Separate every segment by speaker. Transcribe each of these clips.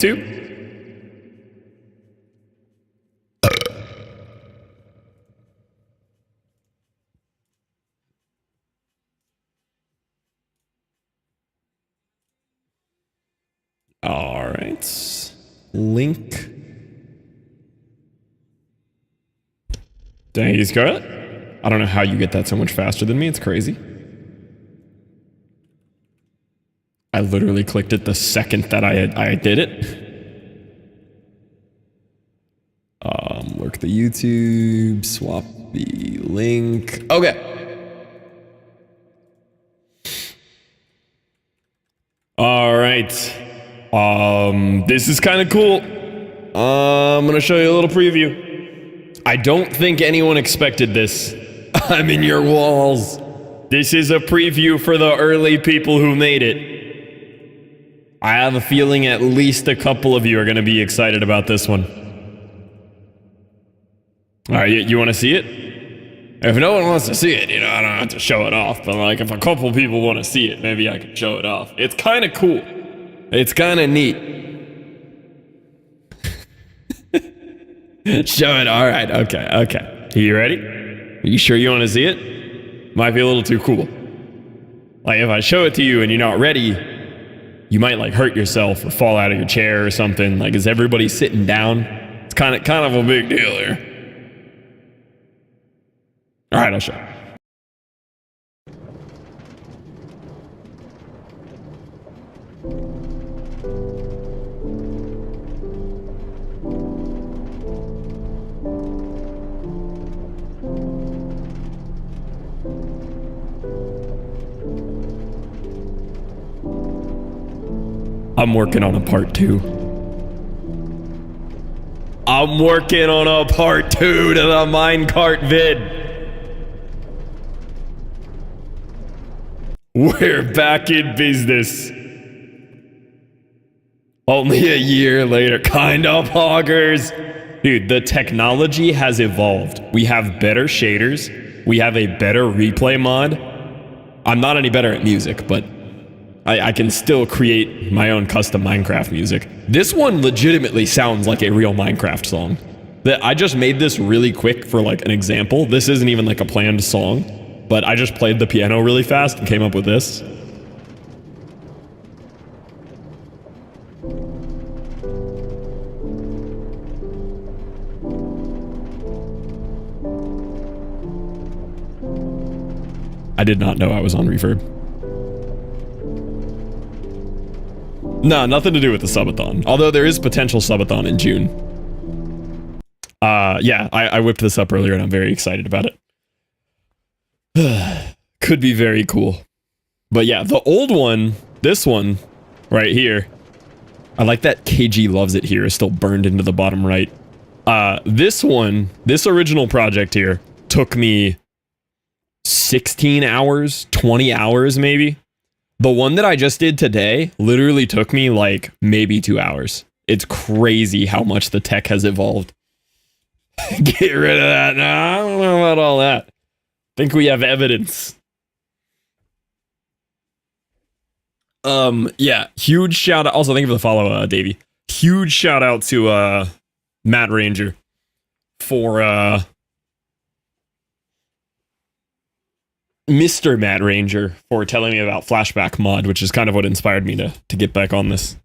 Speaker 1: 2. All right. Link. Dang you, Scarlet. I don't know how you get that so much faster than me. It's crazy. I literally clicked it the second that I did it. Lurk the YouTube, swap the link. Okay. All right. This is kind of cool. I'm gonna show you a little preview. I don't think anyone expected this. I'm in your walls. This is a preview for the early people who made it. I have a feeling at least a couple of you are gonna be excited about this one. Alright, you want to see it? If no one wants to see it, you know, I don't have to show it off, but like, if a couple people want to see it, maybe I can show it off. It's kind of cool. It's kind of neat. Show it, alright, okay. You ready? Are you sure you want to see it? Might be a little too cool. Like, if I show it to you and you're not ready, you might, like, hurt yourself or fall out of your chair or something. Like, is everybody sitting down? It's kind of a big deal here. Alright, I'll show you. I'm working on a part 2. I'm working on a part 2 to the minecart vid. We're back in business. Only a year later, kind of poggers. Dude, the technology has evolved. We have better shaders. We have a better replay mod. I'm not any better at music, but I can still create my own custom Minecraft music. This one legitimately sounds like a real Minecraft song. I just made this really quick for like an example. This isn't even like a planned song. But I just played the piano really fast and came up with this. I did not know I was on reverb. No, nothing to do with the subathon. Although there is potential subathon in June. Yeah, I whipped this up earlier and I'm very excited about it. Could be very cool. But yeah, the old one, this one, right here. I like that KG loves it here is still burned into the bottom right. This one, this original project here, took me 16 hours, 20 hours maybe. The one that I just did today literally took me like maybe 2 hours. It's crazy how much the tech has evolved. Get rid of that. No, I don't know about all that. Think we have evidence. Yeah, huge shout out. Also, thank you for the follow, Davey. Huge shout out to Matt Ranger for Mr. Matt Ranger for telling me about Flashback Mod, which is kind of what inspired me to get back on this.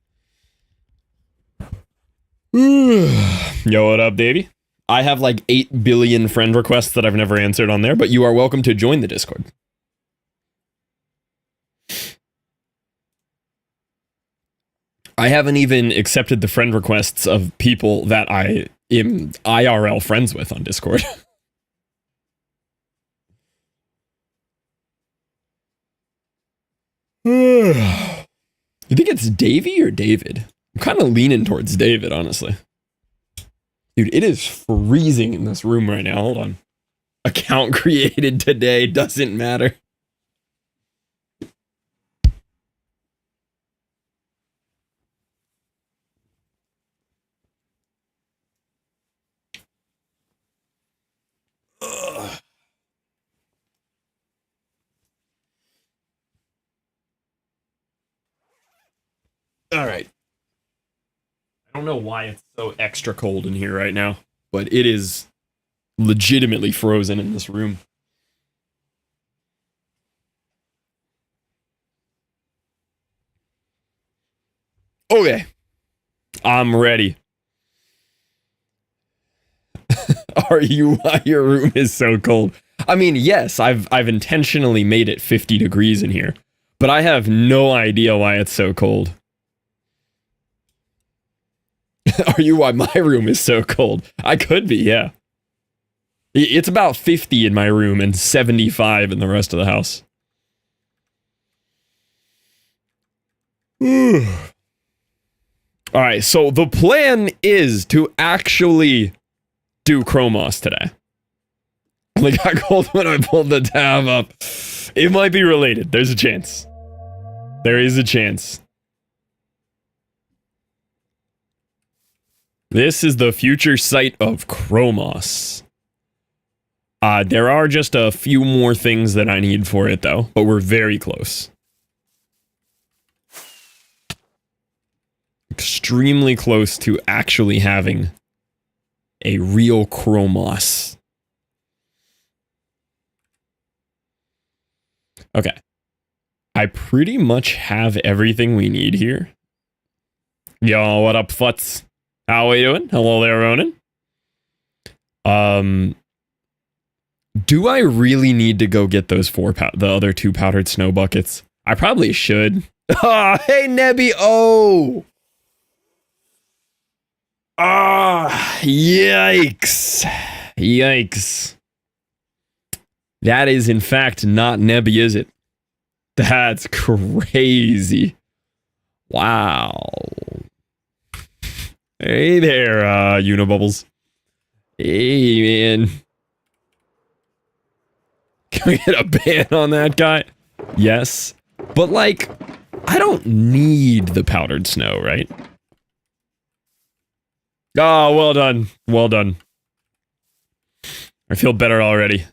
Speaker 1: Yo, what up, Davey? I have like 8 billion friend requests that I've never answered on there, but you are welcome to join the Discord. I haven't even accepted the friend requests of people that I am IRL friends with on Discord. You think it's Davey or David? I'm kind of leaning towards David, honestly. Dude, it is freezing in this room right now. Hold on. Account created today, doesn't matter. Ugh. All right. don't know why it's so extra cold in here right now, but it is legitimately frozen in this room. Okay. I'm ready. Are you? Your room is so cold. I mean, yes, I've intentionally made it 50 degrees in here, but I have no idea why it's so cold. Are you why my room is so cold? I could be, yeah. It's about 50 in my room and 75 in the rest of the house. Alright, so the plan is to actually do Chromoss today. I got cold when I pulled the tab up. It might be related. There's a chance. There is a chance. This is the future site of Chromoss. There are just a few more things that I need for it, though, but we're very close. Extremely close to actually having a real Chromoss. Okay. I pretty much have everything we need here. Yo, what up, Futz? How we doing? Hello there, Ronan. Do I really need to go get those the other 2 powdered snow buckets? I probably should. Ah, hey, Nebby. Oh. Ah, yikes. Yikes. That is, in fact, not Nebby, is it? That's crazy. Wow. Hey there, Unibubbles. Hey, man. Can we get a ban on that guy? Yes. But, like, I don't need the powdered snow, right? Oh, well done. Well done. I feel better already.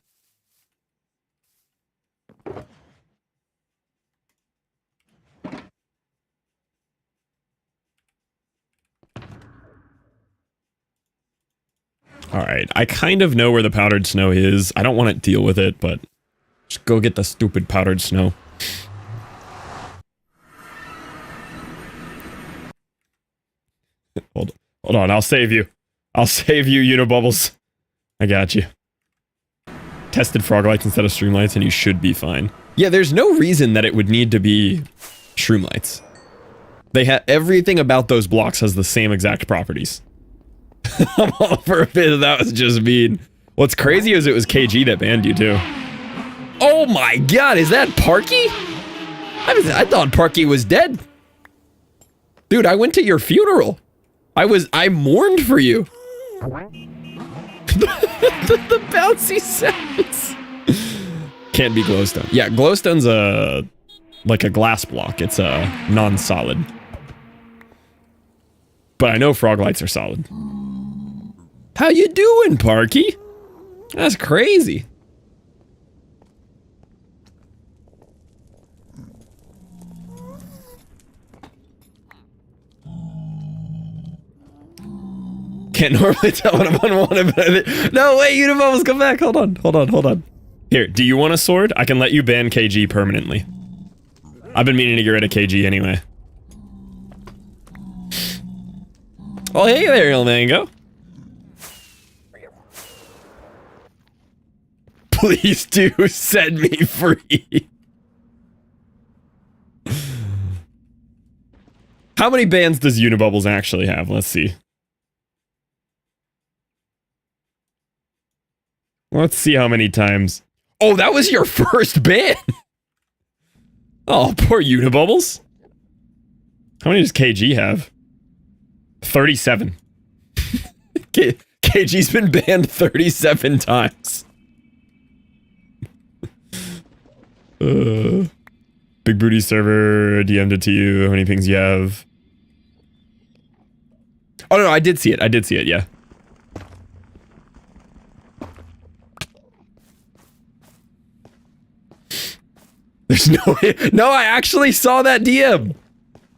Speaker 1: Alright, I kind of know where the powdered snow is. I don't want to deal with it, but just go get the stupid powdered snow. Hold on, I'll save you. I'll save you, Unibubbles. I got you. Tested frog lights instead of streamlights and you should be fine. Yeah, there's no reason that it would need to be shroom lights. They have everything about those blocks has the same exact properties. I'm all for a bit. That was just mean. What's crazy is it was KG that banned you too. Oh my god, is that Parky? I thought Parky was dead. Dude, I went to your funeral. I mourned for you. the bouncy sounds. Can't be glowstone. Yeah, glowstone's like a glass block. It's a non-solid. But I know frog lights are solid. How you doing, Parky? That's crazy. Can't normally tell when I'm unwanted, but no, wait, Unibubbles, come back. Hold on. Here, do you want a sword? I can let you ban KG permanently. I've been meaning to get rid of KG anyway. Oh, hey there, Il Mango. Please do set me free. How many bans does Unibubbles actually have? Let's see. Let's see how many times. Oh, that was your first ban. Oh, poor Unibubbles. How many does KG have? 37. KG's been banned 37 times. Big Booty server DM'd it to you. How many pings you have? Oh no, I did see it, yeah. There's no way. No, I actually saw that DM.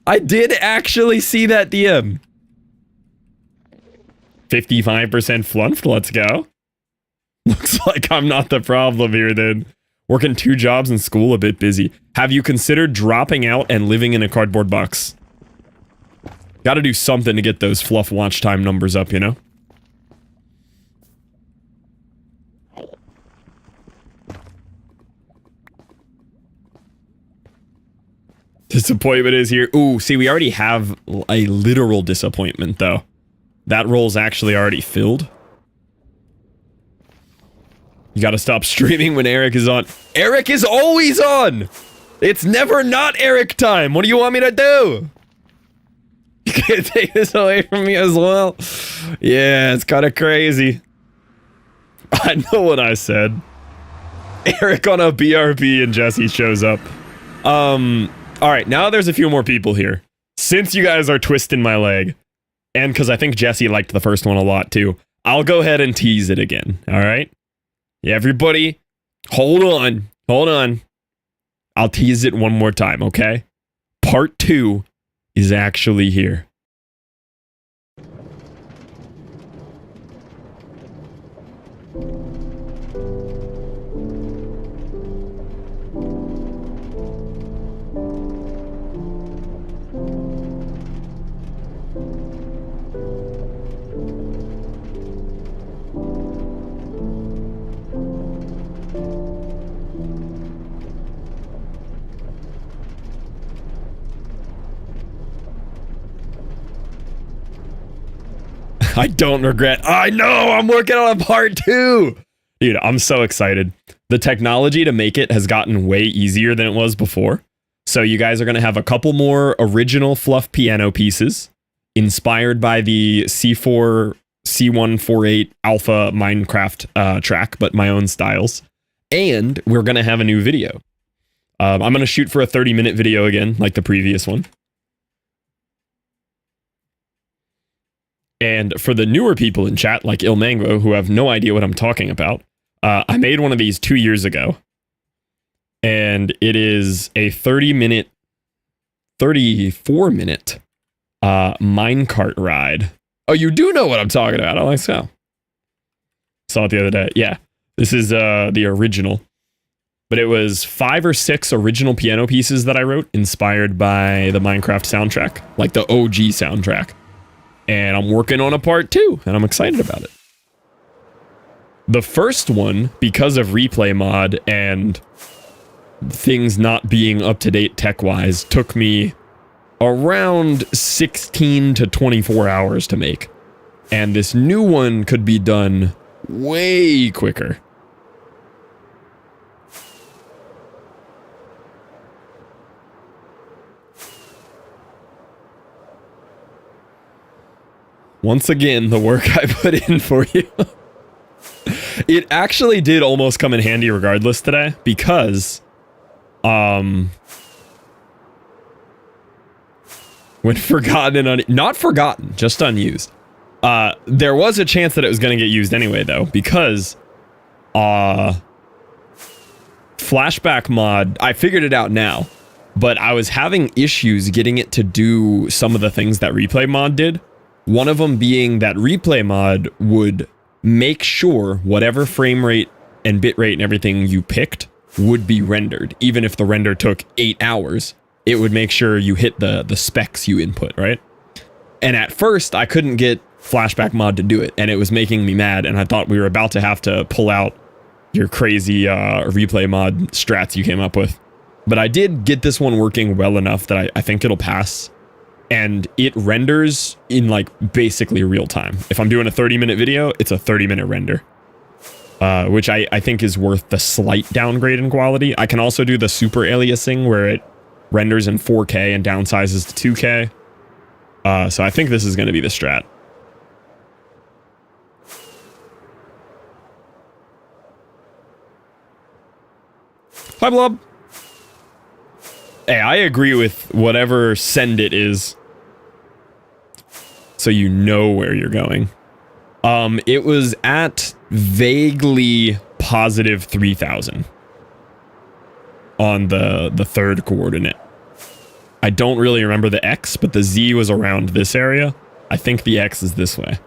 Speaker 1: I did actually see that DM. 55% flunked. Let's go. Looks like I'm not the problem here then. Working 2 jobs and school, a bit busy. Have you considered dropping out and living in a cardboard box? Gotta do something to get those fluff watch time numbers up, you know? Disappointment is here. Ooh, see, we already have a literal disappointment, though. That role's actually already filled. You gotta stop streaming when Eric is on. Eric is always on! It's never not Eric time! What do you want me to do? You can't take this away from me as well? Yeah, it's kind of crazy. I know what I said. Eric on a BRB and Jesse shows up. Alright, now there's a few more people here. Since you guys are twisting my leg, and because I think Jesse liked the first one a lot too, I'll go ahead and tease it again, alright? Yeah, everybody, hold on. I'll tease it one more time, okay? Part 2 is actually here. I don't regret. I know I'm working on a part 2. Dude, I'm so excited. The technology to make it has gotten way easier than it was before. So you guys are going to have a couple more original fluff piano pieces inspired by the C4 C148 Alpha Minecraft track, but my own styles. And we're going to have a new video. I'm going to shoot for a 30-minute video again, like the previous one. And for the newer people in chat, like Ilmango, who have no idea what I'm talking about, I made one of these 2 years ago. And it is a 34-minute minecart ride. Oh, you do know what I'm talking about. I like so. Saw it the other day. Yeah, this is the original. But it was 5 or 6 original piano pieces that I wrote, inspired by the Minecraft soundtrack, like the OG soundtrack. And I'm working on a part 2, and I'm excited about it. The first one, because of replay mod and things not being up to date tech-wise, took me around 16 to 24 hours to make. And this new one could be done way quicker. Once again, the work I put in for you. It actually did almost come in handy regardless today, because when forgotten and not forgotten, just unused. There was a chance that it was going to get used anyway, though, because flashback mod, I figured it out now, but I was having issues getting it to do some of the things that replay mod did. One of them being that replay mod would make sure whatever frame rate and bit rate and everything you picked would be rendered. Even if the render took 8 hours, it would make sure you hit the specs you input, right? And at first, I couldn't get flashback mod to do it, and it was making me mad, and I thought we were about to have to pull out your crazy replay mod strats you came up with. But I did get this one working well enough that I think it'll pass. And it renders in like basically real time. If I'm doing a 30-minute video, it's a 30-minute render. Which I think is worth the slight downgrade in quality. I can also do the super aliasing where it renders in 4K and downsizes to 2K. So I think this is going to be the strat. Hi, Blob. Hey, I agree with whatever send it is. So you know where you're going. It was at vaguely positive 3,000 on the third coordinate. I don't really remember the X, but the Z was around this area. I think the X is this way.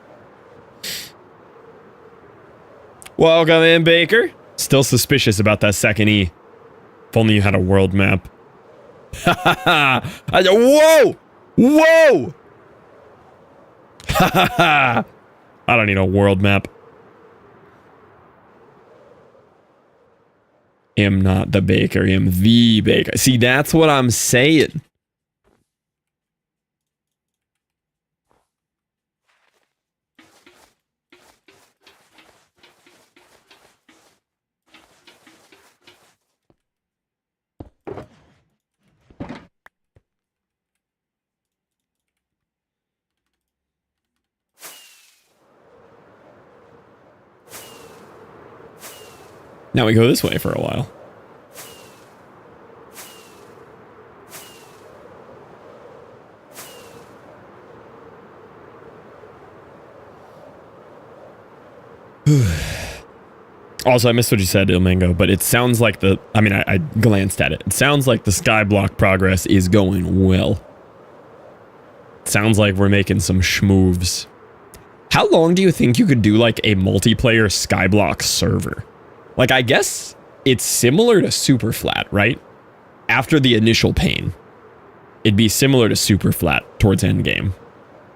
Speaker 1: Welcome in, Baker. Still suspicious about that second E. If only you had a world map. Ha ha ha! Whoa! Whoa! Ha ha ha! I don't need a world map. Am not the baker, am the baker. See, that's what I'm saying. Now we go this way for a while. Also, I missed what you said, Ilmango, but it sounds like the... I mean, I glanced at it. It sounds like the skyblock progress is going well. It sounds like we're making some schmoves. How long do you think you could do, like, a multiplayer skyblock server? Like, I guess it's similar to super flat, right? After the initial pain, it'd be similar to super flat towards endgame,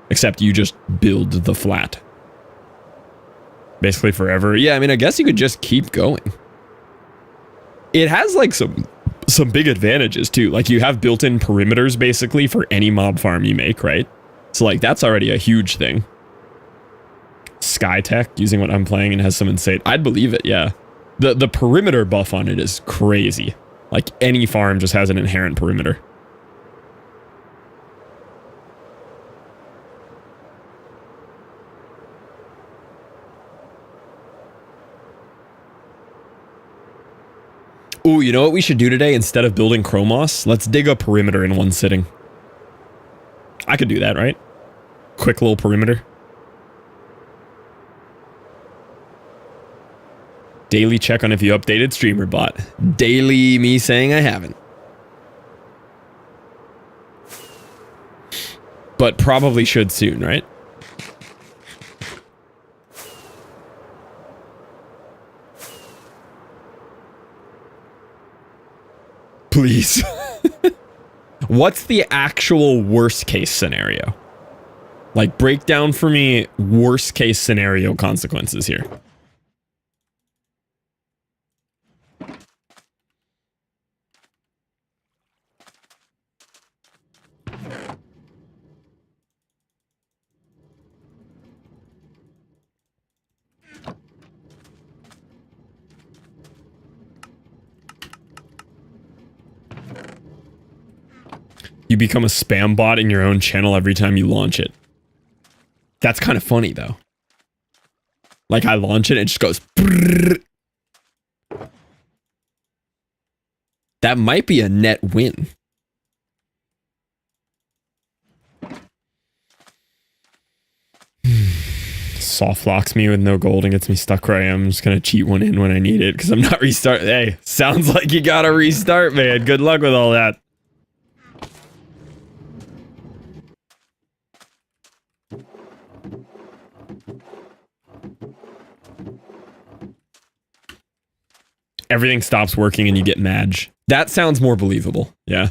Speaker 1: except you just build the flat. Basically forever. Yeah, I mean, I guess you could just keep going. It has, like, some big advantages, too. Like, you have built-in perimeters, basically, for any mob farm you make, right? So, like, that's already a huge thing. Skytech, using what I'm playing, and has some insane... I'd believe it, yeah. The perimeter buff on it is crazy. Like, any farm just has an inherent perimeter. Ooh, you know what we should do today instead of building Chromoss? Let's dig a perimeter in one sitting. I could do that, right? Quick little perimeter. Daily check on if you updated streamer bot. Daily me saying I haven't. But probably should soon, right? Please. What's the actual worst case scenario? Like, break down for me worst case scenario consequences here. You become a spam bot in your own channel every time you launch it. That's kind of funny, though. Like, I launch it, and it just goes... Brrr. That might be a net win. Soft locks me with no gold and gets me stuck where I am. I'm just gonna cheat one in when I need it, because I'm not restart. Hey, sounds like you gotta restart, man. Good luck with all that. Everything stops working and you get Madge. That sounds more believable. Yeah.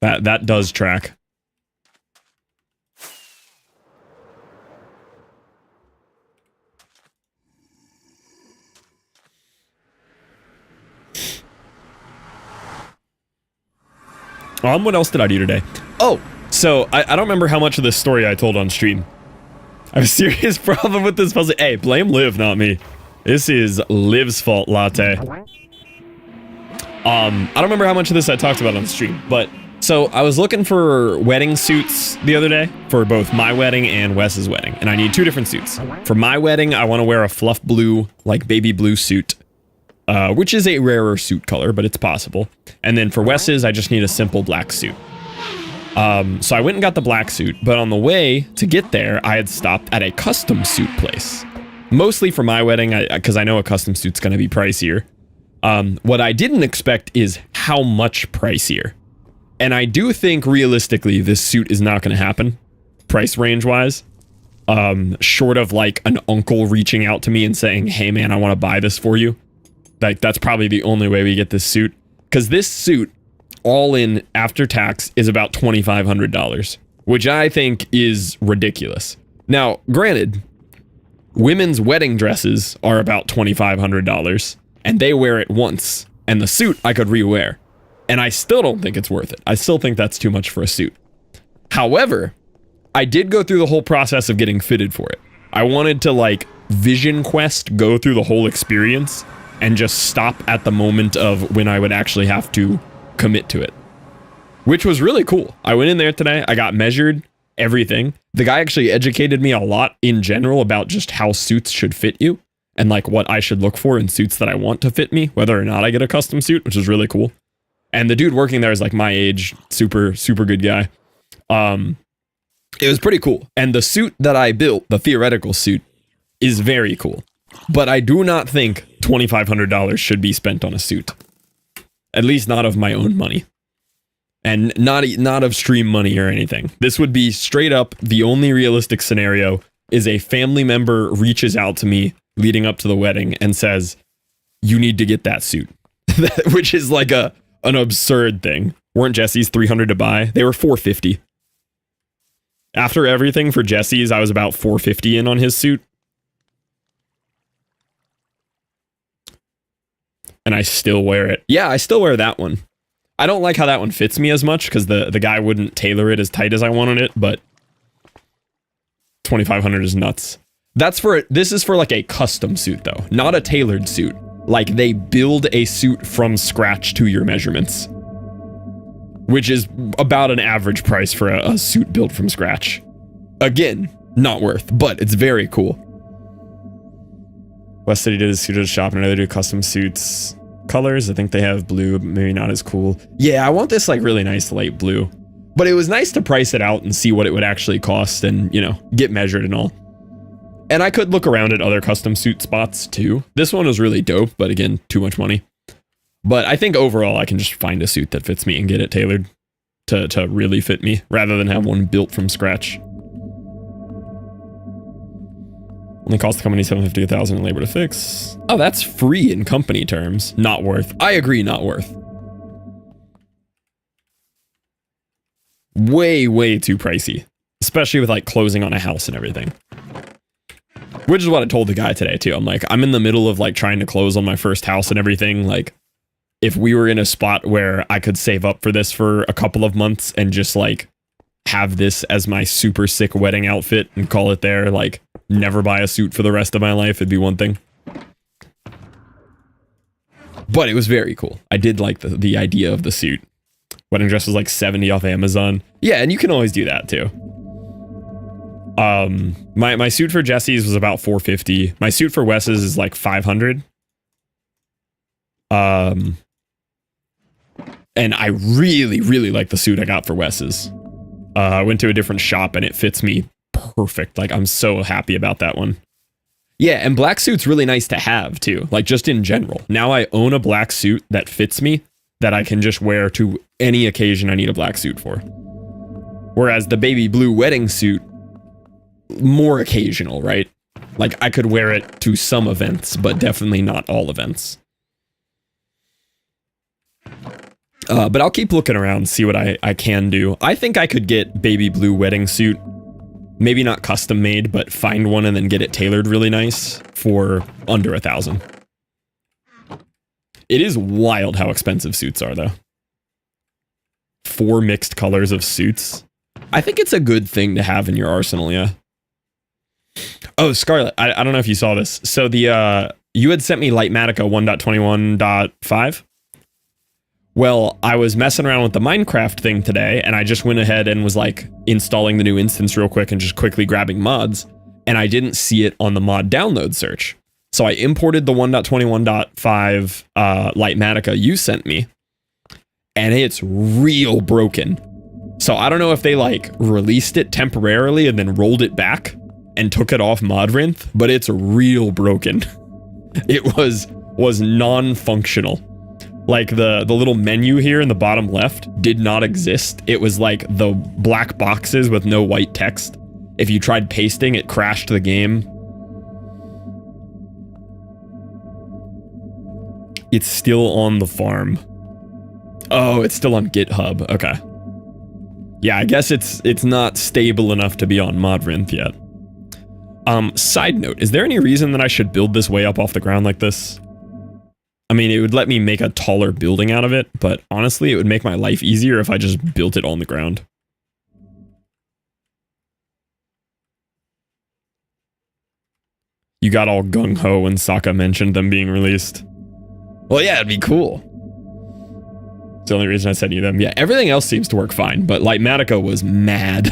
Speaker 1: That does track. What else did I do today? Oh, so I don't remember how much of this story I told on stream. I have a serious problem with this puzzle. Hey, blame Liv, not me. This is Liv's fault, latte. I don't remember how much of this I talked about on stream, but so I was looking for wedding suits the other day for both my wedding and Wes's wedding, and I need two different suits. For my wedding, I want to wear a fluff blue, like baby blue suit, which is a rarer suit color, but it's possible. And then for Wes's, I just need a simple black suit. So I went and got the black suit, but on the way to get there, I had stopped at a custom suit place. Mostly for my wedding, because I know a custom suit's going to be pricier. What I didn't expect is how much pricier. And I do think, realistically, this suit is not going to happen, price range-wise. short of like an uncle reaching out to me and saying, hey man, I want to buy this for you. Like that's probably the only way we get this suit, because this suit all in after tax is about $2,500, which I think is ridiculous. Now granted, women's wedding dresses are about $2,500 and they wear it once, and the suit I could rewear, and I still don't think it's worth it. I still think that's too much for a suit. However, I did go through the whole process of getting fitted for it. I wanted to like vision quest, go through the whole experience and just stop at the moment of when I would actually have to commit to it, which was really cool. I went in there today, I got measured, everything. The guy actually educated me a lot in general about just how suits should fit you and like what I should look for in suits that I want to fit me, whether or not I get a custom suit, which is really cool. And the dude working there is like my age, super good guy. It was pretty cool. And the suit that I built, the theoretical suit, is very cool. But I do not think $2,500 should be spent on a suit. At least not of my own money. And not of stream money or anything. This would be straight up the only realistic scenario is a family member reaches out to me leading up to the wedding and says, you need to get that suit. Which is like an absurd thing. Weren't Jesse's $300 to buy? They were $450. After everything for Jesse's, I was about $450 in on his suit. And I still wear it. Yeah, I still wear that one. I don't like how that one fits me as much because the guy wouldn't tailor it as tight as I wanted it, but $2,500 is nuts. This is for like a custom suit though, not a tailored suit. Like they build a suit from scratch to your measurements, which is about an average price for a suit built from scratch. Again, not worth, but it's very cool. West City did a suited shop, and I know they do custom suits colors. I think they have blue, but maybe not as cool. Yeah, I want this like really nice light blue. But it was nice to price it out and see what it would actually cost and, you know, get measured and all. And I could look around at other custom suit spots too. This one was really dope, but again, too much money. But I think overall I can just find a suit that fits me and get it tailored to really fit me rather than have one built from scratch. Only cost the company $750,000 in labor to fix. Oh, that's free in company terms. Not worth. I agree, not worth. Way too pricey. Especially with like closing on a house and everything. Which is what I told the guy today too. I'm like, I'm in the middle of like trying to close on my first house and everything. Like, if we were in a spot where I could save up for this for a couple of months and just like have this as my super sick wedding outfit and call it there, like never buy a suit for the rest of my life, it'd be one thing. But it was very cool. I did like the idea of the suit. Wedding dress was like $70 off Amazon. Yeah, and you can always do that too. My suit for Jesse's was about $450. My suit for Wes's is like $500. And I really like the suit I got for Wes's. I went to a different shop and it fits me perfect. Like, I'm so happy about that one. Yeah, and black suit's really nice to have too. Like, just in general. Now I own a black suit that fits me that I can just wear to any occasion I need a black suit for. Whereas the baby blue wedding suit, more occasional, right? Like, I could wear it to some events, but definitely not all events. But I'll keep looking around, see what I can do. I think I could get baby blue wedding suit. Maybe not custom made, but find one and then get it tailored really nice for under $1,000. It is wild how expensive suits are, though. 4 mixed colors of suits. I think it's a good thing to have in your arsenal, yeah. Oh, Scarlett, I don't know if you saw this. So you had sent me Lightmatica 1.21.5. Well, I was messing around with the Minecraft thing today, and I just went ahead and was like installing the new instance real quick and just quickly grabbing mods, and I didn't see it on the mod download search. So I imported the 1.21.5 Lightmatica you sent me, and it's real broken. So I don't know if they like released it temporarily and then rolled it back and took it off Modrinth, but it's real broken. It was non-functional. Like the little menu here in the bottom left did not exist. It was like the black boxes with no white text. If you tried pasting, it crashed the game. It's still on the farm. Oh, it's still on GitHub. Okay. Yeah, I guess it's not stable enough to be on Modrinth yet. Side note, is there any reason that I should build this way up off the ground like this? I mean, it would let me make a taller building out of it, but honestly, it would make my life easier if I just built it on the ground. You got all gung-ho when Sokka mentioned them being released. Well, yeah, it'd be cool. It's the only reason I sent you them. Yeah, everything else seems to work fine, but Lightmatica was mad.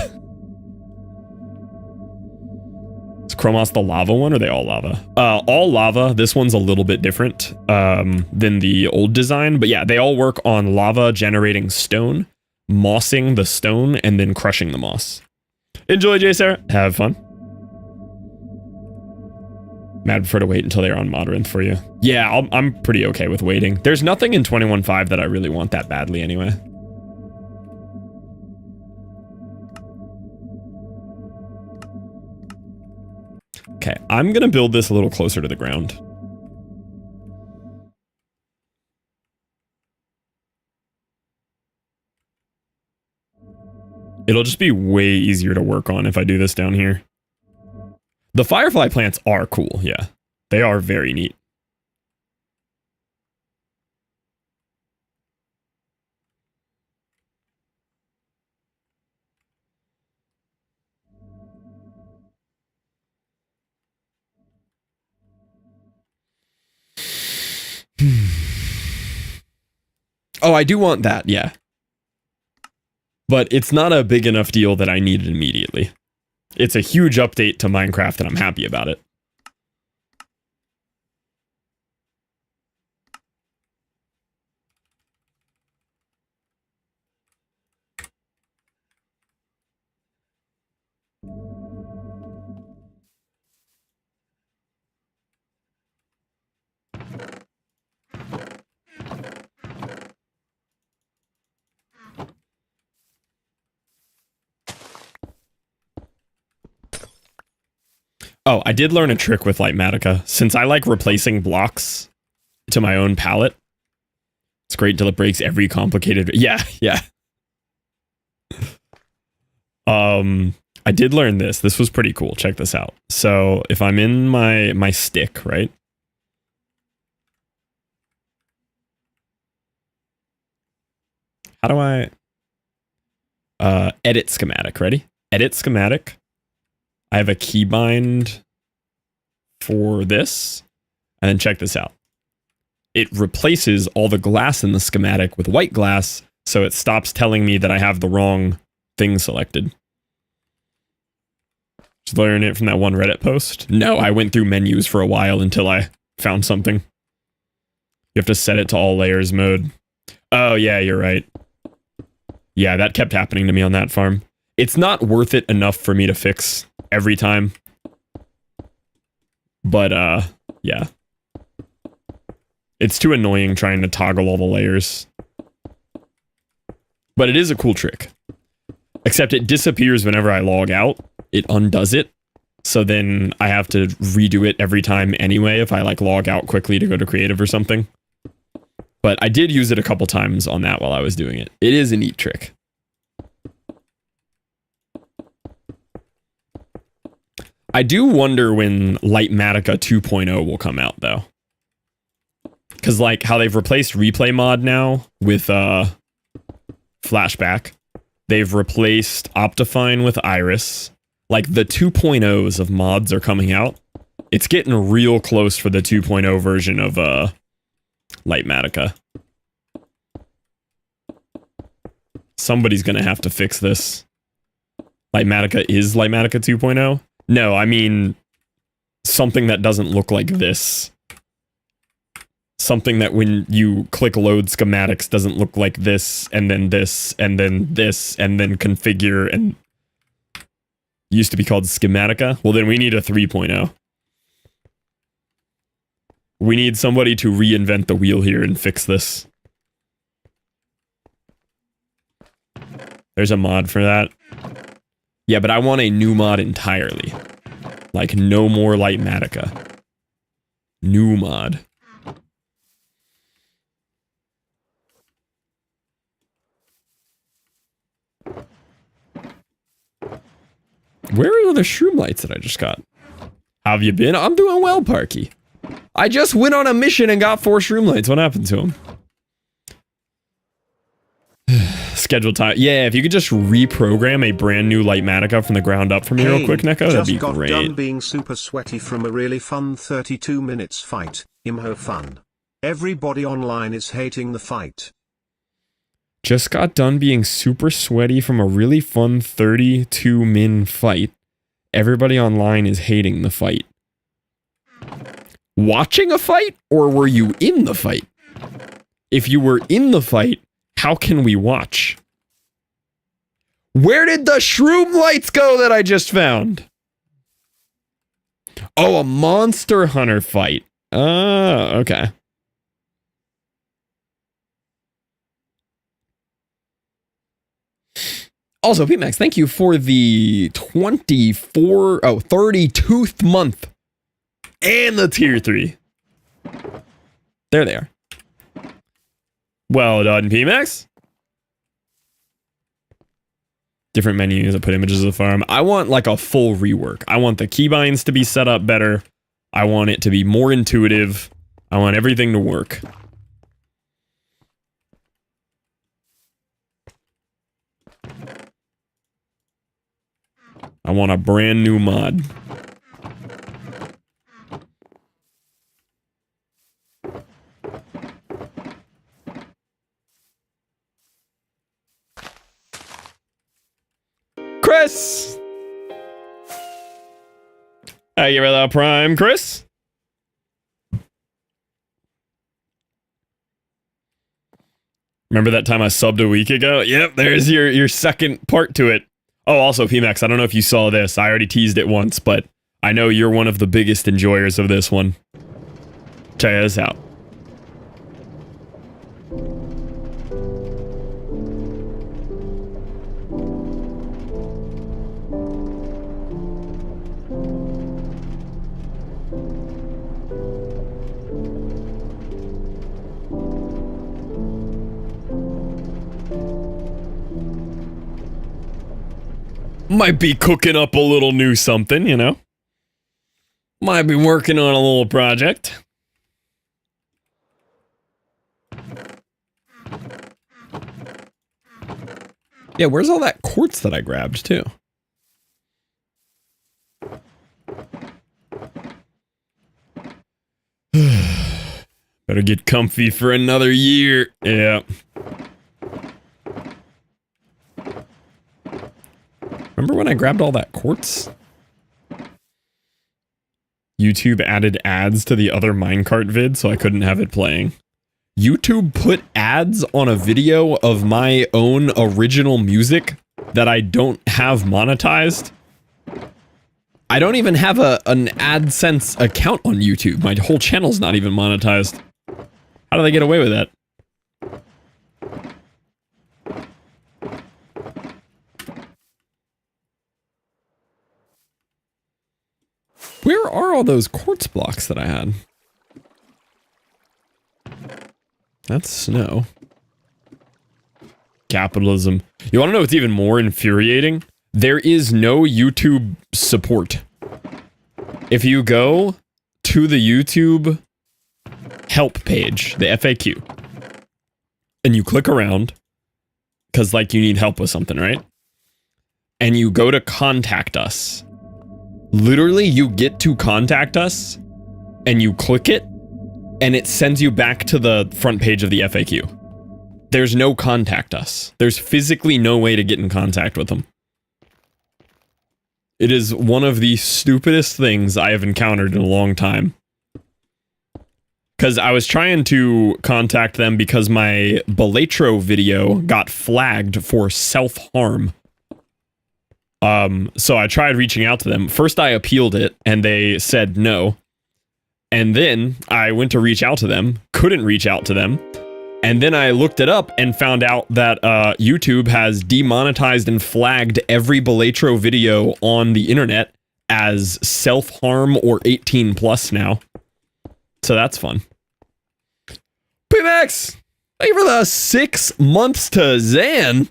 Speaker 1: Is Chromoss the lava one, or are they all lava? All lava. This one's a little bit different than the old design, but yeah, they all work on lava generating stone, mossing the stone, and then crushing the moss. Enjoy, J-Sarah. Have fun. Mad prefer to wait until they're on Modrinth for you. Yeah, I'm pretty okay with waiting. There's nothing in 21.5 that I really want that badly anyway. Okay, I'm gonna build this a little closer to the ground. It'll just be way easier to work on if I do this down here. The firefly plants are cool, yeah. They are very neat. Oh, I do want that, yeah. But it's not a big enough deal that I need it immediately. It's a huge update to Minecraft and I'm happy about it. Oh, I did learn a trick with Lightmatica. Since I like replacing blocks to my own palette, it's great until it breaks every complicated... Yeah, yeah. I did learn this. This was pretty cool. Check this out. So if I'm in my stick, right? How do I... edit schematic. Ready? Edit schematic. I have a keybind for this, and then check this out. It replaces all the glass in the schematic with white glass, so it stops telling me that I have the wrong thing selected. Just learn it from that one Reddit post? No, I went through menus for a while until I found something. You have to set it to all layers mode. Oh yeah, you're right. Yeah, that kept happening to me on that farm. It's not worth it enough for me to fix every time. But, yeah. It's too annoying trying to toggle all the layers. But it is a cool trick. Except it disappears whenever I log out. It undoes it. So then I have to redo it every time anyway if I, like, log out quickly to go to creative or something. But I did use it a couple times on that while I was doing it. It is a neat trick. I do wonder when Lightmatica 2.0 will come out, though. Because, like, how they've replaced replay mod now with flashback. They've replaced Optifine with Iris. Like, the 2.0s of mods are coming out. It's getting real close for the 2.0 version of Lightmatica. Somebody's gonna have to fix this. Lightmatica is Lightmatica 2.0? No, I mean something that doesn't look like this. Something that when you click load schematics doesn't look like this, and then this, and then this, and then configure, and used to be called Schematica. Well, then we need a 3.0. We need somebody to reinvent the wheel here and fix this. There's a mod for that. Yeah, but I want a new mod entirely. Like, no more Lightmatica. New mod. Where are the shroom lights that I just got? How have you been? I'm doing well, Parky. I just went on a mission and got 4 shroom lights. What happened to them? Schedule time. Yeah, if you could just reprogram a brand new Lightmatica from the ground up for me real quick, Neko, that'd be great.
Speaker 2: Just got done being super sweaty from a really fun 32 minutes fight. Imho fun. Everybody online is hating the fight.
Speaker 1: Just got done being super sweaty from a really fun 32 min fight. Everybody online is hating the fight. Watching a fight, or were you in the fight? If you were in the fight, how can we watch? Where did the shroom lights go that I just found? Oh, a Monster Hunter fight. Okay. Also, PMax, thank you for the 32th month and the tier 3. There they are. Well done, PMax. Different menus. I put images of the farm. I want like a full rework. I want the keybinds to be set up better. I want it to be more intuitive. I want everything to work. I want a brand new mod. Chris! How you with that Prime, Chris? Remember that time I subbed a week ago? Yep, there's your second part to it. Oh, also, PMax, I don't know if you saw this. I already teased it once, but I know you're one of the biggest enjoyers of this one. Check this out. Might be cooking up a little new something, you know? Might be working on a little project. Yeah, where's all that quartz that I grabbed, too? Better get comfy for another year. Yeah. Remember when I grabbed all that quartz? YouTube added ads to the other minecart vid, so I couldn't have it playing. YouTube put ads on a video of my own original music that I don't have monetized. I don't even have an AdSense account on YouTube. My whole channel's not even monetized. How do they get away with that? Where are all those quartz blocks that I had? That's snow. Capitalism. You want to know what's even more infuriating? There is no YouTube support. If you go to the YouTube help page, the FAQ, and you click around, because like you need help with something, right? And you go to contact us. Literally, you get to contact us, and you click it, and it sends you back to the front page of the FAQ. There's no contact us. There's physically no way to get in contact with them. It is one of the stupidest things I have encountered in a long time. Because I was trying to contact them because my Belatro video got flagged for self-harm. So I tried reaching out to them. First I appealed it, and they said no. And then I went to reach out to them, couldn't reach out to them. And then I looked it up and found out that YouTube has demonetized and flagged every Belatro video on the internet as self-harm or 18 plus now. So that's fun. P-Max, thank you for the 6 months to Zan.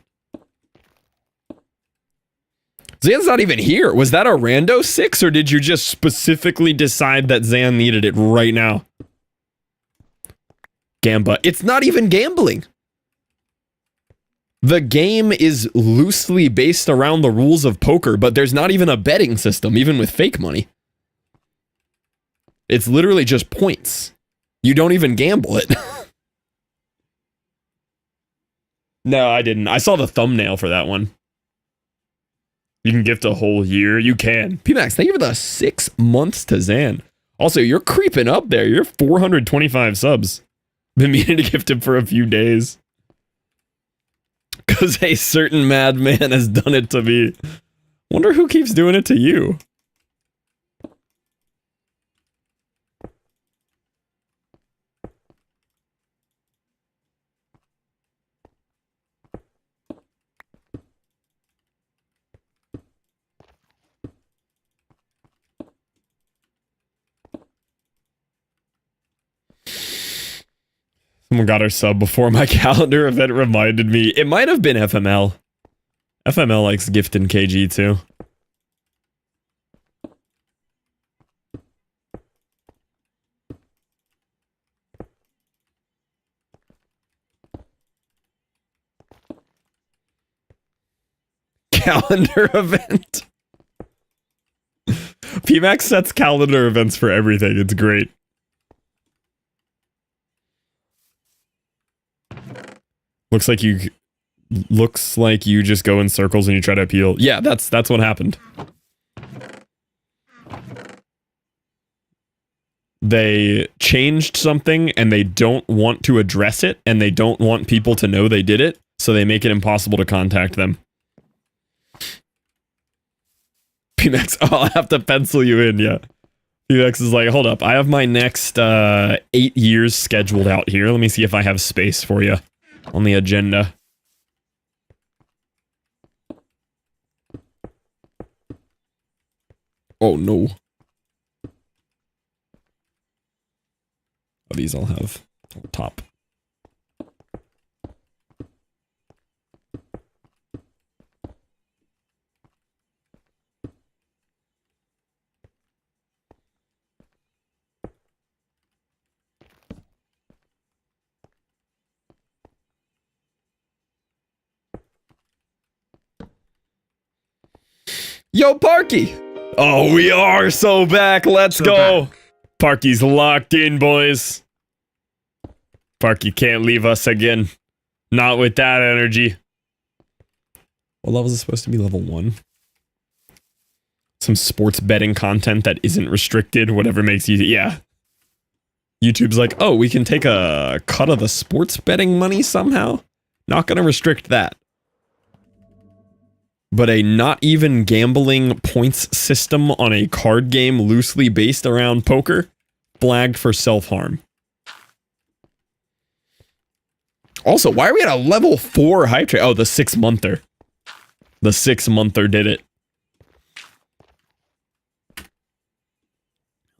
Speaker 1: Zan's not even here. Was that a rando 6 or did you just specifically decide that Zan needed it right now? Gamba. It's not even gambling. The game is loosely based around the rules of poker, but there's not even a betting system, even with fake money. It's literally just points. You don't even gamble it. No, I didn't. I saw the thumbnail for that one. You can gift a whole year. You can. P-Max, thank you for the 6 months to Zan. Also, you're creeping up there. You're 425 subs. Been meaning to gift him for a few days. Because a certain madman has done it to me. Wonder who keeps doing it to you. Someone got our sub before my calendar event reminded me. It might have been FML. FML likes gifting KG too. Calendar event. PMax sets calendar events for everything. It's great. Looks like you just go in circles and you try to appeal. Yeah, that's what happened. They changed something and they don't want to address it and they don't want people to know they did it, so they make it impossible to contact them. PMax, oh, I'll have to pencil you in, yeah. PMax is like, hold up, I have my next 8 years scheduled out here. Let me see if I have space for you on the agenda. Oh no. Oh, these I'll have top. Yo, Parky! Oh, we are so back. Let's go. Back. Parky's locked in, boys. Parky can't leave us again. Not with that energy. What level is it supposed to be? Level 1? Some sports betting content that isn't restricted. Whatever makes you... Yeah. YouTube's like, oh, we can take a cut of the sports betting money somehow? Not gonna restrict that. But a not even gambling points system on a card game loosely based around poker, flagged for self-harm. Also, why are we at a level 4 hype train? Oh, the 6-monther. The 6-monther did it.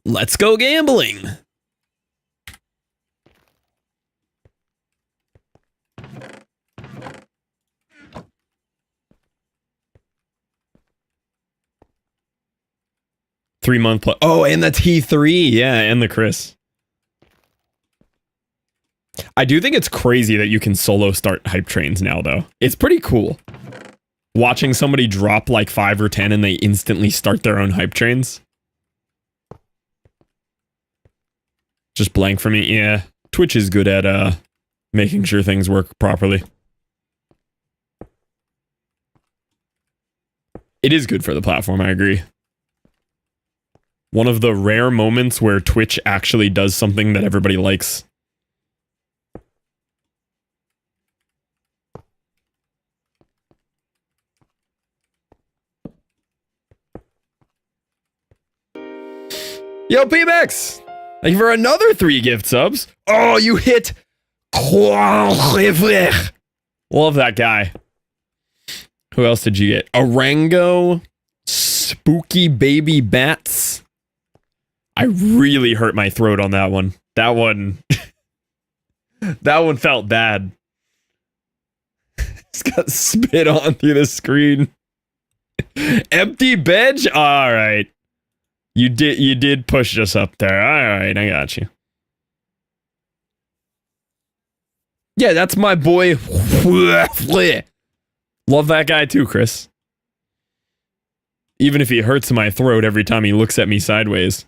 Speaker 1: Let's go gambling. Three-month plus. Oh, and the T3. Yeah, and the Chris. I do think it's crazy that you can solo start hype trains now, though. It's pretty cool. Watching somebody drop like 5 or 10 and they instantly start their own hype trains. Just blank for me. Yeah, Twitch is good at making sure things work properly. It is good for the platform, I agree. One of the rare moments where Twitch actually does something that everybody likes. Yo, PMax! Thank you for another 3 gift subs. Oh, you hit Love that guy. Who else did you get? Orango, Spooky Baby Bats. I really hurt my throat on that one. That one felt bad. It's got spit on through the screen. Empty bench? Alright. You did push us up there. Alright, I got you. Yeah, that's my boy. Love that guy too, Chris. Even if he hurts my throat every time he looks at me sideways.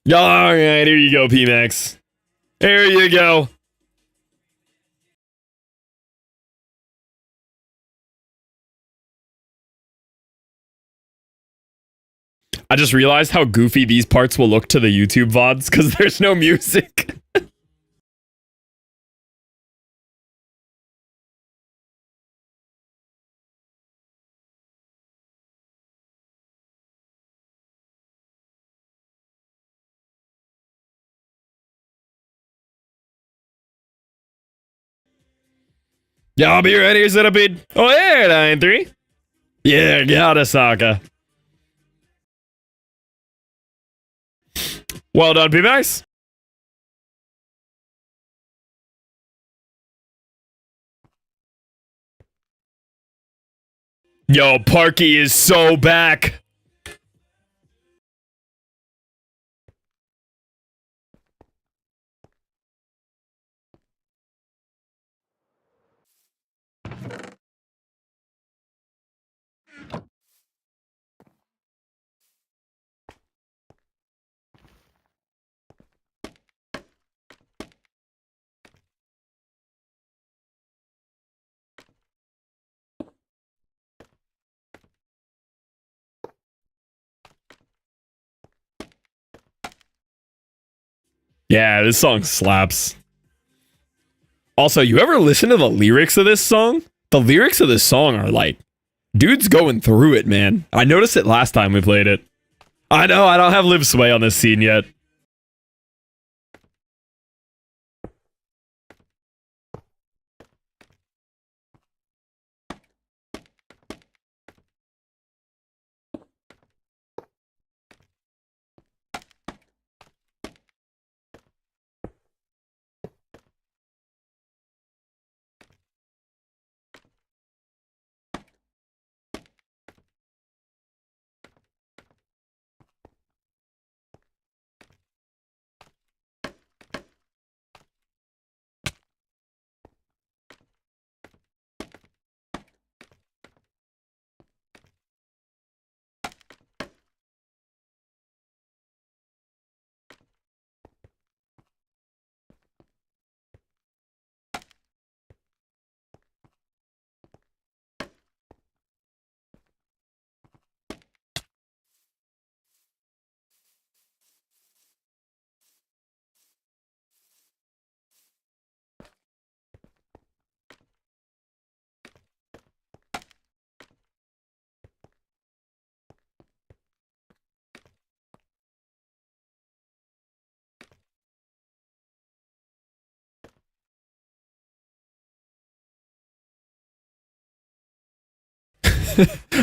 Speaker 1: Alright, here you go, P-Max. Here you go. I just realized how goofy these parts will look to the YouTube VODs because there's no music. Yeah, I'll be ready, Centipede. Oh, yeah, 9-3. Yeah, got a Saka. Well done, P-Max. Yo, Parky is so back. Yeah, this song slaps. Also, you ever listen to the lyrics of this song? The lyrics of this song are like, dude's going through it, man. I noticed it last time we played it. I know, I don't have Liv Sway on this scene yet.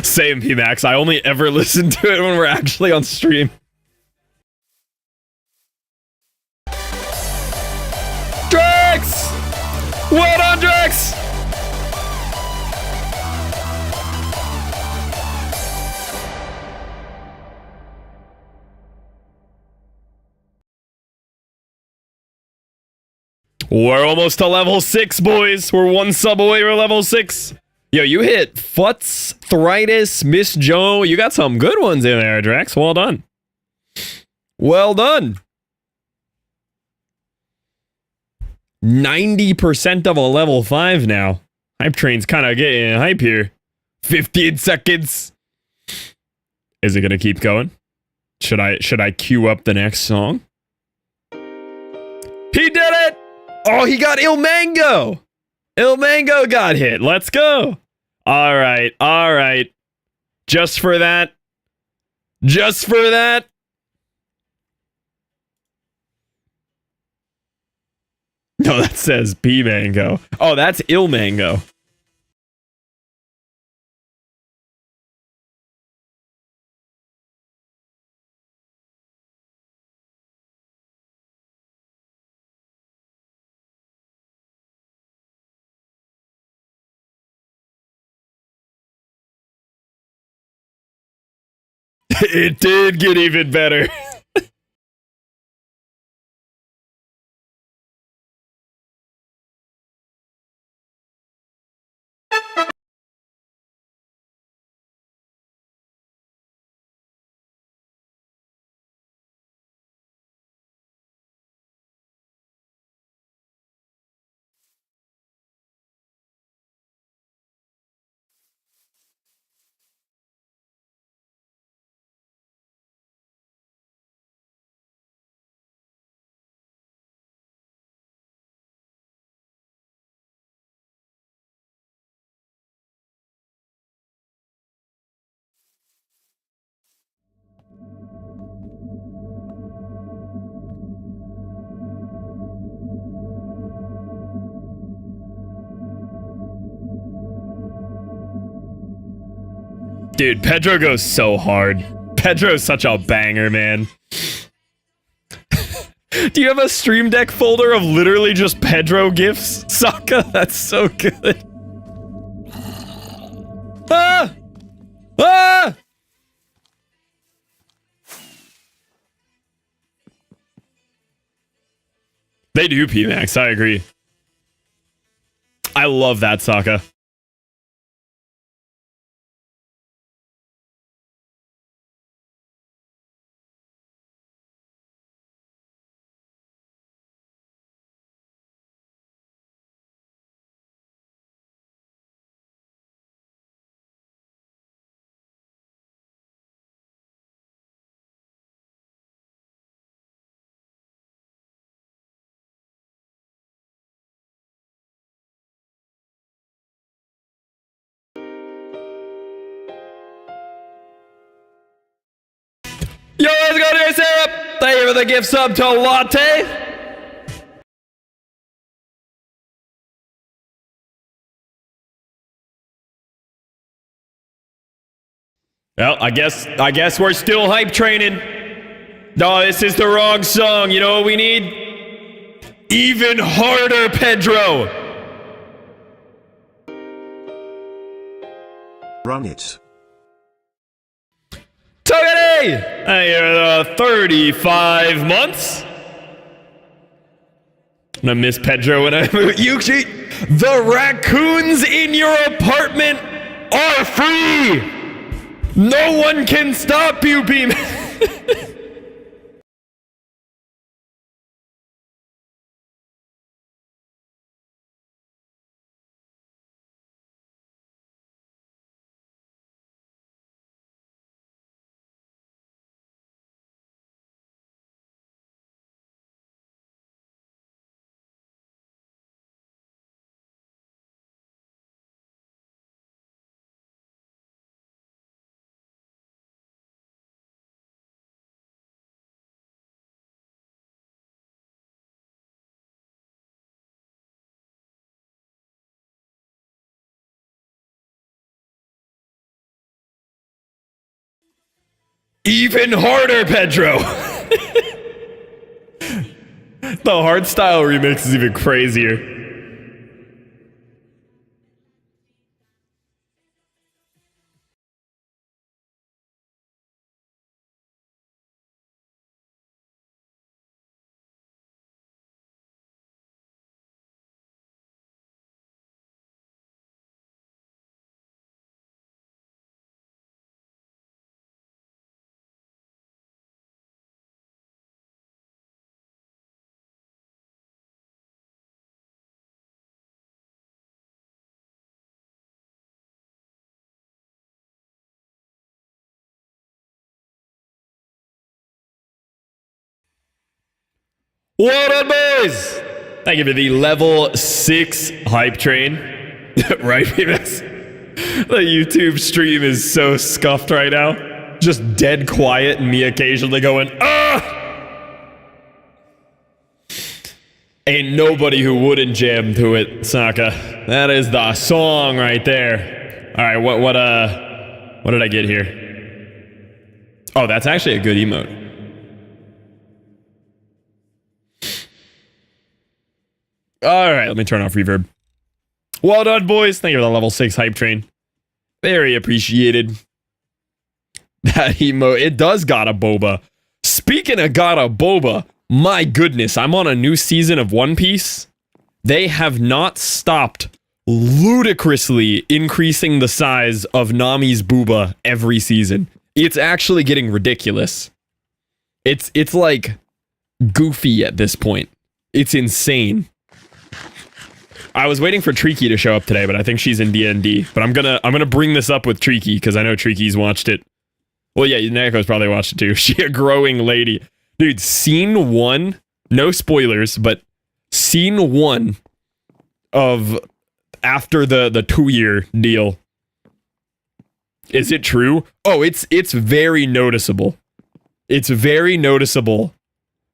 Speaker 1: Same, P-Max. I only ever listen to it when we're actually on stream. Drax! Well done, Drax! We're almost to level 6, boys. We're one sub away from level 6. Yo, you hit Futz, Thritis, Miss Joe. You got some good ones in there, Drax. Well done. Well done. 90% of a level 5 now. Hype train's kind of getting hype here. 15 seconds. Is it going to keep going? Should I queue up the next song? He did it! Oh, he got Il Mango! Il Mango got hit. Let's go. All right. Just for that, Just for that. No, that says P mango. Oh, that's ill mango. It did get even better. Dude, Pedro goes so hard. Pedro's such a banger, man. Do you have a Stream Deck folder of literally just Pedro gifs, Sokka? That's so good. Ah! Ah! They do, P-Max. I agree. I love that, Sokka. Yo, let's go to syrup. Thank you for the gift sub to Latte. Well, I guess we're still hype training. No, this is the wrong song. You know what we need? Even harder, Pedro.
Speaker 2: Run it.
Speaker 1: Togane! I 35 months. I'm gonna miss Pedro when I move. Yuki, the raccoons in your apartment are free. No one can stop you, Beam. Even harder, Pedro. The hardstyle remix is even crazier. What up, boys? Thank you for the level 6 hype train. Right, Beavis? The YouTube stream is so scuffed right now. Just dead quiet and me occasionally going, ah! Ain't nobody who wouldn't jam to it, Saka. That is the song right there. All right, what did I get here? Oh, that's actually a good emote. All right, let me turn off reverb. Well done, boys. Thank you for the level 6 hype train. Very appreciated. That emote, it does got a boba. Speaking of got a boba, my goodness, I'm on a new season of One Piece. They have not stopped ludicrously increasing the size of Nami's booba every season. It's actually getting ridiculous. It's like goofy at this point. It's insane. I was waiting for Treaky to show up today, but I think she's in D&D. But I'm gonna bring this up with Treaky because I know Treaky's watched it. Well, yeah, Nako's probably watched it too. She a growing lady. Dude, scene 1, no spoilers, but scene 1 of after the 2-year deal. Is it true? Oh, it's very noticeable. It's very noticeable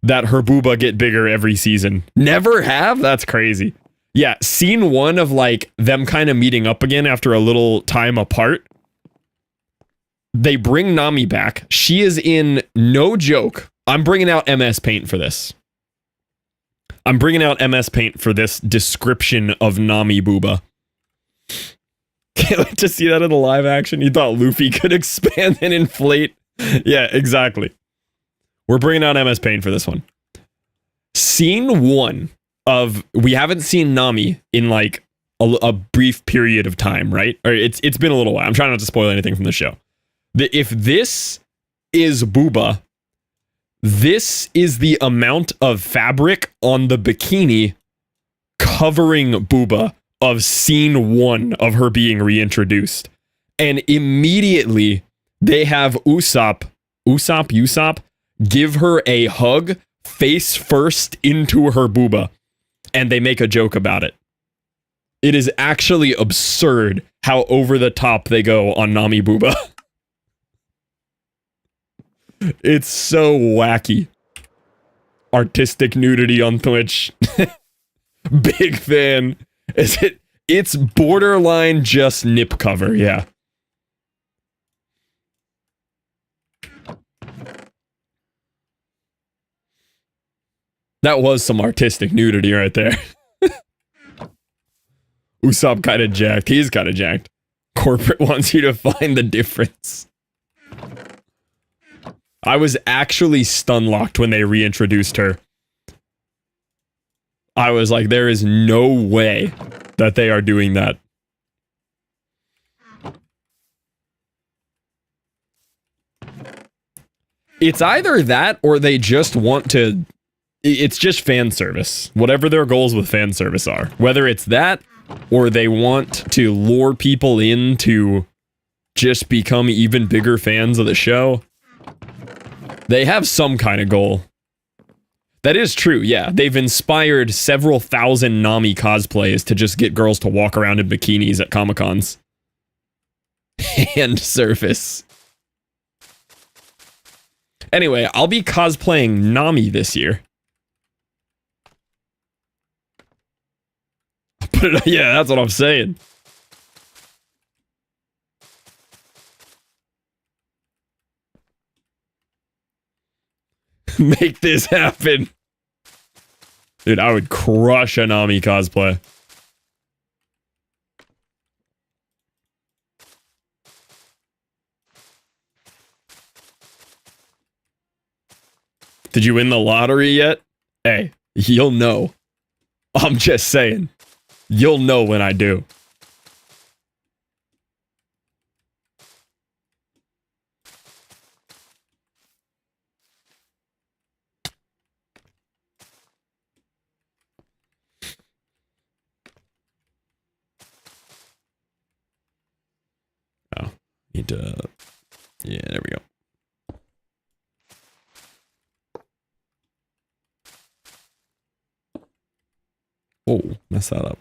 Speaker 1: that her booba get bigger every season. Never have? That's crazy. Yeah, scene 1 of like them kind of meeting up again after a little time apart. They bring Nami back. She is in, no joke, I'm bringing out MS Paint for this. I'm bringing out MS Paint for this description of Nami booba. Can't wait to see that in the live action. You thought Luffy could expand and inflate? Yeah, exactly. We're bringing out MS Paint for this one. Scene 1 of, we haven't seen Nami in like a brief period of time, right? Or it's been a little while. I'm trying not to spoil anything from the show. If this is booba, this is the amount of fabric on the bikini covering booba of scene 1 of her being reintroduced. And immediately they have Usopp give her a hug face first into her booba. And they make a joke about it. It is actually absurd how over the top they go on Nami booba. It's so wacky. Artistic nudity on Twitch. Big fan. It's borderline just nip cover, yeah. That was some artistic nudity right there. Usopp kind of jacked. He's kind of jacked. Corporate wants you to find the difference. I was actually stun-locked when they reintroduced her. I was like, there is no way that they are doing that. It's either that or they just want to... It's just fan service. Whatever their goals with fan service are. Whether it's that or they want to lure people in to just become even bigger fans of the show. They have some kind of goal. That is true, yeah. They've inspired several thousand Nami cosplays to just get girls to walk around in bikinis at Comic-Cons. Hand service. Anyway, I'll be cosplaying Nami this year. Yeah, that's what I'm saying. Make this happen. Dude, I would crush a Nami cosplay. Did you win the lottery yet? Hey, you'll know. I'm just saying. You'll know when I do. Oh, need to... Yeah, there we go. Oh, mess that up.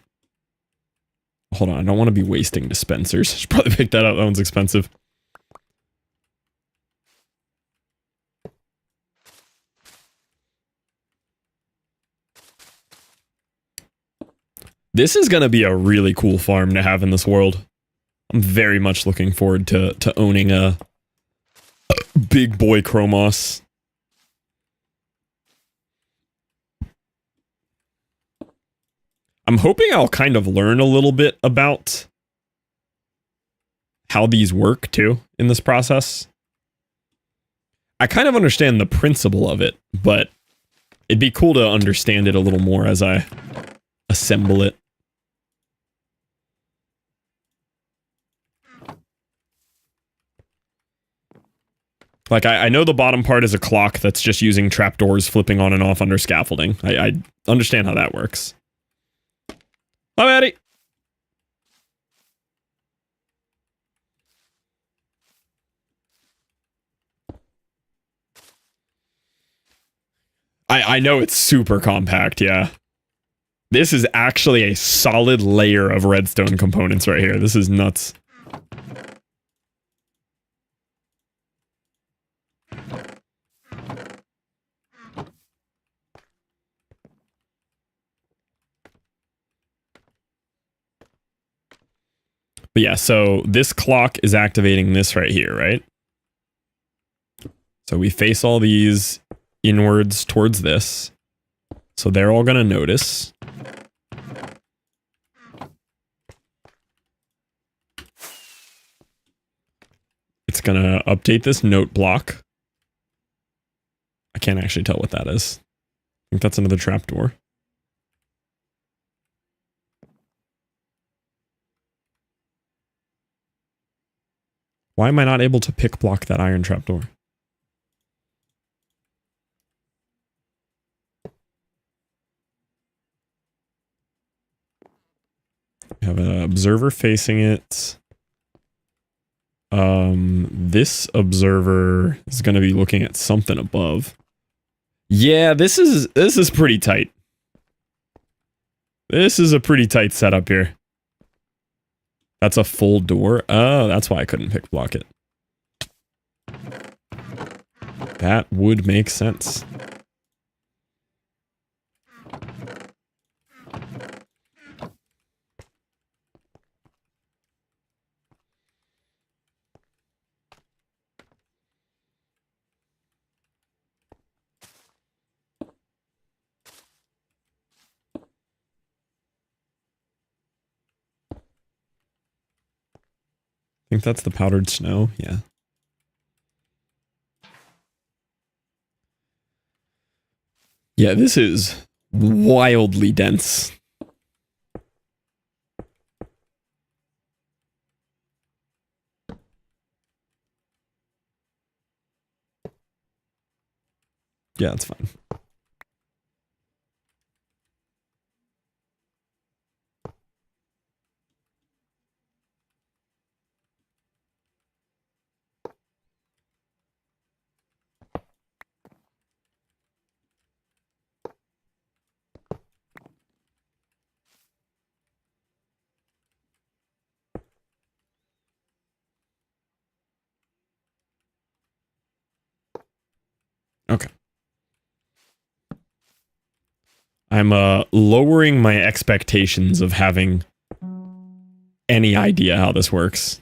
Speaker 1: Hold on, I don't want to be wasting dispensers. I should probably pick that up. That one's expensive. This is going to be a really cool farm to have in this world. I'm very much looking forward to owning a big boy Chromoss. I'm hoping I'll kind of learn a little bit about how these work too in this process. I kind of understand the principle of it, but it'd be cool to understand it a little more as I assemble it. Like, I know the bottom part is a clock that's just using trapdoors flipping on and off under scaffolding. I understand how that works. Hi, Maddie! I know it's super compact, yeah. This is actually a solid layer of redstone components right here. This is nuts. But yeah, so this clock is activating this right here, right? So we face all these inwards towards this. So they're all gonna notice. It's gonna update this note block. I can't actually tell what that is. I think that's another trapdoor. Why am I not able to pick block that iron trapdoor? We have an observer facing it. This observer is going to be looking at something above. Yeah, this is pretty tight. This is a pretty tight setup here. That's a full door. Oh, that's why I couldn't pick block it. That would make sense. I think that's the powdered snow, yeah. Yeah, this is wildly dense. Yeah, it's fine. Okay. I'm lowering my expectations of having any idea how this works.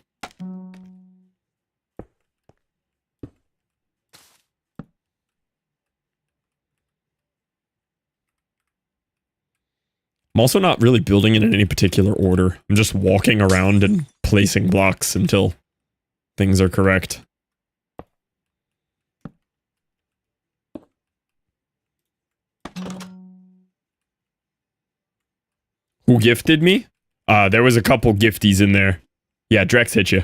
Speaker 1: I'm also not really building it in any particular order. I'm just walking around and placing blocks until things are correct. Who gifted me? There was a couple gifties in there. Yeah, Drex hit you.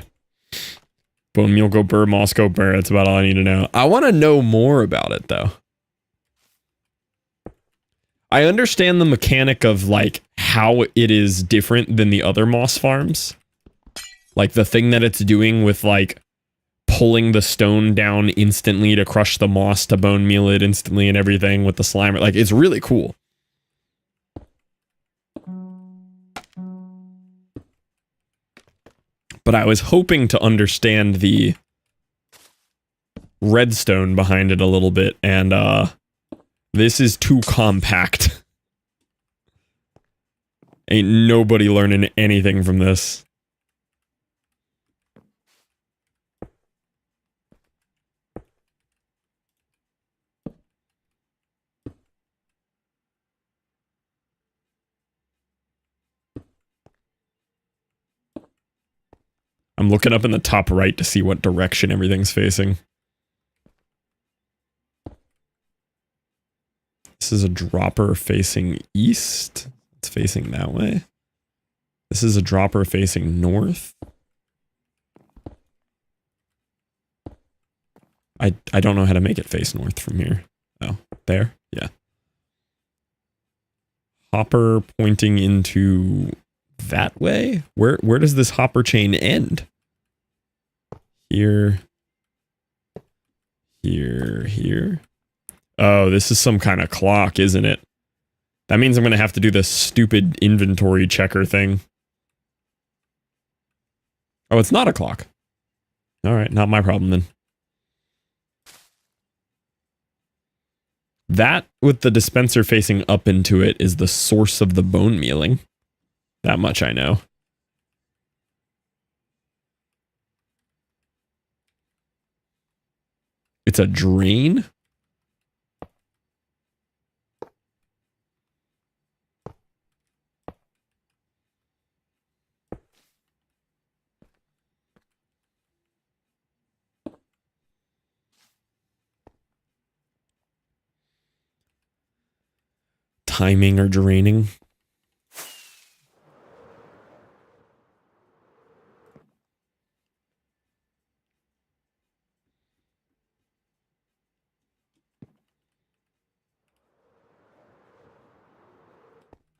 Speaker 1: Bone meal go burr, moss go burr. That's about all I need to know. I want to know more about it, though. I understand the mechanic of, like, how it is different than the other moss farms. Like, the thing that it's doing with, like, pulling the stone down instantly to crush the moss to bone meal it instantly and everything with the slimer. Like, it's really cool. But I was hoping to understand the redstone behind it a little bit, and, this is too compact. Ain't nobody learning anything from this. I'm looking up in the top right to see what direction everything's facing. This is a dropper facing east. It's facing that way. This is a dropper facing north. I don't know how to make it face north from here. Oh, there? Yeah. Hopper pointing into that way? Where does this hopper chain end? Here. Here, here. Oh, this is some kind of clock, isn't it? That means I'm going to have to do this stupid inventory checker thing. Oh, it's not a clock. All right, not my problem then. That with the dispenser facing up into it is the source of the bone mealing. That much I know. It's a drain? Timing or draining?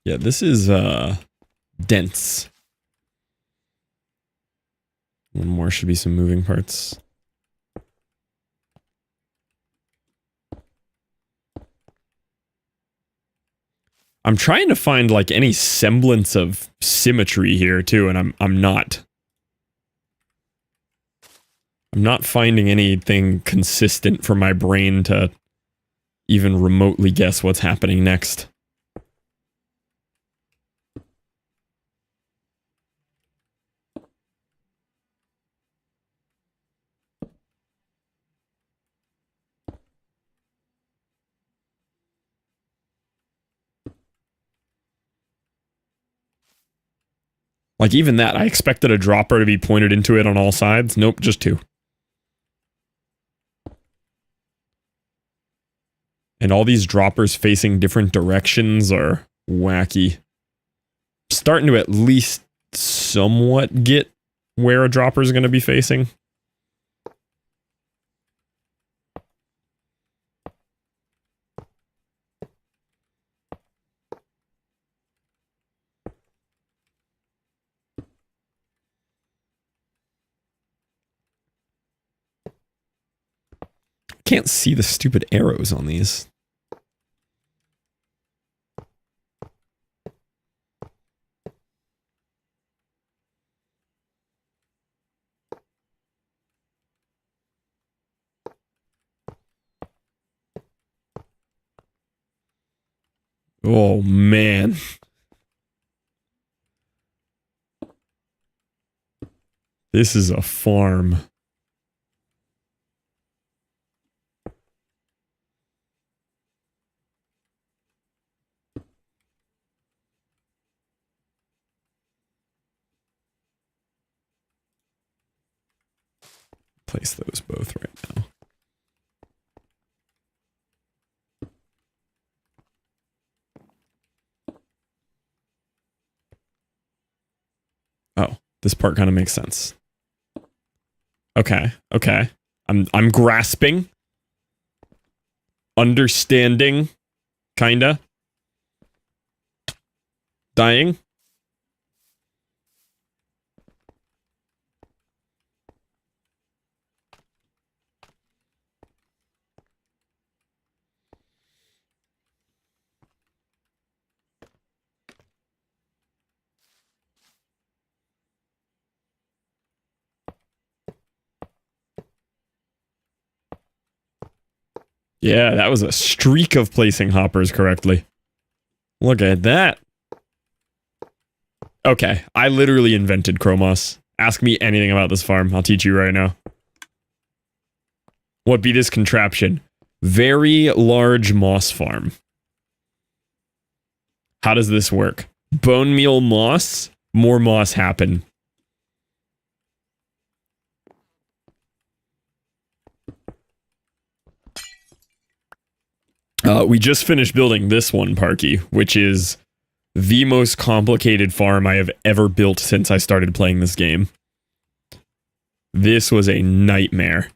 Speaker 1: Yeah, this is dense. One more should be some moving parts. I'm trying to find like any semblance of symmetry here too, and I'm not. I'm not finding anything consistent for my brain to even remotely guess what's happening next. Like even that, I expected a dropper to be pointed into it on all sides. Nope, just two. And all these droppers facing different directions are wacky. Starting to at least somewhat get where a dropper is going to be facing. Can't see the stupid arrows on these. Oh, man. This is a farm. Place those both right now. Oh, this part kind of makes sense. Okay, okay. I'm grasping. Understanding. Kinda. Dying. Yeah, that was a streak of placing hoppers correctly. Look at that. Okay, I literally invented Chromoss. Ask me anything about this farm. I'll teach you right now. What be this contraption? Very large moss farm. How does this work? Bone meal moss, more moss happen. We just finished building this one, Parky, which is the most complicated farm I have ever built since I started playing this game. This was a nightmare.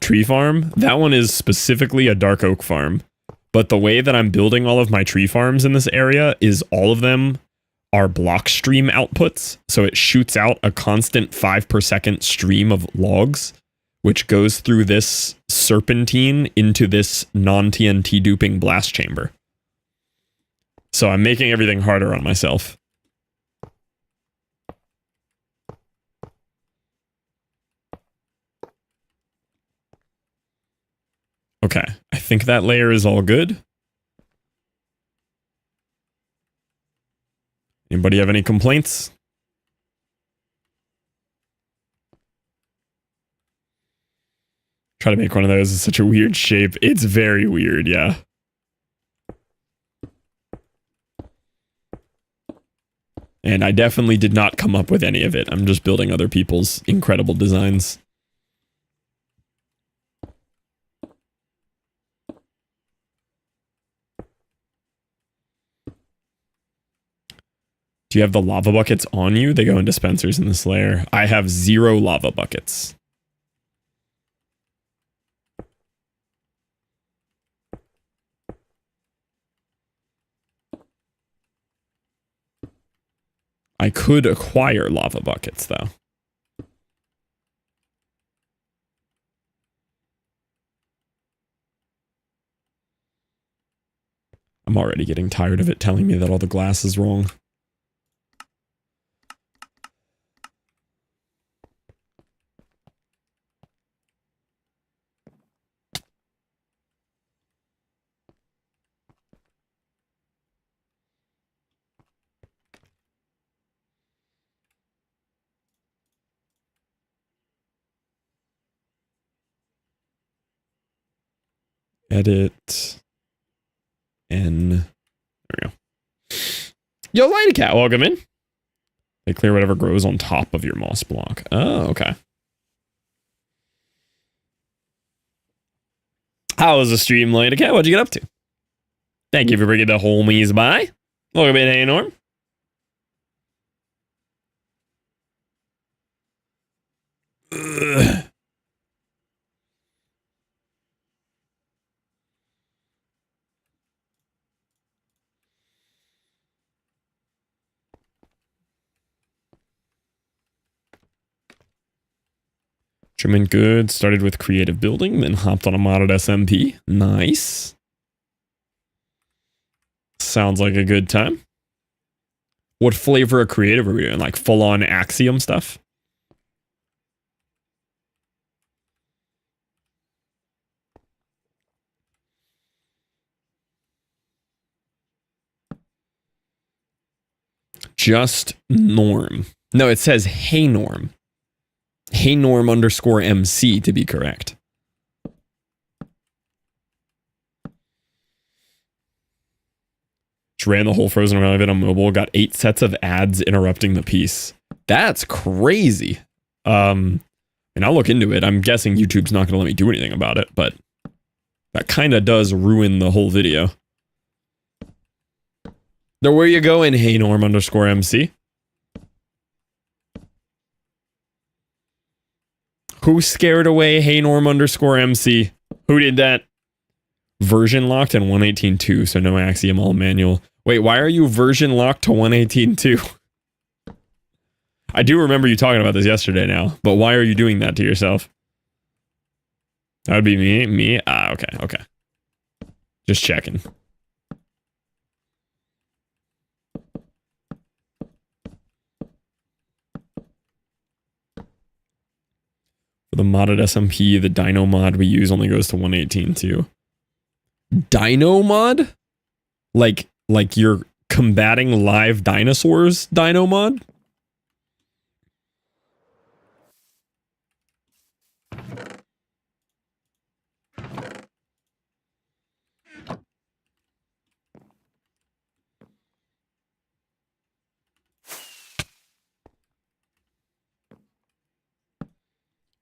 Speaker 1: Tree farm? That one is specifically a dark oak farm. But the way that I'm building all of my tree farms in this area is all of them are block stream outputs. So it shoots out a constant 5 per second stream of logs, which goes through this serpentine into this non-TNT duping blast chamber. So I'm making everything harder on myself. Okay, I think that layer is all good. Anybody have any complaints? Try to make one of those in such a weird shape. It's very weird, yeah. And I definitely did not come up with any of it. I'm just building other people's incredible designs. Do you have the lava buckets on you? They go in dispensers in this layer. I have 0 lava buckets. I could acquire lava buckets, though. I'm already getting tired of it telling me that all the glass is wrong. Edit. N. There we go. Yo, Lighty Cat, welcome in. They clear whatever grows on top of your moss block. Oh, okay. How was the stream, Lighty Cat? What'd you get up to? Thank you for bringing the homies by. Welcome in, hey, Norm. Ugh. Trimming good. Started with creative building, then hopped on a modded SMP. Nice. Sounds like a good time. What flavor of creative are we doing? Like full-on Axiom stuff? Just Norm. No, it says Hey Norm. Hey Norm underscore MC to be correct. Just ran the whole Frozen Run of it on mobile. Got 8 sets of ads interrupting the piece. That's crazy. And I'll look into it. I'm guessing YouTube's not going to let me do anything about it, but that kind of does ruin the whole video. There, where you going, Hey Norm underscore MC? Who scared away Hey Norm underscore MC? Who did that? Version locked and 118.2, so no Axiom, all manual. Wait, why are you version locked to 118.2? I do remember you talking about this yesterday now, but why are you doing that to yourself? That would be me? Ah, okay. Just checking. For the modded SMP, the Dino mod we use only goes to 118 too. Dino mod? Like you're combating live dinosaurs Dino mod?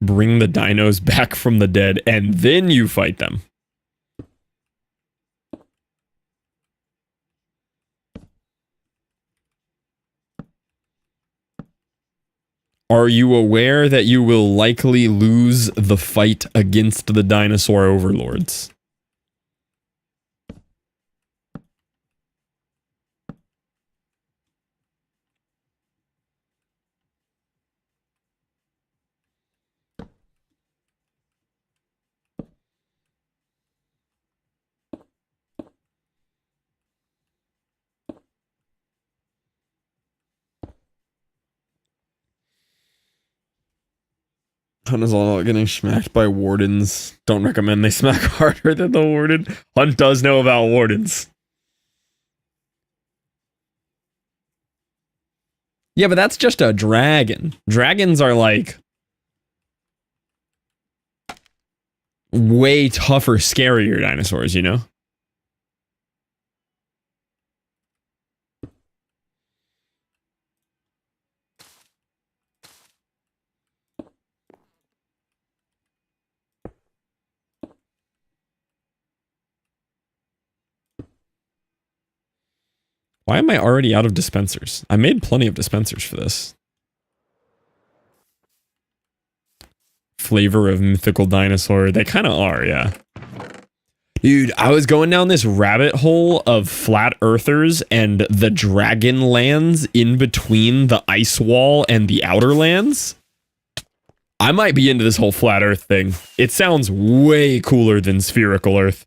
Speaker 1: Bring the dinos back from the dead and then you fight them. Are you aware that you will likely lose the fight against the dinosaur overlords? Hunt is all getting smacked by wardens. Don't recommend they smack harder than the warden. Hunt does know about wardens. Yeah, but that's just a dragon. Dragons are like way tougher, scarier dinosaurs, you know? Why am I already out of dispensers? I made plenty of dispensers for this. Flavor of mythical dinosaur. They kind of are, yeah. Dude, I was going down this rabbit hole of flat earthers and the dragon lands in between the ice wall and the outer lands. I might be into this whole flat earth thing. It sounds way cooler than spherical earth.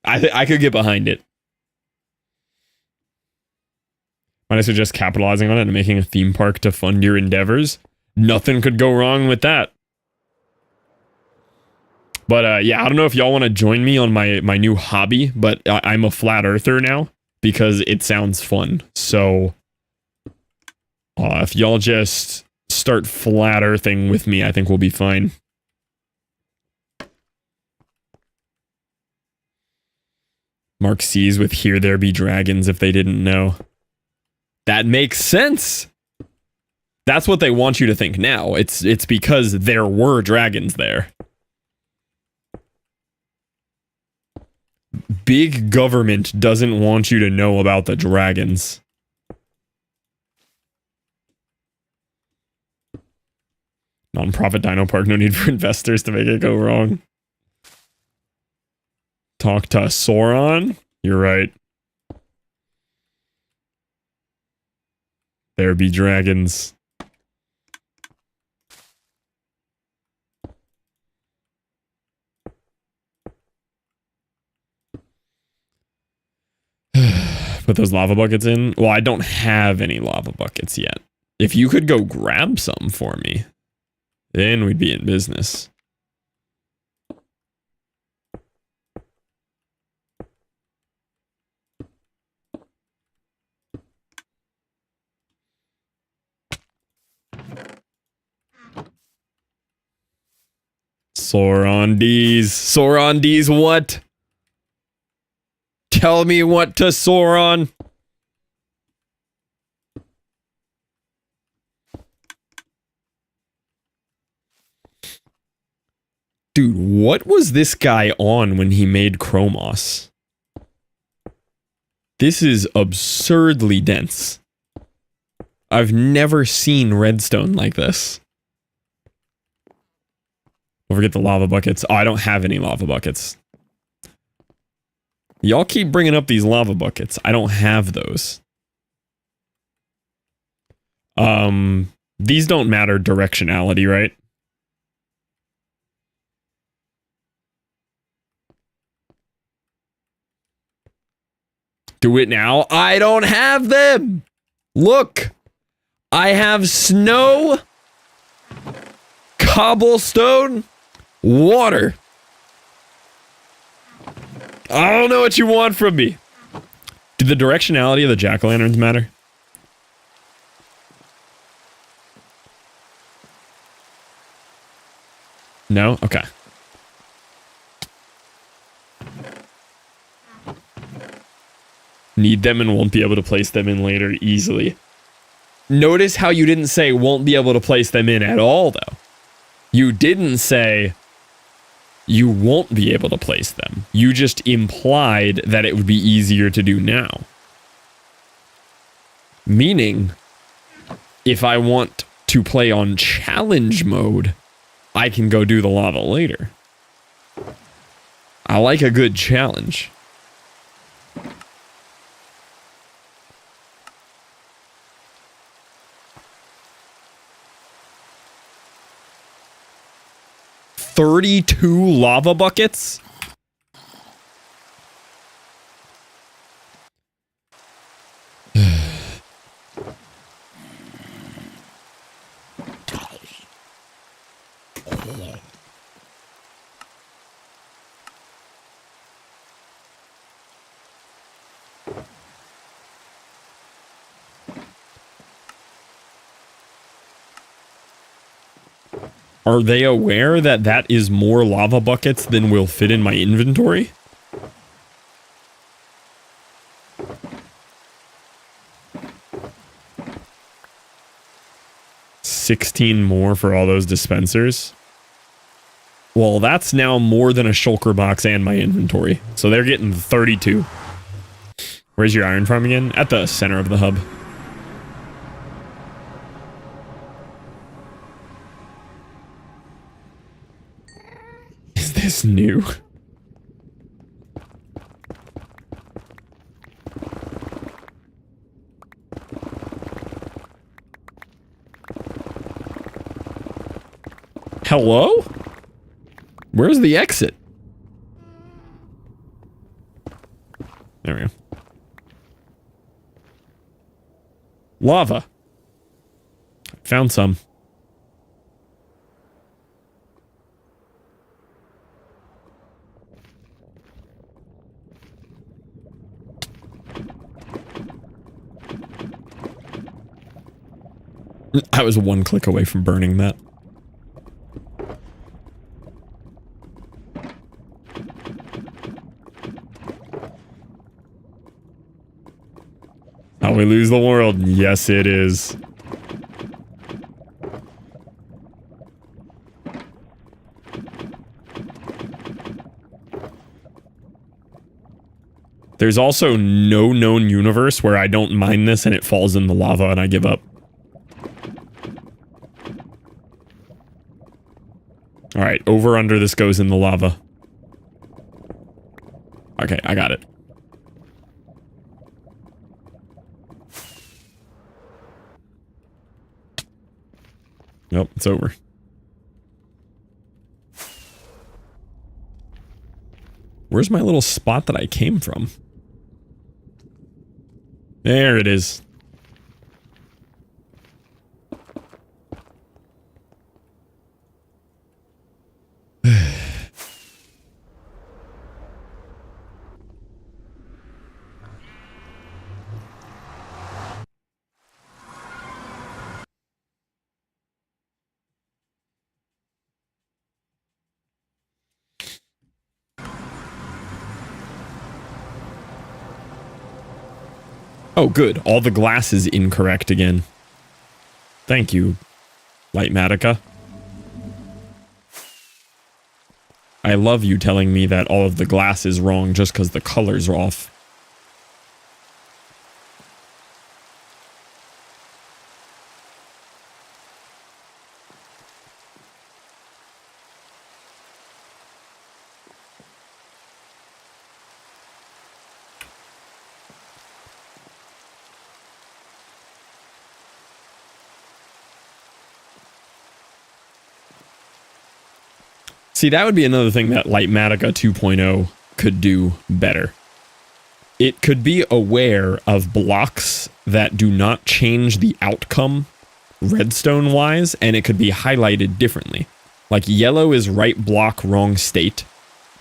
Speaker 1: I could get behind it. Might I suggest capitalizing on it and making a theme park to fund your endeavors? Nothing could go wrong with that. But yeah, I don't know if y'all want to join me on my new hobby, but I'm a flat earther now because it sounds fun. So if y'all just start flat earthing with me, I think we'll be fine. Mark C's with "Here There Be Dragons" if they didn't know. That makes sense. That's what they want you to think now. It's because there were dragons there. Big government doesn't want you to know about the dragons. Non-profit dino park, no need for investors to make it go wrong. Talk to Sauron? You're right. There be dragons. Put those lava buckets in. Well, I don't have any lava buckets yet. If you could go grab some for me, then we'd be in business. Sauron D's. Sauron D's what? Tell me what to Sauron. Dude, what was this guy on when he made Chromoss? This is absurdly dense. I've never seen redstone like this. Don't forget the lava buckets. Oh, I don't have any lava buckets. Y'all keep bringing up these lava buckets. I don't have those. These don't matter directionality, right? Do it now. I don't have them. Look. I have snow cobblestone, water. I don't know what you want from me. Do the directionality of the jack-o'-lanterns matter? No? Okay. Need them and won't be able to place them in later easily. Notice how you didn't say won't be able to place them in at all, though. You didn't say you won't be able to place them. You just implied that it would be easier to do now. Meaning, if I want to play on challenge mode, I can go do the lava later. I like a good challenge. $32 lava buckets? Are they aware that that is more lava buckets than will fit in my inventory? $16 more for all those dispensers? Well, that's now more than a shulker box and my inventory. So they're getting 32. Where's your iron farm again? At the center of the hub. Is this new? Hello? Where's the exit? There we go. Lava. Found some. I was one click away from burning that. How we lose the world? Yes, it is. There's also no known universe where I don't mine this and it falls in the lava and I give up. Alright, over under this goes in the lava. Okay, I got it. Nope, it's over. Where's my little spot that I came from? There it is. Oh, good. All the glass is incorrect again. Thank you, Lightmatica. I love you telling me that all of the glass is wrong just because the colors are off. See, that would be another thing that Lightmatica 2.0 could do better. It could be aware of blocks that do not change the outcome redstone-wise, and it could be highlighted differently. Like yellow is right block, wrong state.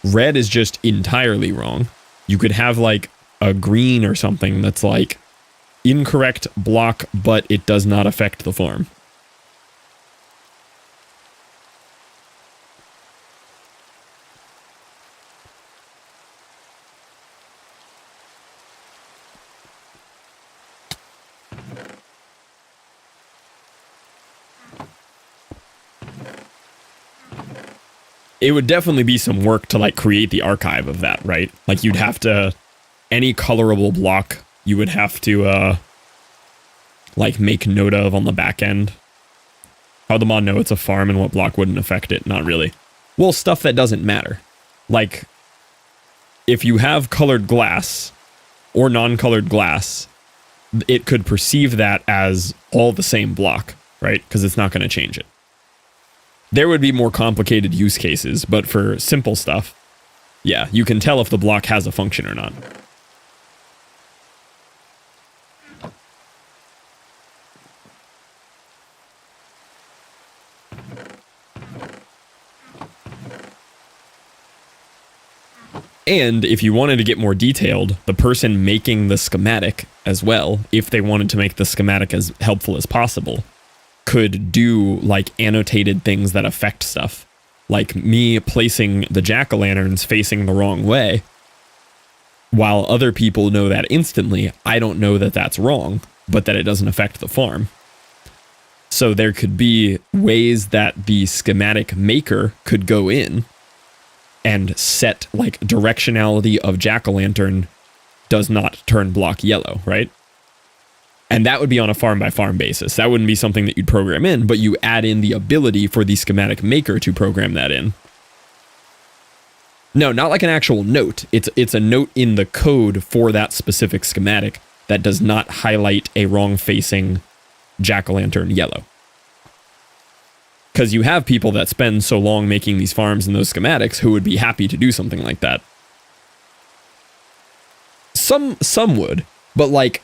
Speaker 1: Red is just entirely wrong. You could have like a green or something that's like incorrect block, but it does not affect the farm. It would definitely be some work to like create the archive of that, right? Like you'd have to, any colorable block, you would have to like make note of on the back end. How would the mod know it's a farm and what block wouldn't affect it? Not really. Well, stuff that doesn't matter. Like if you have colored glass or non-colored glass, it could perceive that as all the same block, right? Because it's not going to change it. There would be more complicated use cases, but for simple stuff, yeah, you can tell if the block has a function or not. And if you wanted to get more detailed, the person making the schematic as well, if they wanted to make the schematic as helpful as possible, could do like annotated things that affect stuff. Like me placing the jack-o'-lanterns facing the wrong way. While other people know that instantly, I don't know that that's wrong, but that it doesn't affect the farm. So there could be ways that the schematic maker could go in and set like directionality of jack-o'-lantern does not turn block yellow, right? And that would be on a farm by farm basis. That wouldn't be something that you'd program in, but you add in the ability for the schematic maker to program that in. No, not like an actual note. It's a note in the code for that specific schematic that does not highlight a wrong facing jack-o'-lantern yellow. Because you have people that spend so long making these farms and those schematics who would be happy to do something like that. Some would, but like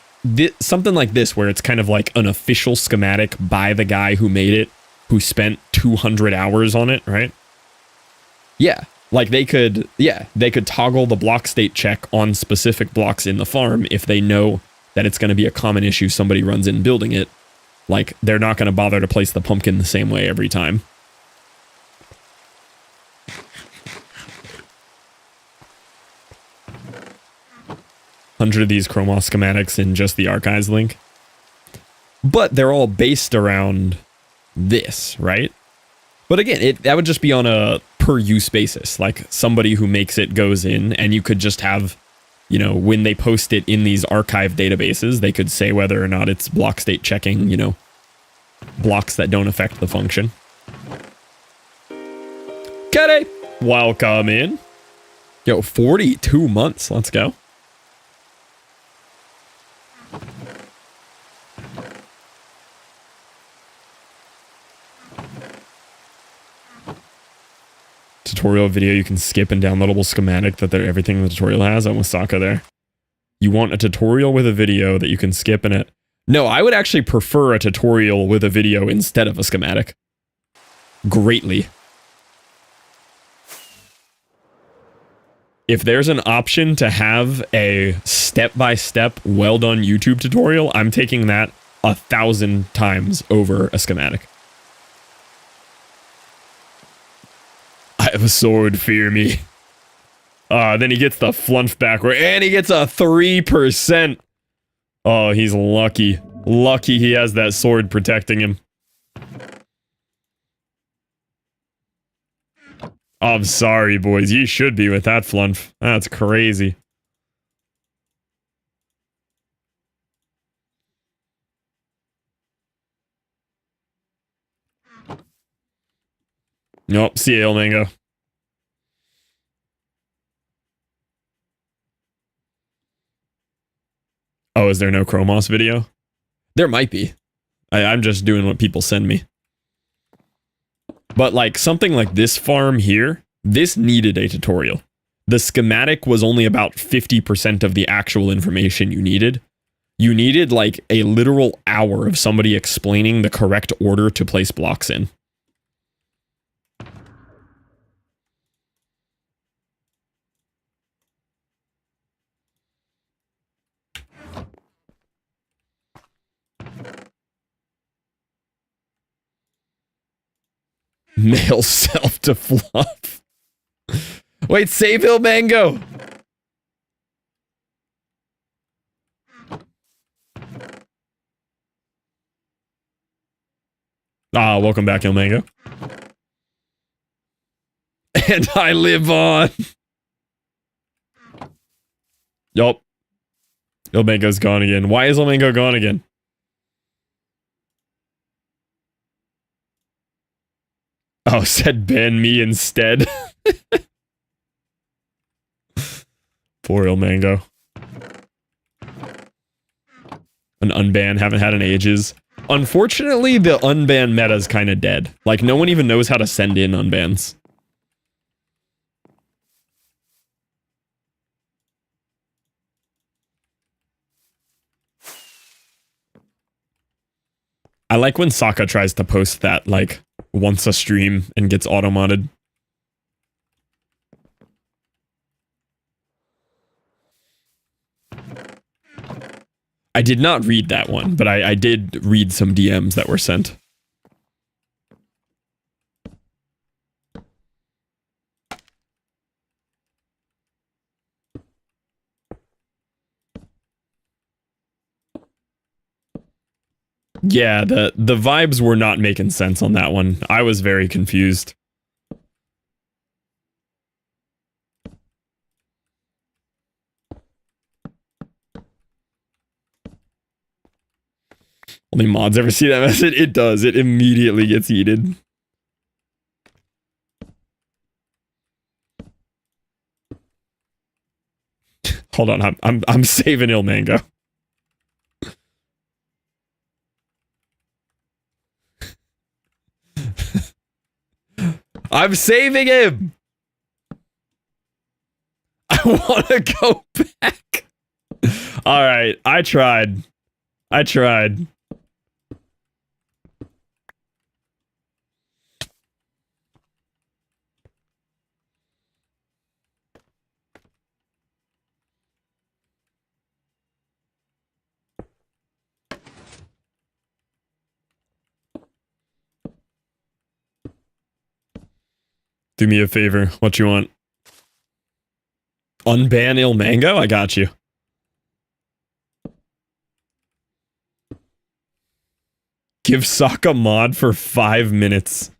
Speaker 1: something like this where it's kind of like an official schematic by the guy who made it, who spent 200 hours on it, right? Yeah, like they could toggle the block state check on specific blocks in the farm if they know that it's going to be a common issue somebody runs in building it. Like, they're not going to bother to place the pumpkin the same way every time. Hundred of these Chromoss schematics in just the archives link. But they're all based around this, right? But again, that would just be on a per use basis. Like, somebody who makes it goes in, and you could just have, you know, when they post it in these archive databases, they could say whether or not it's block state checking, you know, blocks that don't affect the function. Okay, welcome in. Yo, 42 months, let's go. Tutorial video you can skip and downloadable schematic that everything the tutorial has. I'm with Sokka there. You want a tutorial with a video that you can skip in it. No, I would actually prefer a tutorial with a video instead of a schematic. Greatly. If there's an option to have a step-by-step, well-done YouTube tutorial, I'm taking that 1,000 times over a schematic. I have a sword, fear me. Then he gets the flunf backward, and he gets a 3%. Oh, he's lucky. Lucky he has that sword protecting him. I'm sorry, boys. You should be with that flunf. That's crazy. Nope, see you, Mango. Oh, is there no Chromoss video? There might be. I'm just doing what people send me. But like something like this farm here, this needed a tutorial. The schematic was only about 50% of the actual information you needed. You needed like a literal hour of somebody explaining the correct order to place blocks in. Male self to fluff. Wait, save Il Mango. Ah, welcome back, Il Mango. And I live on. Yup. Il Mango's gone again. Why is Il Mango gone again? Oh, said ban me instead. Poor Il Mango. An unban, haven't had in ages. Unfortunately, the unban meta's kind of dead. Like, no one even knows how to send in unbans. I like when Sokka tries to post that, like, once a stream and gets auto-modded. I did not read that one, but I did read some DMs that were sent. Yeah, the vibes were not making sense on that one. I was very confused. Only mods ever see that message? It does. It immediately gets heated. Hold on, I'm saving Il Mango. I'm saving him. I want to go back. All right, I tried. Do me a favor. What you want? Unban Il Mango? I got you. Give Sokka mod for 5 minutes.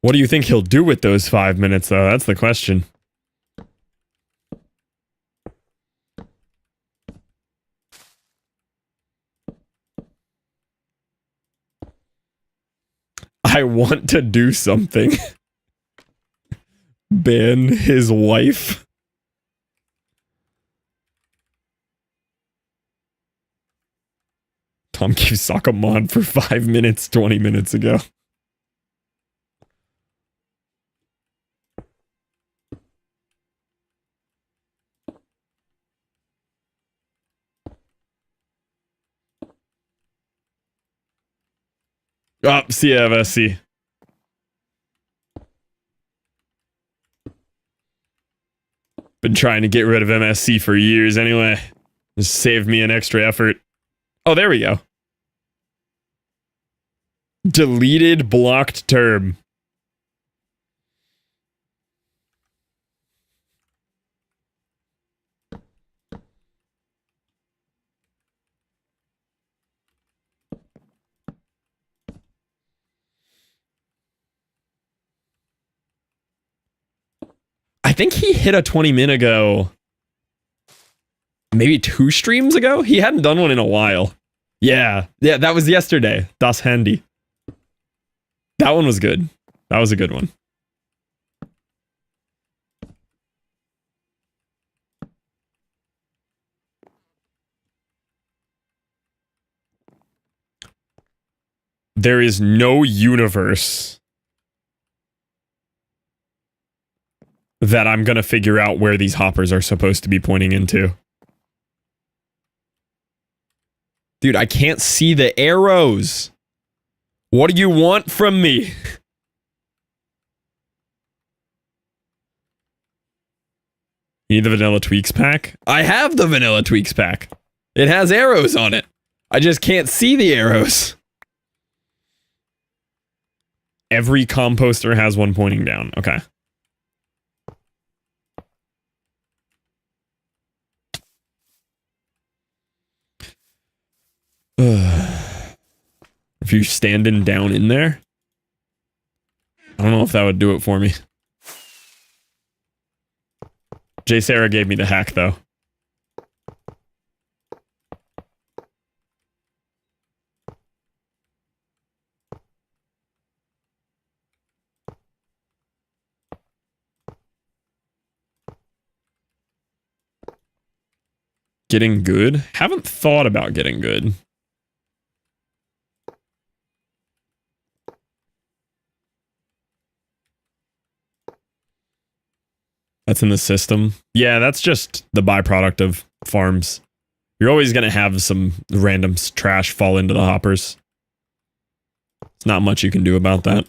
Speaker 1: What do you think he'll do with those 5 minutes, though? That's the question. I want to do something. Ban his wife. Tom gave Sokka mod for 5 minutes 20 minutes ago. Oh, CFSC. Been trying to get rid of MSC for years anyway. Just saved me an extra effort. Oh, there we go. Deleted blocked term. I think he hit a 20-min ago. Maybe 2 streams ago? He hadn't done one in a while. Yeah, that was yesterday. Das Handy. That one was good. That was a good one. There is no universe that I'm gonna figure out where these hoppers are supposed to be pointing into. Dude, I can't see the arrows. What do you want from me? You need the Vanilla Tweaks pack? I have the Vanilla Tweaks pack. It has arrows on it. I just can't see the arrows. Every composter has one pointing down. Okay. If you're standing down in there, I don't know if that would do it for me. J. Sarah gave me the hack, though. Getting good? Haven't thought about getting good. That's in the system. Yeah, that's just the byproduct of farms. You're always going to have some random trash fall into the hoppers. There's not much you can do about that.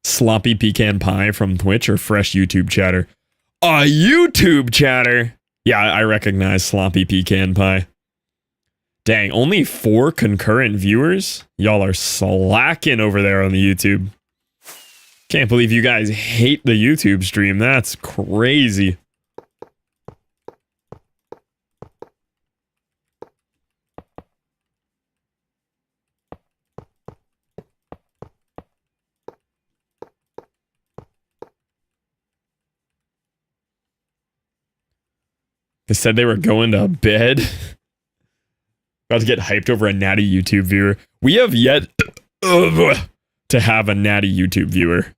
Speaker 1: Sloppy pecan pie from Twitch or fresh YouTube chatter? YouTube chatter! Yeah, I recognize sloppy pecan pie. Dang, only 4 concurrent viewers? Y'all are slacking over there on the YouTube. Can't believe you guys hate the YouTube stream. That's crazy. They said they were going to bed. About to get hyped over a natty YouTube viewer. We have yet to have a natty YouTube viewer.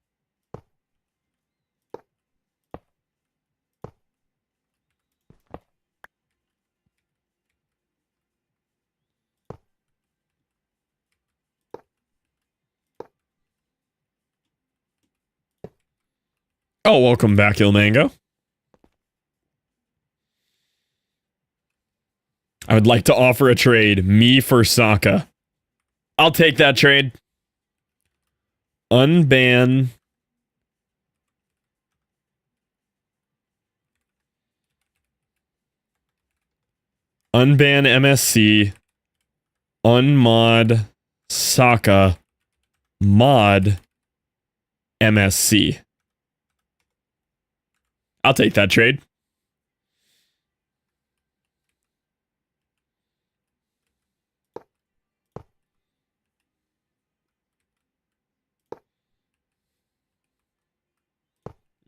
Speaker 1: Oh, welcome back, Ilmango. I would like to offer a trade. Me for Sokka. I'll take that trade. Unban. Unban MSC. Unmod Sokka. Mod MSC. I'll take that trade.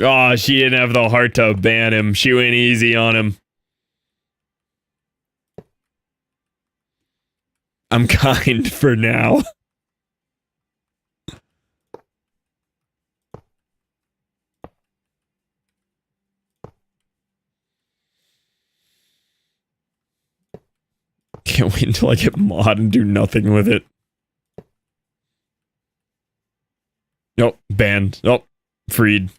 Speaker 1: Oh, she didn't have the heart to ban him. She went easy on him. I'm kind for now. Can't wait until I get mod and do nothing with it. Nope, banned. Nope, freed.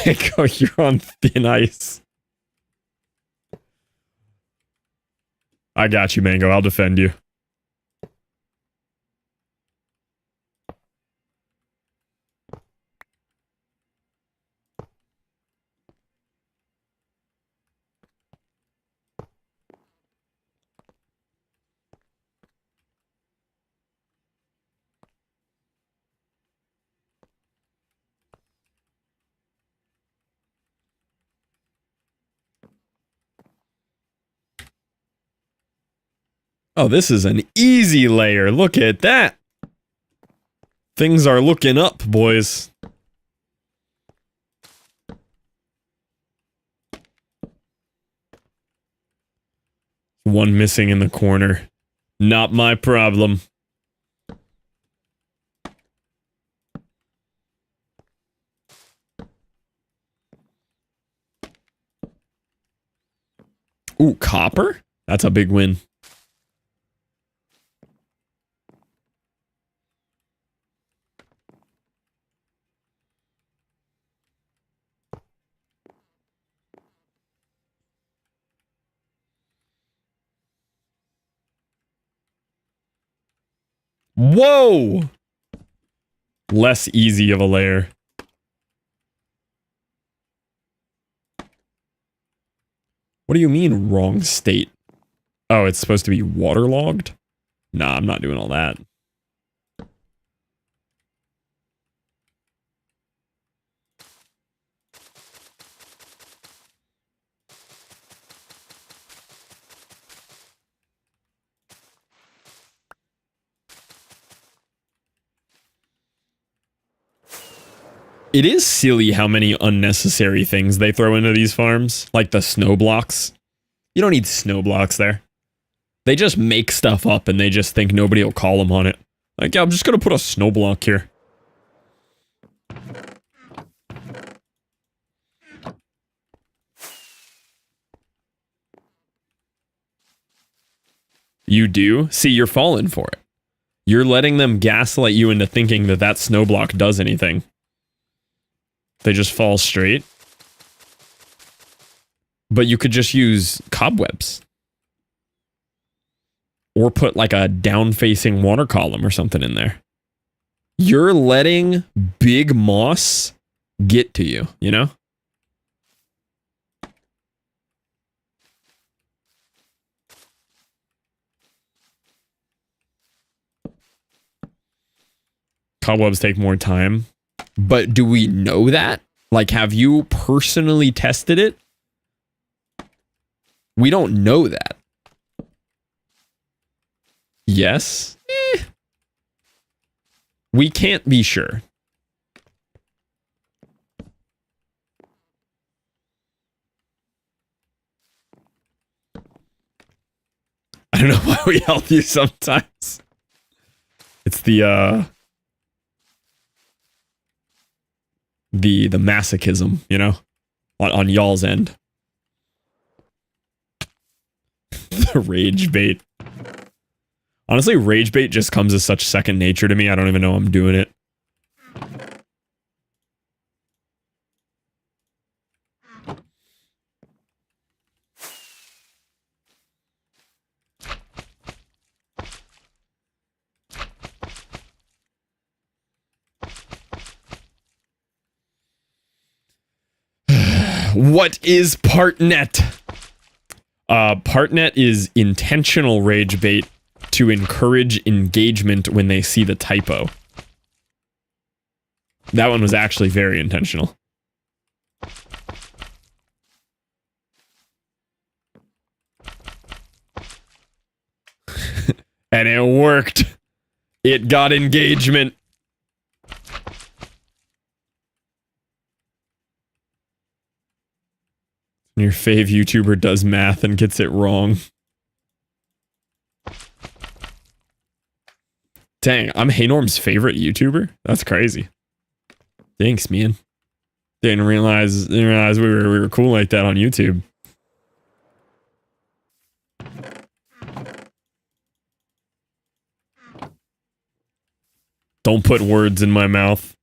Speaker 1: Mango, you're on thin ice. I got you, Mango. I'll defend you. Oh, this is an easy layer. Look at that. Things are looking up, boys. One missing in the corner. Not my problem. Ooh, copper? That's a big win. Whoa! Less easy of a layer. What do you mean, wrong state? Oh, it's supposed to be waterlogged? Nah, I'm not doing all that. It is silly how many unnecessary things they throw into these farms, like the snow blocks. You don't need snow blocks there. They just make stuff up and they just think nobody will call them on it. Like, yeah, I'm just gonna put a snow block here. You do? See, you're falling for it. You're letting them gaslight you into thinking that that snow block does anything. They just fall straight. But you could just use cobwebs. Or put like a down-facing water column or something in there. You're letting big moss get to you, you know? Cobwebs take more time. But do we know that? Like, have you personally tested it? We don't know that. Yes? We can't be sure. I don't know why we help you sometimes. It's the masochism, you know, on y'all's end. The rage bait. Honestly, rage bait just comes as such second nature to me. I don't even know I'm doing it. What is partnet? Partnet is intentional rage bait to encourage engagement when they see the typo. That one was actually very intentional. And it worked. It got engagement. Your fave YouTuber does math and gets it wrong. Dang, I'm Haynorm's favorite YouTuber? That's crazy. Thanks, man. Didn't realize we were cool like that on YouTube. Don't put words in my mouth.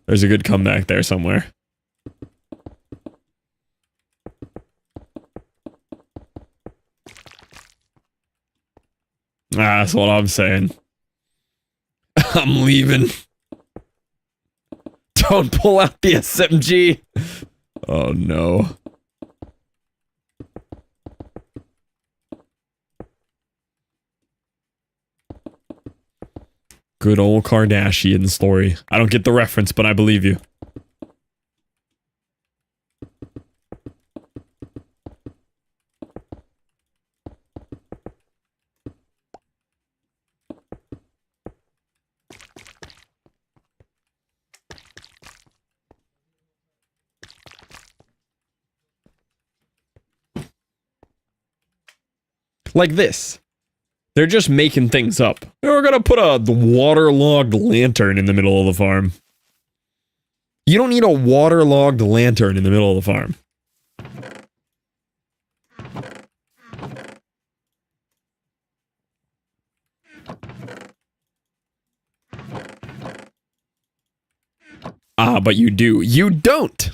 Speaker 1: There's a good comeback there somewhere. That's what I'm saying. I'm leaving. Don't pull out the SMG. Oh no. Good old Kardashian story. I don't get the reference, but I believe you. Like this. They're just making things up. We're gonna put a waterlogged lantern in the middle of the farm. You don't need a waterlogged lantern in the middle of the farm. Ah, but you do. You don't!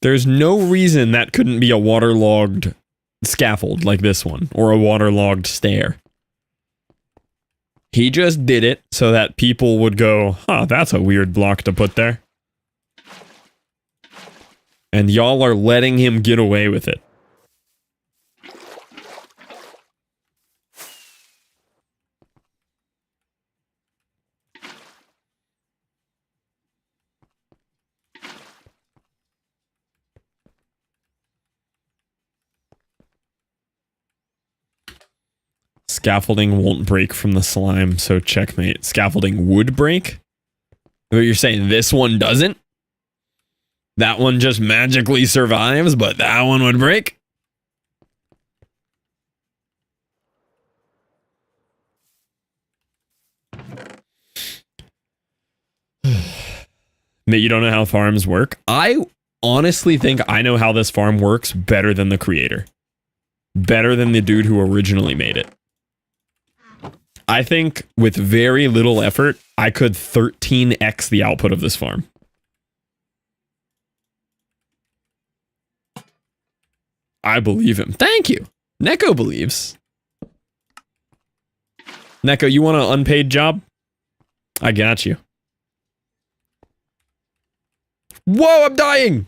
Speaker 1: There's no reason that couldn't be a waterlogged scaffold like this one, or a waterlogged stair. He just did it so that people would go, huh, that's a weird block to put there. And y'all are letting him get away with it. Scaffolding won't break from the slime, so checkmate. Scaffolding would break? What you're saying, this one doesn't? That one just magically survives, but that one would break? That you don't know how farms work? I honestly think I know how this farm works better than the creator. Better than the dude who originally made it. I think with very little effort, I could 13x the output of this farm. I believe him. Thank you. Neko believes. Neko, you want an unpaid job? I got you. Whoa, I'm dying!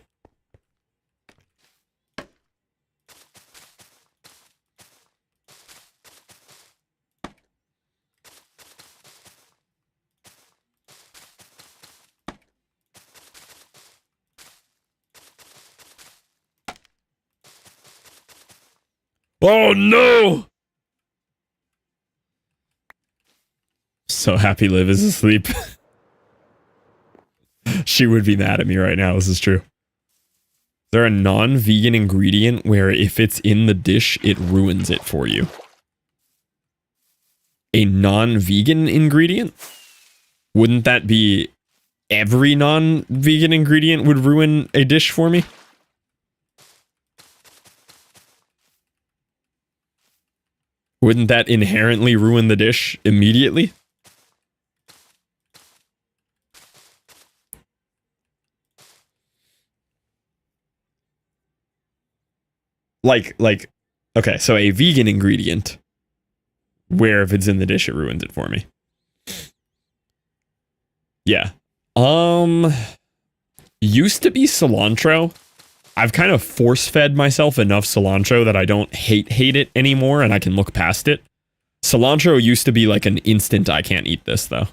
Speaker 1: Oh no! So happy Liv is asleep. She would be mad at me right now. This is true. Is there a non-vegan ingredient where if it's in the dish, it ruins it for you? A non-vegan ingredient? Wouldn't that be every non-vegan ingredient would ruin a dish for me? Wouldn't that inherently ruin the dish immediately? Like, okay, so a vegan ingredient, where if it's in the dish, it ruins it for me. Yeah. Used to be cilantro. I've kind of force-fed myself enough cilantro that I don't hate it anymore, and I can look past it. Cilantro used to be like an instant, I can't eat this, though.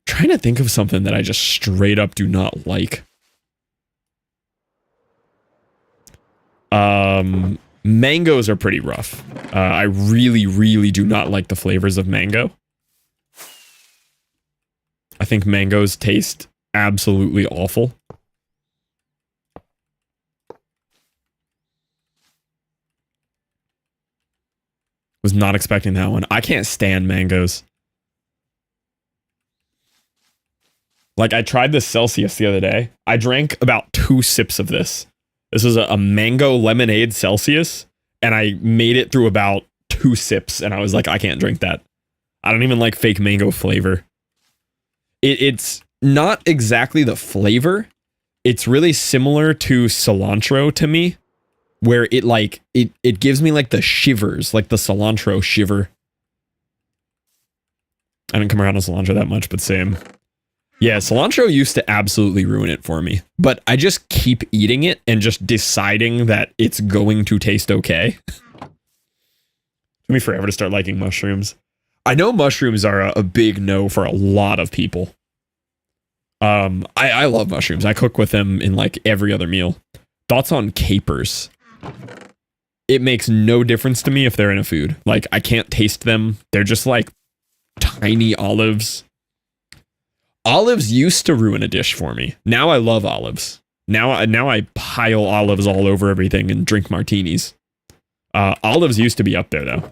Speaker 1: Trying to think of something that I just straight up do not like. Mangoes are pretty rough. I really do not like the flavors of mango. I think mangoes taste absolutely awful. Was not expecting that one. I can't stand mangoes. Like, I tried this Celsius the other day. I drank about 2 sips of this. This was a mango lemonade Celsius, and I made it through about 2 sips, and I was like, I can't drink that. I don't even like fake mango flavor. It's not exactly the flavor. It's really similar to cilantro to me, where it gives me like the shivers, like the cilantro shiver. I didn't come around to cilantro that much, but same. Yeah, cilantro used to absolutely ruin it for me, but I just keep eating it and just deciding that it's going to taste okay. Took me forever to start liking mushrooms. I know mushrooms are a big no for a lot of people. I love mushrooms. I cook with them in like every other meal. Thoughts on capers? It makes no difference to me if they're in a food. Like, I can't taste them. They're just like tiny olives. Olives used to ruin a dish for me. Now I love olives. Now I pile olives all over everything and drink martinis. Olives used to be up there, though.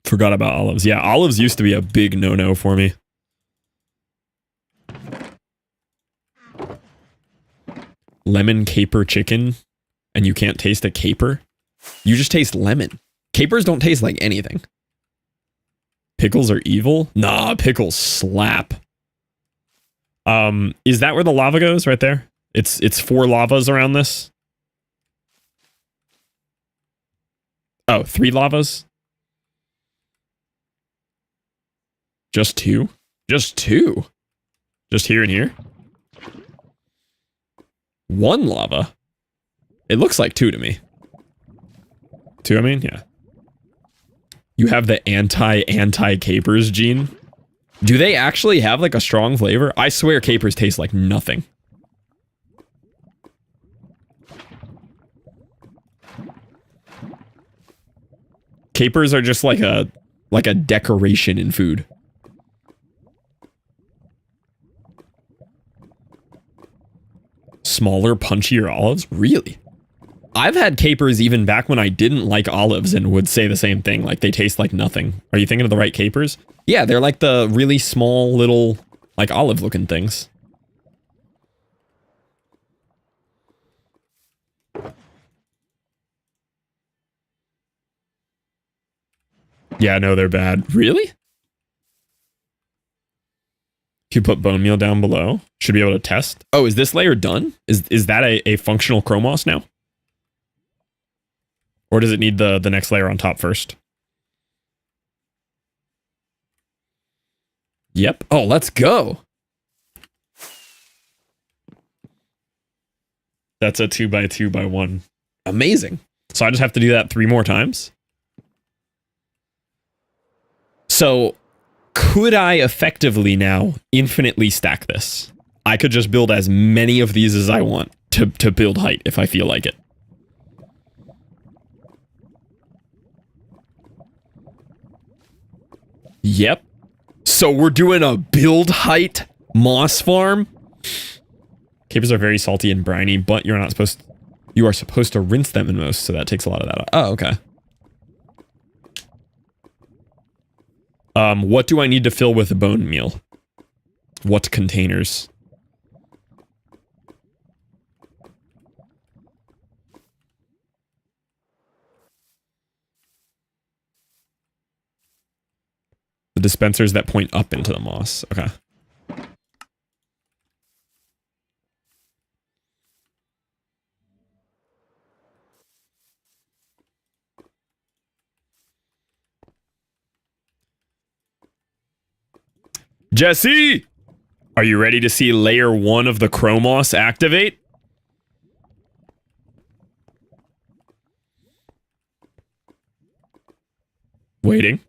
Speaker 1: Forgot about olives. Yeah, olives used to be a big no-no for me. Lemon caper chicken, and you can't taste a caper? You just taste lemon. Capers don't taste like anything. Pickles are evil? Nah, pickles slap. Is that where the lava goes right there? It's 4 lavas around this. Oh, 3 lavas? Just 2? Just 2? Just here and here? 1 lava? It looks like 2 to me. 2, I mean? Yeah. You have the anti-capers gene? Do they actually have like a strong flavor? I swear capers taste like nothing. Capers are just like a decoration in food. Smaller, punchier olives? Really? I've had capers even back when I didn't like olives and would say the same thing. Like, they taste like nothing. Are you thinking of the right capers? Yeah, they're like the really small little, like, olive-looking things. Yeah, no, they're bad. Really? You put bone meal down below. Should be able to test. Oh, is this layer done? Is that a functional Chromoss now? Or does it need the next layer on top first? Yep. Oh, let's go. That's a 2x2x1. Amazing. So I just have to do that 3 more times. So could I effectively now infinitely stack this? I could just build as many of these as I want to build height if I feel like it. Yep. So we're doing a build height moss farm. Capers are very salty and briny, but you are supposed to rinse them in most, so that takes a lot of that out. Oh, okay. What do I need to fill with bone meal? What containers? The dispensers that point up into the moss. Okay. Jesse! Are you ready to see layer 1 of the Chromoss activate? Waiting.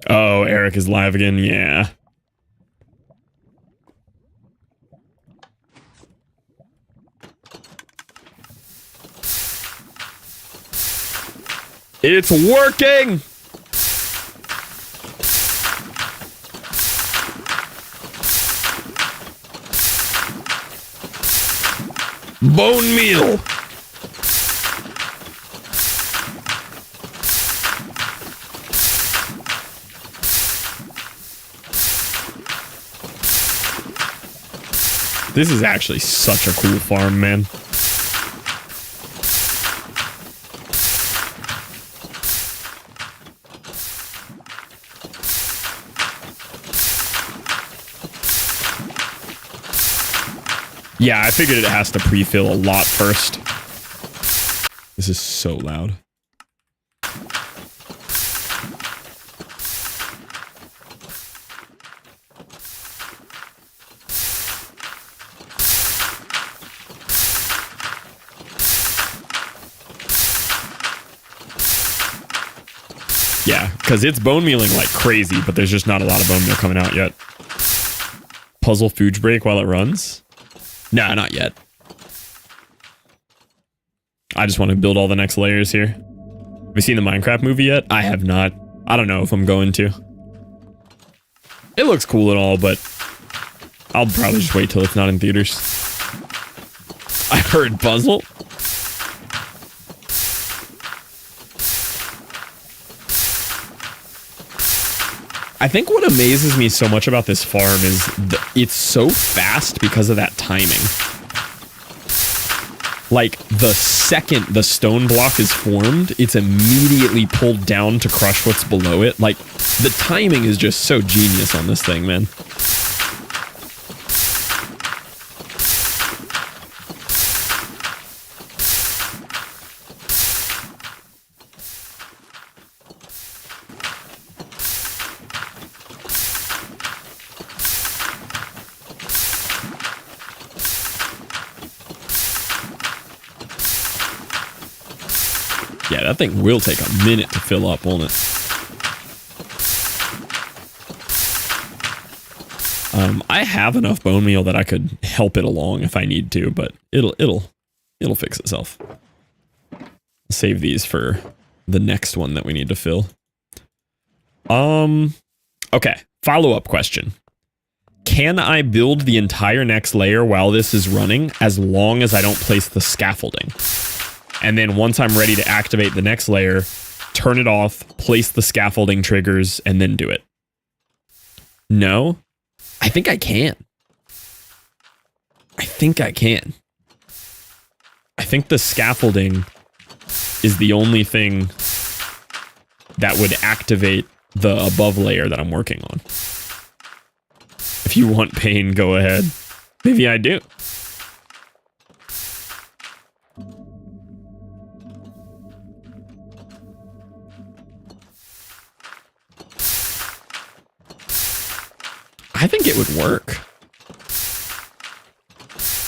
Speaker 1: Oh, Eric is live again. Yeah. It's working! Bone meal! This is actually such a cool farm, man. Yeah, I figured it has to pre-fill a lot first. This is so loud. Yeah, because it's bone mealing like crazy, but there's just not a lot of bone meal coming out yet. Puzzle food break while it runs? Nah, not yet. I just want to build all the next layers here. Have you seen the Minecraft movie yet? I have not. I don't know if I'm going to. It looks cool and all, but I'll probably just wait till it's not in theaters. I heard puzzle. I think what amazes me so much about this farm is it's so fast because of that timing. Like, the second the stone block is formed, it's immediately pulled down to crush what's below it. Like, the timing is just so genius on this thing, man. Yeah, that thing will take a minute to fill up, won't it? I have enough bone meal that I could help it along if I need to, but it'll fix itself. Save these for the next one that we need to fill. Okay, follow-up question. Can I build the entire next layer while this is running as long as I don't place the scaffolding? And then once I'm ready to activate the next layer, turn it off, place the scaffolding triggers, and then do it. No? I think I can. I think I can. I think the scaffolding is the only thing that would activate the above layer that I'm working on. If you want pain, go ahead. Maybe I do. I think it would work.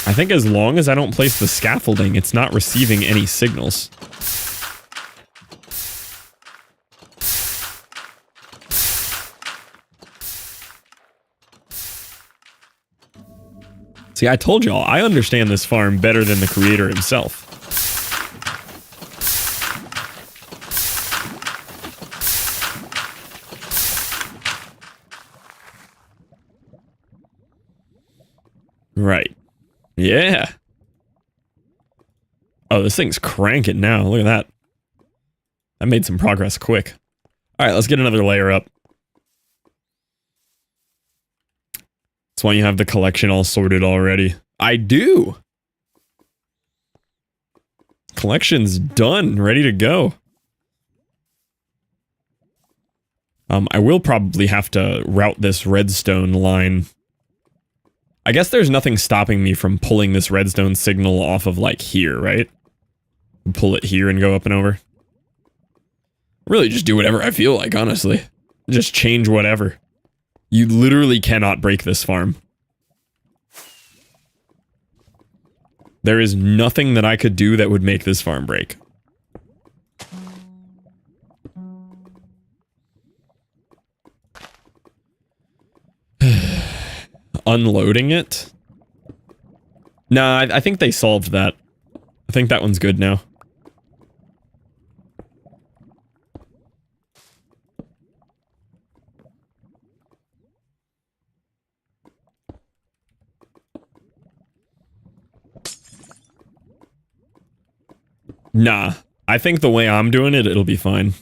Speaker 1: I think as long as I don't place the scaffolding, it's not receiving any signals. See, I told y'all, I understand this farm better than the creator himself. Right. Yeah. Oh, this thing's cranking now. Look at that. That made some progress quick. All right, let's get another layer up. That's why you have the collection all sorted already. I do. Collection's done, ready to go. I will probably have to route this redstone line. I guess there's nothing stopping me from pulling this redstone signal off of, like, here, right? Pull it here and go up and over. Really just do whatever I feel like, honestly. Just change whatever. You literally cannot break this farm. There is nothing that I could do that would make this farm break. Unloading it? Nah, I think they solved that. I think that one's good now. Nah, I think the way I'm doing it, it'll be fine.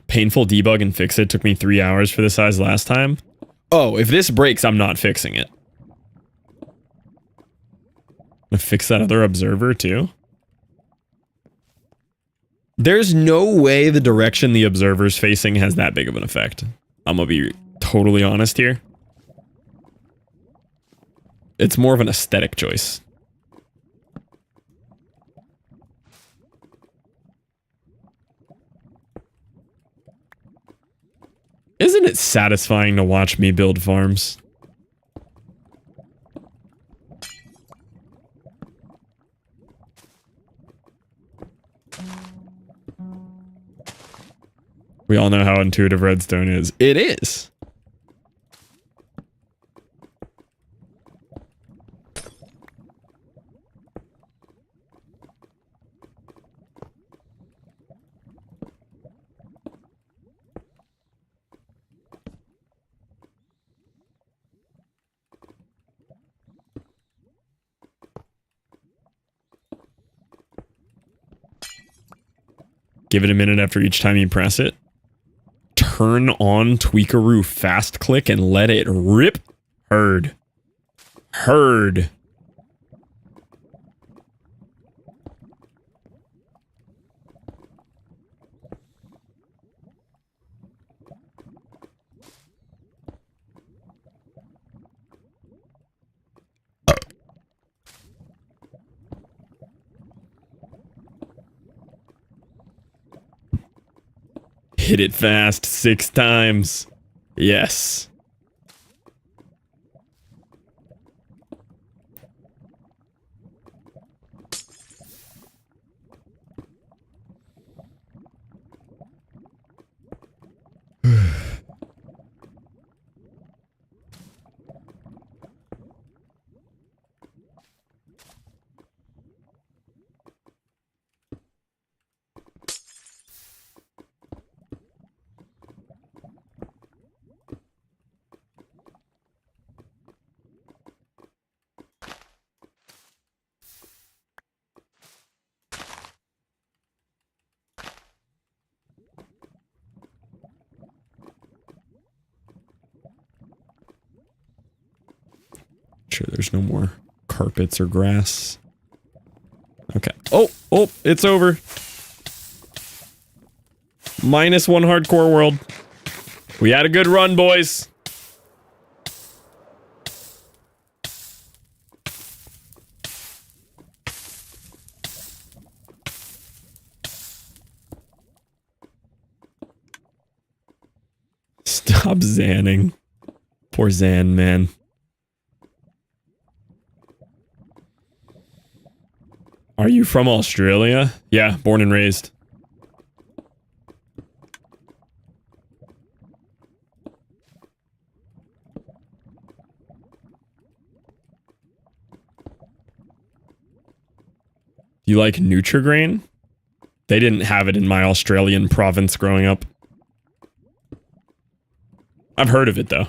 Speaker 1: Painful debug and fix it took me 3 hours for the size last time. Oh, if this breaks, I'm not fixing it. I fix that other observer too? There's no way the direction the observer's facing has that big of an effect. I'm gonna be totally honest here. It's more of an aesthetic choice. Isn't it satisfying to watch me build farms? We all know how intuitive redstone is. It is. Give it a minute after each time you press it. Turn on Tweakaroo fast click and let it rip. Heard. Heard. Hit it fast 6 times. Yes. Sure there's no more carpets or grass. Okay. Oh, it's over. -1 hardcore world. We had a good run, boys. Stop zanning. Poor Zan, man. Are you from Australia? Yeah, born and raised. You like Nutrigrain? They didn't have it in my Australian province growing up. I've heard of it, though.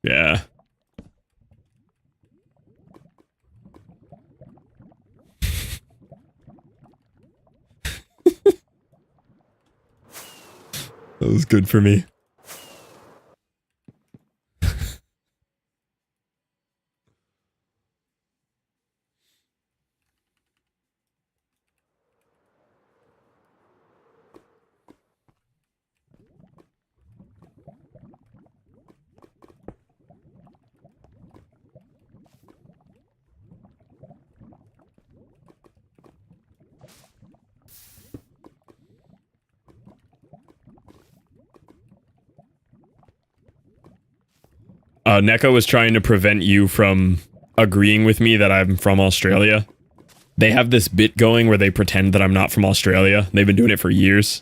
Speaker 1: Yeah. That was good for me. Neko was trying to prevent you from agreeing with me that I'm from Australia. They have this bit going where they pretend that I'm not from Australia. They've been doing it for years.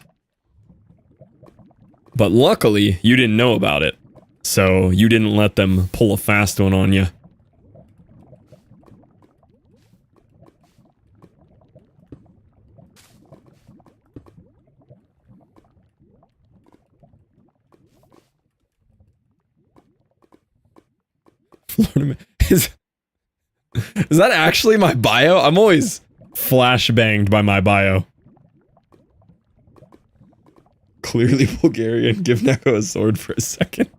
Speaker 1: But luckily, you didn't know about it. So you didn't let them pull a fast one on you. Is that actually my bio? I'm always flashbanged by my bio. Clearly Bulgarian. Give Neko a sword for a second.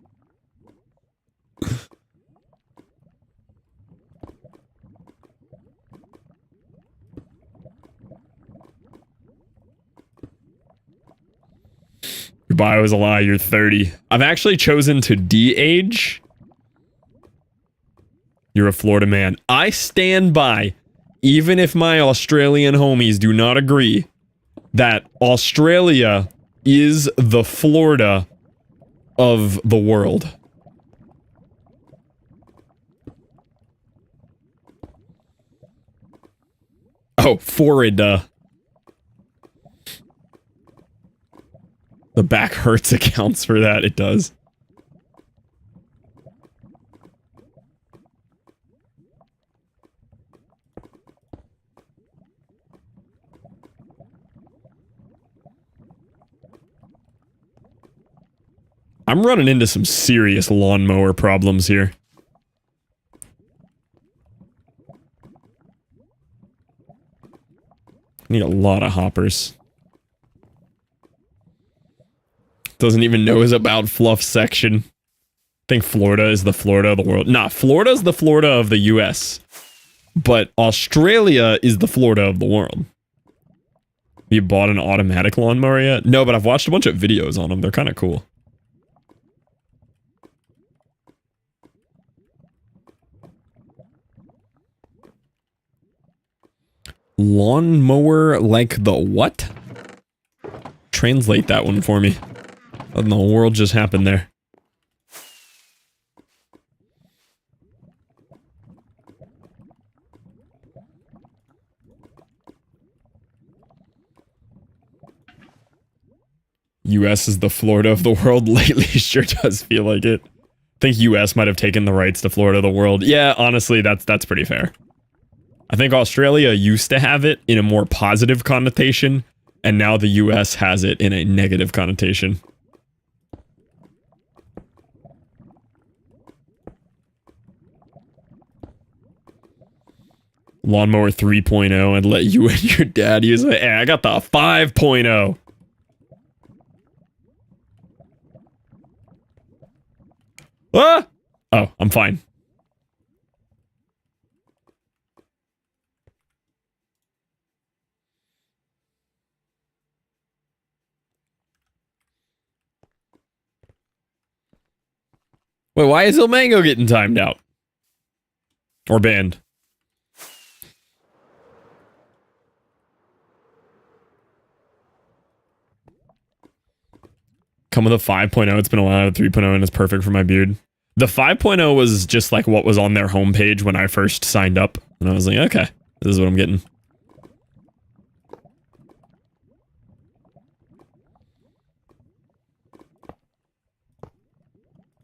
Speaker 1: Your bio is a lie. You're 30. I've actually chosen to de-age. You're a Florida man. I stand by, even if my Australian homies do not agree, that Australia is the Florida of the world. Oh, Florida. The back hurts accounts for that, it does. I'm running into some serious lawnmower problems here. Need a lot of hoppers. Doesn't even know his about fluff section. I think Florida is the Florida of the world. Nah, Florida's the Florida of the US. But Australia is the Florida of the world. You bought an automatic lawnmower yet? No, but I've watched a bunch of videos on them. They're kind of cool. Lawnmower like the what? Translate that one for me. What in the world just happened there? US is the Florida of the world. Lately sure does feel like it. I think US might have taken the rights to Florida of the world. Yeah, honestly, that's pretty fair. I think Australia used to have it in a more positive connotation, and now the US has it in a negative connotation. Lawnmower 3.0 and let you and your dad use it. Hey, I got the 5.0. Ah! Oh, I'm fine. Wait, why is Il Mango getting timed out? Or banned? Come with a 5.0, it's been a while, 3.0, and it's perfect for my beard. The 5.0 was just like what was on their homepage when I first signed up. And I was like, okay, this is what I'm getting.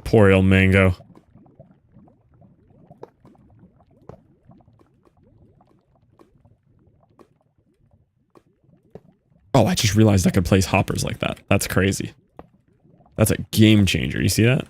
Speaker 1: Poor Il Mango. Oh, I just realized I could place hoppers like that. That's crazy. That's a game changer. You see that?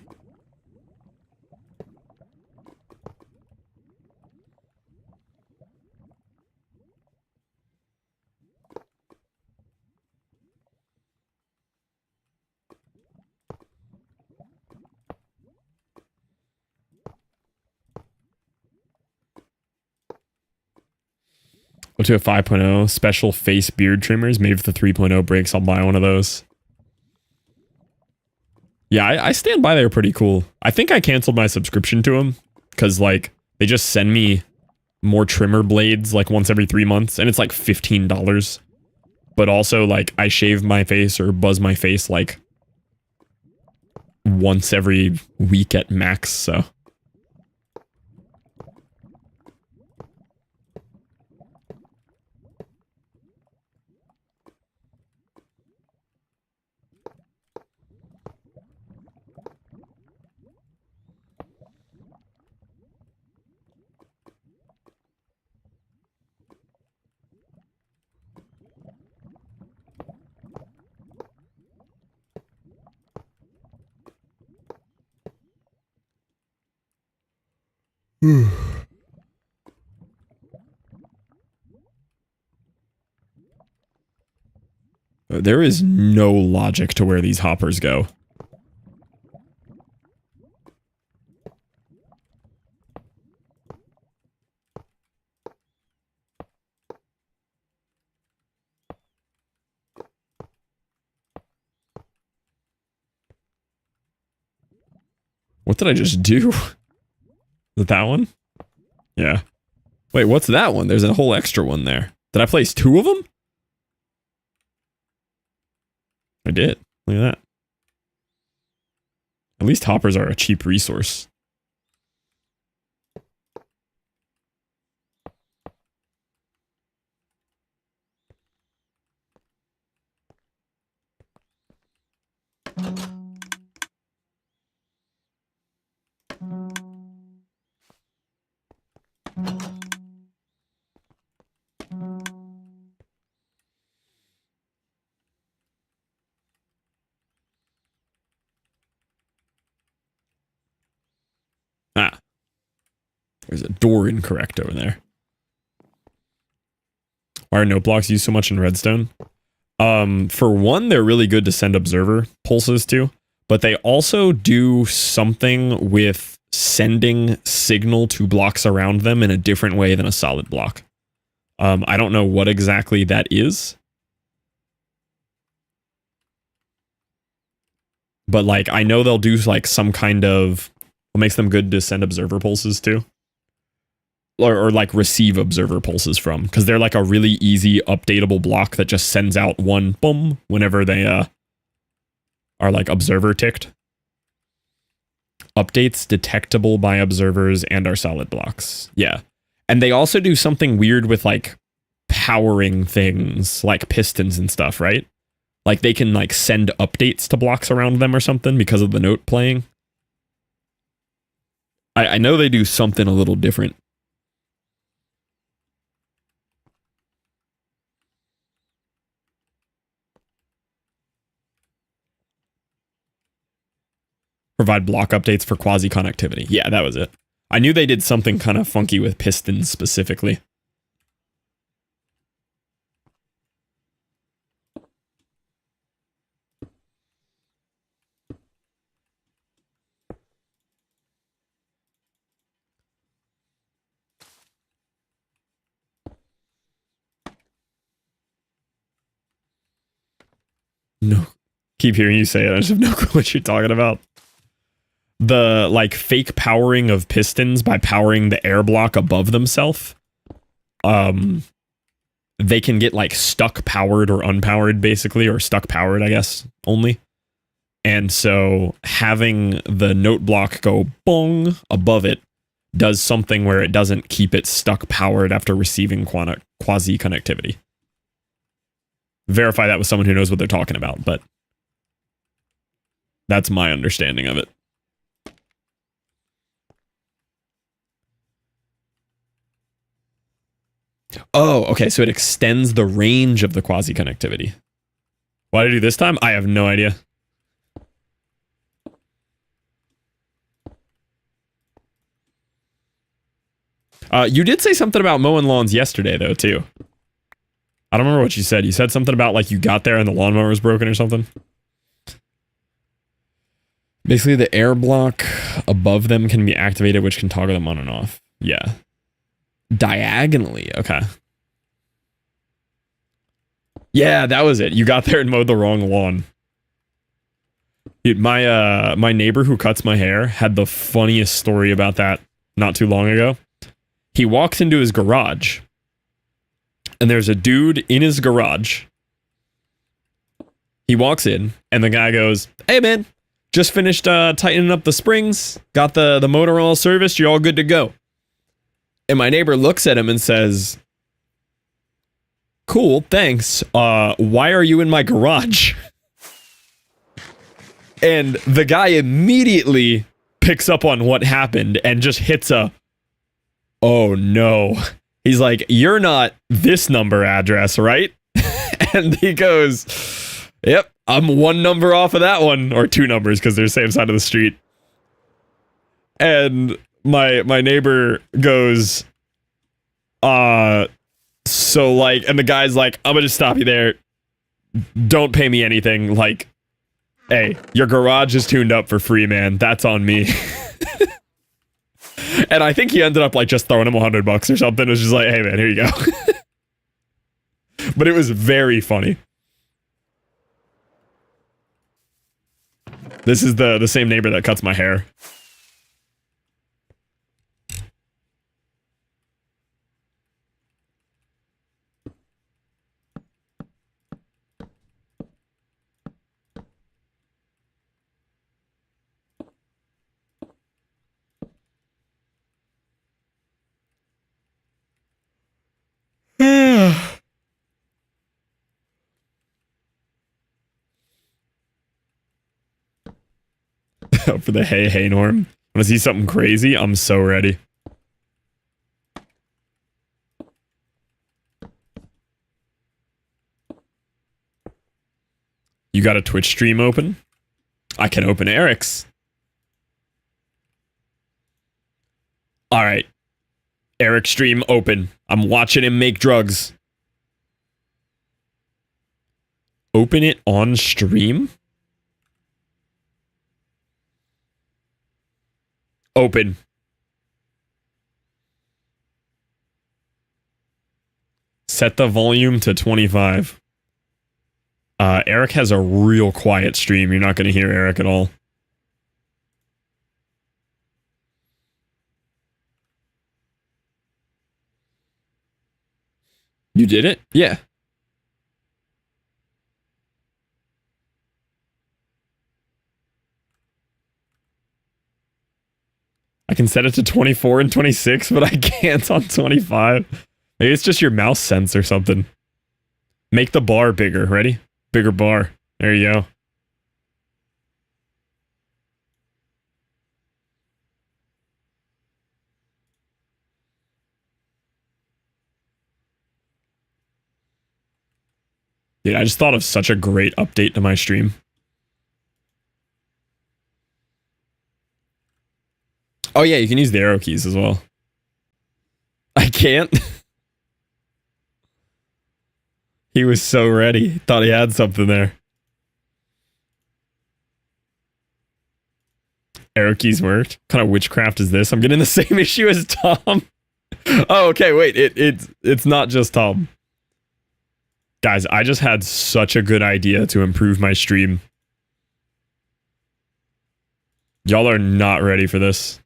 Speaker 1: Go to a 5.0 special face beard trimmers. Maybe if the 3.0 breaks, I'll buy one of those. Yeah, I stand by. They're pretty cool. I think I canceled my subscription to them because like they just send me more trimmer blades like once every 3 months, and it's like $15. But also like I shave my face or buzz my face like once every week at max. So. There is no logic to where these hoppers go. What did I just do? Is it that one? Yeah. Wait, what's that one? There's a whole extra one there. Did I place 2 of them? I did. Look at that. At least hoppers are a cheap resource. Ah. There's a door incorrect over there. Why are note blocks used so much in Redstone? For one, they're really good to send observer pulses to, but they also do something with sending signal to blocks around them in a different way than a solid block. I don't know what exactly that is. But like, I know they'll do like some kind of what makes them good to send observer pulses to. Or like receive observer pulses from, because they're like a really easy updatable block that just sends out one boom whenever they are like observer ticked. Updates detectable by observers and are solid blocks. Yeah. And they also do something weird with like powering things like pistons and stuff, right? Like they can like send updates to blocks around them or something because of the note playing. I know they do something a little different. Provide block updates for quasi connectivity. Yeah, that was it. I knew they did something kind of funky with pistons specifically. No, keep hearing you say it. I just have no clue what you're talking about. The like fake powering of pistons by powering the air block above themselves. They can get like stuck powered or unpowered basically, or stuck powered, I guess, only. And so having the note block go bong above it does something where it doesn't keep it stuck powered after receiving quasi connectivity. Verify that with someone who knows what they're talking about, but that's my understanding of it. Oh, okay, so it extends the range of the quasi connectivity. Why did I do this time? I have no idea. You did say something about mowing lawns yesterday, though, too. I don't remember what you said. You said something about, like, you got there and the lawnmower was broken or something. Basically, the air block above them can be activated, which can toggle them on and off. Yeah. Diagonally, okay. Yeah, that was it. You got there and mowed the wrong lawn. Dude, my neighbor who cuts my hair had the funniest story about that not too long ago. He walks into his garage, and there's a dude in his garage. He walks in, and the guy goes, "Hey, man, just finished tightening up the springs. Got the motor all serviced. You're all good to go." And my neighbor looks at him and says, "Cool, thanks. Why are you in my garage?" And the guy immediately picks up on what happened and just hits a, "Oh no." He's like, "You're not this number address, right?" And he goes, "Yep, I'm one number off of that one," or two numbers because they're the same side of the street. And my neighbor goes, so like, and the guy's like, "I'm gonna just stop you there. Don't pay me anything. Like, hey, your garage is tuned up for free, man. That's on me." And I think he ended up like just throwing him $100 or something. It was just like, "Hey man, here you go." But it was very funny. This is the same neighbor that cuts my hair. For the hey Norm. Want to see something crazy? I'm so ready. You got a Twitch stream open? I can open Eric's. All right. Eric stream open. I'm watching him make drugs. Open it on stream? Open. Set the volume to 25. Eric has a real quiet stream. You're not going to hear Eric at all. You did it? Yeah. I can set it to 24 and 26, but I can't on 25. Maybe it's just your mouse sense or something. Make the bar bigger. Ready? Bigger bar. There you go. Dude, I just thought of such a great update to my stream. Oh yeah, you can use the arrow keys as well. I can't. He was so ready. Thought he had something there. Arrow keys worked. What kind of witchcraft is this? I'm getting the same issue as Tom. Oh, okay, wait. It's not just Tom. Guys, I just had such a good idea to improve my stream. Y'all are not ready for this.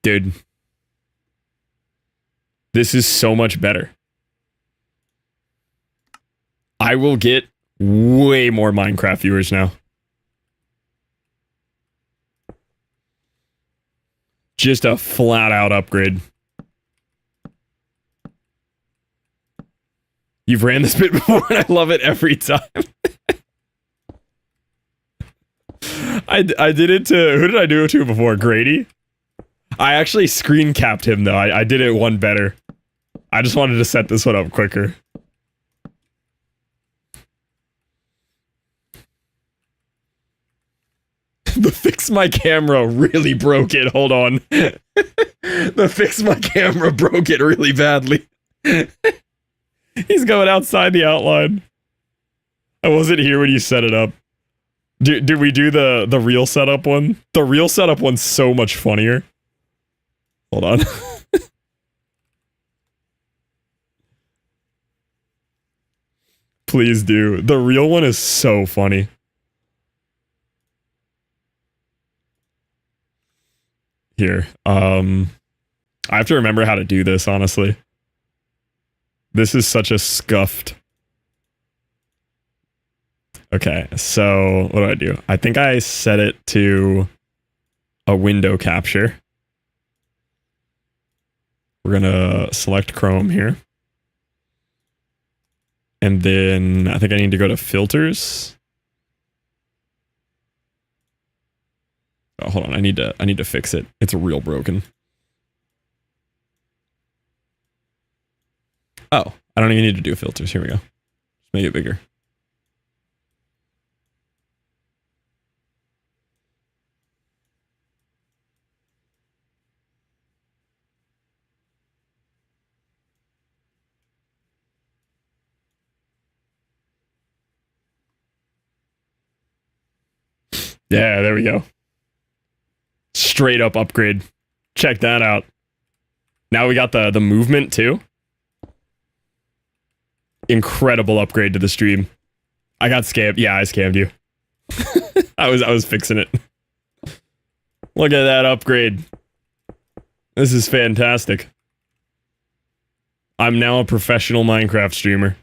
Speaker 1: Dude. This is so much better. I will get way more Minecraft viewers now. Just a flat out upgrade. You've ran this bit before and I love it every time. I did it to... Who did I do it to before? Grady? I actually screen capped him though. I did it one better. I just wanted to set this one up quicker. The fix my camera really broke it. Hold on. The fix my camera broke it really badly. He's going outside the outline. I wasn't here when you set it up. Did we do the real setup one? The real setup one's so much funnier. Hold on. Please do. The real one is so funny. Here. I have to remember how to do this, honestly. This is such a scuffed. Okay, so what do I do? I think I set it to a window capture. We're gonna select Chrome here. And then I think I need to go to filters. Oh, hold on, I need to fix it. It's real broken. Oh, I don't even need to do filters. Here we go. Just make it bigger. Yeah, there we go. Straight up upgrade. Check that out. Now we got the movement too. Incredible upgrade to the stream. I got scammed. Yeah, I scammed you. I was fixing it. Look at that upgrade. This is fantastic. I'm now a professional Minecraft streamer.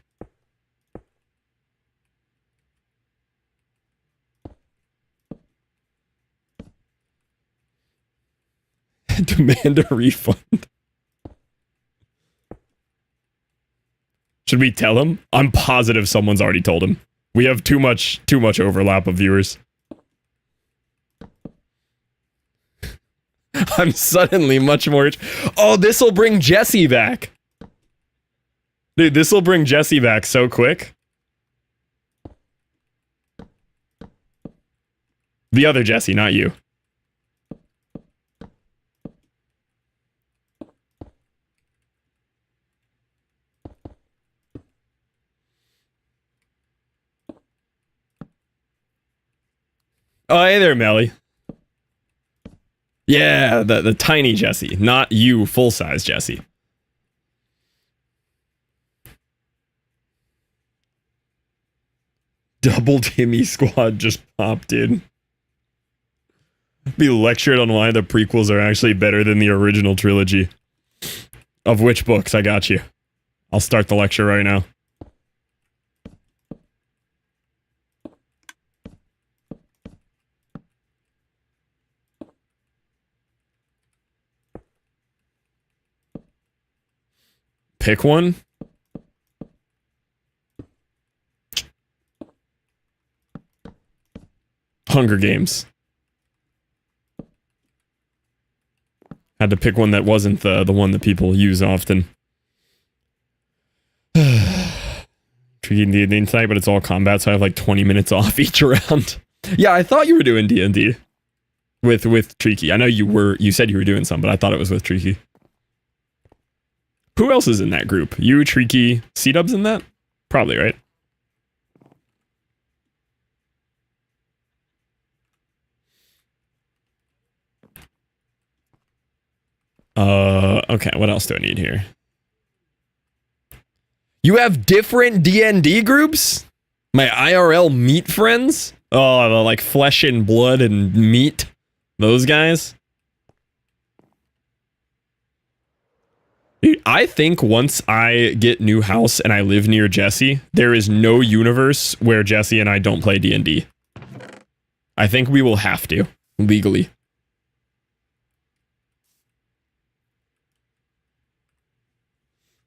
Speaker 1: Demand a refund. Should we tell him? I'm positive someone's already told him. We have too much overlap of viewers. I'm suddenly much more... Oh, this'll bring Jesse back. Dude, this'll bring Jesse back so quick. The other Jesse, not you. Oh, hey there, Melly. Yeah, the tiny Jesse, not you, full-size Jesse. Double Timmy Squad just popped in. Be lectured on why the prequels are actually better than the original trilogy. Of which books? I got you. I'll start the lecture right now. Pick one. Hunger Games. Had to pick one that wasn't the one that people use often. Tricky D&D tonight, but it's all combat, so I have like 20 minutes off each round. Yeah, I thought you were doing D&D with Tricky. I know you said you were doing some, but I thought it was with Tricky. Who else is in that group? You, Tricky, C-Dub's in that? Probably, right? Okay, what else do I need here? You have different D&D groups? My IRL meat friends? Oh, the like flesh and blood and meat? Those guys? Dude, I think once I get new house and I live near Jesse, there is no universe where Jesse and I don't play D&D. I think we will have to, legally.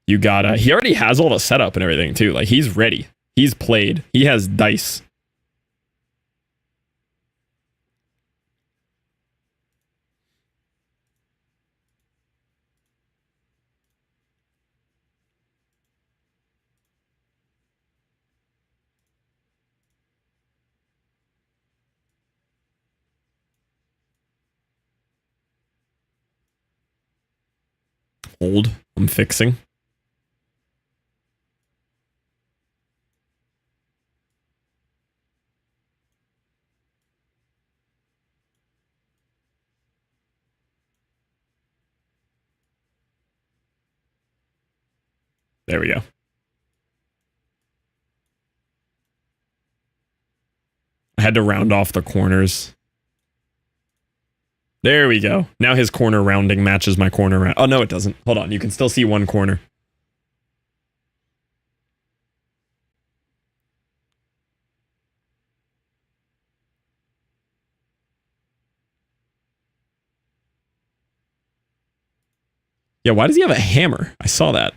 Speaker 1: You gotta, he already has all the setup and everything too. Like, he's ready. He's played. He has dice. Hold. I'm fixing. There we go. I had to round off the corners. There we go. Now his corner rounding matches my corner round. Oh, no, it doesn't. Hold on. You can still see one corner. Yeah, why does he have a hammer? I saw that.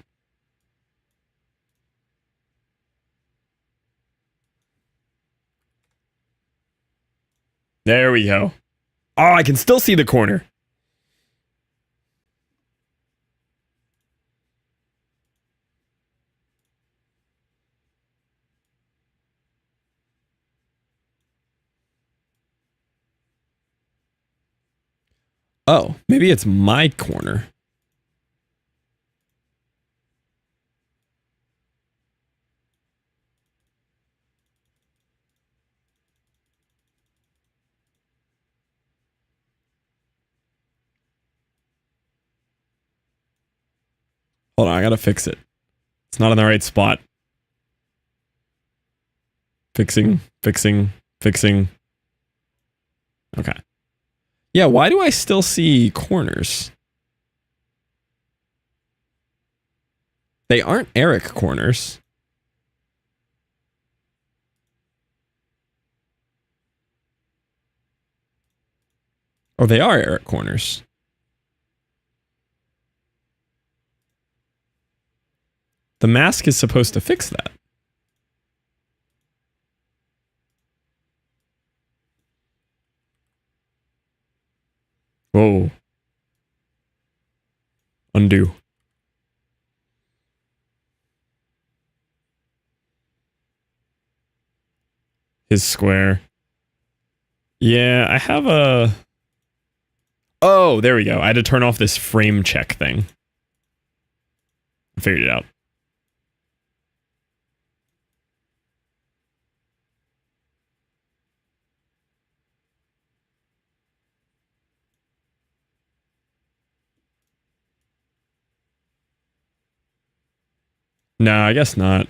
Speaker 1: There we go. Oh, I can still see the corner. Oh, maybe it's my corner. Hold on, I gotta fix it. It's not in the right spot. Fixing. Okay. Yeah, why do I still see corners? They aren't Eric corners. Or they are Eric corners. The mask is supposed to fix that. Whoa. Undo. His square. Yeah, I have a... Oh, there we go. I had to turn off this frame check thing. I figured it out. No, I guess not.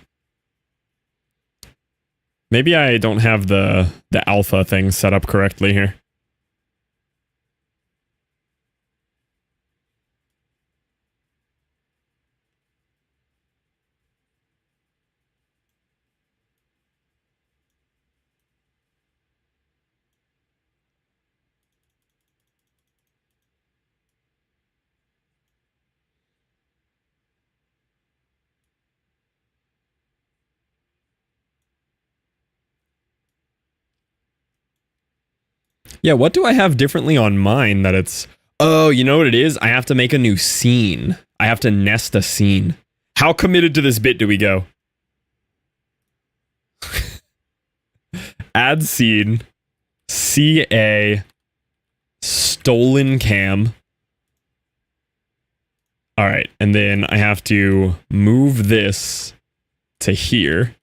Speaker 1: Maybe I don't have the alpha thing set up correctly here. Yeah, what do I have differently on mine that it's... Oh, you know what it is? I have to make a new scene. I have to nest a scene. How committed to this bit do we go? Add scene. CA. Stolen cam. Alright, and then I have to move this to here.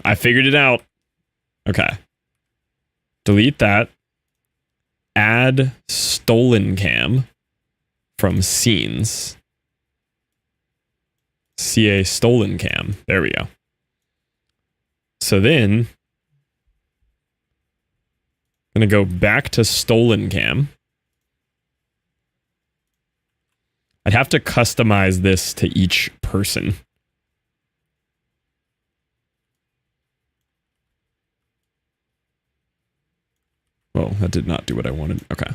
Speaker 1: I figured it out. Okay. Delete that. Add stolen cam from scenes. CA stolen cam. There we go. So then I'm going to go back to stolen cam. I'd have to customize this to each person. Well, that did not do what I wanted. Okay.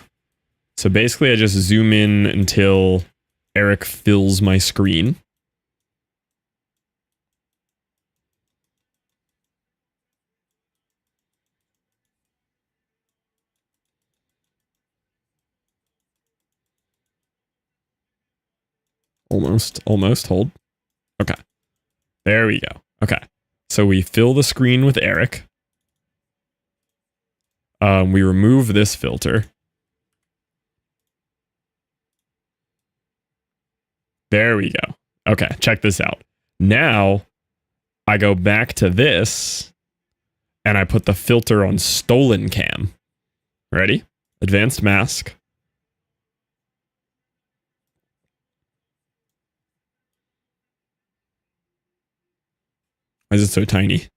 Speaker 1: So basically I just zoom in until Eric fills my screen. Almost, hold. Okay. There we go. Okay. So we fill the screen with Eric. We remove this filter. There we go. Okay, check this out. Now, I go back to this, and I put the filter on stolen cam. Ready? Advanced mask. Why is it so tiny?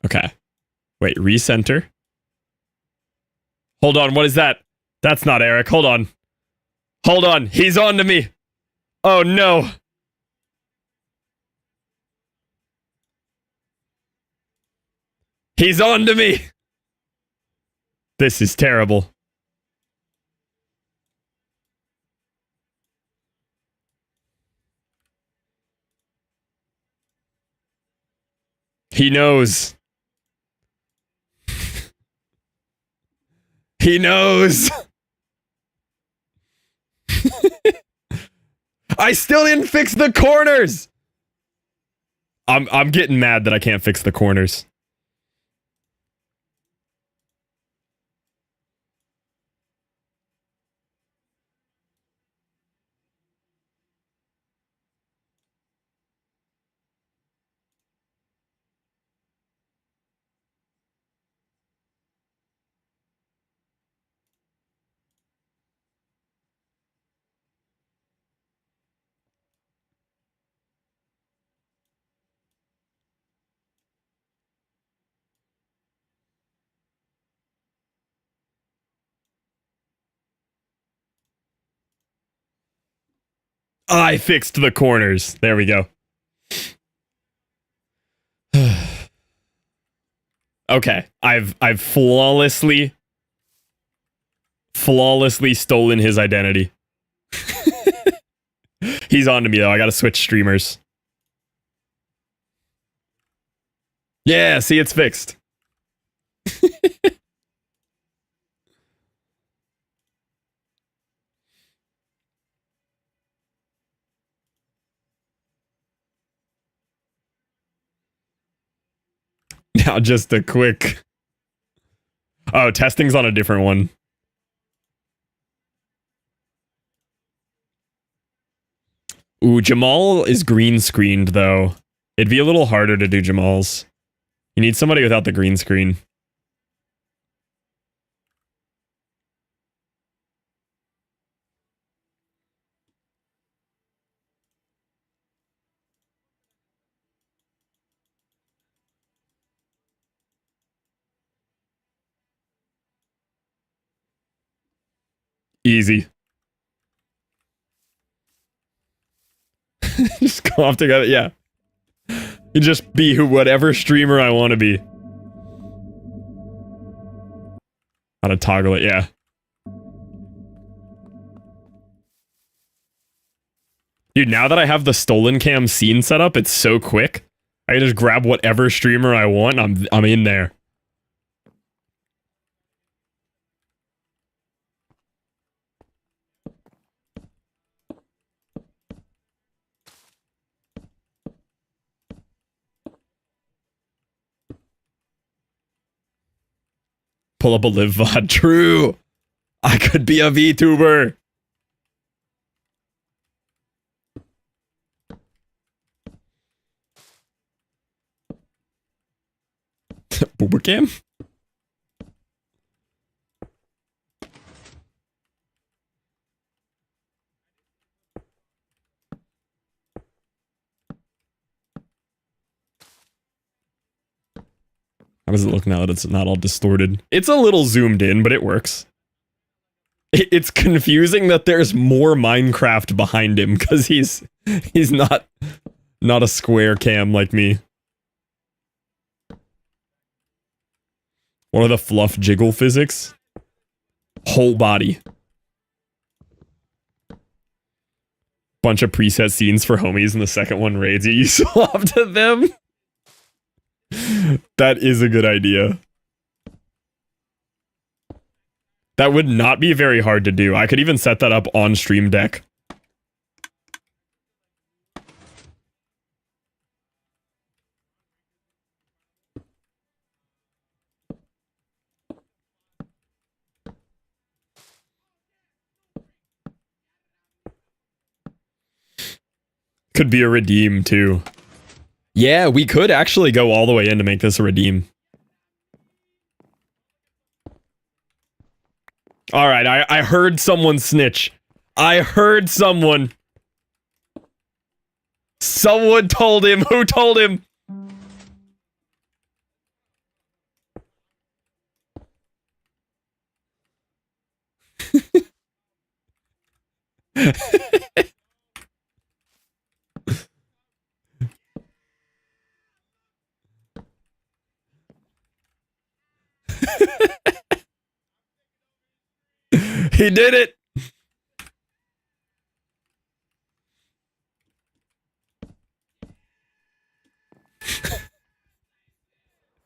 Speaker 1: Okay. Wait, recenter. Hold on, what is that? That's not Eric. Hold on. Hold on, he's on to me. Oh no. He's on to me. This is terrible. He knows. He knows. I still didn't fix the corners. I'm getting mad that I can't fix the corners. I fixed the corners. There we go. Okay, I've flawlessly stolen his identity. He's on to me though. I gotta switch streamers. Yeah, see, it's fixed. Now just a quick... Oh, testing's on a different one. Ooh, Jamal is green screened though. It'd be a little harder to do Jamal's. You need somebody without the green screen. Easy. Just go off together, yeah. You just be whatever streamer I want to be. How to toggle it, yeah. Dude, now that I have the stolen cam scene set up, it's so quick. I can just grab whatever streamer I want, I'm in there. Pull up a live VOD. True. I could be a VTuber. Boober cam? How does it look now that it's not all distorted? It's a little zoomed in, but it works. It's confusing that there's more Minecraft behind him because he's not a square cam like me. What are the fluff jiggle physics? Whole body. Bunch of preset scenes for homies, and the second one raids you. You swap to them. That is a good idea. That would not be very hard to do. I could even set that up on Stream Deck. Could be a redeem too. Yeah, we could actually go all the way in to make this a redeem. Alright, I heard someone snitch. I heard someone. Someone told him. Who told him? He did it.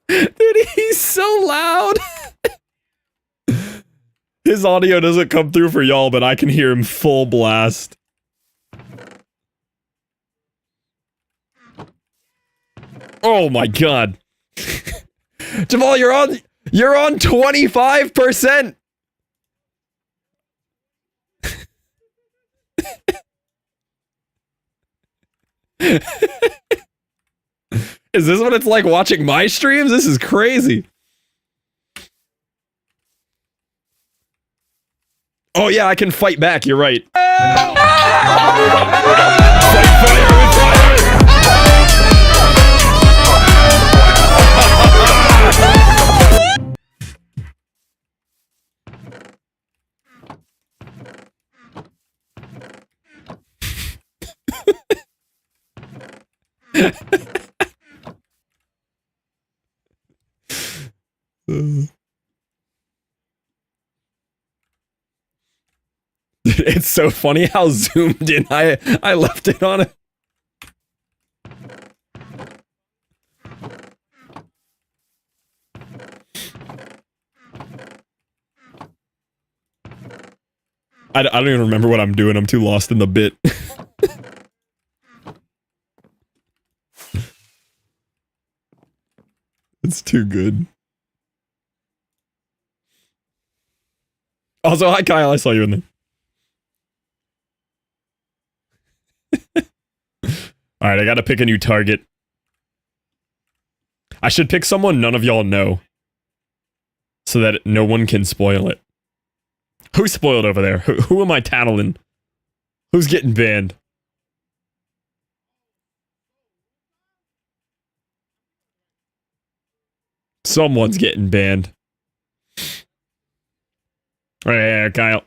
Speaker 1: Dude, he's so loud. His audio doesn't come through for y'all, but I can hear him full blast. Oh my god. Jamal, you're on 25%. Is this what it's like watching my streams? This is crazy. Oh yeah, I can fight back, you're right. Fight fire with fire! It's so funny how zoomed in I left it on it. I don't even remember what I'm doing. I'm too lost in the bit. It's too good. Also, hi Kyle, I saw you in there. Alright, I gotta pick a new target. I should pick someone none of y'all know. So that no one can spoil it. Who's spoiled over there? Who am I tattling? Who's getting banned? Someone's getting banned. Right here, Kyle.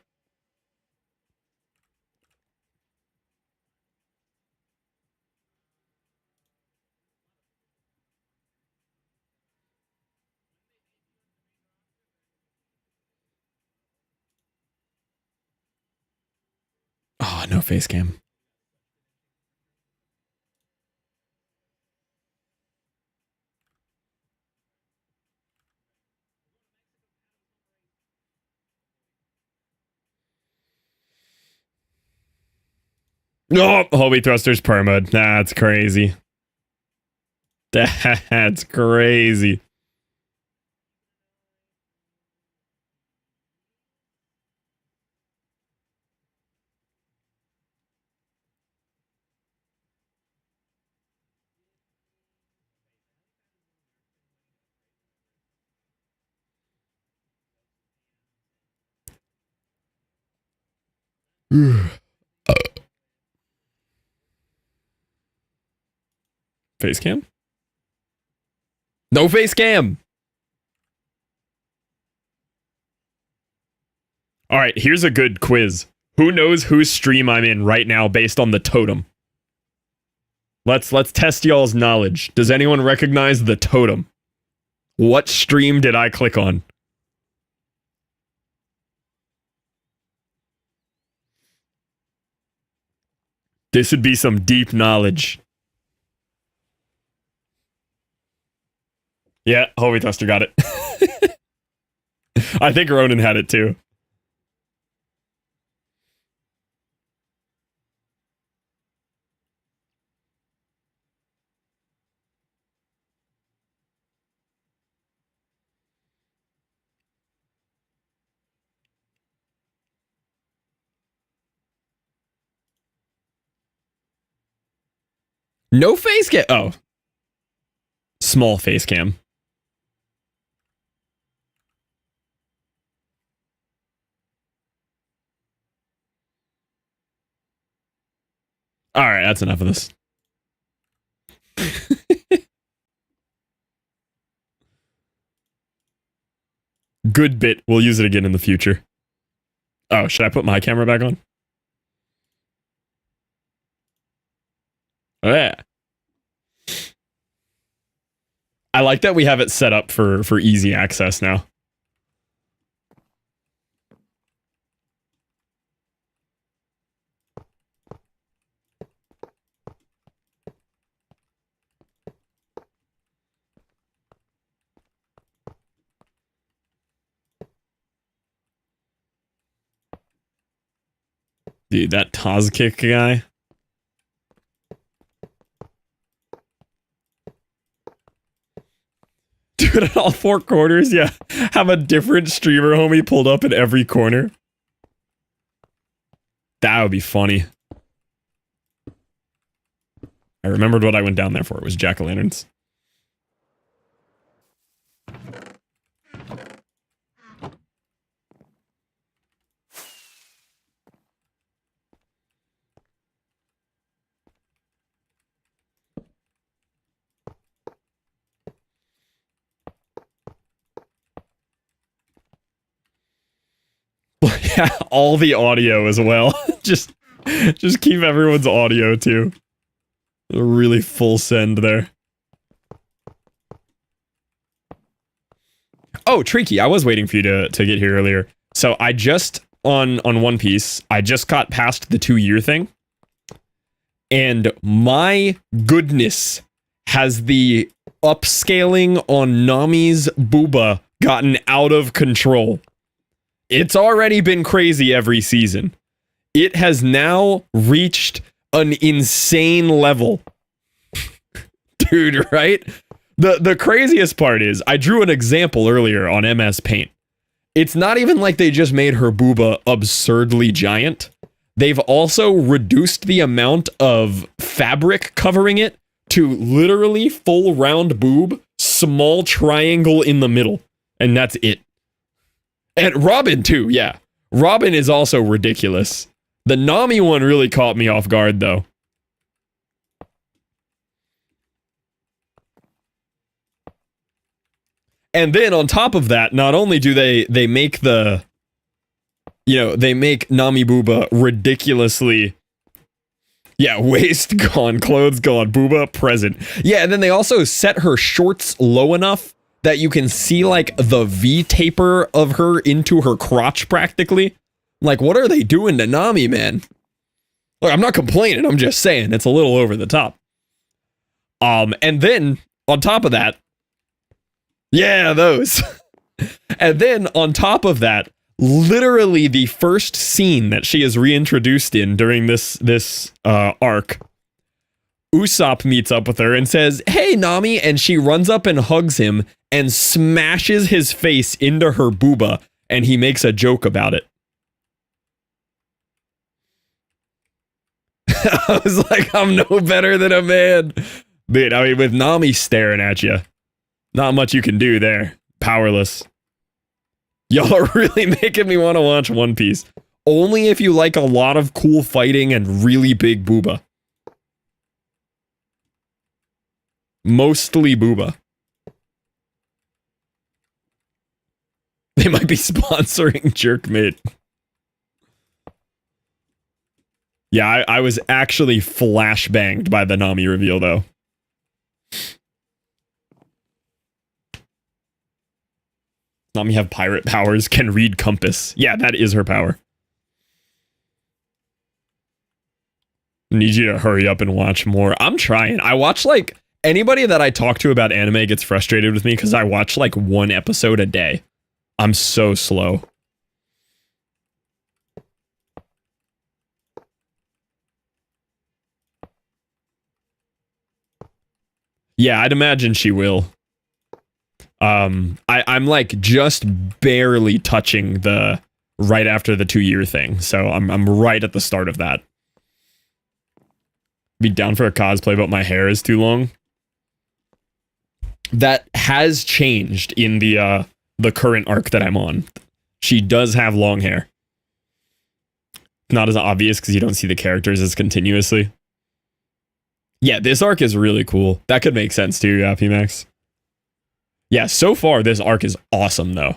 Speaker 1: Oh, no face cam. Oh, Hobie Thruster's permad. That's crazy. That's crazy. Face cam? No face cam! Alright, here's a good quiz. Who knows whose stream I'm in right now based on the totem? Let's test y'all's knowledge. Does anyone recognize the totem? What stream did I click on? This would be some deep knowledge. Yeah, Hobie Thruster got it. I think Ronan had it too. No face cam. Oh. Small face cam. Alright, that's enough of this. Good bit. We'll use it again in the future. Oh, should I put my camera back on? Oh, yeah. I like that we have it set up for easy access now. Dude, that Taz kick guy. Do it at all four corners, yeah. Have a different streamer homie pulled up in every corner. That would be funny. I remembered what I went down there for. It was jack-o'-lanterns. Yeah, all the audio as well. just keep everyone's audio too. A really full send there. Oh, Tricky, I was waiting for you to get here earlier. So I just on One Piece, I just got past the 2-year thing. And my goodness, has the upscaling on Nami's Booba gotten out of control. It's already been crazy every season. It has now reached an insane level. Dude, right? The craziest part is I drew an example earlier on MS Paint. It's not even like they just made her booba absurdly giant. They've also reduced the amount of fabric covering it to literally full round boob, small triangle in the middle. And that's it. And Robin too, yeah. Robin is also ridiculous. The Nami one really caught me off guard though. And then on top of that, not only do they make the, they make Nami Booba ridiculously, waist gone, clothes gone, Booba present. Yeah, and then they also set her shorts low enough that you can see like the V taper of her into her crotch practically. Like, what are they doing to Nami, man? Look, I'm not complaining, I'm just saying it's a little over the top. And then on top of that, yeah, those. And then on top of that, literally the first scene that she is reintroduced in during this arc, Usopp meets up with her and says, "Hey, Nami," and she runs up and hugs him and smashes his face into her booba, and he makes a joke about it. I was like, I'm no better than a man. Dude, I mean, with Nami staring at you, not much you can do there. Powerless. Y'all are really making me want to watch One Piece. Only if you like a lot of cool fighting and really big booba. Mostly booba. They might be sponsoring Jerkmate. Yeah, I was actually flashbanged by the Nami reveal, though. Nami have pirate powers, can read compass. Yeah, that is her power. Need you to hurry up and watch more. I'm trying. I watch, like, anybody that I talk to about anime gets frustrated with me because I watch, like, one episode a day. I'm so slow. Yeah, I'd imagine she will. I'm like just barely touching the right after the 2-year thing, so I'm right at the start of that. Be down for a cosplay, but my hair is too long. That has changed in the current arc that I'm on. She does have long hair. Not as obvious because you don't see the characters as continuously. Yeah, this arc is really cool. That could make sense too, yeah, PMax. Yeah, so far this arc is awesome though.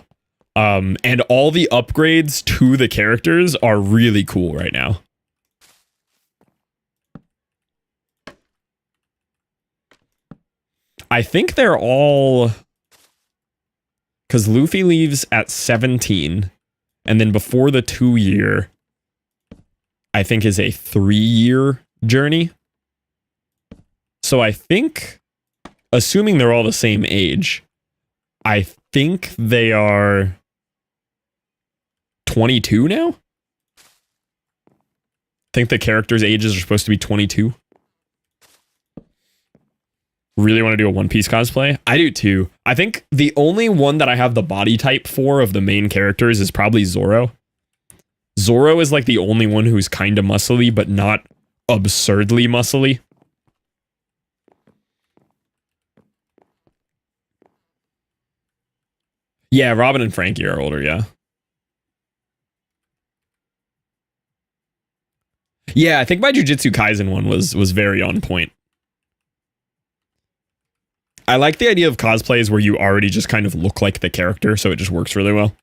Speaker 1: And all the upgrades to the characters are really cool right now. I think they're all... Because Luffy leaves at 17, and then before the 2-year, I think is a 3-year journey. So I think, assuming they're all the same age, I think they are 22 now? I think the characters' ages are supposed to be 22. Really want to do a One Piece cosplay? I do too. I think the only one that I have the body type for of the main characters is probably Zoro. Zoro is like the only one who's kind of muscly, but not absurdly muscly. Yeah, Robin and Frankie are older, yeah. Yeah, I think my Jujutsu Kaisen one was very on point. I like the idea of cosplays where you already just kind of look like the character, so it just works really well.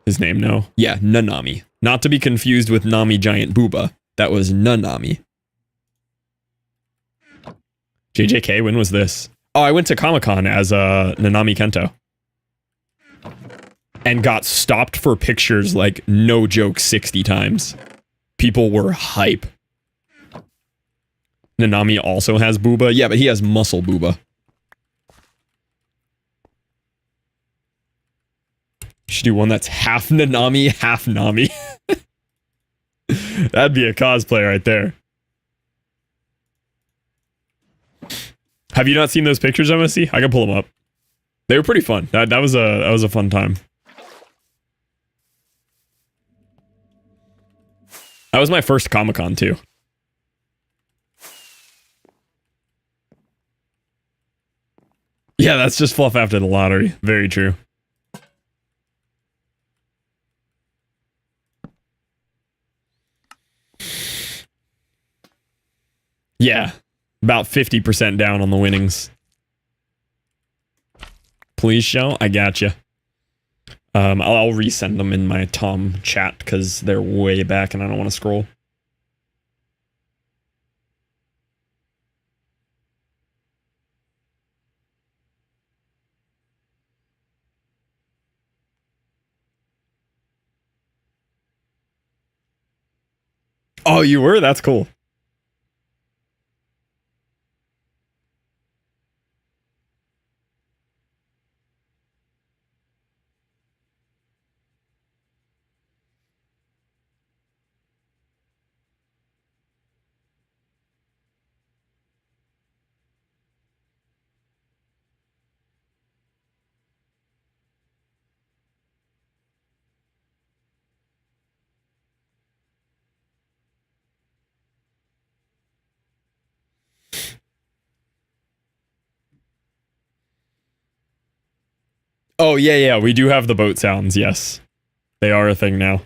Speaker 1: His name, no? Yeah, Nanami. Not to be confused with Nami Giant Booba. That was Nanami. JJK, when was this? Oh, I went to Comic-Con as Nanami Kento. And got stopped for pictures like, no joke, 60 times. People were hype. Nanami also has booba. Yeah, but he has muscle booba. Should do one that's half Nanami, half Nami. That'd be a cosplay right there. Have you not seen those pictures, MSC? I can pull them up. They were pretty fun. That was a fun time. That was my first Comic-Con too. Yeah, that's just fluff after the lottery. Very true. Yeah, about 50% down on the winnings. Please show. I gotcha. I'll resend them in my Tom chat because they're way back and I don't want to scroll. Oh, you were? That's cool. Oh, yeah, we do have the boat sounds, yes. They are a thing now.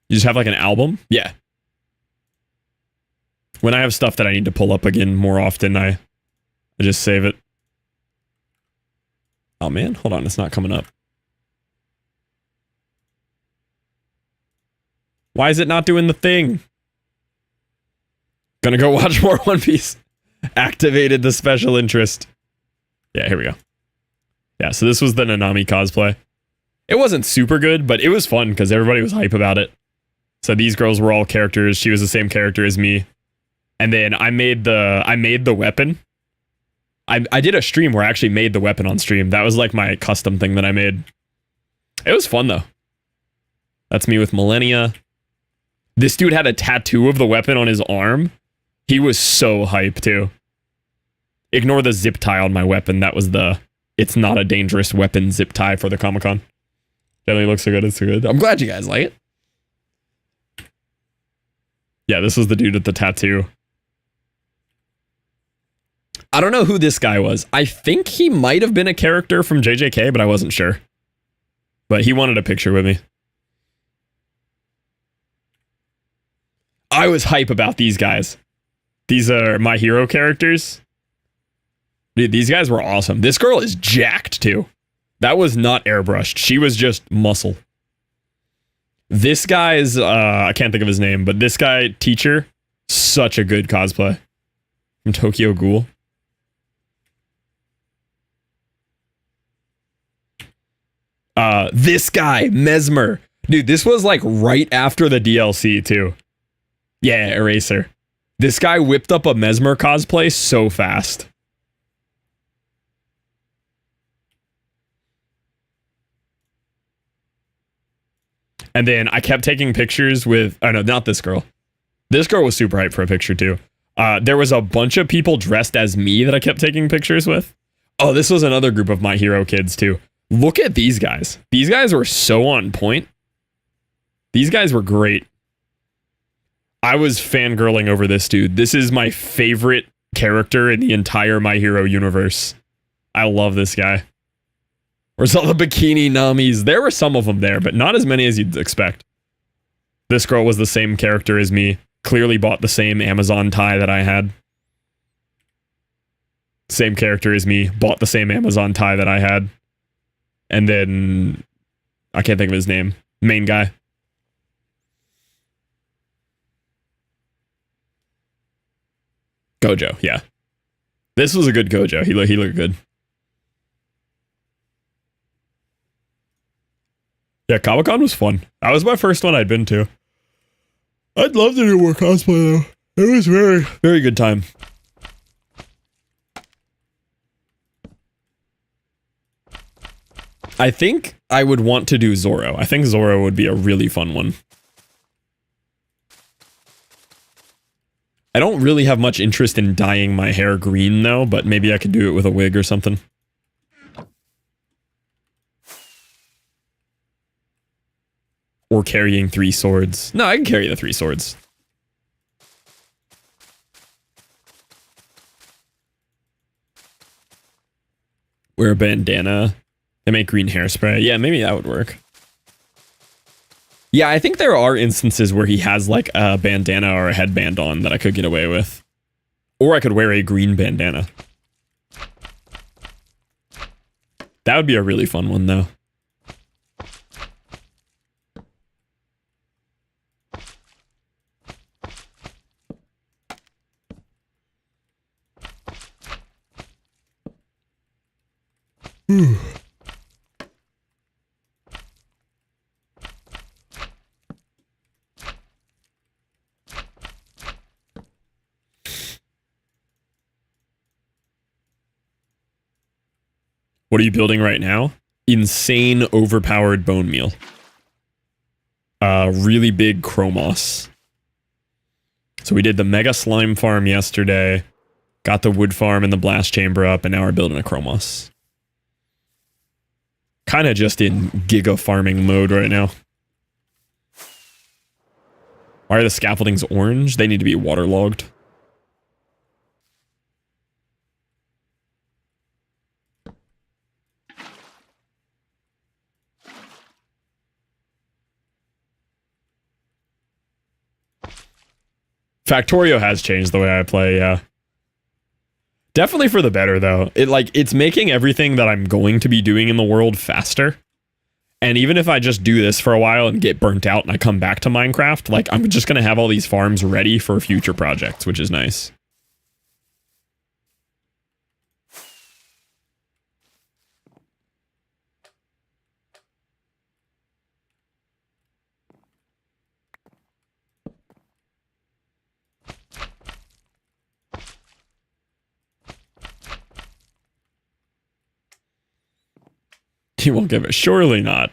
Speaker 1: You just have like an album? Yeah. When I have stuff that I need to pull up again more often, I just save it. Oh man, hold on, it's not coming up. Why is it not doing the thing? Gonna go watch more One Piece. Activated the special interest. Yeah, here we go. Yeah, so this was the Nanami cosplay. It wasn't super good, but it was fun because everybody was hype about it. So these girls were all characters. She was the same character as me. And then I made the weapon. I did a stream where I actually made the weapon on stream. That was like my custom thing that I made. It was fun though. That's me with Millennia. This dude had a tattoo of the weapon on his arm. He was so hype too. Ignore the zip tie on my weapon. That was the it's not a dangerous weapon zip tie for the Comic-Con. Definitely looks so good. It's so good. I'm glad you guys like it. Yeah, this was the dude with the tattoo. I don't know who this guy was. I think he might have been a character from JJK, but I wasn't sure. But he wanted a picture with me. I was hype about these guys. These are my hero characters. Dude, these guys were awesome. This girl is jacked too. That was not airbrushed. She was just muscle. This guy's, I can't think of his name, but this guy, Teacher, such a good cosplay. From Tokyo Ghoul. This guy, Mesmer. Dude, this was like right after the DLC too. Yeah, Eraser. This guy whipped up a Mesmer cosplay so fast. And then I kept taking pictures with... Oh, no, not this girl. This girl was super hyped for a picture, too. There was a bunch of people dressed as me that I kept taking pictures with. Oh, this was another group of My Hero kids, too. Look at these guys. These guys were so on point. These guys were great. I was fangirling over this dude. This is my favorite character in the entire My Hero universe. I love this guy. Where's all the bikini Namis? There were some of them there, but not as many as you'd expect. This girl was the same character as me. Clearly bought the same Amazon tie that I had. Same character as me. Bought the same Amazon tie that I had. And then... I can't think of his name. Main guy. Gojo, yeah. This was a good Gojo. He looked good. Yeah, Comic-Con was fun. That was my first one I'd been to. I'd love to do more cosplay, though. It was very, very good time. I think I would want to do Zorro. I think Zorro would be a really fun one. I don't really have much interest in dyeing my hair green though, but maybe I could do it with a wig or something. Or carrying 3 swords. No, I can carry the 3 swords. Wear a bandana. They make green hairspray. Yeah, maybe that would work. Yeah, I think there are instances where he has like a bandana or a headband on that I could get away with. Or I could wear a green bandana. That would be a really fun one though. What are you building right now? Insane overpowered bone meal. Really big Chromoss. So we did the mega slime farm yesterday, got the wood farm and the blast chamber up, and now we're building a Chromoss. Kind of just in giga farming mode right now. Why are the scaffoldings orange? They need to be waterlogged. Factorio has changed the way I play, yeah. Definitely for the better, though. It's making everything that I'm going to be doing in the world faster. And even if I just do this for a while and get burnt out and I come back to Minecraft, like, I'm just going to have all these farms ready for future projects, which is nice. You won't give it. Surely not.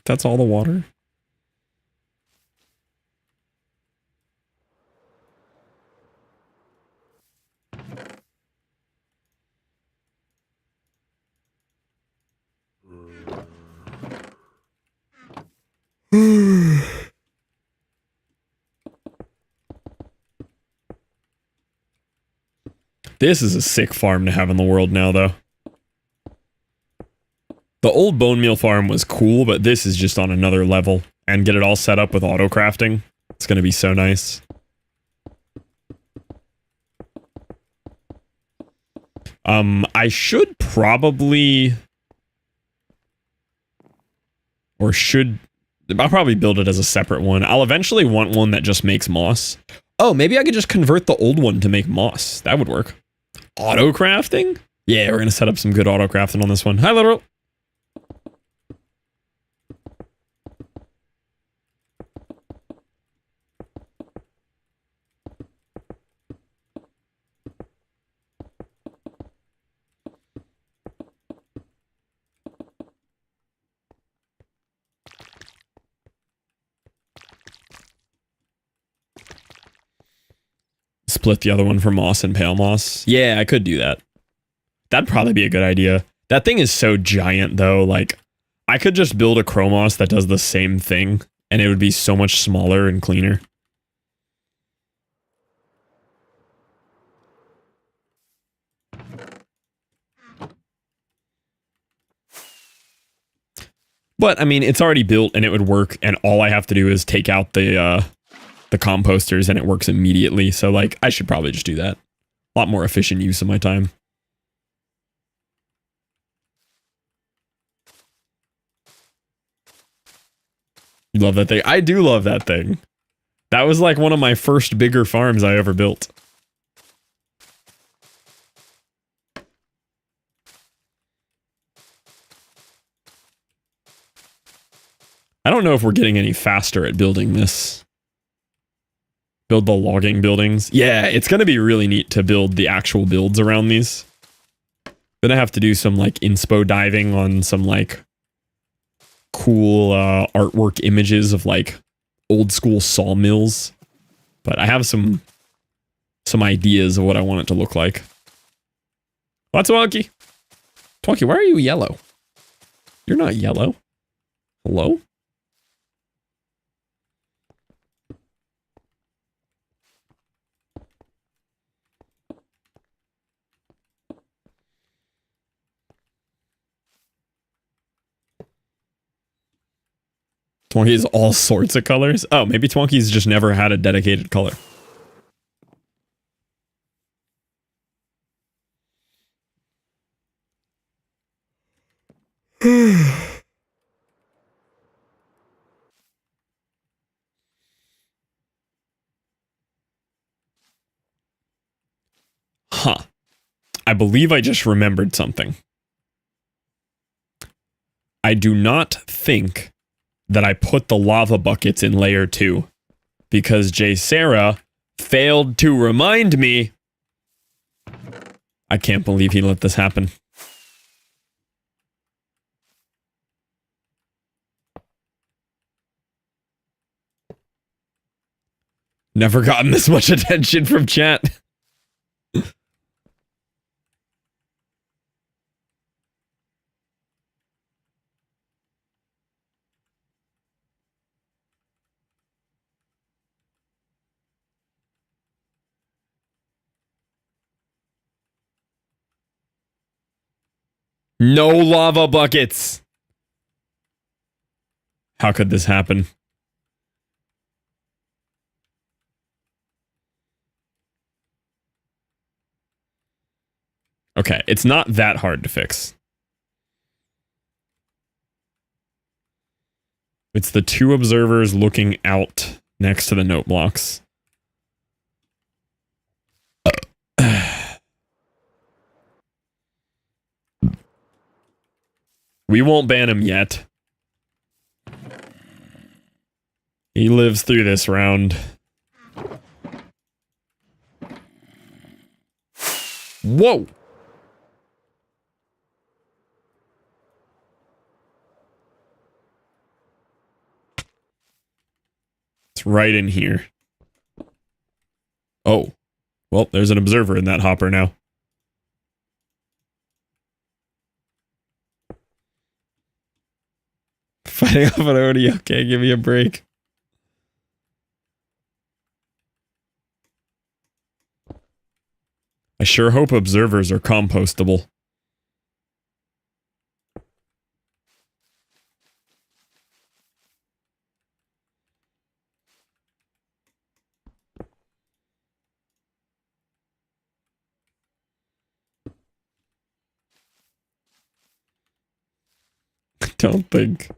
Speaker 1: That's all the water? This is a sick farm to have in the world now, though. The old bone meal farm was cool, but this is just on another level. And get it all set up with auto crafting. It's going to be so nice. I should probably... Or should... I'll probably build it as a separate one. I'll eventually want one that just makes moss. Oh, maybe I could just convert the old one to make moss. That would work. Auto crafting? Yeah, we're going to set up some good auto crafting on this one. Hi, Literal. Split the other one for moss and pale moss. Yeah, I could do that. That'd probably be a good idea. That thing is so giant, though. Like, I could just build a Chromoss that does the same thing, and it would be so much smaller and cleaner. But, I mean, it's already built, and it would work, and all I have to do is take out the composters, and it works immediately. So, like, I should probably just do that. A lot more efficient use of my time. You love that thing? I do love that thing. That was like one of my first bigger farms I ever built. I don't know if we're getting any faster at building this. Build the logging buildings. Yeah, it's going to be really neat to build the actual builds around these. Gonna have to do some like inspo diving on some like cool artwork images of like old school sawmills. But I have some ideas of what I want it to look like. What's Twonky? Twonky, why are you yellow? You're not yellow. Hello? Twonky's all sorts of colors? Oh, maybe Twonky's just never had a dedicated color. Huh. I believe I just remembered something. I do not think that I put the lava buckets in layer 2 because Sarah failed to remind me. I can't believe he let this happen. Never gotten this much attention from chat. No lava buckets. How could this happen? Okay, it's not that hard to fix. It's the 2 observers looking out next to the note blocks. We won't ban him yet. He lives through this round. Whoa! It's right in here. Oh. Well, there's an observer in that hopper now. Fighting off an Odie. Okay, give me a break. I sure hope observers are compostable. Don't think.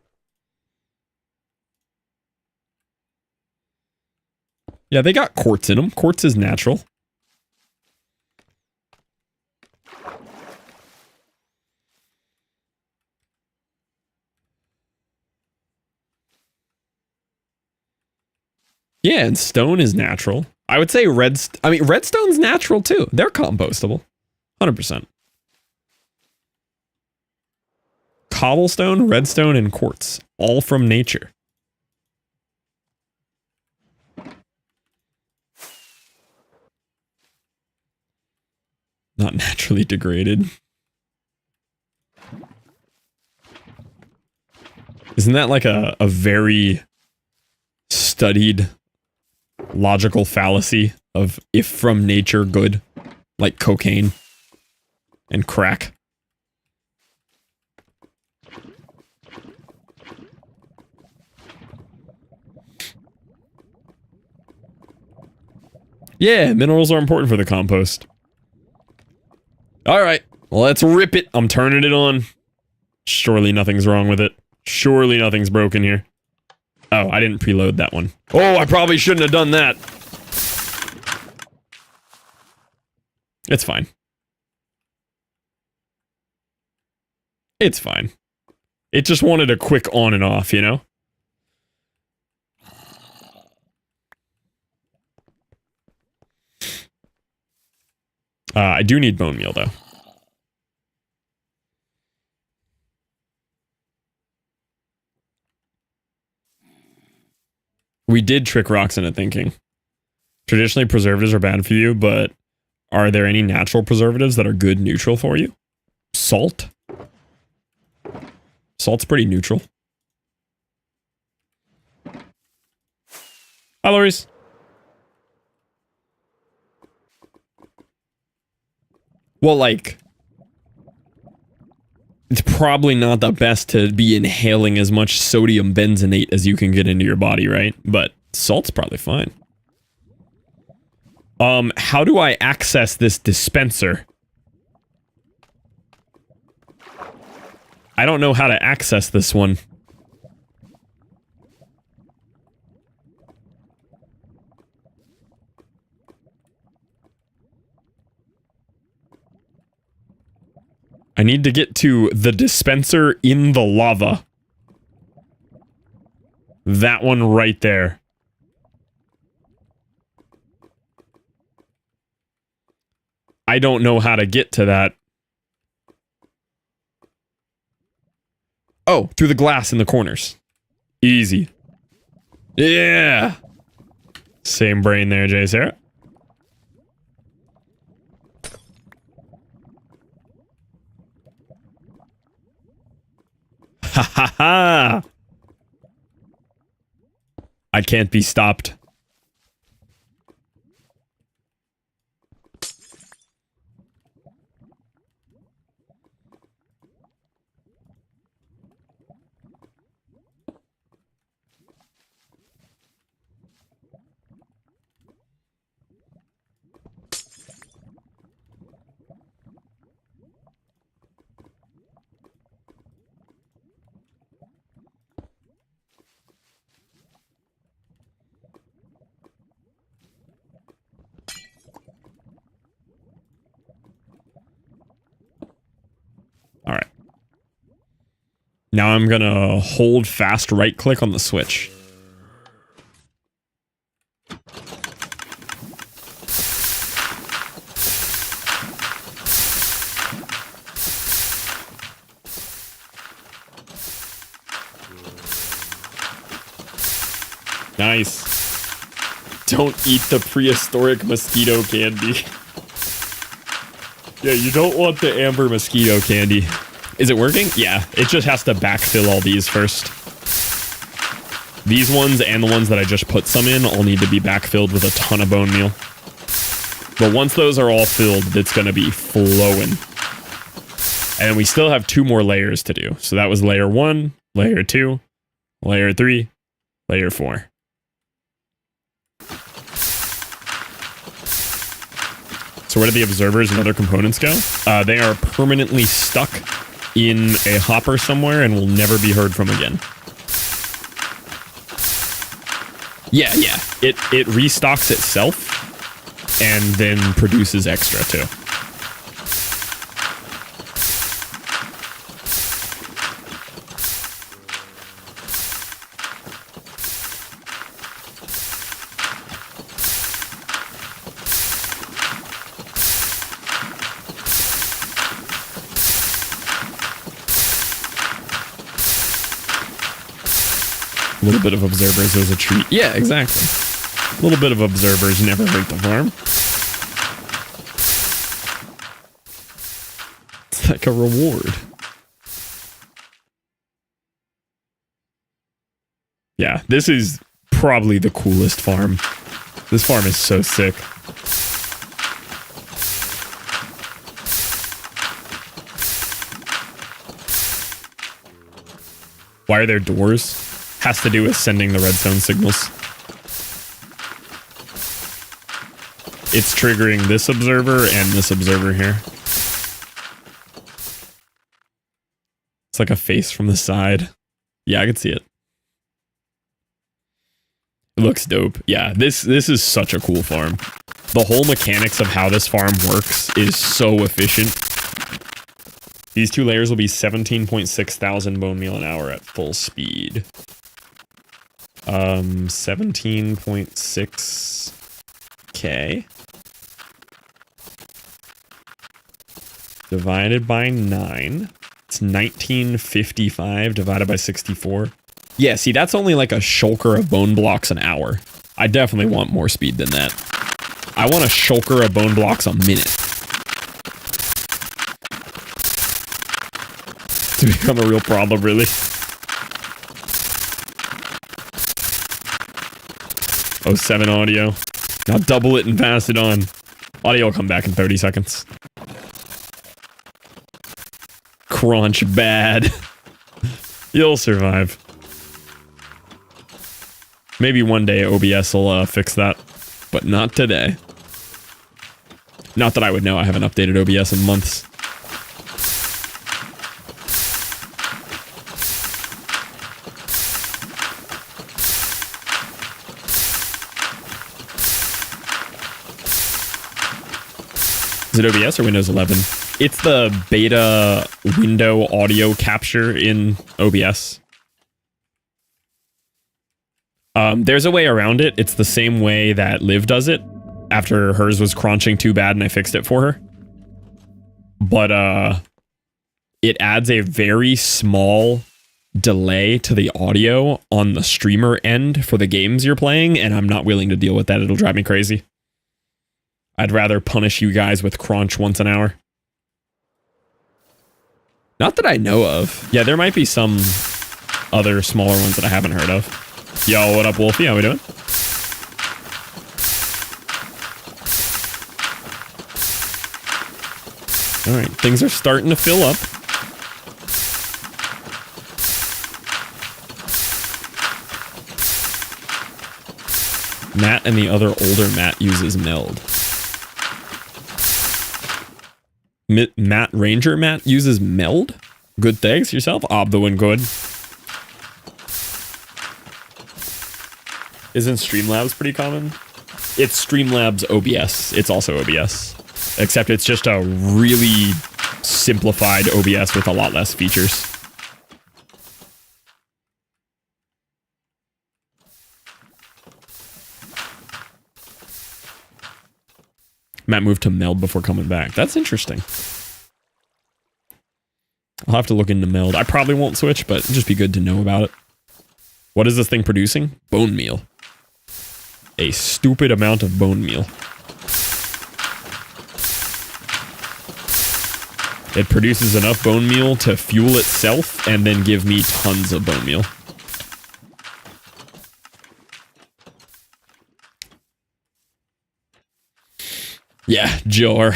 Speaker 1: Yeah, they got quartz in them. Quartz is natural. Yeah, and stone is natural. I would say redstone's natural too. They're compostable. 100%. Cobblestone, redstone, and quartz. All from nature. Not naturally degraded. Isn't that like a very studied logical fallacy of if from nature good? Like cocaine and crack. Yeah, minerals are important for the compost. Alright, let's rip it. I'm turning it on. Surely nothing's wrong with it. Surely nothing's broken here. Oh, I didn't preload that one. Oh, I probably shouldn't have done that. It's fine. It's fine. It just wanted a quick on and off, you know? I do need bone meal, though. We did trick rocks into thinking. Traditionally, preservatives are bad for you, but are there any natural preservatives that are good neutral for you? Salt? Salt's pretty neutral. Hi, Loris. Well, like, it's probably not the best to be inhaling as much sodium benzenate as you can get into your body, right? But salt's probably fine. How do I access this dispenser? I don't know how to access this one. I need to get to the dispenser in the lava. That one right there. I don't know how to get to that. Oh, through the glass in the corners. Easy. Yeah. Same brain there, Jay Sarah. Ha ha ha. I can't be stopped. All right. Now I'm gonna hold fast right click on the switch. Nice. Don't eat the prehistoric mosquito candy. Yeah, you don't want the amber mosquito candy. Is it working? Yeah, it just has to backfill all these first. These ones and the ones that I just put some in all need to be backfilled with a ton of bone meal. But once those are all filled, it's going to be flowing. And we still have 2 more layers to do. So that was layer 1, layer 2, layer 3, layer 4. So where do the observers and other components go? They are permanently stuck in a hopper somewhere and will never be heard from again. Yeah. It restocks itself and then produces extra too. A little bit of observers is a treat. Yeah, exactly. A little bit of observers never hurt the farm. It's like a reward. Yeah, this is probably the coolest farm. This farm is so sick. Why are there doors? Has to do with sending the redstone signals. It's triggering this observer and this observer here. It's like a face from the side. Yeah, I can see it. It looks dope. Yeah, this is such a cool farm. The whole mechanics of how this farm works is so efficient. These 2 layers will be 17.6 thousand bone meal an hour at full speed. 17.6K. divided by 9. It's 1955 divided by 64. Yeah, see, that's only like a shulker of bone blocks an hour. I definitely want more speed than that. I want a shulker of bone blocks a minute. To become a real problem, really. Oh, 7 audio. Now double it and pass it on. Audio will come back in 30 seconds. Crunch bad. You'll survive. Maybe one day OBS will fix that, but not today. Not that I would know. I haven't updated OBS in months. Is it OBS or Windows 11? It's the beta window audio capture in OBS. There's a way around it. It's the same way that Liv does it after hers was crunching too bad and I fixed it for her. But it adds a very small delay to the audio on the streamer end for the games you're playing, and I'm not willing to deal with that. It'll drive me crazy. I'd rather punish you guys with crunch once an hour. Not that I know of. Yeah, there might be some other smaller ones that I haven't heard of. Yo, what up, Wolfie? How we doing? Alright, things are starting to fill up. Matt and the other older Matt uses meld. Matt Ranger Matt uses meld? Good thanks yourself. Ob the one good. Isn't Streamlabs pretty common? It's Streamlabs OBS. It's also OBS. Except it's just a really simplified OBS with a lot less features. Matt moved to meld before coming back. That's interesting. I'll have to look into meld. I probably won't switch, but it'd just be good to know about it. What is this thing producing? Bone meal. A stupid amount of bone meal. It produces enough bone meal to fuel itself and then give me tons of bone meal. Yeah, jar.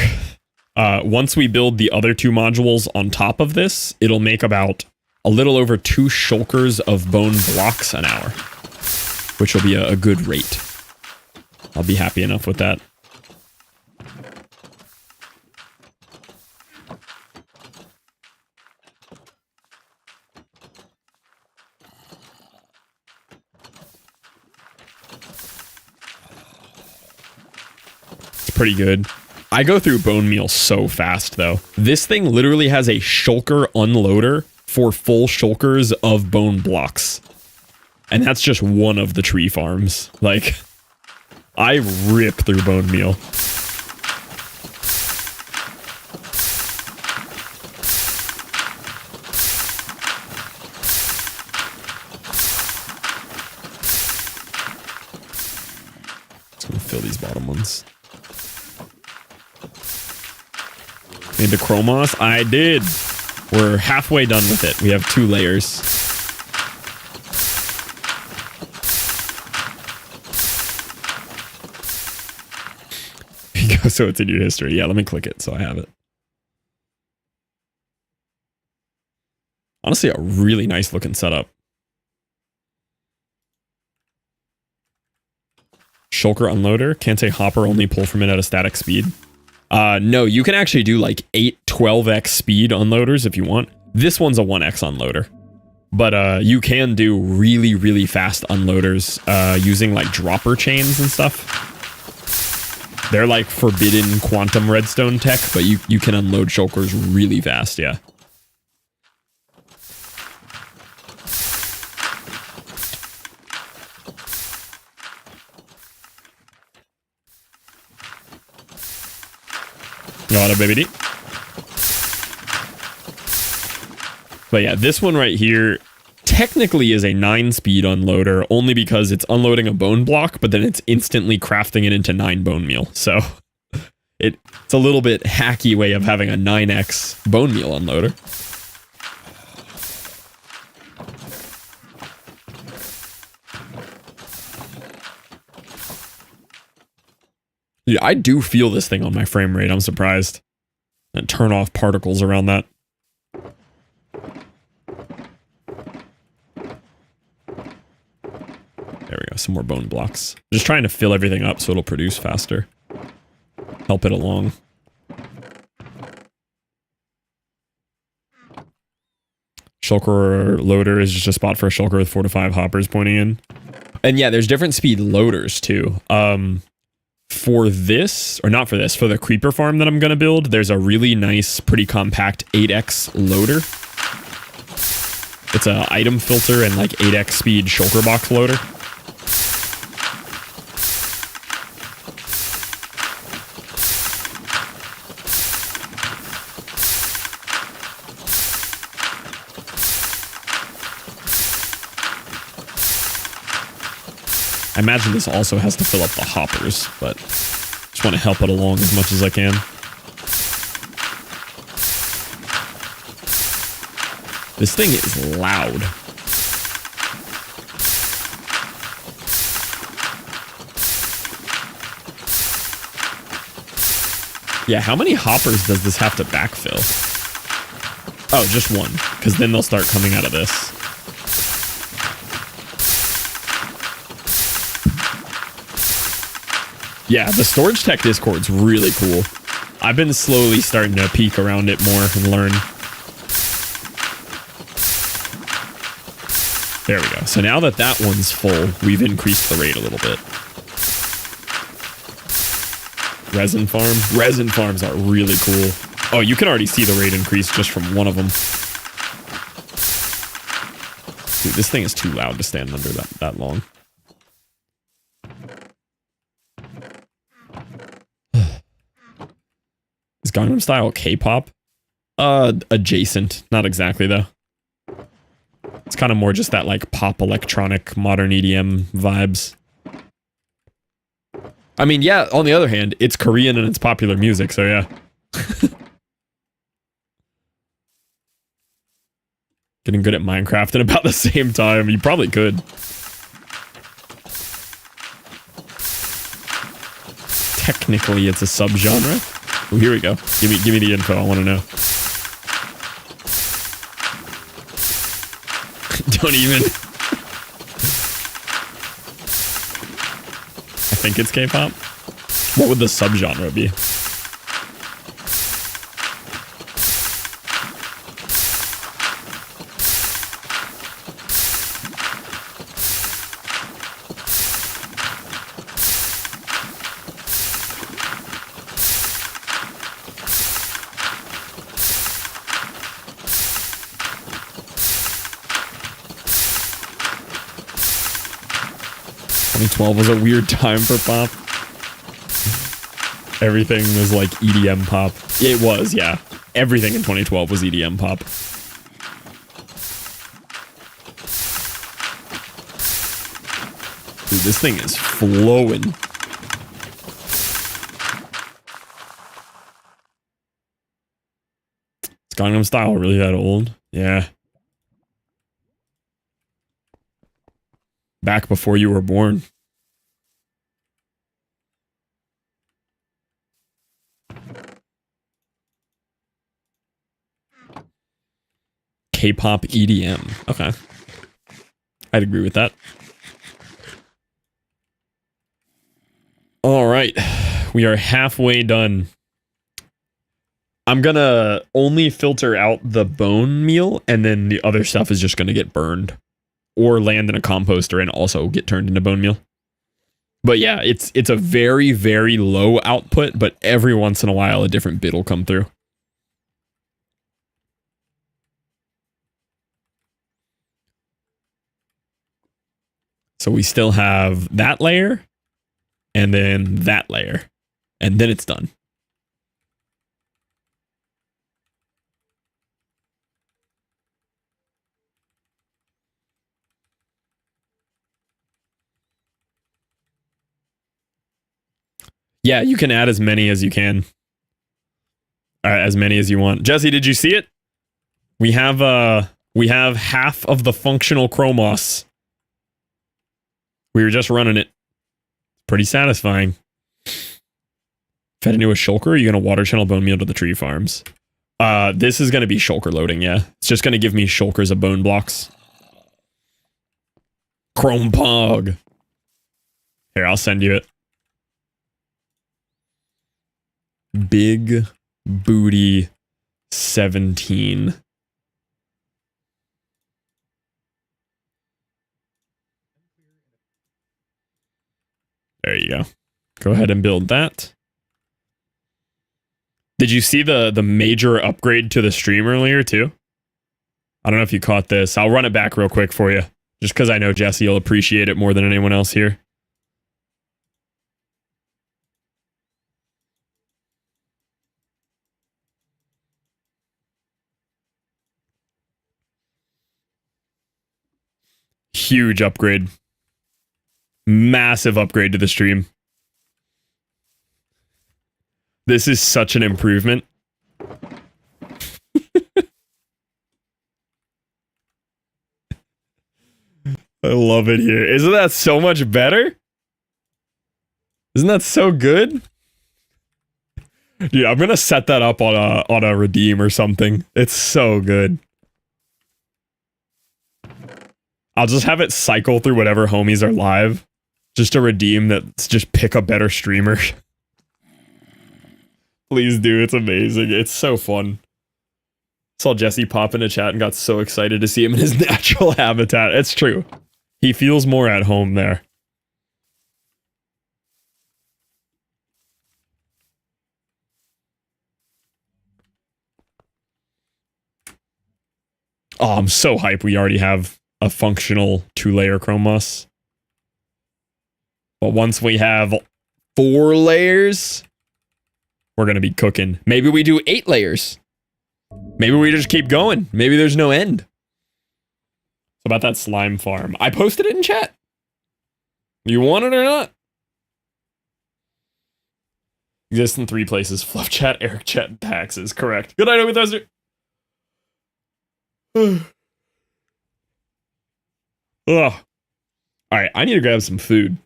Speaker 1: Once we build the other 2 modules on top of this, it'll make about a little over 2 shulkers of bone blocks an hour, which will be a good rate. I'll be happy enough with that. Pretty good. I go through bone meal so fast though. This thing literally has a shulker unloader for full shulkers of bone blocks. And that's just one of the tree farms. Like, I rip through bone meal. Just gonna fill these bottom ones. Into Chromoss? I did. We're halfway done with it. We have 2 layers. So it's in your history. Yeah, let me click it so I have it. Honestly, a really nice looking setup. Shulker unloader. Can't say hopper, only pull from it at a static speed. No, you can actually do like 8 12x speed unloaders if you want. This one's a 1x unloader. But you can do really, really fast unloaders using like dropper chains and stuff. They're like forbidden quantum redstone tech, but you can unload shulkers really fast, yeah. Got it, baby. But yeah, this one right here technically is a 9-speed unloader only because it's unloading a bone block, but then it's instantly crafting it into 9 bone meal. So it's a little bit hacky way of having a 9x bone meal unloader. Yeah, I do feel this thing on my frame rate. I'm surprised. And turn off particles around that. There we go. Some more bone blocks. Just trying to fill everything up so it'll produce faster. Help it along. Shulker loader is just a spot for a shulker with 4 to 5 hoppers pointing in. And yeah, there's different speed loaders too. For this, or not for this, for the creeper farm that I'm going to build, there's a really nice, pretty compact 8x loader. It's a item filter and like 8x speed shulker box loader. I imagine this also has to fill up the hoppers, but just want to help it along as much as I can. This thing is loud. Yeah, how many hoppers does this have to backfill? Oh, just one, because then they'll start coming out of this. Yeah, the storage tech Discord's really cool. I've been slowly starting to peek around it more and learn. There we go. So now that that one's full, we've increased the rate a little bit. Resin farm? Resin farms are really cool. Oh, you can already see the rate increase just from one of them. Dude, this thing is too loud to stand under that long. Is Gangnam Style K-pop? Adjacent. Not exactly, though. It's kind of more just that, like, pop electronic modern EDM vibes. I mean, yeah, on the other hand, it's Korean and it's popular music, so yeah. Getting good at Minecraft at about the same time. You probably could. Technically, it's a subgenre. Oh, here we go. Give me the info. I want to know. Don't even. I think it's K-pop. What would the subgenre be? Was a weird time for pop. Everything was like EDM pop. It was, yeah. Everything in 2012 was EDM pop. Dude, this thing is flowing. Is Gangnam Style really that old? Yeah. Back before you were born. K-pop EDM. Okay. I'd agree with that. All right. We are halfway done. I'm gonna only filter out the bone meal, and then the other stuff is just gonna get burned. Or land in a composter and also get turned into bone meal. But yeah, it's a very, very low output, but every once in a while a different bit will come through. So we still have that layer, and then that layer, and then it's done. Yeah, you can add as many as you can. As many as you want. Jesse, did you see it? We have half of the functional Chromoss. We were just running it. Pretty satisfying. Fed into a shulker, or are you gonna water channel bone meal to the tree farms? This is gonna be shulker loading, yeah. It's just gonna give me shulkers of bone blocks. Chrome Pog. Here, I'll send you it. Big Booty 17. There you go. Go ahead and build that. Did you see the major upgrade to the stream earlier too? I don't know if you caught this. I'll run it back real quick for you. Just because I know Jesse will appreciate it more than anyone else here. Huge upgrade. Massive upgrade to the stream. This is such an improvement. I love it here. Isn't that so much better? Isn't that so good? Dude, I'm gonna set that up on a redeem or something. It's so good. I'll just have it cycle through whatever homies are live. Just a redeem that's just pick a better streamer. Please do, it's amazing. It's so fun. Saw Jesse pop into chat and got so excited to see him in his natural habitat. It's true. He feels more at home there. Oh, I'm so hyped we already have a functional 2-layer Chromoss. But once we have 4 layers, we're going to be cooking. Maybe we do 8 layers. Maybe we just keep going. Maybe there's no end. About that slime farm. I posted it in chat. You want it or not? Exists in 3 places. Fluff chat, Eric chat, and taxes. Correct. Good night, Obi Thruster. Ugh. Alright, I need to grab some food.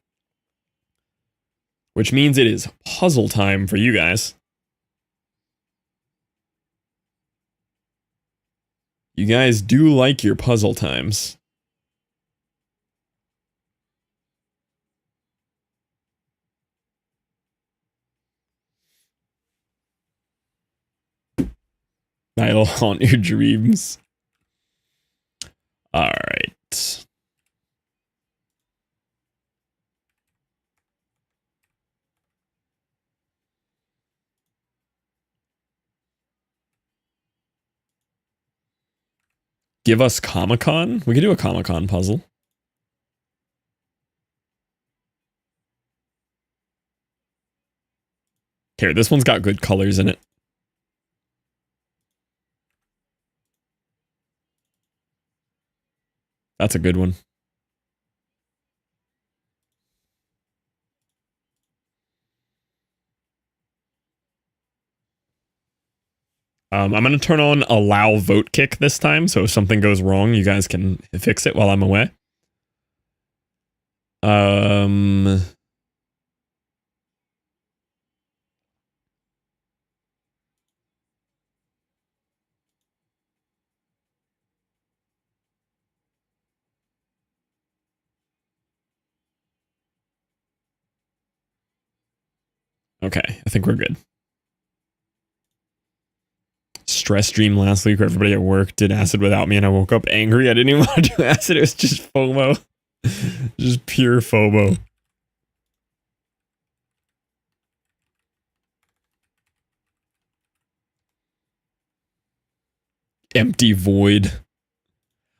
Speaker 1: Which means it is puzzle time for you guys. You guys do like your puzzle times. I'll haunt your dreams. Alright. Give us Comic-Con? We could do a Comic-Con puzzle. Here, this one's got good colors in it. That's a good one. I'm going to turn on allow vote kick this time, so if something goes wrong, you guys can fix it while I'm away. Okay, I think we're good. Stress dream last week where everybody at work did acid without me and I woke up angry. I didn't even want to do acid. It was just FOMO. Just pure FOMO. Empty void.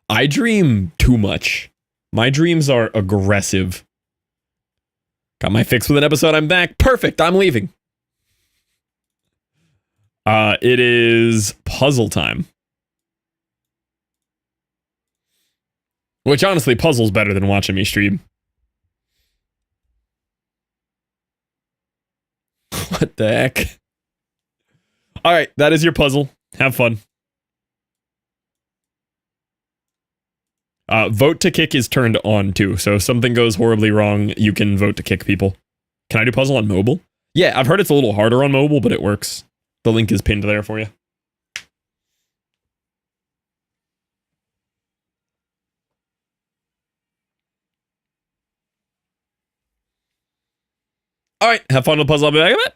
Speaker 1: I dream too much. My dreams are aggressive. Got my fix with an episode. I'm back. Perfect. I'm leaving. It is puzzle time. Which honestly, puzzle's better than watching me stream. What the heck? All right, that is your puzzle. Have fun. Vote to kick is turned on too, so if something goes horribly wrong, you can vote to kick people. Can I do puzzle on mobile? Yeah, I've heard it's a little harder on mobile, but it works. The link is pinned there for you. All right, have fun with the puzzle. I'll be back in a bit.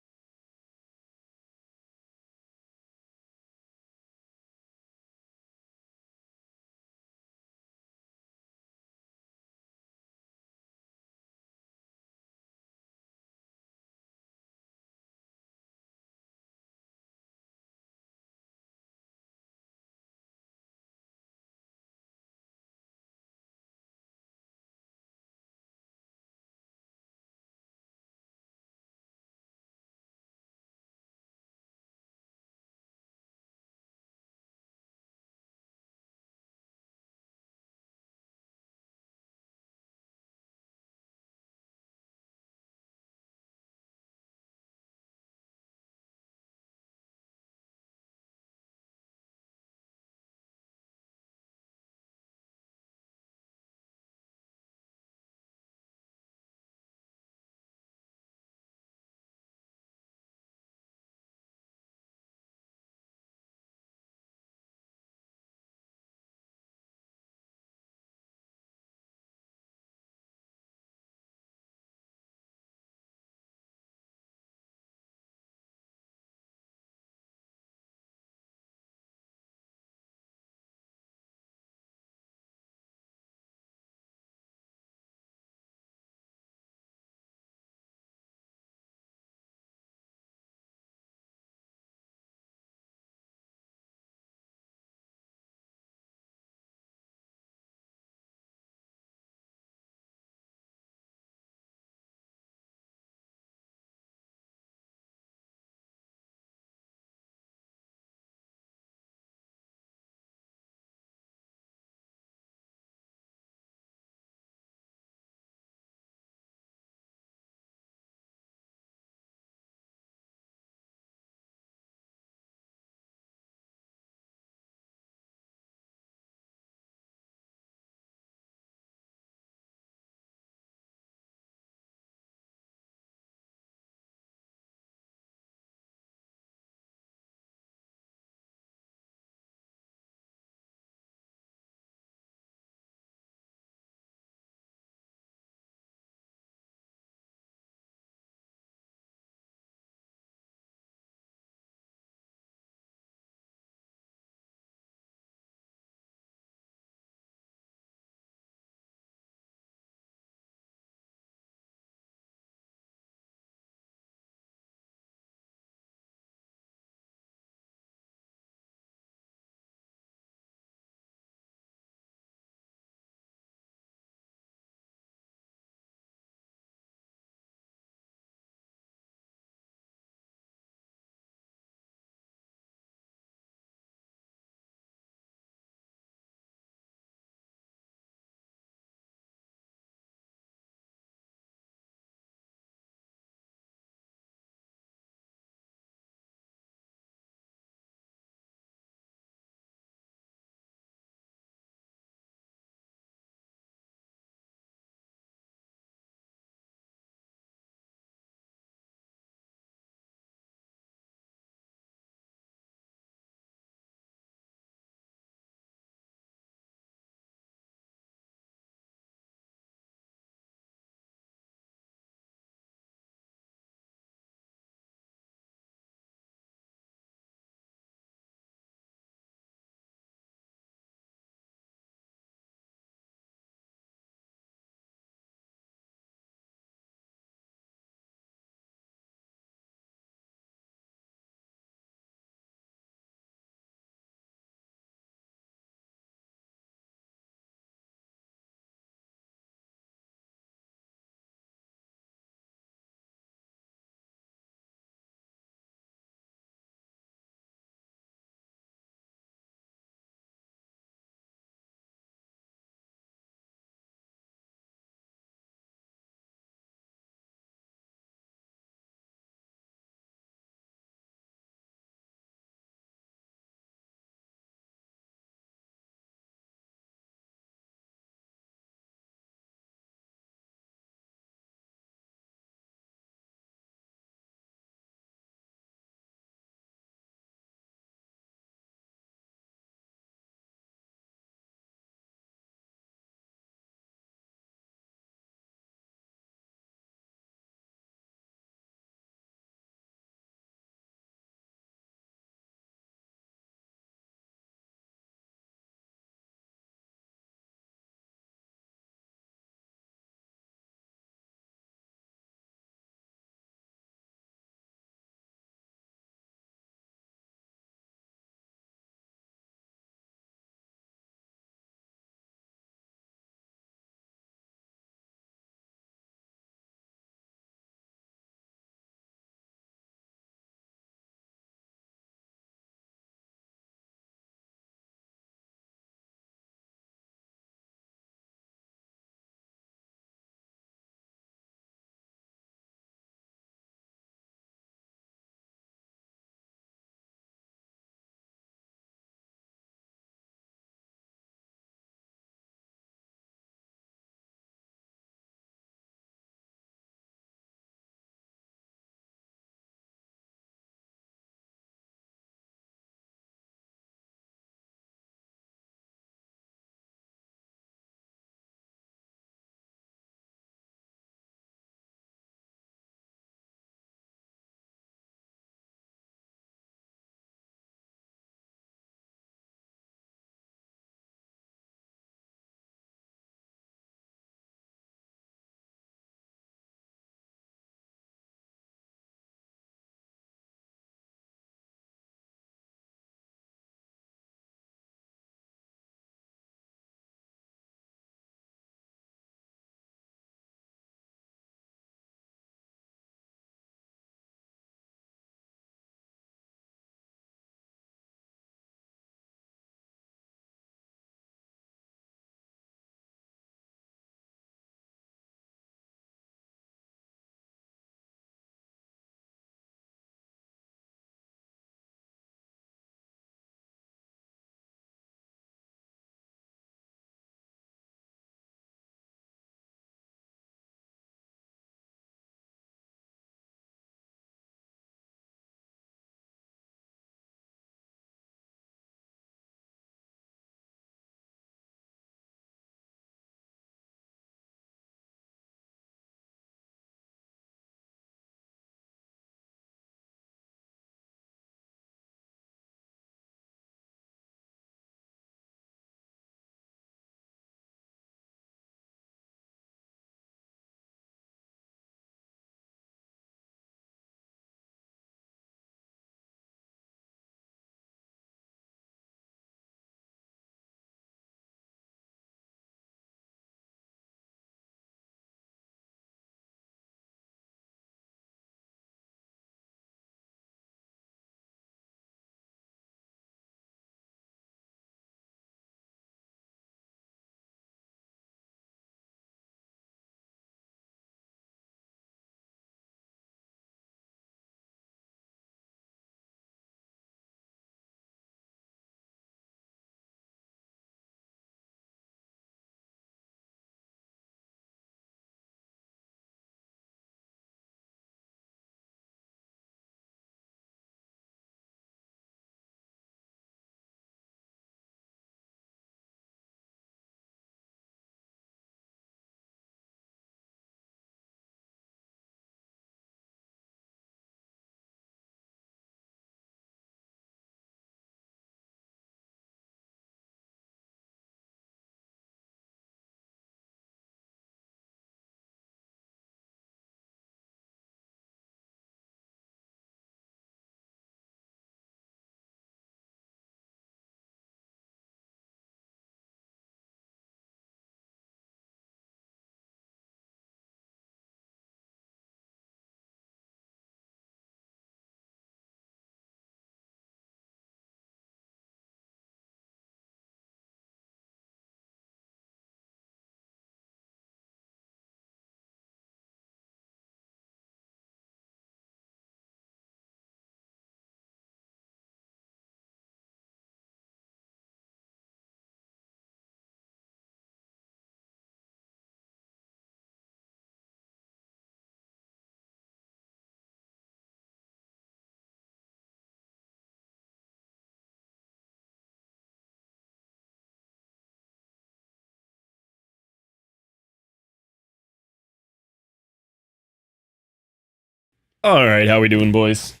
Speaker 1: All right, how we doing, boys?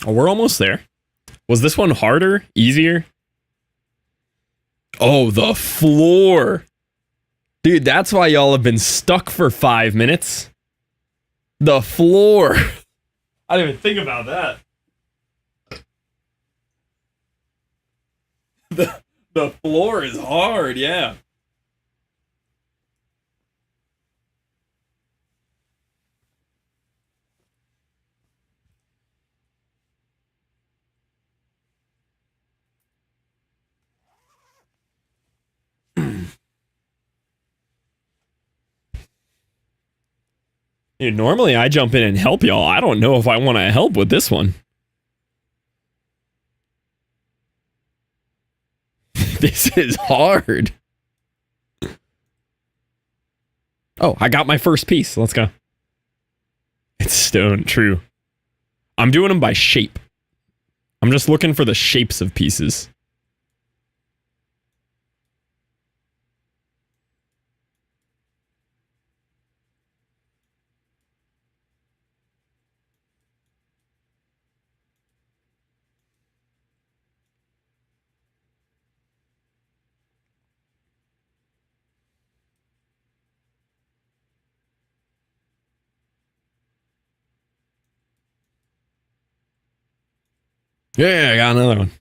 Speaker 1: Oh, we're almost there. Was this one harder? Easier? Oh, the floor. Dude, that's why y'all have been stuck for 5 minutes. The floor. I didn't even think about that. The floor is hard, yeah. Dude, normally I jump in and help y'all. I don't know if I want to help with this one. This is hard. Oh, I got my first piece. Let's go. It's stone, true. I'm doing them by shape. I'm just looking for the shapes of pieces. Yeah, I got another one.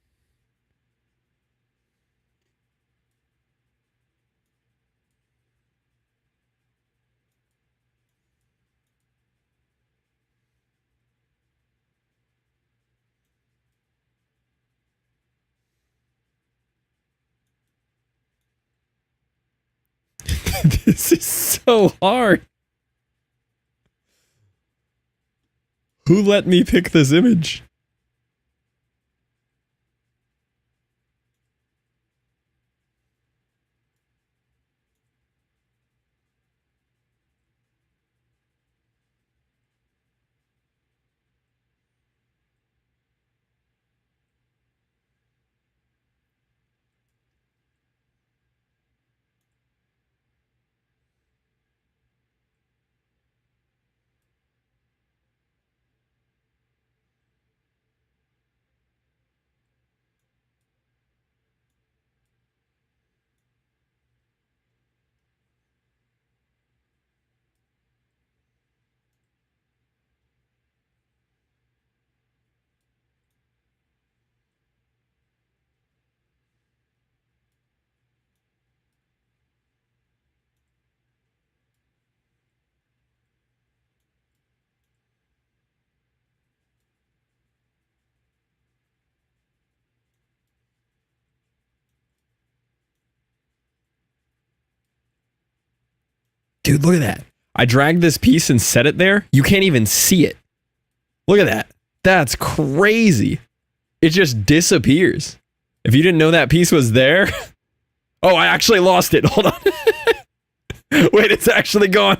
Speaker 1: This is so hard. Who let me pick this image? Dude, look at that. I dragged this piece and set it there. You can't even see it. Look at that. That's crazy. It just disappears. If you didn't know that piece was there. Oh, I actually lost it. Hold on. Wait, it's actually gone.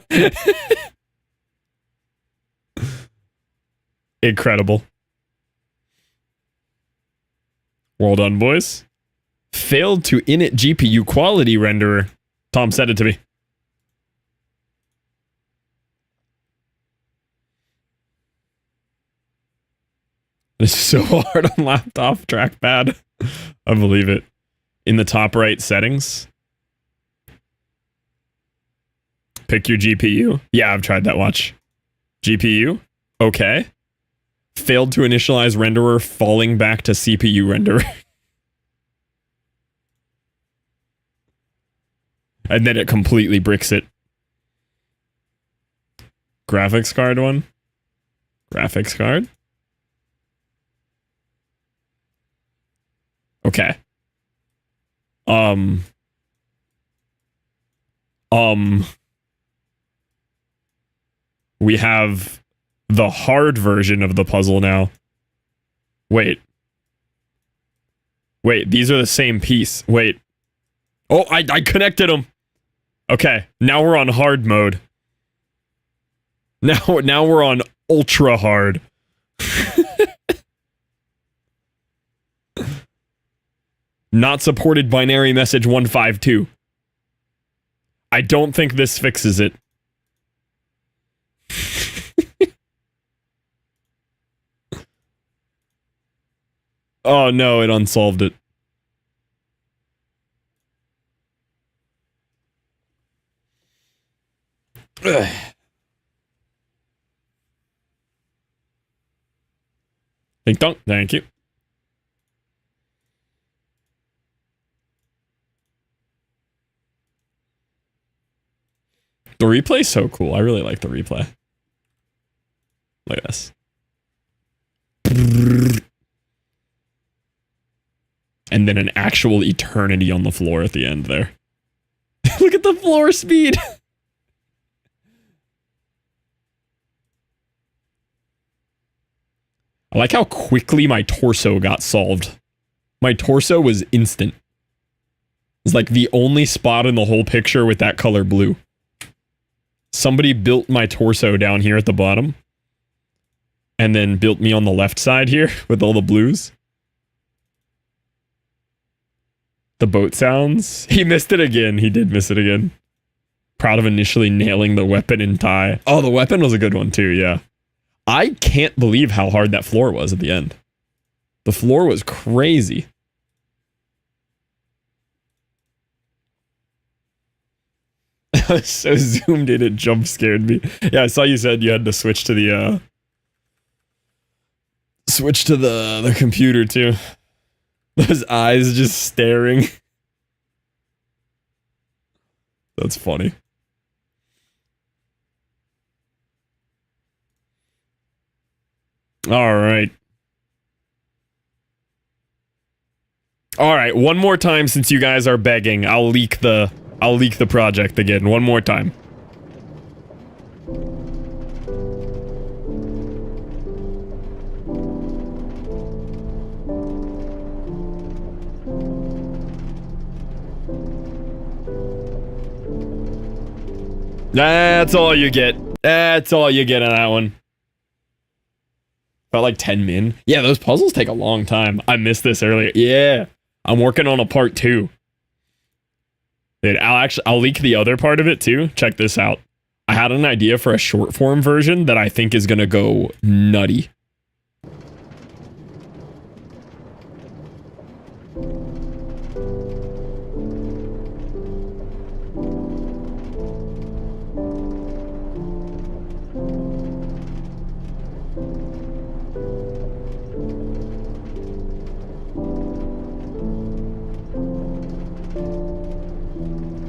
Speaker 1: Incredible. Well done, boys. Failed to init GPU quality renderer. Tom said it to me. It's so hard on laptop trackpad. I believe it. In the top right settings. Pick your GPU. Yeah, I've tried that. Watch. GPU. Okay. Failed to initialize renderer, falling back to CPU renderer. And then it completely bricks it. Graphics card one. Graphics card. Okay. We have the hard version of the puzzle now. Wait, these are the same piece. Wait. Oh, I connected them. Okay, now we're on hard mode. Now we're on ultra hard. Not supported binary message 152. I don't think this fixes it. Oh no, it unsolved it. Ugh. Ding dong, thank you. The replay's so cool. I really like the replay. Look at this. And then an actual eternity on the floor at the end there. Look at the floor speed. I like how quickly my torso got solved. My torso was instant. It's like the only spot in the whole picture with that color blue. Somebody built my torso down here at the bottom. And then built me on the left side here with all the blues. The boat sounds. He missed it again. He did miss it again. Proud of initially nailing the weapon in tie. Oh, the weapon was a good one too, yeah. I can't believe how hard that floor was at the end. The floor was crazy. I was so zoomed in, it jump scared me. Yeah, I saw you said you had to switch to the the computer too. Those eyes just staring. That's funny. All right. All right, one more time since you guys are begging. I'll leak the project again one more time. That's all you get. That's all you get on that one. About like 10 min. Yeah, those puzzles take a long time. I missed this earlier. Yeah. I'm working on a part 2. Dude, I'll leak the other part of it too. Check this out. I had an idea for a short form version that I think is gonna go nutty.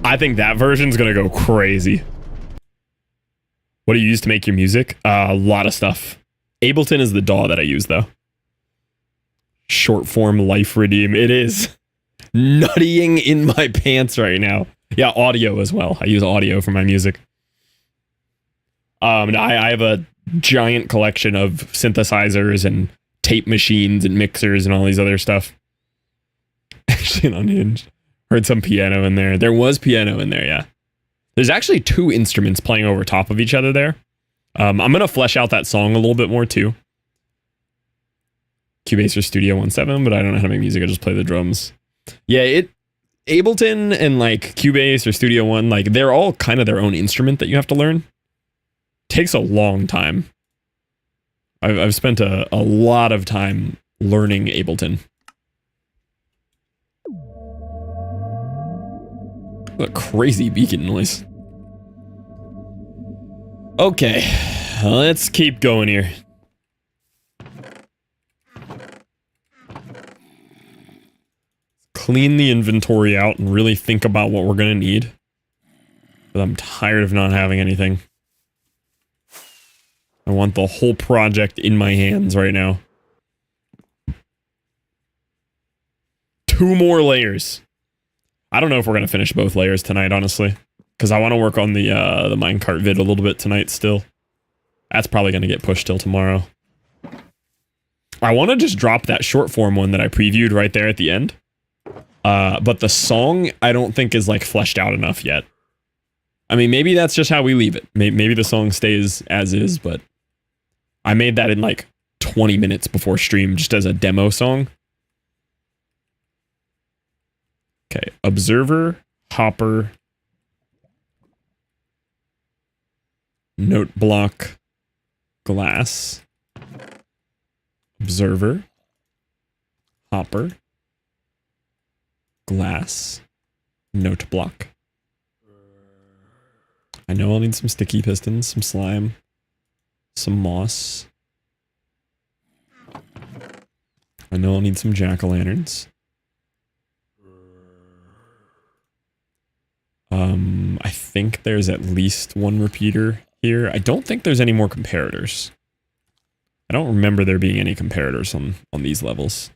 Speaker 1: I think that version's gonna go crazy. What do you use to make your music? A lot of stuff. Ableton is the DAW that I use, though. Short form life redeem. It is nuttying in my pants right now. Yeah, audio as well. I use audio for my music. I have a giant collection of synthesizers and tape machines and mixers and all these other stuff. Actually, an unhinged. Heard some piano in there. There was piano in there, yeah. There's actually 2 instruments playing over top of each other there. I'm going to flesh out that song a little bit more, too. Cubase or Studio 1.7, but I don't know how to make music. I just play the drums. Yeah, Ableton and, like, Cubase or Studio One, like, they're all kind of their own instrument that you have to learn. Takes a long time. I've spent a lot of time learning Ableton. What a crazy beacon noise. Okay, let's keep going here. Clean the inventory out and really think about what we're gonna need. But I'm tired of not having anything. I want the whole project in my hands right now. 2 more layers. I don't know if we're gonna finish both layers tonight, honestly, because I want to work on the minecart vid a little bit tonight still. That's probably gonna get pushed till tomorrow. I want to just drop that short form one that I previewed right there at the end. But the song I don't think is like fleshed out enough yet. I mean, maybe that's just how we leave it. Maybe the song stays as is, but I made that in like 20 minutes before stream just as a demo song. Okay, observer, hopper, note block, glass, observer, Hopper. Glass. Note block. I know I'll need some sticky pistons, some slime, some moss. I know I'll need some jack-o'-lanterns. I think there's at least one repeater here. I don't think there's any more comparators. I don't remember there being any comparators on these levels.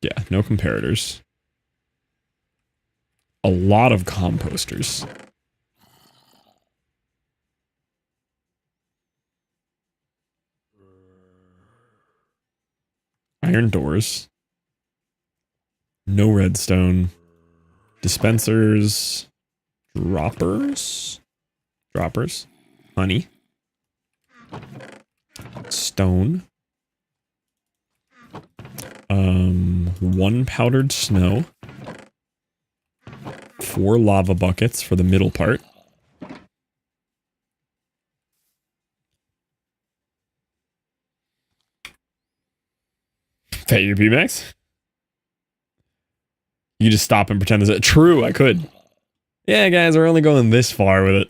Speaker 1: Yeah, no comparators. A lot of composters. Iron doors. No redstone. Dispensers. Droppers. Droppers. Honey. Stone. One powdered snow. 4 lava buckets for the middle part. Pay your B-Max? You just stop and pretend there's a... True, I could. Yeah, guys, we're only going this far with it.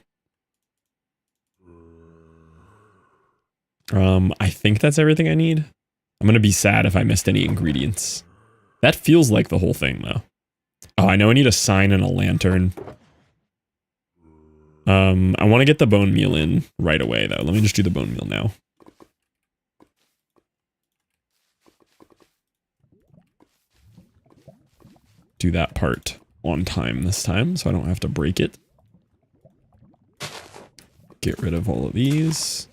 Speaker 1: I think that's everything I need. I'm gonna be sad if I missed any ingredients. That feels like the whole thing, though. Oh, I know I need a sign and a lantern. I want to get the bone meal in right away, though. Let me just do the bone meal now. Do that part on time this time, so I don't have to break it. Get rid of all of these.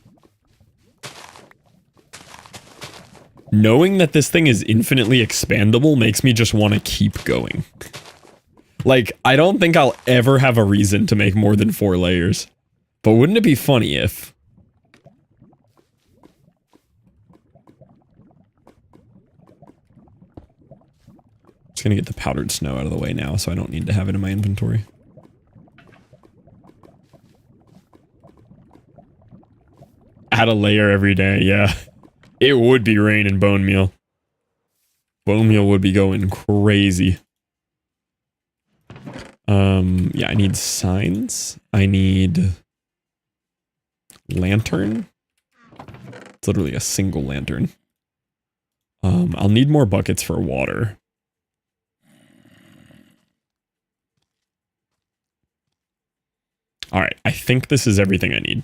Speaker 1: Knowing that this thing is infinitely expandable makes me just want to keep going. Like, I don't think I'll ever have a reason to make more than 4 layers. But wouldn't it be funny if... Just gonna get the powdered snow out of the way now, so I don't need to have it in my inventory. Add a layer every day, yeah. It would be rain and bone meal. Bone meal would be going crazy. Yeah, I need signs. I need... lantern. It's literally a single lantern. I'll need more buckets for water. Alright, I think this is everything I need.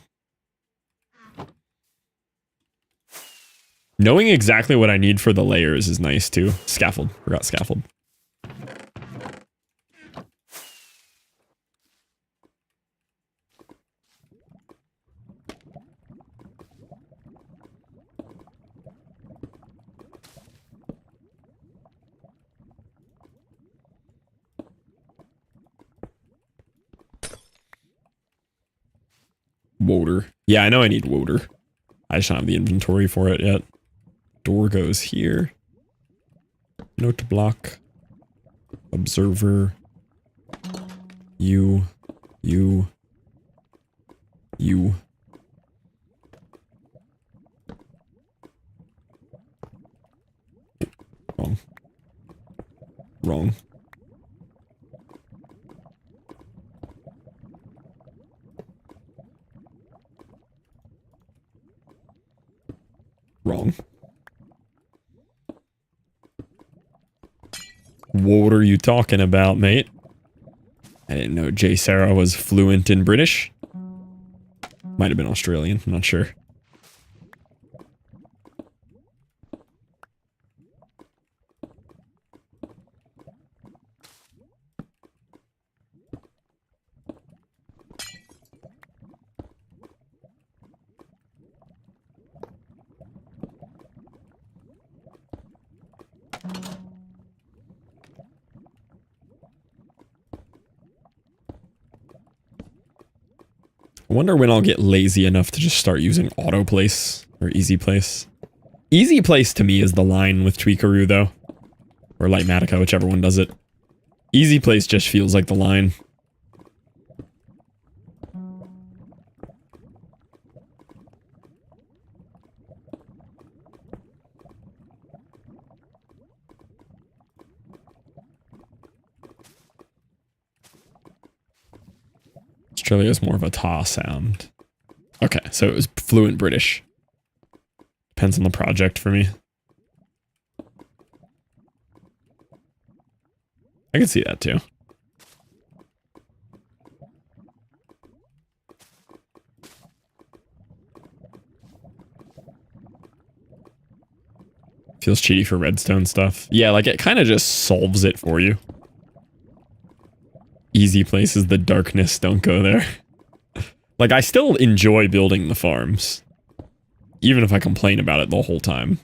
Speaker 1: Knowing exactly what I need for the layers is nice too. Scaffold. Forgot scaffold. Water. Yeah, I know I need water. I just don't have the inventory for it yet. Door goes here. Note block. Observer. You. Wrong. Wrong. Wrong. What are you talking about, mate? I didn't know Jay Sarah was fluent in British. Might have been Australian, I'm not sure. I wonder when I'll get lazy enough to just start using auto place or easy place. Easy place to me is the line with Tweakaroo though. Or Lightmatica, whichever one does it. Easy place just feels like the line. Australia is more of a ta sound. Okay, so it was fluent British. Depends on the project for me. I can see that too. Feels cheaty for redstone stuff. Yeah, like it kind of just solves it for you. Easy places, the darkness, don't go there. Like, I still enjoy building the farms. Even if I complain about it the whole time.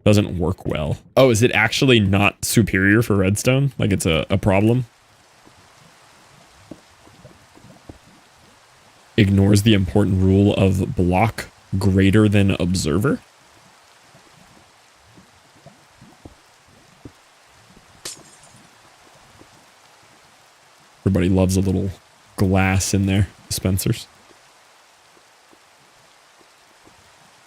Speaker 1: Doesn't work well. Oh, is it actually not superior for redstone? Like it's a problem? Ignores the important rule of block greater than observer? Everybody loves a little glass in their dispensers.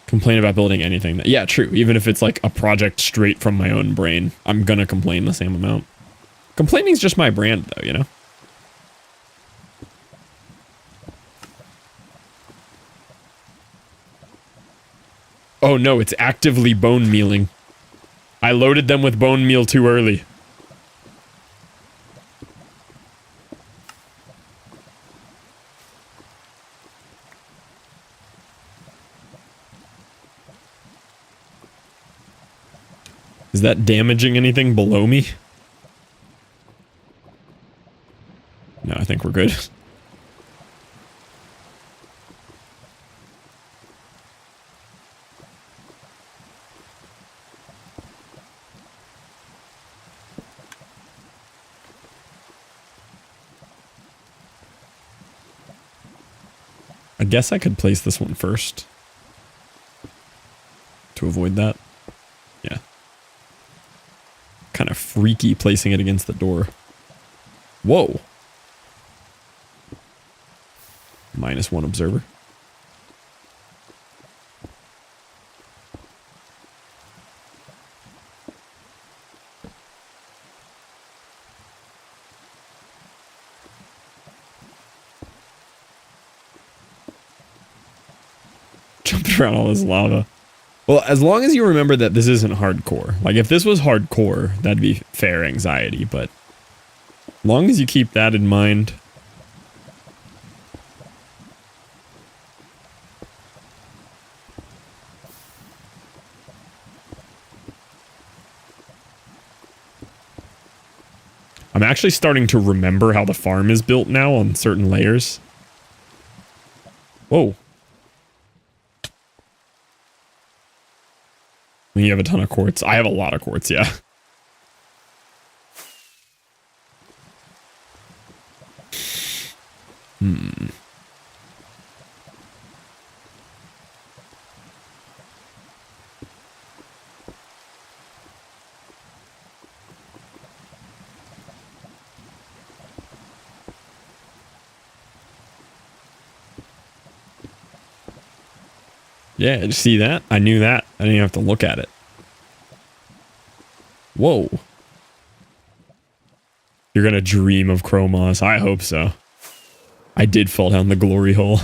Speaker 1: Complain about building anything. Yeah, true. Even if it's like a project straight from my own brain, I'm gonna complain the same amount. Complaining's just my brand, though, you know? Oh no, it's actively bone mealing. I loaded them with bone meal too early. Is that damaging anything below me? No, I think we're good. I guess I could place this one first. To avoid that. Yeah. Kind of freaky placing it against the door. Whoa. -1 observer. Jumping around all this lava. Well, as long as you remember that this isn't hardcore. Like, if this was hardcore, that'd be fair anxiety, but as long as you keep that in mind. I'm actually starting to remember how the farm is built now on certain layers. Whoa. You have a ton of quartz. I have a lot of quartz, yeah. Yeah, did you see that? I knew that. I didn't even have to look at it. Whoa. You're gonna dream of Chromoss. I hope so. I did fall down the glory hole.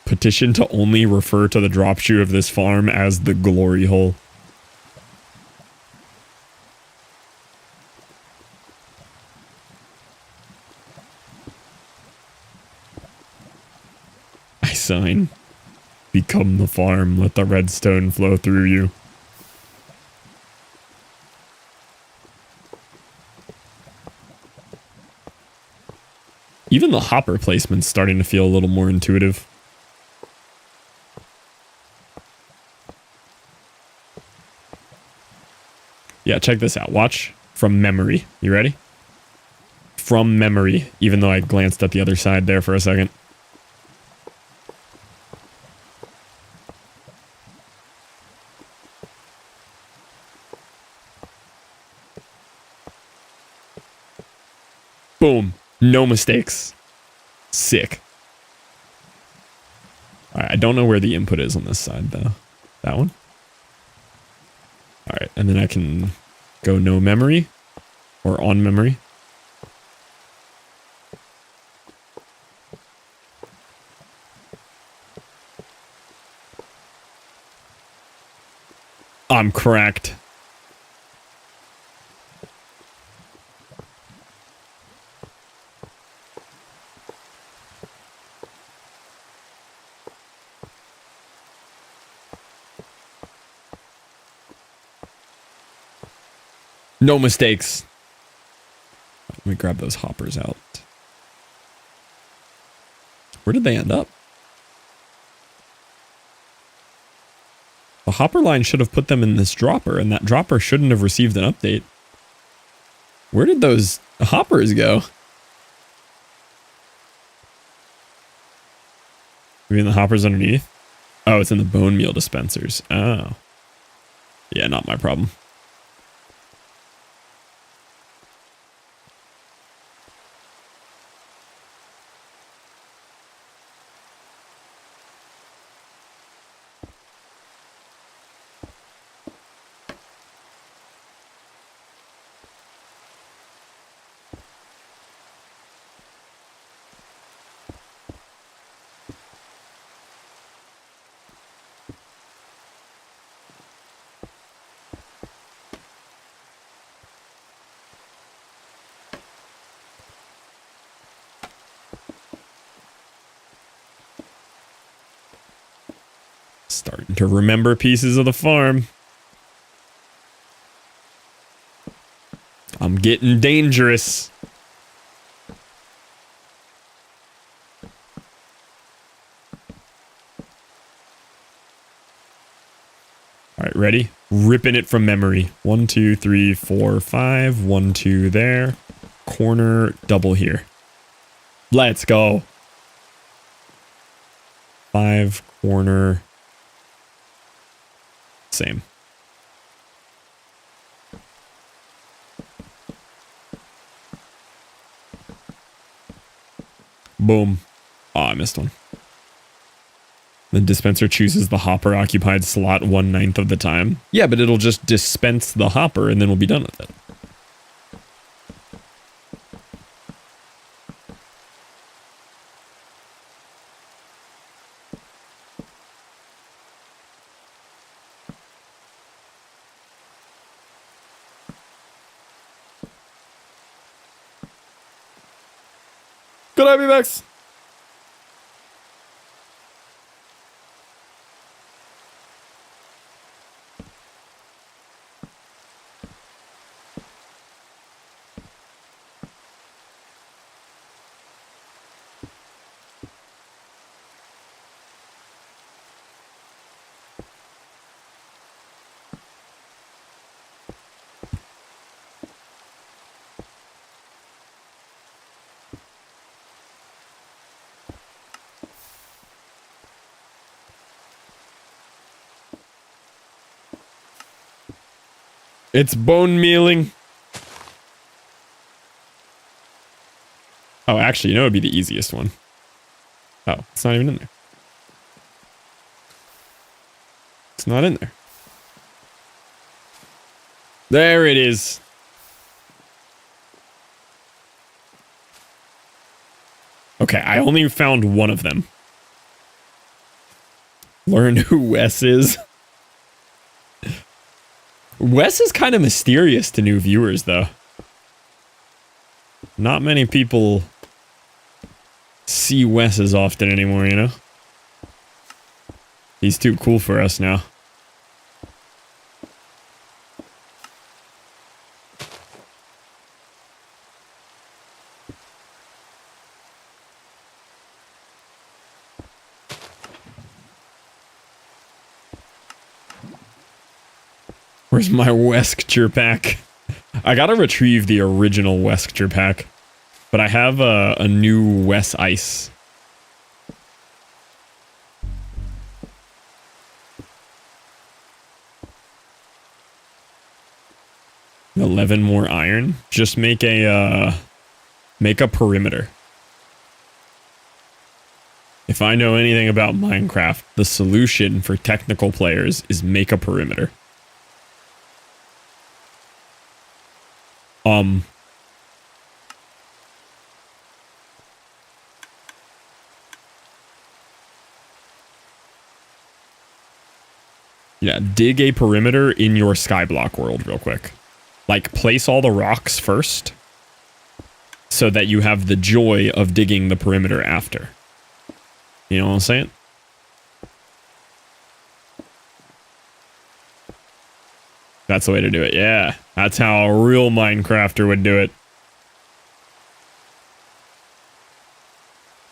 Speaker 1: Petition to only refer to the drop shoe of this farm as the glory hole. I sign. Become the farm. Let the redstone flow through you. Even the hopper placement's starting to feel a little more intuitive. Yeah, check this out. Watch. From memory. You ready? From memory, even though I glanced at the other side there for a second. Boom. No mistakes. Sick. Alright, I don't know where the input is on this side, though. That one? Alright, and then I can go no memory or on memory. I'm cracked. No mistakes. Let me grab those hoppers out. Where did they end up? The hopper line should have put them in this dropper, and that dropper shouldn't have received an update. Where did those hoppers go? Maybe in the hoppers underneath? Oh, it's in the bone meal dispensers. Oh. Yeah, not my problem. Starting to remember pieces of the farm. I'm getting dangerous. All right, ready? Ripping it from memory. 1, 2, 3, 4, 5. 1, 2 there. Corner, double here. Let's go. 5, corner. Same. Boom. Oh, I missed one. The dispenser chooses the hopper occupied slot 1/9 of the time. Yeah, but it'll just dispense the hopper and then we'll be done with it. Good eye, Max. It's bone mealing. Oh, actually, you know what would be the easiest one? Oh, it's not even in there. It's not in there. There it is. Okay, I only found one of them. Learn who Wes is. Wes is kind of mysterious to new viewers, though. Not many people see Wes as often anymore, you know? He's too cool for us now. Where's my Westure pack? I gotta retrieve the original Westure pack. But I have a new Wes Ice. $11 more iron. Just make a perimeter. If I know anything about Minecraft, the solution for technical players is make a perimeter. Um, yeah, dig a perimeter in your skyblock world real quick. Like, place all the rocks first so that you have the joy of digging the perimeter after. You know what I'm saying? That's the way to do it. Yeah, that's how a real Minecrafter would do it.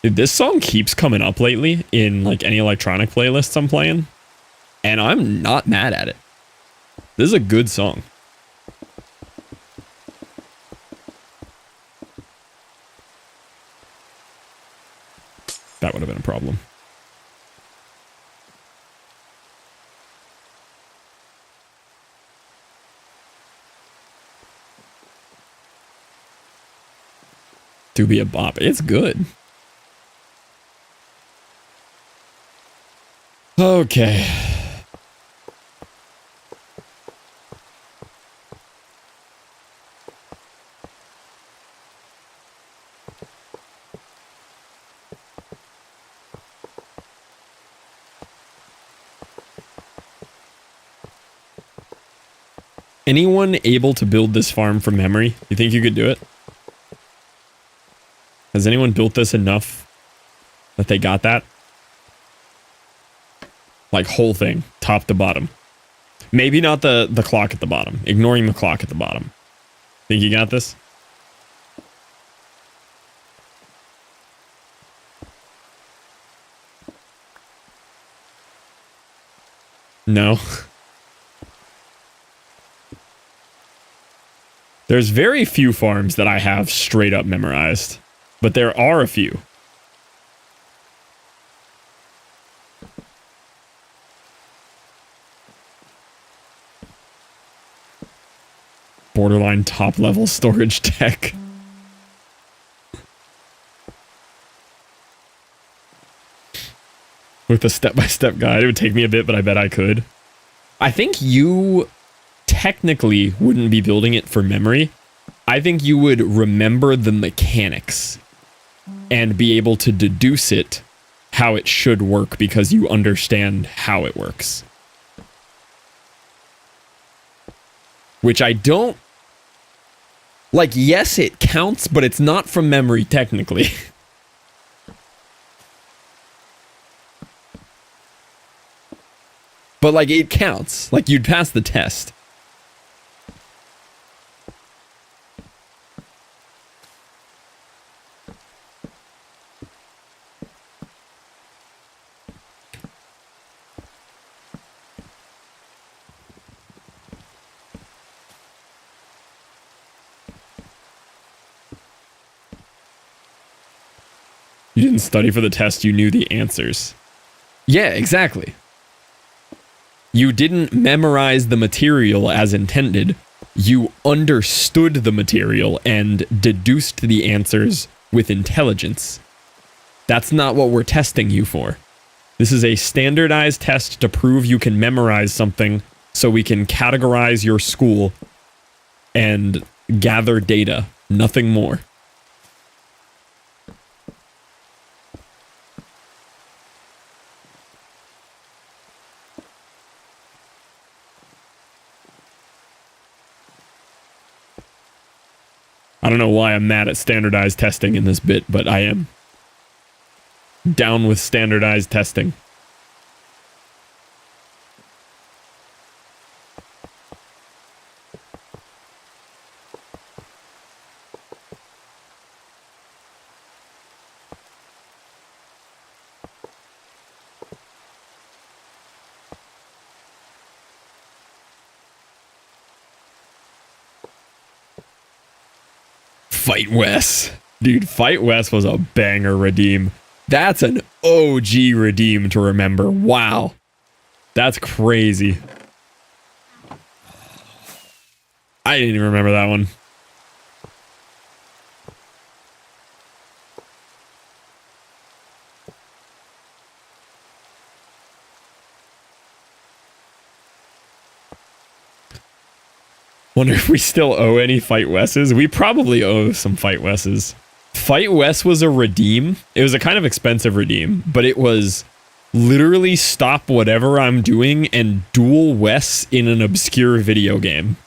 Speaker 1: Dude, this song keeps coming up lately in like any electronic playlists I'm playing, and I'm not mad at it. This is a good song. That would have been a problem. To be a bop. It's good. Okay. Anyone able to build this farm from memory? You think you could do it? Has anyone built this enough that they got that? Like whole thing, top to bottom. Maybe not the clock at the bottom. Ignoring the clock at the bottom. Think you got this? No. There's very few farms that I have straight up memorized, but there are a few. Borderline top level storage tech. With a step-by-step guide, it would take me a bit, but I bet I could. I think you technically wouldn't be building it for memory. I think you would remember the mechanics and be able to deduce it how it should work because you understand how it works. Which I don't... Like, yes, it counts, but it's not from memory technically. But, like, it counts. Like, you'd pass the test. You didn't study for the test, you knew the answers. Yeah, exactly. You didn't memorize the material as intended. You understood the material and deduced the answers with intelligence. That's not what we're testing you for. This is a standardized test to prove you can memorize something so we can categorize your school and gather data. Nothing more. I don't know why I'm mad at standardized testing in this bit, but I am. Down with standardized testing. Fight Wes. Dude, Fight Wes was a banger redeem. That's an OG redeem to remember. Wow. That's crazy. I didn't even remember that one. Wonder if we still owe any Fight Wesses. We probably owe some Fight Wesses. Fight Wes was a redeem. It was a kind of expensive redeem, but it was literally stop whatever I'm doing and duel Wes in an obscure video game.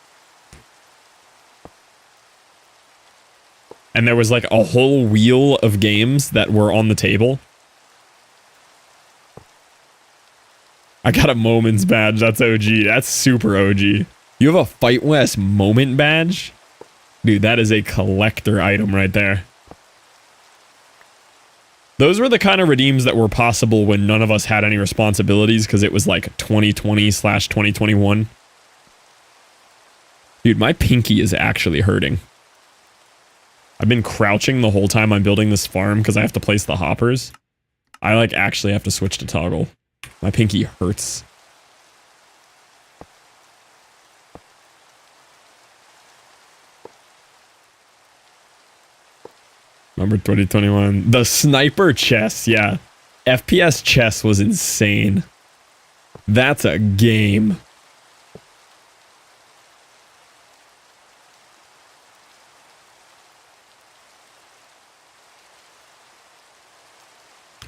Speaker 1: And there was like a whole wheel of games that were on the table. I got a Moments badge. That's OG. That's super OG. You have a Fight West Moment badge? Dude, that is a collector item right there. Those were the kind of redeems that were possible when none of us had any responsibilities because it was like 2020/2021. Dude, my pinky is actually hurting. I've been crouching the whole time I'm building this farm because I have to place the hoppers. I like actually have to switch to toggle. My pinky hurts. Remember 2021? The sniper chess, yeah. FPS chess was insane. That's a game.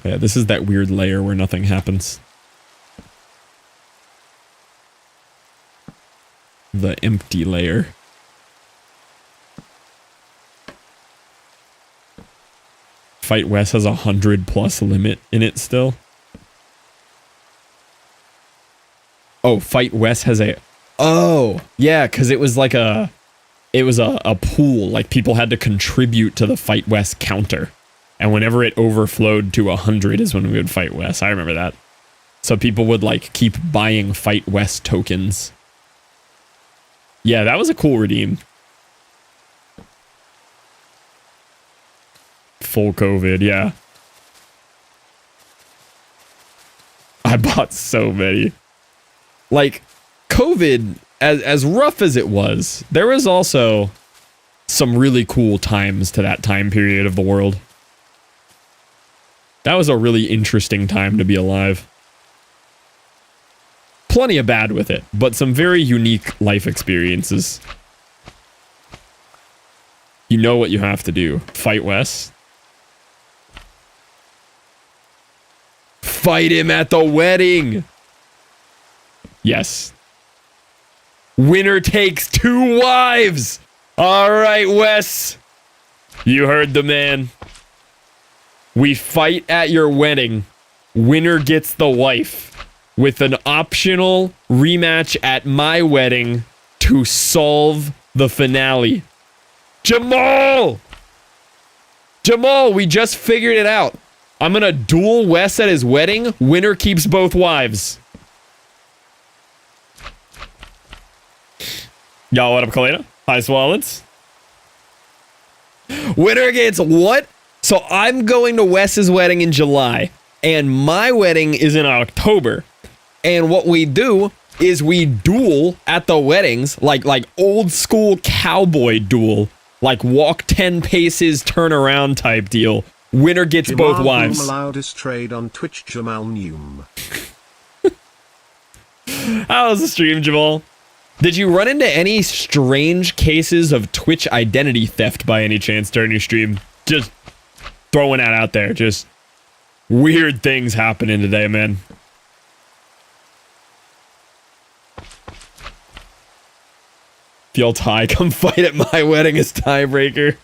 Speaker 1: Yeah, this is that weird layer where nothing happens. The empty layer. Fight West has 100+ limit in it still. Oh, Fight West has a... Oh, yeah, because it was like a... It was a pool. Like, people had to contribute to the Fight West counter. And whenever it overflowed to 100 is when we would Fight West. I remember that. So people would, like, keep buying Fight West tokens. Yeah, that was a cool redeem. Full COVID, yeah. I bought so many. Like, COVID, as rough as it was, there was also some really cool times to that time period of the world. That was a really interesting time to be alive. Plenty of bad with it, but some very unique life experiences. You know what you have to do. Fight Wes. Fight him at the wedding! Yes. Winner takes 2 wives! Alright, Wes. You heard the man. We fight at your wedding. Winner gets the wife. With an optional rematch at my wedding to solve the finale. Jamal! Jamal, we just figured it out. I'm gonna duel Wes at his wedding. Winner keeps both wives. Y'all, what up, Kalena? Hi, Swallets. Winner gets what? So I'm going to Wes's wedding in July, and my wedding is in October. And what we do is we duel at the weddings, like old school cowboy duel, like walk 10 paces, turn around type deal. Winner gets
Speaker 2: Jamal
Speaker 1: both wives.
Speaker 2: Noom, loudest trade on Twitch, Jamal Noom.
Speaker 1: How was the stream, Jamal? Did you run into any strange cases of Twitch identity theft by any chance during your stream? Just throwing that out there. Just weird things happening today, man. If y'all tie, come fight at my wedding as tiebreaker.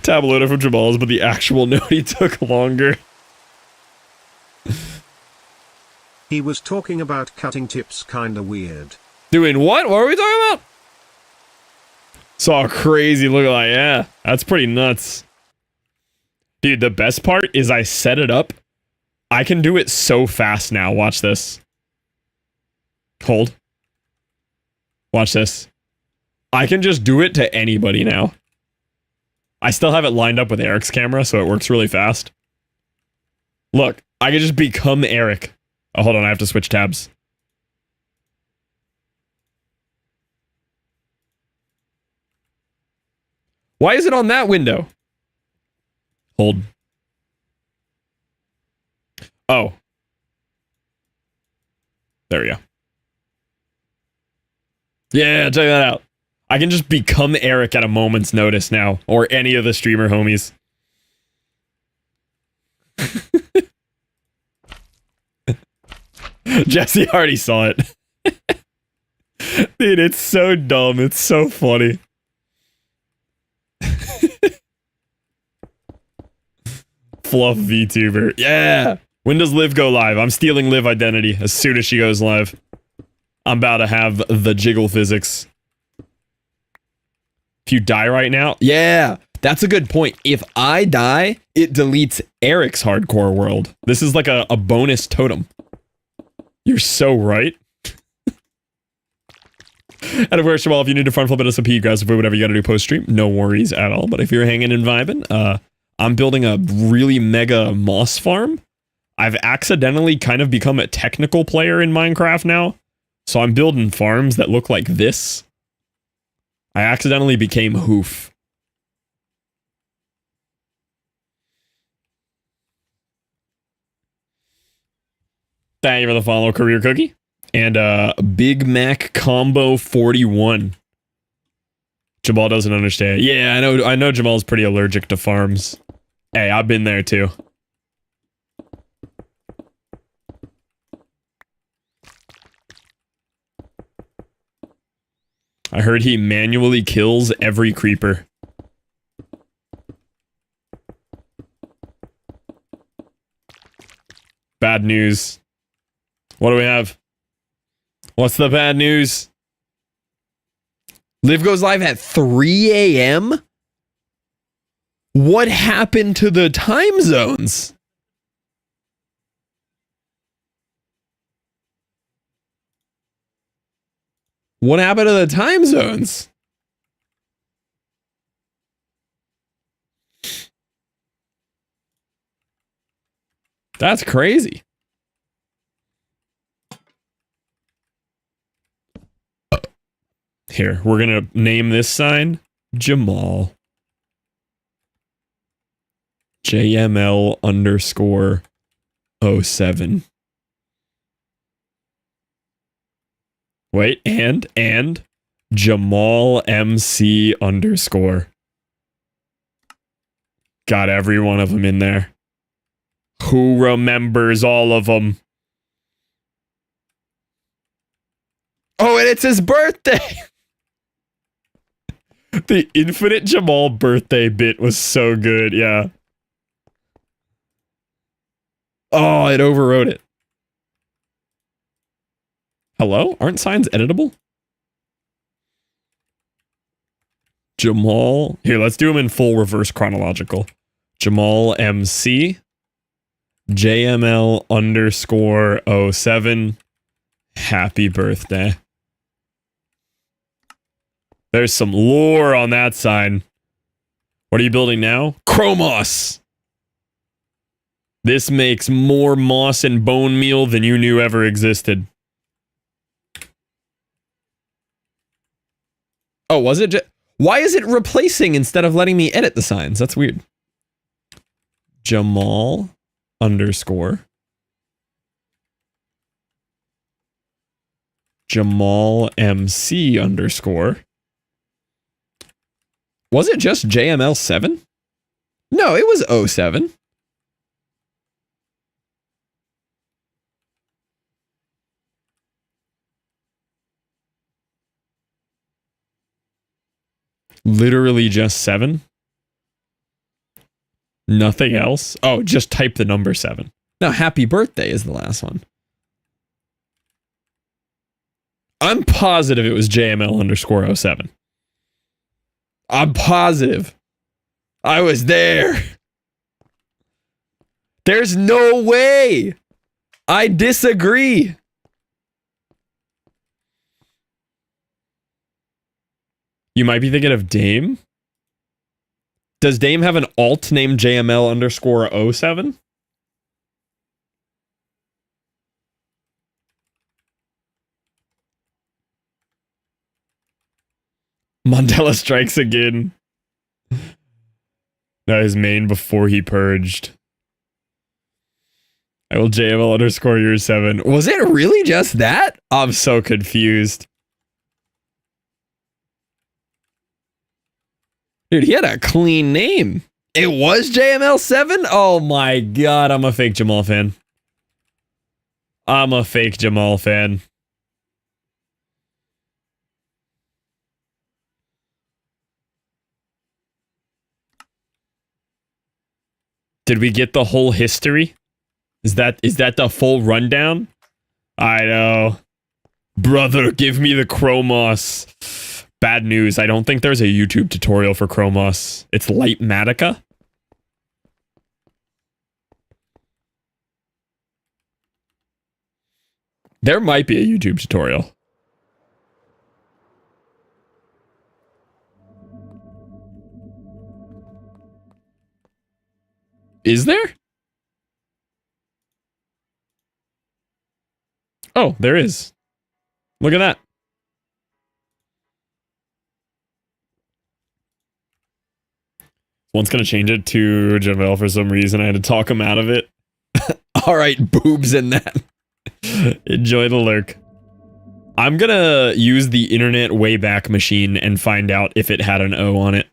Speaker 1: Tab loader from Jamal's, but the actual note he took longer.
Speaker 2: He was talking about cutting tips, kinda weird.
Speaker 1: Doing what? What are we talking about? Saw a crazy look like, yeah, that's pretty nuts. Dude, the best part is I set it up. I can do it so fast now. Watch this. Hold. Watch this. I can just do it to anybody now. I still have it lined up with Eric's camera, so it works really fast. Look, I can just become Eric. Oh, hold on, I have to switch tabs. Why is it on that window? Hold. Oh. There we go. Yeah, check that out. I can just become Eric at a moment's notice now, or any of the streamer homies. Jesse already saw it. Dude, it's so dumb. It's so funny. Fluff VTuber. Yeah. When does Liv go live? I'm stealing Liv identity as soon as she goes live. I'm about to have the jiggle physics. If you die right now, yeah, that's a good point. If I die, it deletes Eric's hardcore world. This is like a bonus totem. You're so right. And of course, well, if you need to front flip it as a P, grass food, whatever you gotta do post stream, no worries at all. But if you're hanging and vibing, I'm building a really mega moss farm. I've accidentally kind of become a technical player in Minecraft now. So I'm building farms that look like this. I accidentally became Hoof. Thank you for the follow, Career Cookie. And Big Mac Combo 41. Jamal doesn't understand. Yeah, I know Jamal's pretty allergic to farms. Hey, I've been there too. I heard he manually kills every creeper. Bad news. What do we have? What's the bad news? Liv goes live at 3 a.m.? What happened to the time zones? What happened to the time zones? That's crazy. Here, we're gonna name this sign Jamal. JML underscore 07. Wait, and Jamal MC underscore. Got every one of them in there. Who remembers all of them? Oh, and it's his birthday! The Infinite Jamal birthday bit was so good, yeah. Oh, it overrode it. Hello? Aren't signs editable? Jamal. Here, let's do them in full reverse chronological. Jamal MC. JML underscore 07. Happy birthday. There's some lore on that sign. What are you building now? Chromoss. This makes more moss and bone meal than you knew ever existed. Oh, was it? Why is it replacing instead of letting me edit the signs? That's weird. Jamal underscore. Jamal MC underscore. Was it just JML 7? No, it was 07. Literally just 7? Nothing else? Oh, just type the number 7. No, happy birthday is the last one. I'm positive it was JML underscore 07. I'm positive. I was there. There's no way. I disagree. You might be thinking of Dame. Does Dame have an alt named JML underscore 07? Mandela strikes again. No, his main before he purged. I will JML underscore year 7. Was it really just that? I'm so confused. Dude, he had a clean name. It was JML7? Oh my god, I'm a fake Jamal fan. I'm a fake Jamal fan. Did we get the whole history? Is that the full rundown? I know. Brother, give me the Chromoss. Bad news. I don't think there's a YouTube tutorial for Chromoss. It's Lightmatica. There might be a YouTube tutorial. Is there? Oh, there is. Look at that. One's gonna change it to Javel for some reason. I had to talk him out of it. All right, boobs in that. Enjoy the lurk. I'm gonna use the internet Wayback Machine and find out if it had an O on it.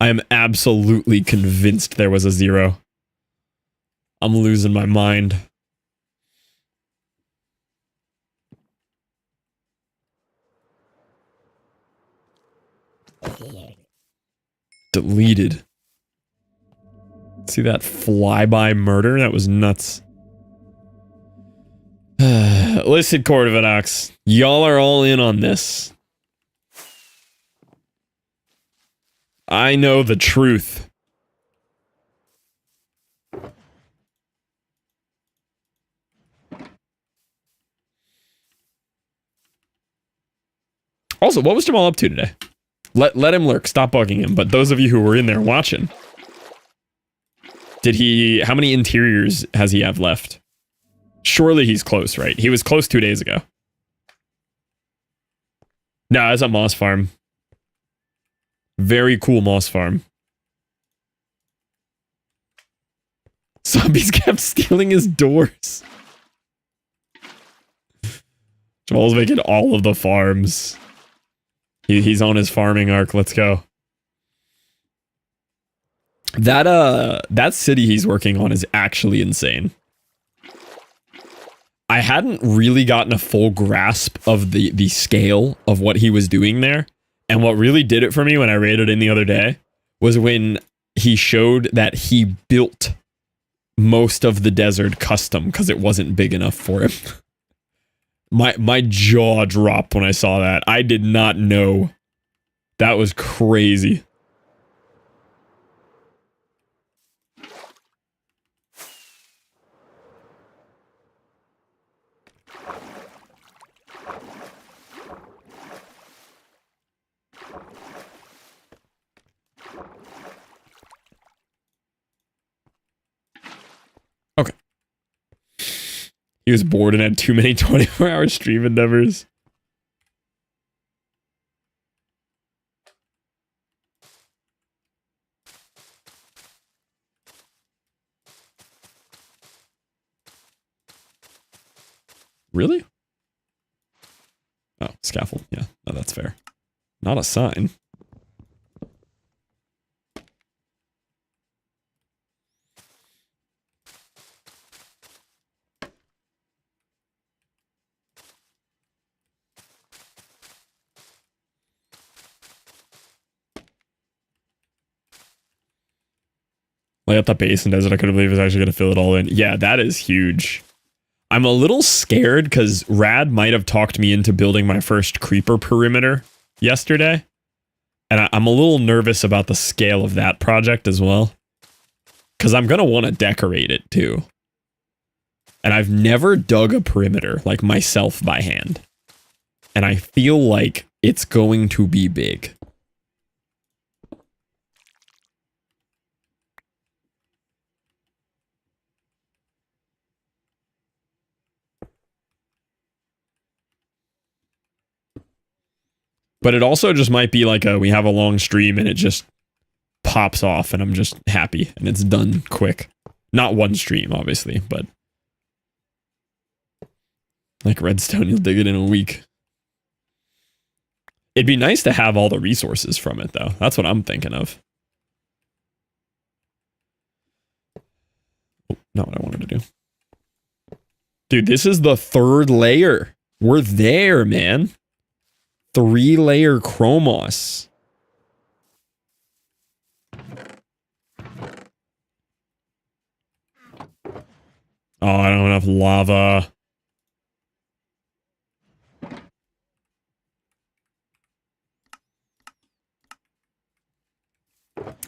Speaker 1: I am absolutely convinced there was a 0. I'm losing my mind. Deleted. See that flyby murder? That was nuts. Listen, Cordovanox, y'all are all in on this. I know the truth. Also, what was Jamal up to today? Let him lurk. Stop bugging him. But those of you who were in there watching, how many interiors has he have left? Surely he's close, right? He was close 2 days ago. No, it's a moss farm. Very cool moss farm. Zombies kept stealing his doors. Jamal's making all of the farms. He's on his farming arc. Let's go. That city he's working on is actually insane. I hadn't really gotten a full grasp of the scale of what he was doing there. And what really did it for me when I raided in the other day was when he showed that he built most of the desert custom because it wasn't big enough for him. My jaw dropped when I saw that. I did not know. That was crazy. Okay. He was bored and had too many 24-hour stream endeavors. Really? Oh, scaffold. Yeah, no, that's fair. Not a sign. Lay out the base and desert. I couldn't believe it was actually going to fill it all in. Yeah, that is huge. I'm a little scared because Rad might have talked me into building my first creeper perimeter yesterday. And I'm a little nervous about the scale of that project as well. Because I'm going to want to decorate it too. And I've never dug a perimeter like myself by hand. And I feel like it's going to be big. But it also just might be like we have a long stream and it just pops off and I'm just happy and it's done quick. Not one stream, obviously, but like Redstone, you'll dig it in a week. It'd be nice to have all the resources from it, though. That's what I'm thinking of. Oh, not what I wanted to do. Dude, this is the 3rd layer. We're there, man. 3-layer Chromoss. Oh, I don't have enough lava.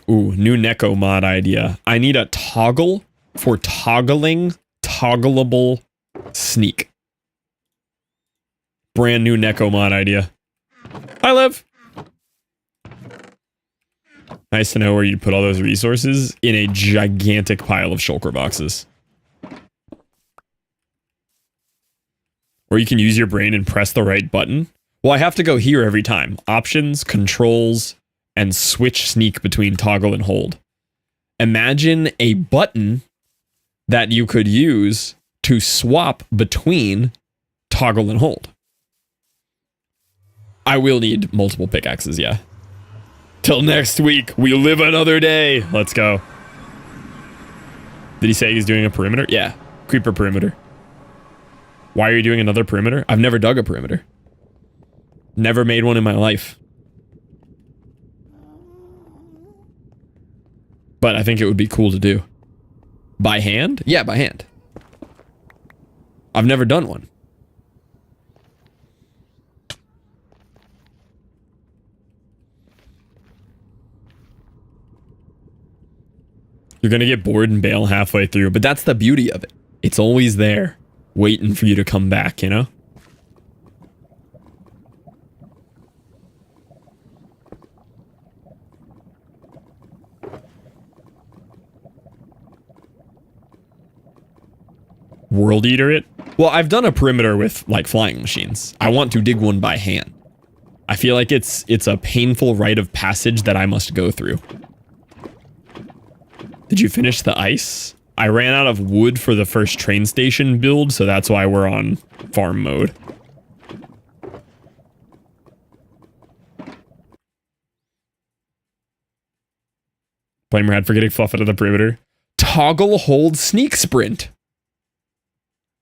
Speaker 1: Ooh, new Neko mod idea. I need a toggle for toggling toggleable sneak. Brand new Neko mod idea. Hi, Liv. Nice to know where you put all those resources in a gigantic pile of shulker boxes. Or you can use your brain and press the right button. Well, I have to go here every time. Options, controls, and switch sneak between toggle and hold. Imagine a button that you could use to swap between toggle and hold. I will need multiple pickaxes, yeah. Till next week, we live another day. Let's go. Did he say he's doing a perimeter? Yeah, creeper perimeter. Why are you doing another perimeter? I've never dug a perimeter. Never made one in my life. But I think it would be cool to do. By hand? Yeah, by hand. I've never done one. You're gonna get bored and bail halfway through, but that's the beauty of it. It's always there, waiting for you to come back, you know? World Eater it? Well, I've done a perimeter with, like, flying machines. I want to dig one by hand. I feel like it's a painful rite of passage that I must go through. Did you finish the ice? I ran out of wood for the first train station build, so that's why we're on farm mode. Blame your head for getting fluff out of the perimeter. Toggle hold sneak sprint.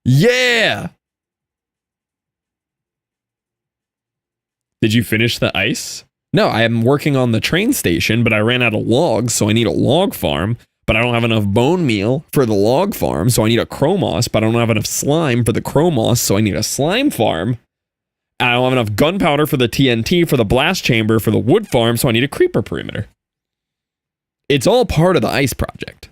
Speaker 1: Yeah! Did you finish the ice? No, I am working on the train station, but I ran out of logs, so I need a log farm. But I don't have enough bone meal for the log farm, so I need a Chromoss, but I don't have enough slime for the Chromoss, so I need a slime farm. And I don't have enough gunpowder for the TNT for the blast chamber for the wood farm, so I need a creeper perimeter. It's all part of the ice project.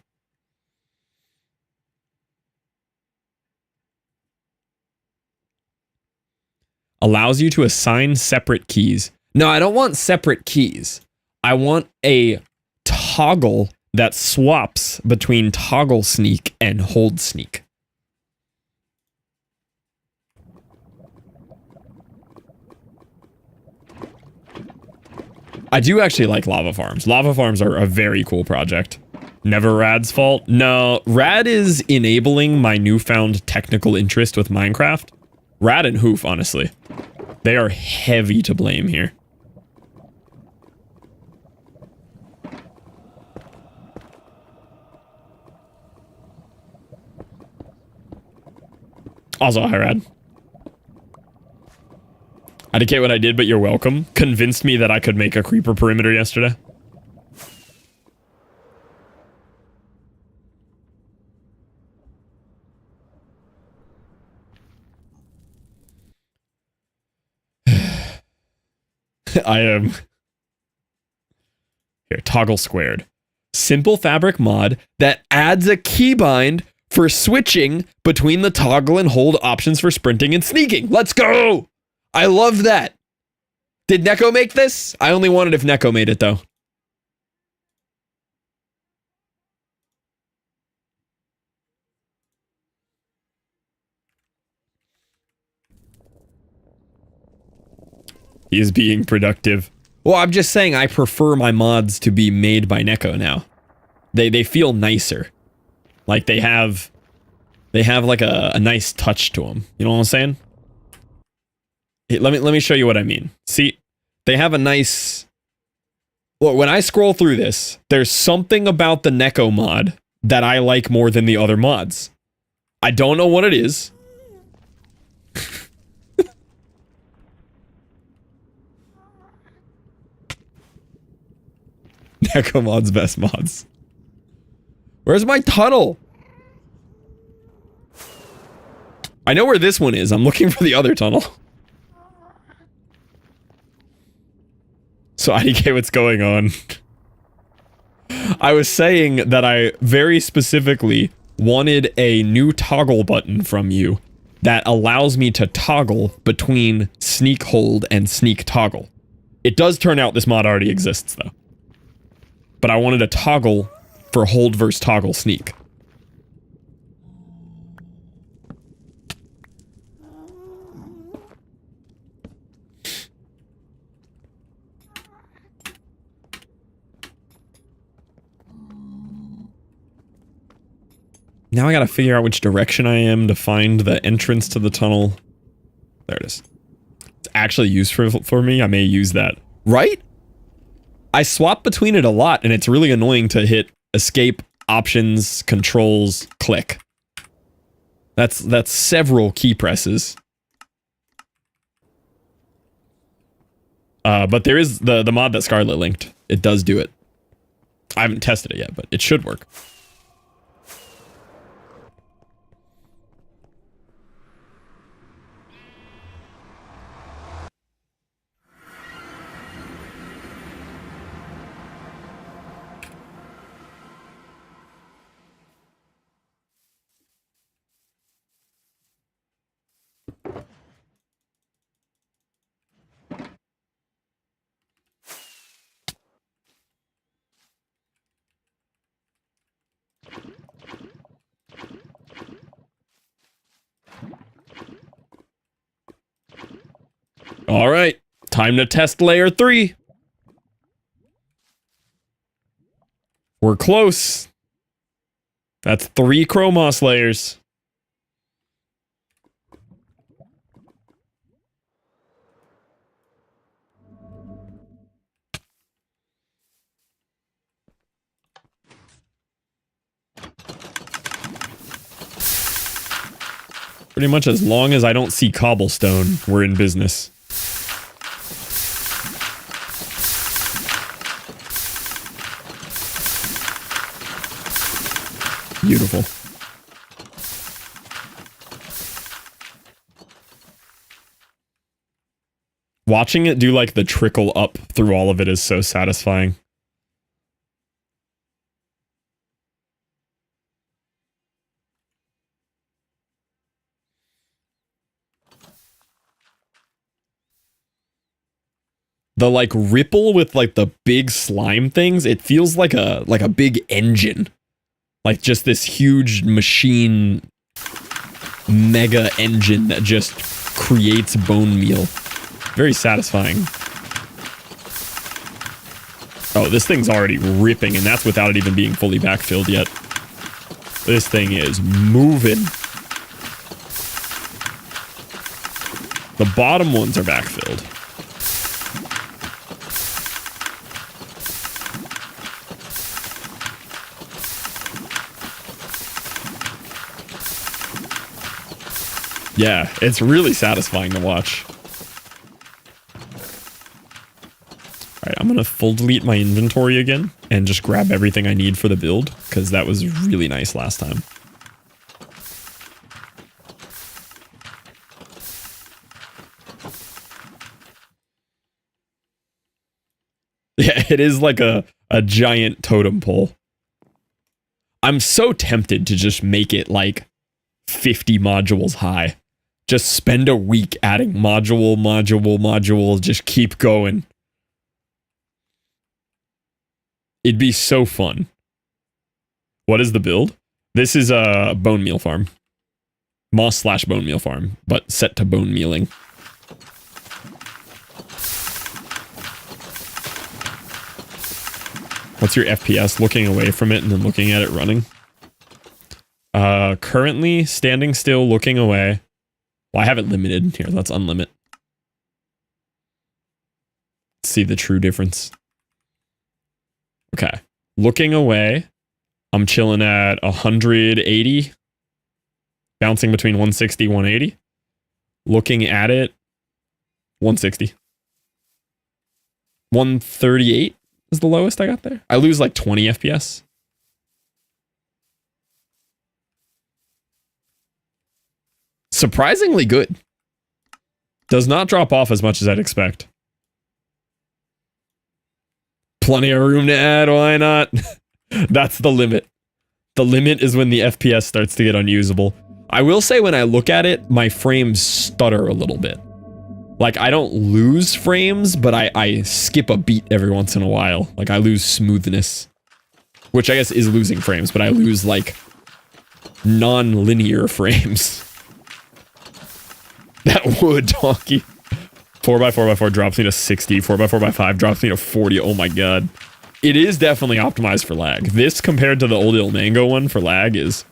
Speaker 1: Allows you to assign separate keys. No, I don't want separate keys. I want a toggle that swaps between toggle sneak and hold sneak. I do actually like lava farms. Lava farms are a very cool project. Never Rad's fault? No, Rad is enabling my newfound technical interest with Minecraft. Rad and Hoof, honestly. They are heavy to blame here. Also, hi, Rad. I didn't get what I did, but you're welcome. Convinced me that I could make a creeper perimeter yesterday. I am... Here, toggle squared. Simple fabric mod that adds a keybind for switching between the toggle and hold options for sprinting and sneaking. Let's go! I love that. Did Neko make this? I only wanted if Neko made it, though. He is being productive. Well, I'm just saying I prefer my mods to be made by Neko now. They feel nicer. Like they have like a nice touch to them. You know what I'm saying? Let me show you what I mean. See, They have a nice... Well, when I scroll through this, there's something about the Neko mod that I like more than the other mods. I don't know what it is. Neko mod's best mods. Where's my tunnel? I know where this one is. I'm looking for the other tunnel. So IDK, what's going on? I was saying that I very specifically wanted a new toggle button from you that allows me to toggle between sneak hold and sneak toggle. It does turn out this mod already exists though. But I wanted a toggle for hold versus toggle sneak. Now I gotta figure out which direction I am to find the entrance to the tunnel. There it is. It's actually useful for me. I may use that. Right? I swap between it a lot, and it's really annoying to hit escape, options, controls, click. That's several key presses. But there is the mod that Scarlet linked. It does do it. I haven't tested it yet, but it should work. All right, time to test layer 3. We're close. That's 3 Chromoss layers. Pretty much as long as I don't see cobblestone, we're in business. Beautiful. Watching it do like the trickle up through all of it is so satisfying. The like ripple with like the big slime things, it feels like a big engine. Like just this huge machine mega engine that just creates bone meal. Very satisfying. Oh, this thing's already ripping, and that's without it even being fully backfilled yet. This thing is moving. The bottom ones are backfilled. Yeah, it's really satisfying to watch. Alright, I'm gonna full delete my inventory again and just grab everything I need for the build, because that was really nice last time. Yeah, it is like a giant totem pole. I'm so tempted to just make it like 50 modules high. Just spend a week adding module, just keep going. It'd be so fun. What is the build? This is a bone meal farm. Moss / bone meal farm, but set to bone mealing. What's your FPS looking away from it and then looking at it running? Currently standing still, looking away. Well, I have it limited. Here, let's unlimit. see the true difference. Okay. Looking away, I'm chilling at 180. Bouncing between 160, 180. Looking at it, 160. 138 is the lowest I got there. I lose like 20 FPS. Surprisingly good. Does not drop off as much as I'd expect. Plenty of room to add, why not? That's the limit. The limit is when the FPS starts to get unusable. I will say when I look at it, my frames stutter a little bit. Like, I don't lose frames, but I skip a beat every once in a while. Like, I lose smoothness. Which I guess is losing frames, but I lose, like, non-linear frames. That wood, donkey. 4x4x4 drops me to 60. 4x4x5 drops me to 40. Oh my god. It is definitely optimized for lag. This compared to the old Il Mango one for lag is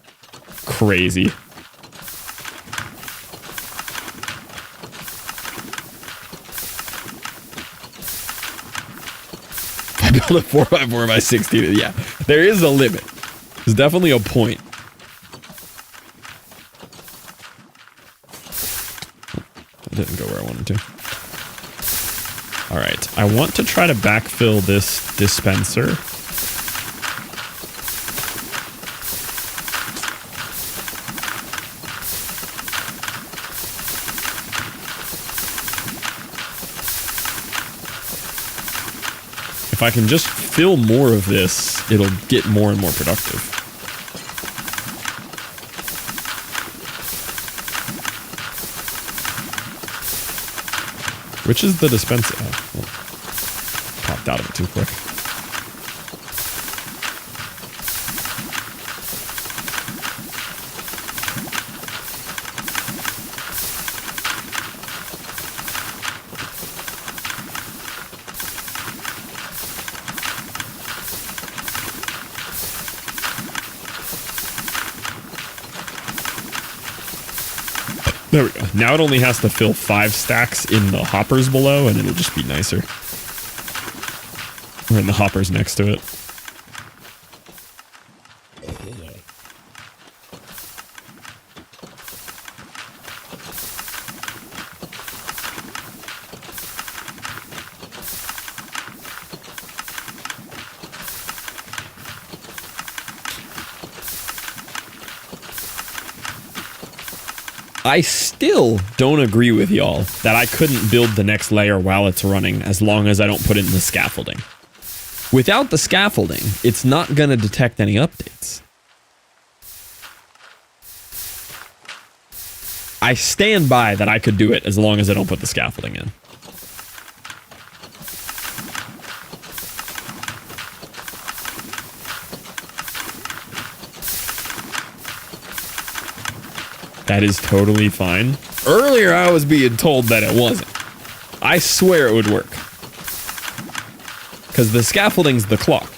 Speaker 1: crazy. I built a 4x4 by 60. Yeah, there is a limit. There's definitely a point. It didn't go where I wanted to. Alright, I want to try to backfill this dispenser. If I can just fill more of this, it'll get more and more productive. Which is the dispenser? Oh, well, popped out of it too quick. There we go. Now it only has to fill 5 stacks in the hoppers below, and it'll just be nicer. Or in the hoppers next to it. I still don't agree with y'all that I couldn't build the next layer while it's running as long as I don't put in the scaffolding. Without the scaffolding, it's not going to detect any updates. I stand by that I could do it as long as I don't put the scaffolding in. That is totally fine. Earlier, I was being told that it wasn't. I swear it would work. Because the scaffolding's the clock.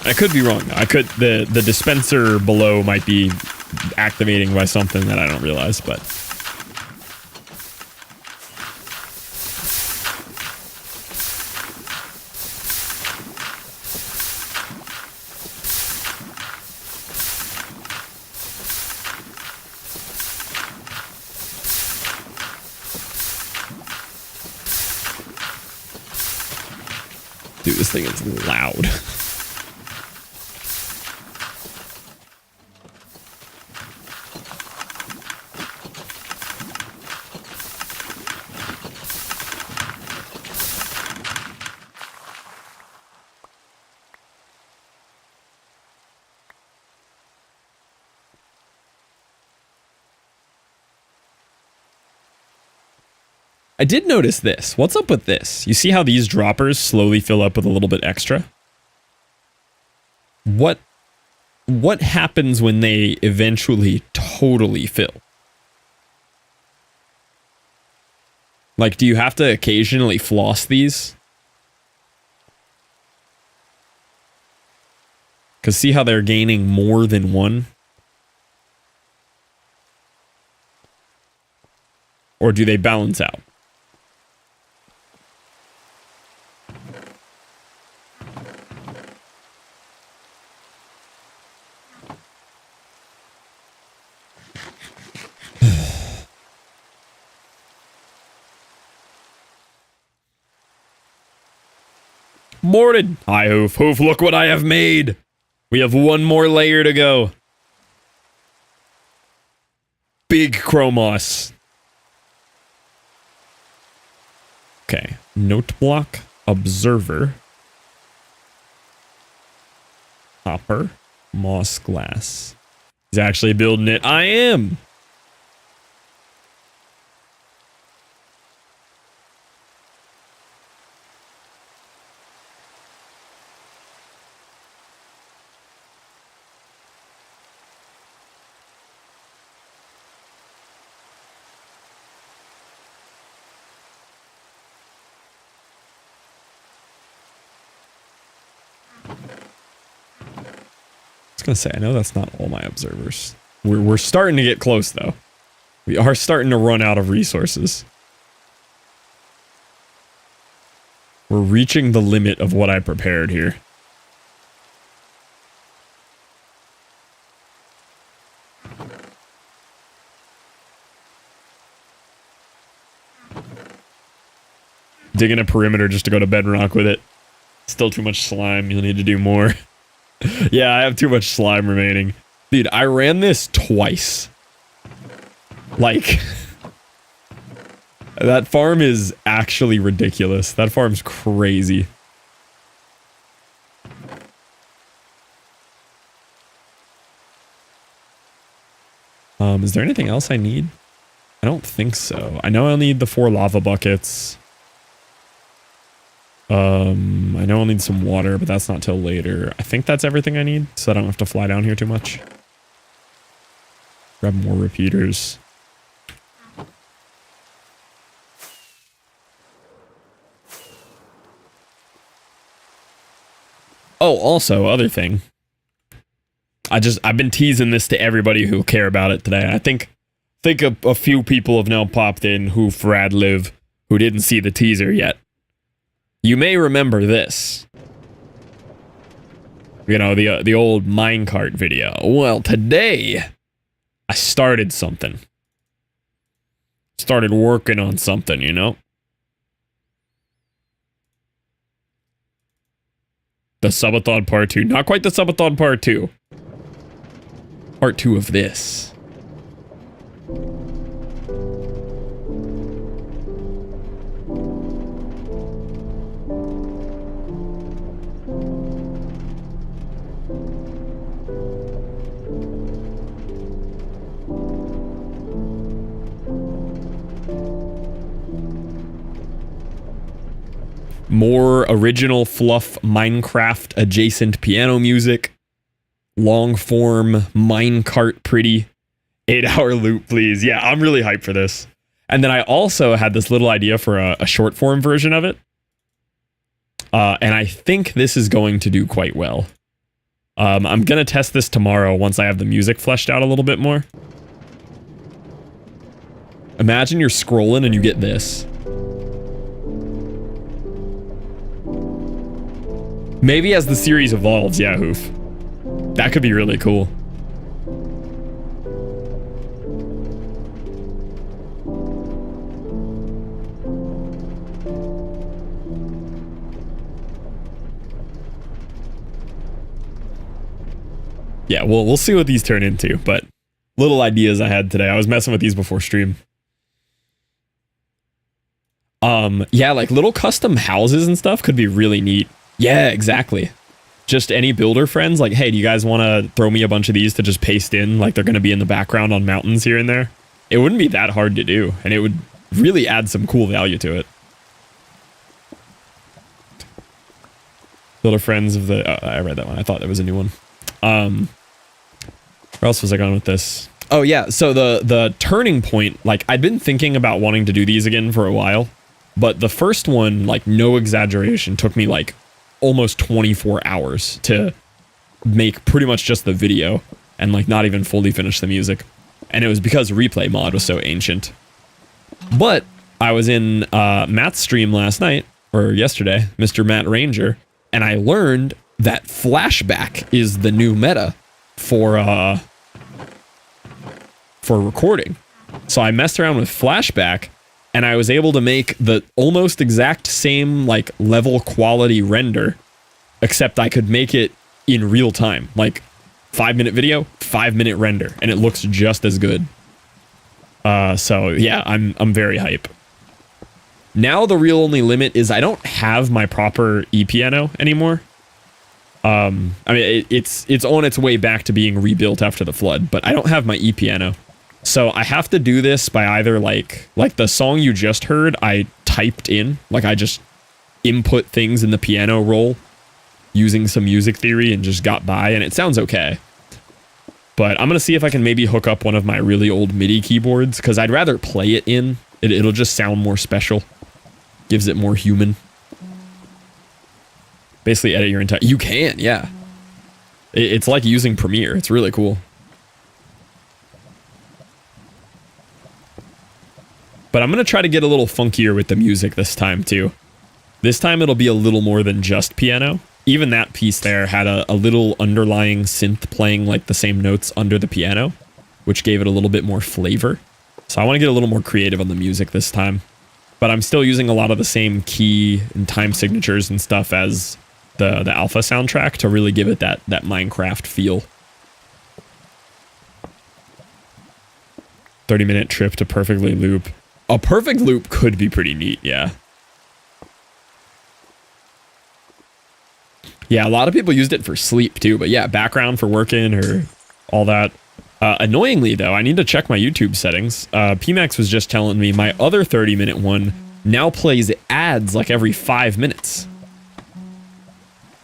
Speaker 1: I could be wrong. The dispenser below might be activating by something that I don't realize, but... Dude, this thing is loud. I did notice this. What's up with this? You see how these droppers slowly fill up with a little bit extra? What happens when they eventually totally fill? Like, do you have to occasionally floss these? Because see how they're gaining more than one? Or do they balance out? Morning! Hi, Hoof. Hoof, look what I have made! We have one more layer to go. Big Chromoss. Okay. Note block. Observer. Hopper. Moss glass. He's actually building it. I am! I was gonna say, I know that's not all my observers. We're starting to get close, though. We are starting to run out of resources. We're reaching the limit of what I prepared here. Digging a perimeter just to go to bedrock with it. Still too much slime. You'll need to do more. Yeah, I have too much slime remaining. Dude, I ran this twice. Like, that farm is actually ridiculous. That farm's crazy. Is there anything else I need? I don't think so. I know I'll need the 4 lava buckets. I know I'll need some water, but that's not till later. I think that's everything I need, so I don't have to fly down here too much. Grab more repeaters. Oh, also, other thing. I've been teasing this to everybody who care about it today. I think a few people have now popped in who Frad live who didn't see the teaser yet. You may remember this. You know, the old minecart video. Well, today, I started something. Started working on something, you know? The subathon part 2. Not quite the subathon part 2. Part 2 of this. More original fluff Minecraft adjacent piano music. Long form minecart pretty. 8-hour loop, please. Yeah, I'm really hyped for this. And then I also had this little idea for a short form version of it. And I think this is going to do quite well. I'm going to test this tomorrow once I have the music fleshed out a little bit more. Imagine you're scrolling and you get this. Maybe as the series evolves, yeah, Hoof. That could be really cool. Yeah, we'll see what these turn into, but little ideas I had today. I was messing with these before stream. Yeah, like little custom houses and stuff could be really neat. Yeah, exactly. Just any builder friends, like, hey, do you guys want to throw me a bunch of these to just paste in? Like, they're going to be in the background on mountains here and there. It wouldn't be that hard to do, and it would really add some cool value to it. Builder friends of the... I read that one. I thought there was a new one. Where else was I going with this? Oh, yeah. So the turning point, like, I'd been thinking about wanting to do these again for a while, but the first one, like, no exaggeration, took me, like, almost 24 hours to make pretty much just the video and like not even fully finish the music. And it was because replay mod was so ancient. But I was in Matt's stream last night, or yesterday, Mr. Matt Ranger, and I learned that flashback is the new meta for recording. So I messed around with flashback, and I was able to make the almost exact same like level quality render, except I could make it in real time, like 5-minute video, 5-minute render, and it looks just as good. So yeah, I'm very hype. Now the real only limit is I don't have my proper e-piano anymore. I mean, it's on its way back to being rebuilt after the flood, but I don't have my e-piano. So I have to do this by either like the song you just heard, I typed in, like I just input things in the piano roll using some music theory and just got by, and it sounds okay. But I'm going to see if I can maybe hook up one of my really old MIDI keyboards, because I'd rather play it in. It'll just sound more special. Gives it more human. Basically edit your entire... You can, yeah. It's like using Premiere. It's really cool. But I'm going to try to get a little funkier with the music this time, too. This time it'll be a little more than just piano. Even that piece there had a little underlying synth playing like the same notes under the piano, which gave it a little bit more flavor. So I want to get a little more creative on the music this time. But I'm still using a lot of the same key and time signatures and stuff as the alpha soundtrack to really give it that Minecraft feel. 30-minute trip to perfectly loop. A perfect loop could be pretty neat, yeah. Yeah, a lot of people used it for sleep too, but yeah, background for working or all that. Annoyingly though, I need to check my YouTube settings. PMax was just telling me my other 30-minute one now plays ads like every 5 minutes.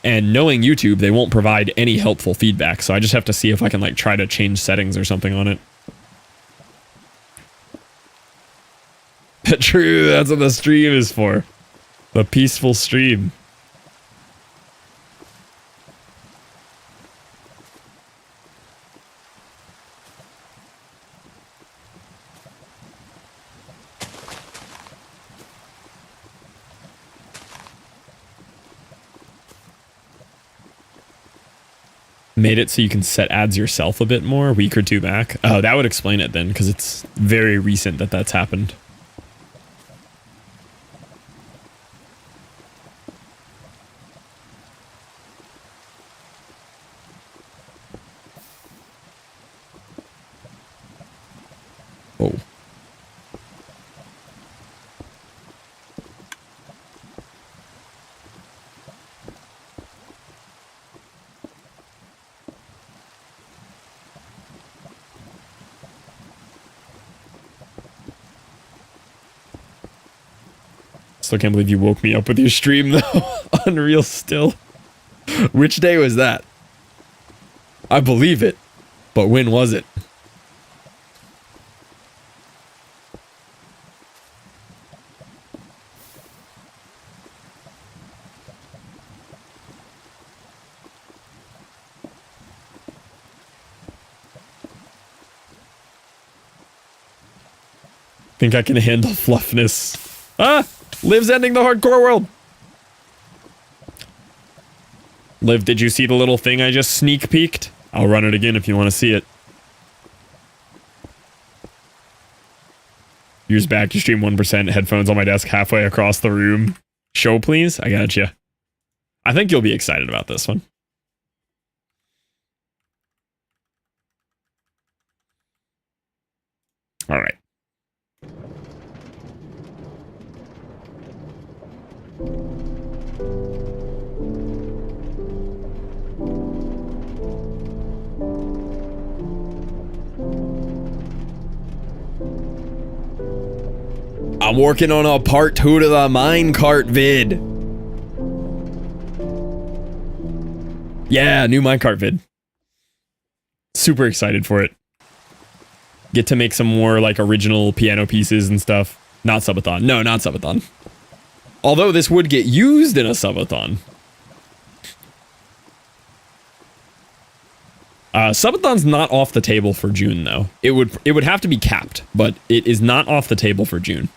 Speaker 1: And knowing YouTube, they won't provide any helpful feedback, so I just have to see if I can like try to change settings or something on it. True, that's what the stream is for. The peaceful stream. Made it so you can set ads yourself a bit more, a week or two back. Oh, that would explain it then, because it's very recent that that's happened. Oh. Still can't believe you woke me up with your stream though. Unreal still. Which day was that? I believe it. But when was it? Think I can handle fluffness. Ah! Liv's ending the hardcore world! Liv, did you see the little thing I just sneak peeked? I'll run it again if you want to see it. Years back, you stream 1%, headphones on my desk halfway across the room. Show, please? I gotcha. I think you'll be excited about this one. Alright. I'm working on a part 2 to the minecart vid. Yeah, new minecart vid. Super excited for it. Get to make some more like original piano pieces and stuff. Not subathon. No, not subathon. Although this would get used in a subathon. Subathon's not off the table for June though. It would have to be capped, but it is not off the table for June.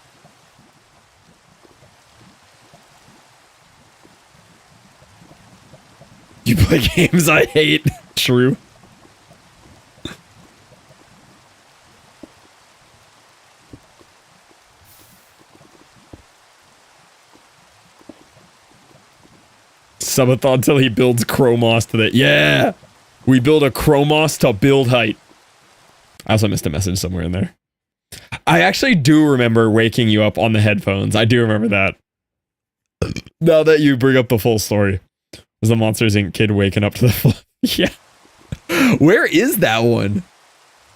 Speaker 1: You play games I hate. True. Subathon till he builds Chromoss to the... Yeah! We build a Chromoss to build height. I also missed a message somewhere in there. I actually do remember waking you up on the headphones. I do remember that. Now that you bring up the full story. Was the Monsters Inc. kid waking up to the... Yeah. Where is that one?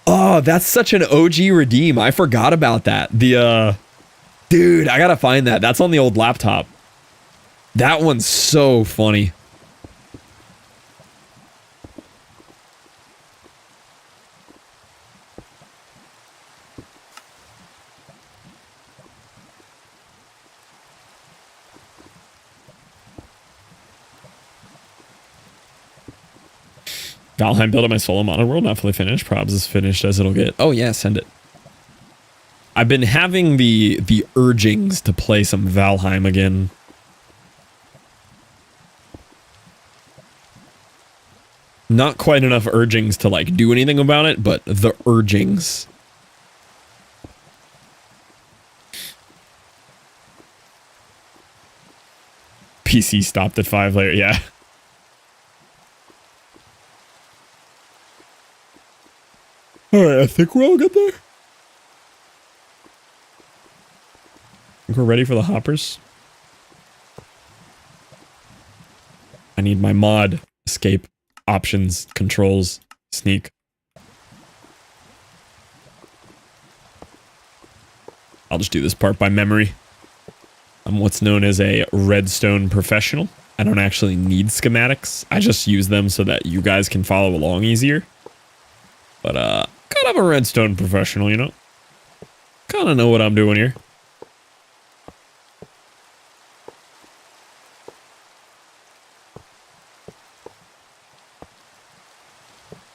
Speaker 1: Oh, that's such an OG redeem. I forgot about that. Dude, I gotta find that. That's on the old laptop. That one's so funny. Valheim built up my solo modded world, not fully finished. Probs is finished as it'll get. Oh yeah, send it. I've been having the urgings to play some Valheim again. Not quite enough urgings to like do anything about it, but the urgings. PC stopped at 5 layer, yeah. Alright, I think we're all good there. I think we're ready for the hoppers. I need my mod, escape, options, controls, sneak. I'll just do this part by memory. I'm what's known as a redstone professional. I don't actually need schematics. I just use them so that you guys can follow along easier. But, kind of a redstone professional, you know? Kind of know what I'm doing here.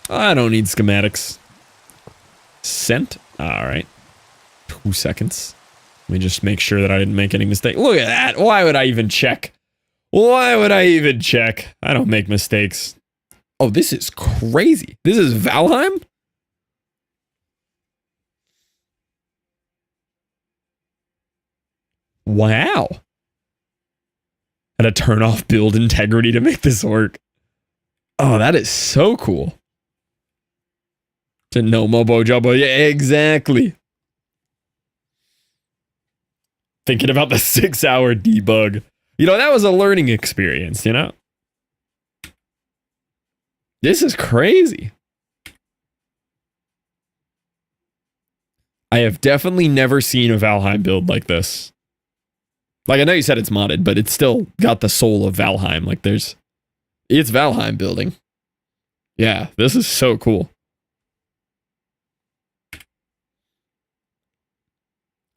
Speaker 1: I don't need schematics. Sent? Alright. 2 seconds. Let me just make sure that I didn't make any mistake. Look at that! Why would I even check? Why would I even check? I don't make mistakes. Oh, this is crazy. This is Valheim? Wow. Had to turn off build integrity to make this work. Oh, that is so cool. To no mobo jumbo. Yeah, exactly. Thinking about the 6-hour debug. You know, that was a learning experience, you know? This is crazy. I have definitely never seen a Valheim build like this. Like, I know you said it's modded, but it's still got the soul of Valheim. Like, it's Valheim building. Yeah, this is so cool.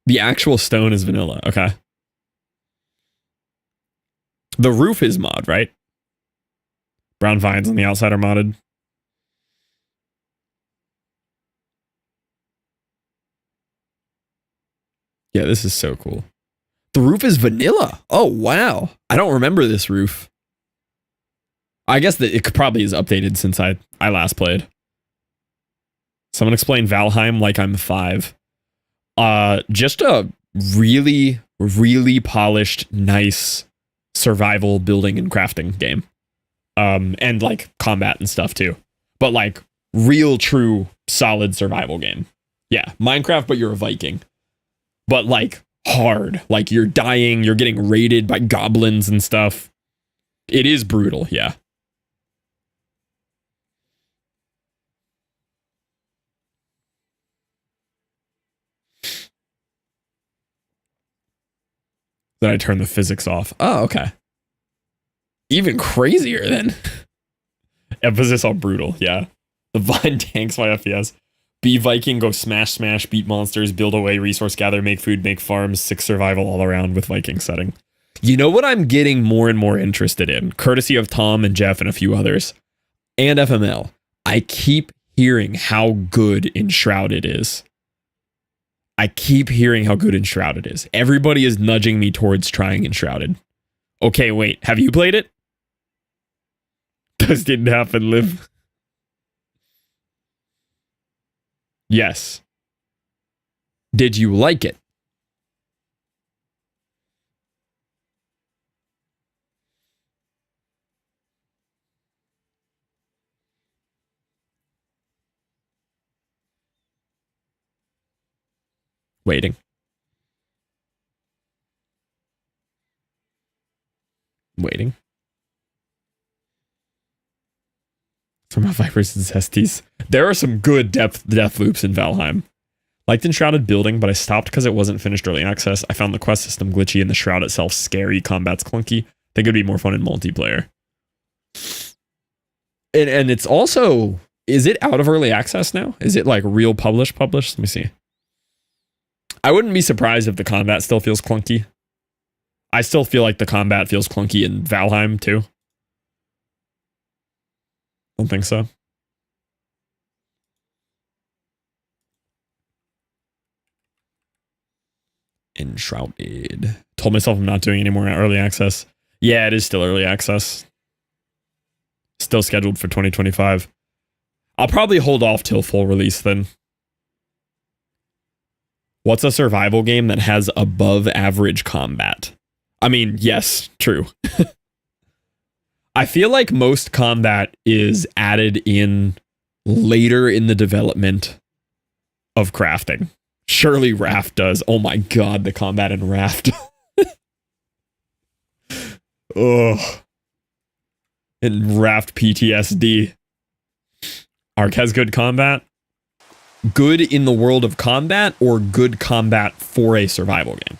Speaker 1: The actual stone is vanilla. Okay. The roof is mod, right? Brown vines on the outside are modded. Yeah, this is so cool. The roof is vanilla. Oh, wow. I don't remember this roof. I guess that it probably is updated since I last played. Someone explain Valheim like I'm 5. Just a really, really polished, nice survival building and crafting game. And like combat and stuff too. But like real, true, solid survival game. Yeah, Minecraft, but you're a Viking. But like hard. Like you're dying, you're getting raided by goblins and stuff. It is brutal, yeah. Then I turn the physics off. Oh, okay. Even crazier then. Emphasis on brutal, yeah. The vine tanks my FPS. Be Viking, go smash, smash, beat monsters, build away, resource gather, make food, make farms, 6 survival all around with Viking setting. You know what I'm getting more and more interested in, courtesy of Tom and Jeff and a few others, and FML. I keep hearing how good Enshrouded is. I keep hearing how good Enshrouded is. Everybody is nudging me towards trying Enshrouded. Okay, wait. Have you played it? This didn't happen, Liv. Yes. Did you like it? Waiting. Waiting. From Vipers and Zesties. There are some good death loops in Valheim. Liked Enshrouded building, but I stopped because it wasn't finished early access. I found the quest system glitchy and the Shroud itself scary. Combat's clunky. Think it'd be more fun in multiplayer. And it's also... Is it out of early access now? Is it like real published? Let me see. I wouldn't be surprised if the combat still feels clunky. I still feel like the combat feels clunky in Valheim too. Don't think so. Enshrouded. Told myself I'm not doing any more early access. Yeah, it is still early access. Still scheduled for 2025. I'll probably hold off till full release then. What's a survival game that has above average combat? I mean, yes, true. I feel like most combat is added in later in the development of crafting. Surely Raft does. Oh my god, the combat in Raft. Ugh. In Raft PTSD. Ark has good combat. Good in the world of combat or good combat for a survival game?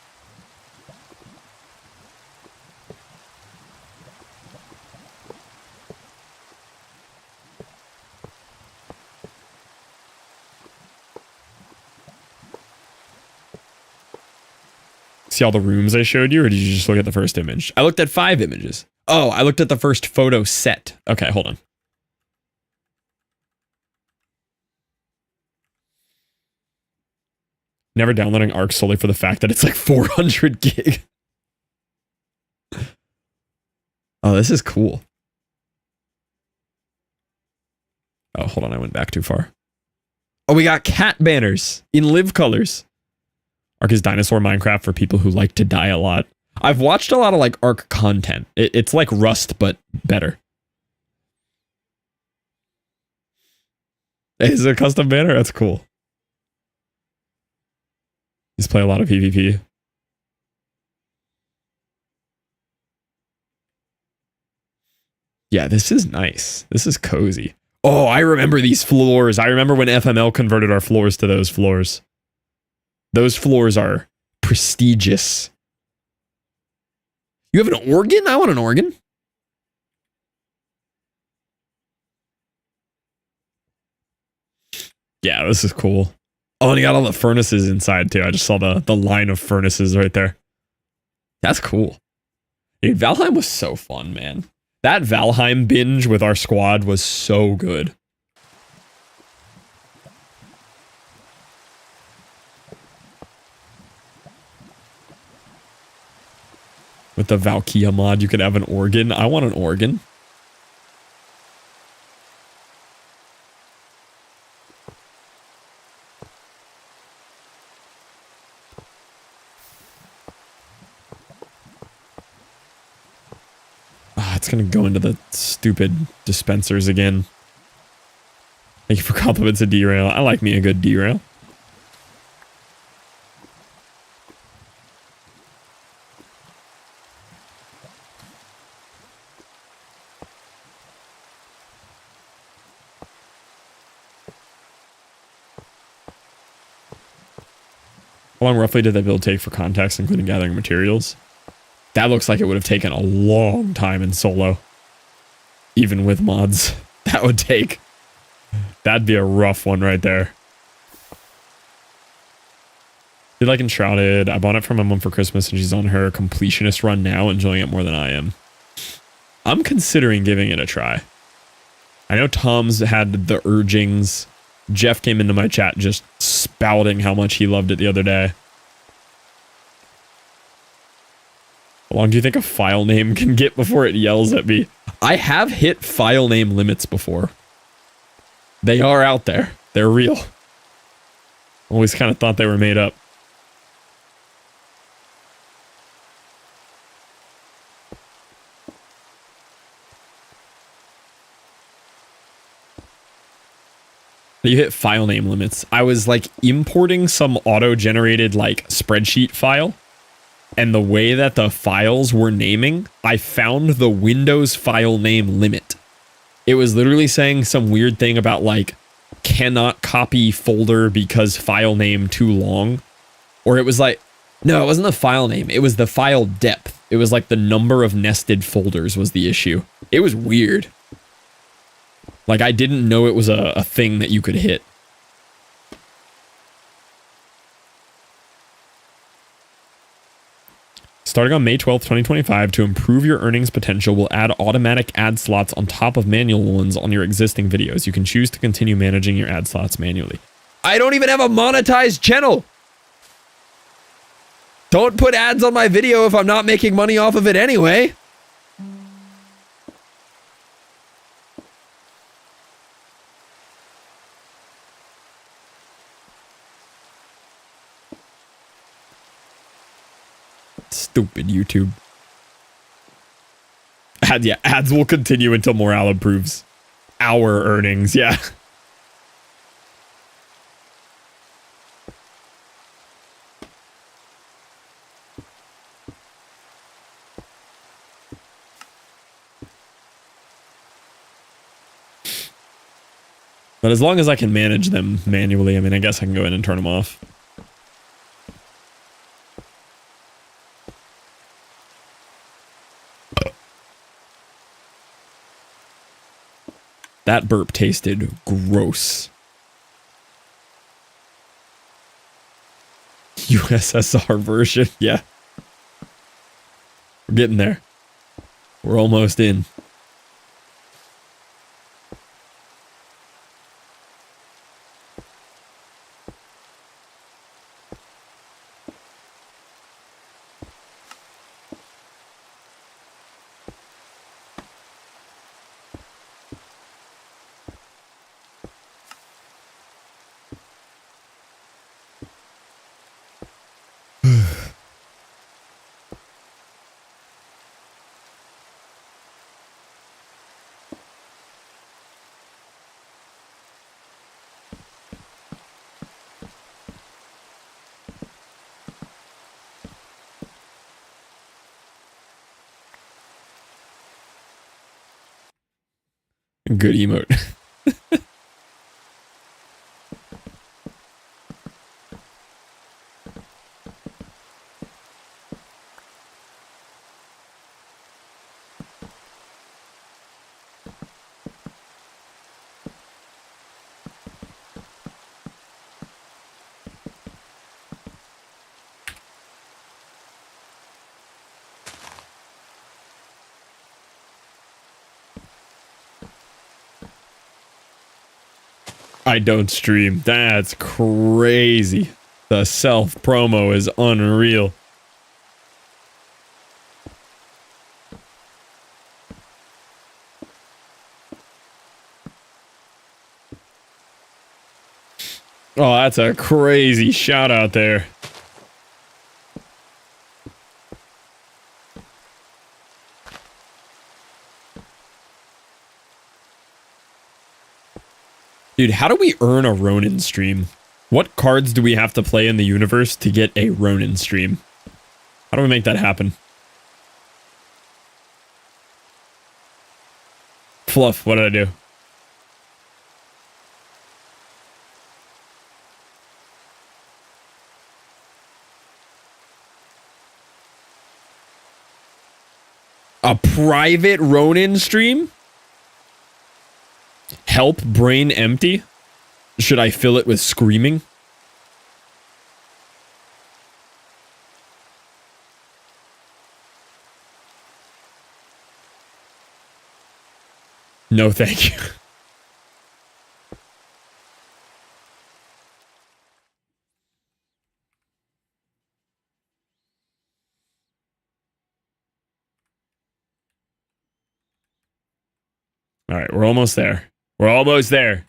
Speaker 1: See all the rooms I showed you, or did you just look at the first image? I looked at 5 images. Oh, I looked at the first photo set. Okay, hold on. Never downloading Ark solely for the fact that it's like 400 gig. Oh, this is cool. Oh, hold on, I went back too far. Oh, we got cat banners in live colors. Ark is dinosaur Minecraft for people who like to die a lot. I've watched a lot of like Ark content. It's like Rust, but better. Is it a custom banner? That's cool. He's play a lot of PvP. Yeah, this is nice. This is cozy. Oh, I remember these floors. I remember when FML converted our floors to those floors. Those floors are prestigious. You have an organ? I want an organ. Yeah, this is cool. Oh, and you got all the furnaces inside too. I just saw the line of furnaces right there. That's cool. Dude, Valheim was so fun, man. That Valheim binge with our squad was so good. With the Valkyria mod, you could have an organ. I want an organ. It's gonna go into the stupid dispensers again. Thank you for compliments of derail. I like me a good derail. How long roughly did that build take for context, including gathering materials? That looks like it would have taken a long time in solo. Even with mods. That would take... That'd be a rough one right there. Did like Enshrouded. I bought it for my mom for Christmas and she's on her completionist run now, enjoying it more than I am. I'm considering giving it a try. I know Tom's had the urgings. Jeff came into my chat just spouting how much he loved it the other day. How long do you think a file name can get before it yells at me? I have hit file name limits before. They are out there. They're real. Always kind of thought they were made up. You hit file name limits. I was like importing some auto-generated like spreadsheet file, and the way that the files were naming, I found the Windows file name limit. It was literally saying some weird thing about like cannot copy folder because file name too long. Or it was like, no, it wasn't the file name. It was the file depth. It was like the number of nested folders was the issue. It was weird. Like, I didn't know it was a thing that you could hit. Starting on May 12th, 2025, to improve your earnings potential, we'll add automatic ad slots on top of manual ones on your existing videos. You can choose to continue managing your ad slots manually. I don't even have a monetized channel! Don't put ads on my video if I'm not making money off of it anyway! Stupid YouTube. Ads will continue until morale improves. Our earnings, yeah. But as long as I can manage them manually, I mean, I guess I can go in and turn them off. That burp tasted gross. USSR version, yeah. We're getting there. We're almost in. Good emote. I don't stream. That's crazy. The self promo is unreal. Oh, that's a crazy shout out there. Dude, how do we earn a Ronin stream? What cards do we have to play in the universe to get a Ronin stream? How do we make that happen? Fluff, what did I do? A private Ronin stream? Help brain empty? Should I fill it with screaming? No, thank you. All right, we're almost there. We're almost there.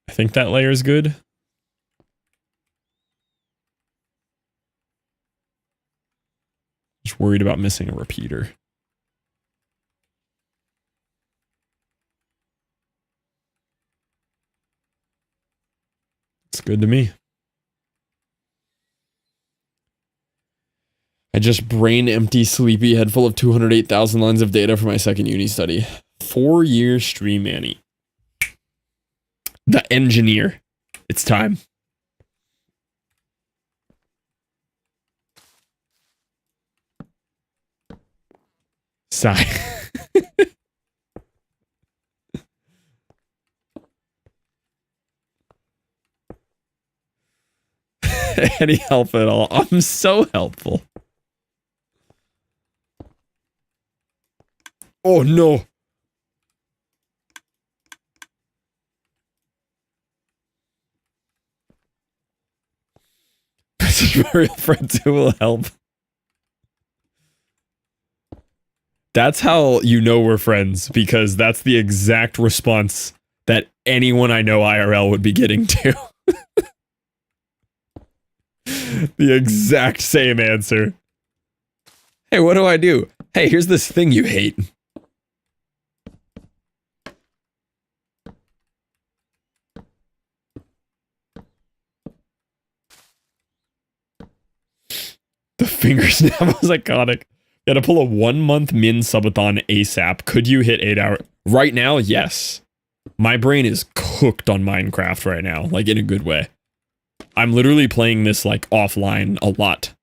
Speaker 1: I think that layer is good. Just worried about missing a repeater. It's good to me. I just brain empty, sleepy, head full of 208,000 lines of data for my second uni study. 4-year stream, Annie. The engineer. It's time. Sigh. Any help at all? I'm so helpful. Oh no. Message my real friends who will help. That's how you know we're friends, because that's the exact response that anyone I know IRL would be getting to. The exact same answer. Hey, what do I do? Hey, here's this thing you hate. The finger snap was iconic. You had to pull a 1-month min subathon ASAP. Could you hit 8 hours? Right now, yes. My brain is cooked on Minecraft right now, like in a good way. I'm literally playing this like offline a lot.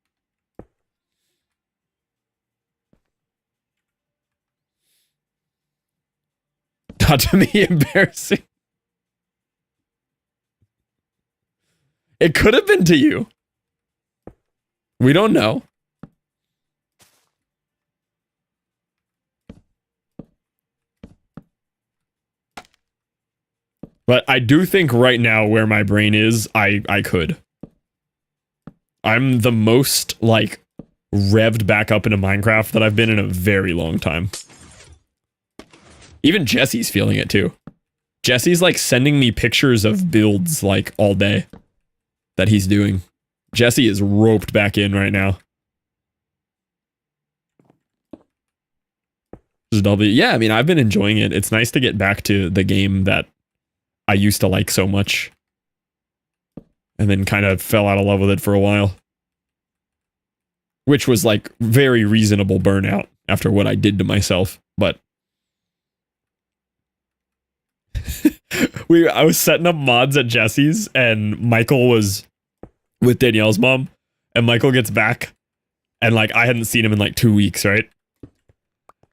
Speaker 1: Not to me embarrassing. It could have been to you. We don't know. But I do think right now where my brain is, I could. I'm the most, like, revved back up into Minecraft that I've been in a very long time. Even Jesse's feeling it too. Jesse's, like, sending me pictures of builds, like, all day that he's doing. Jesse is roped back in right now. Yeah, I mean, I've been enjoying it. It's nice to get back to the game that I used to like so much. And then kind of fell out of love with it for a while. Which was like very reasonable burnout after what I did to myself. But I was setting up mods at Jesse's and Michael was with Danielle's mom. And Michael gets back and like I hadn't seen him in like 2 weeks, right?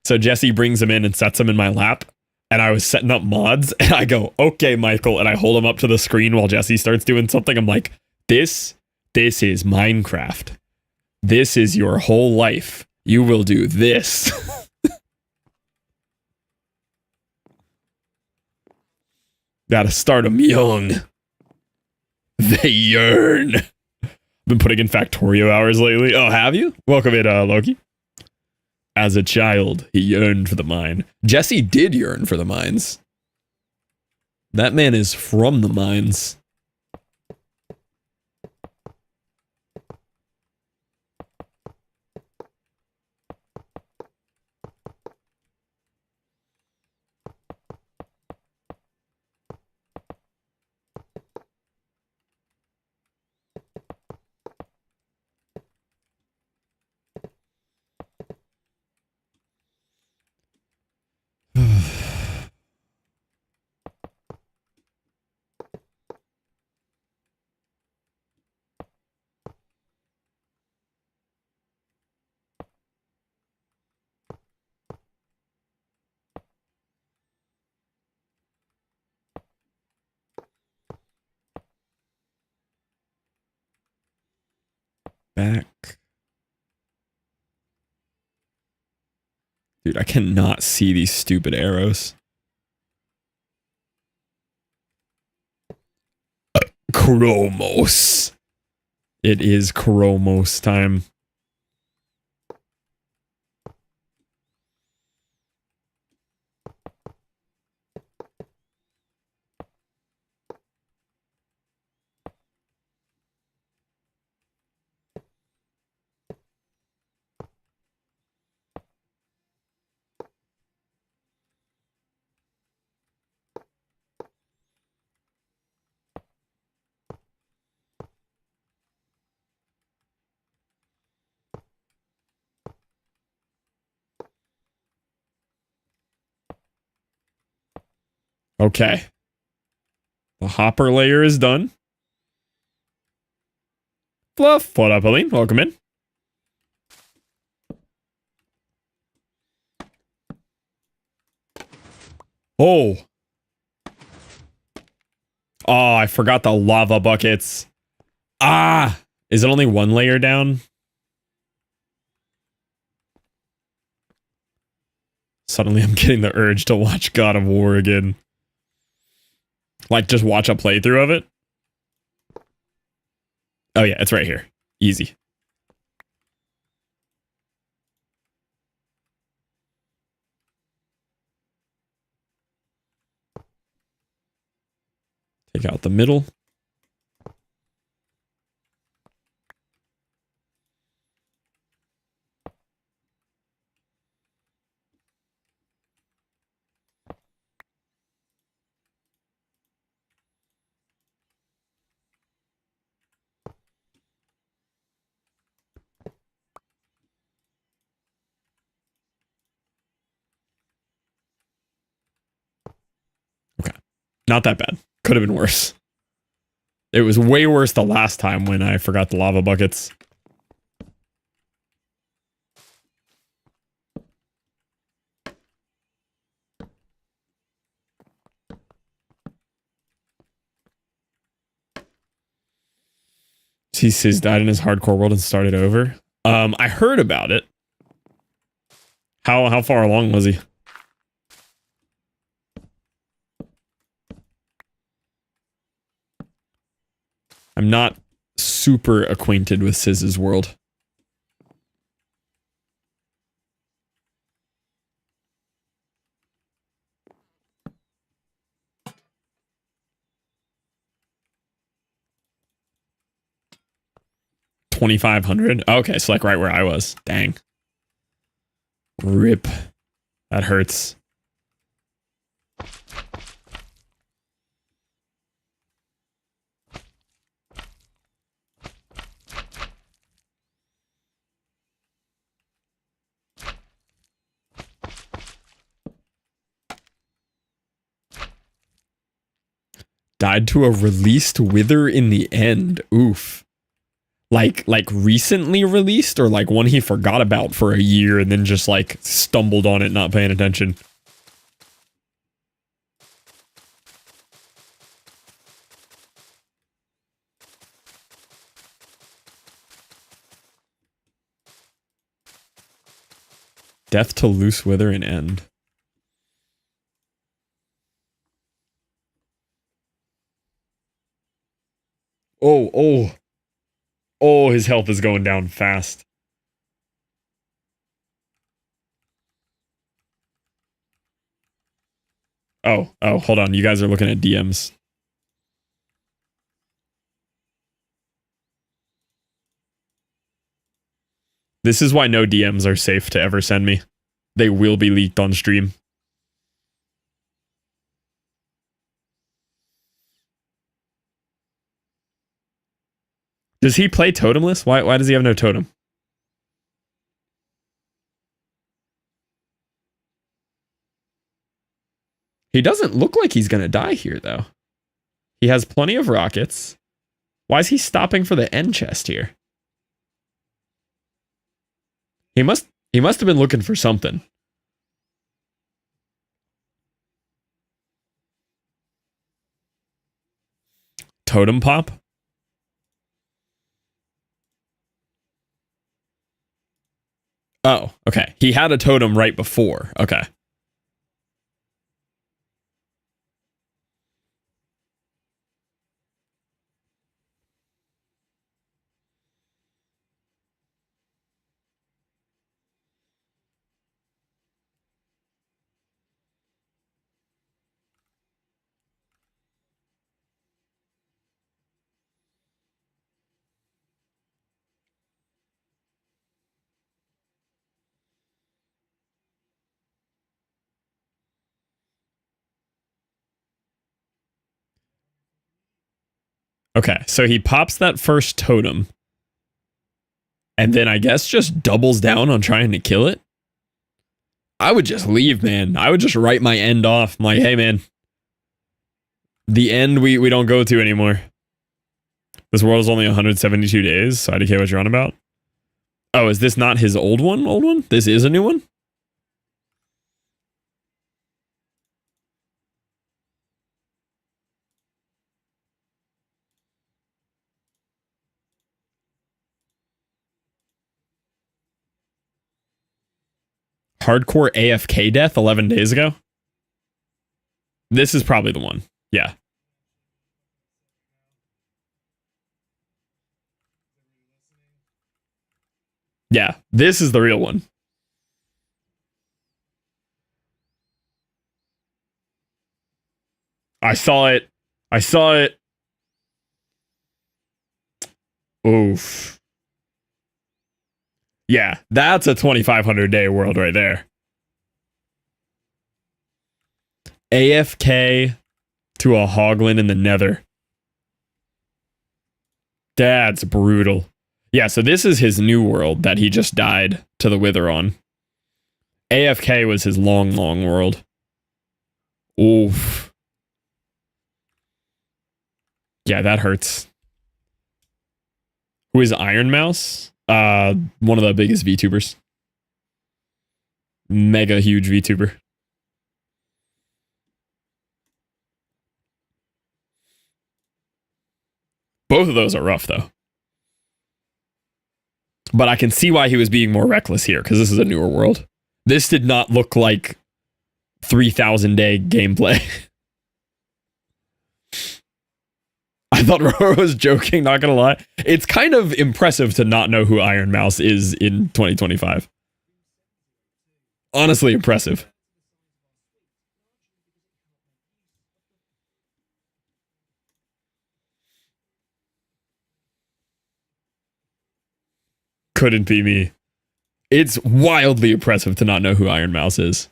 Speaker 1: So Jesse brings him in and sets him in my lap. And I was setting up mods, and I go, okay, Michael, and I hold him up to the screen while Jesse starts doing something. I'm like, this is Minecraft. This is your whole life. You will do this. Gotta start them young. They yearn. Been putting in Factorio hours lately. Oh, have you? Welcome in, Loki. As a child, he yearned for the mine. Jesse did yearn for the mines. That man is from the mines. Back. Dude, I cannot see these stupid arrows. Chromoss. It is Chromoss time. Okay. The hopper layer is done. Fluff. What up, Aline? Welcome in. Oh. Oh, I forgot the lava buckets. Ah. Is it only one layer down? Suddenly I'm getting the urge to watch God of War again. Like, just watch a playthrough of it? Oh yeah, it's right here. Easy. Take out the middle. Okay. Not that bad. Could have been worse. It was way worse the last time when I forgot the lava buckets. He says died in his hardcore world and started over. I heard about it. How far along was he? I'm not super acquainted with Siz's world. $2,500. Okay, so like right where I was. Dang. Rip. That hurts. Died to a released wither in the end. Oof. Like recently released, or like one he forgot about for a year and then just like stumbled on it not paying attention. Death to loose wither and end. Oh, his health is going down fast. Oh, hold on. You guys are looking at DMs. This is why no DMs are safe to ever send me. They will be leaked on stream. Does he play totemless? Why does he have no totem? He doesn't look like he's gonna die here, though. He has plenty of rockets. Why is he stopping for the end chest here? He must have been looking for something. Totem pop? Oh, okay. He had a totem right before. Okay. Okay, so he pops that first totem. And then I guess just doubles down on trying to kill it. I would just leave, man. I would just write my end off. I'm like, hey, man, The end we don't go to anymore. This world is only 172 days, so IDK what you're on about. Oh, is this not his old one? Old one? This is a new one? Hardcore AFK death 11 days ago? This is probably the one. Yeah. Yeah, this is the real one. I saw it. I saw it. Oof. Yeah, that's a 2,500 day world right there. AFK to a Hoglin in the Nether. That's brutal. Yeah, so this is his new world that he just died to the Wither on. AFK was his long world. Oof. Yeah, that hurts. Who is Iron Mouse? One of the biggest VTubers. Mega huge VTuber. Both of those are rough, though. But I can see why he was being more reckless here, because this is a newer world. This did not look like 3,000 day gameplay. I thought Roro was joking, not gonna lie. It's kind of impressive to not know who Iron Mouse is in 2025. Honestly impressive. Couldn't be me. It's wildly impressive to not know who Iron Mouse is.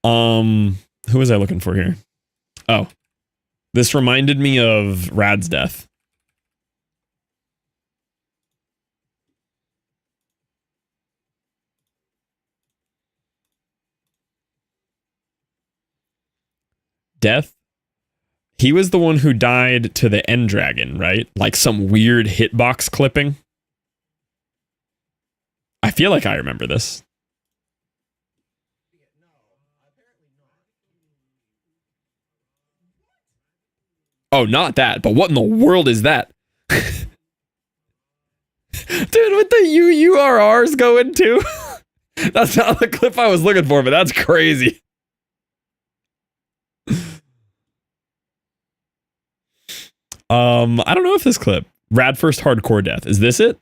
Speaker 1: Who was I looking for here? Oh. This reminded me of Rad's death. Death? He was the one who died to the End Dragon, right? Like some weird hitbox clipping. I feel like I remember this. Oh, not that, but what in the world is that? Dude, with the UURRs going too? That's not the clip I was looking for, but that's crazy. I don't know if this clip. Rad first hardcore death. Is this it?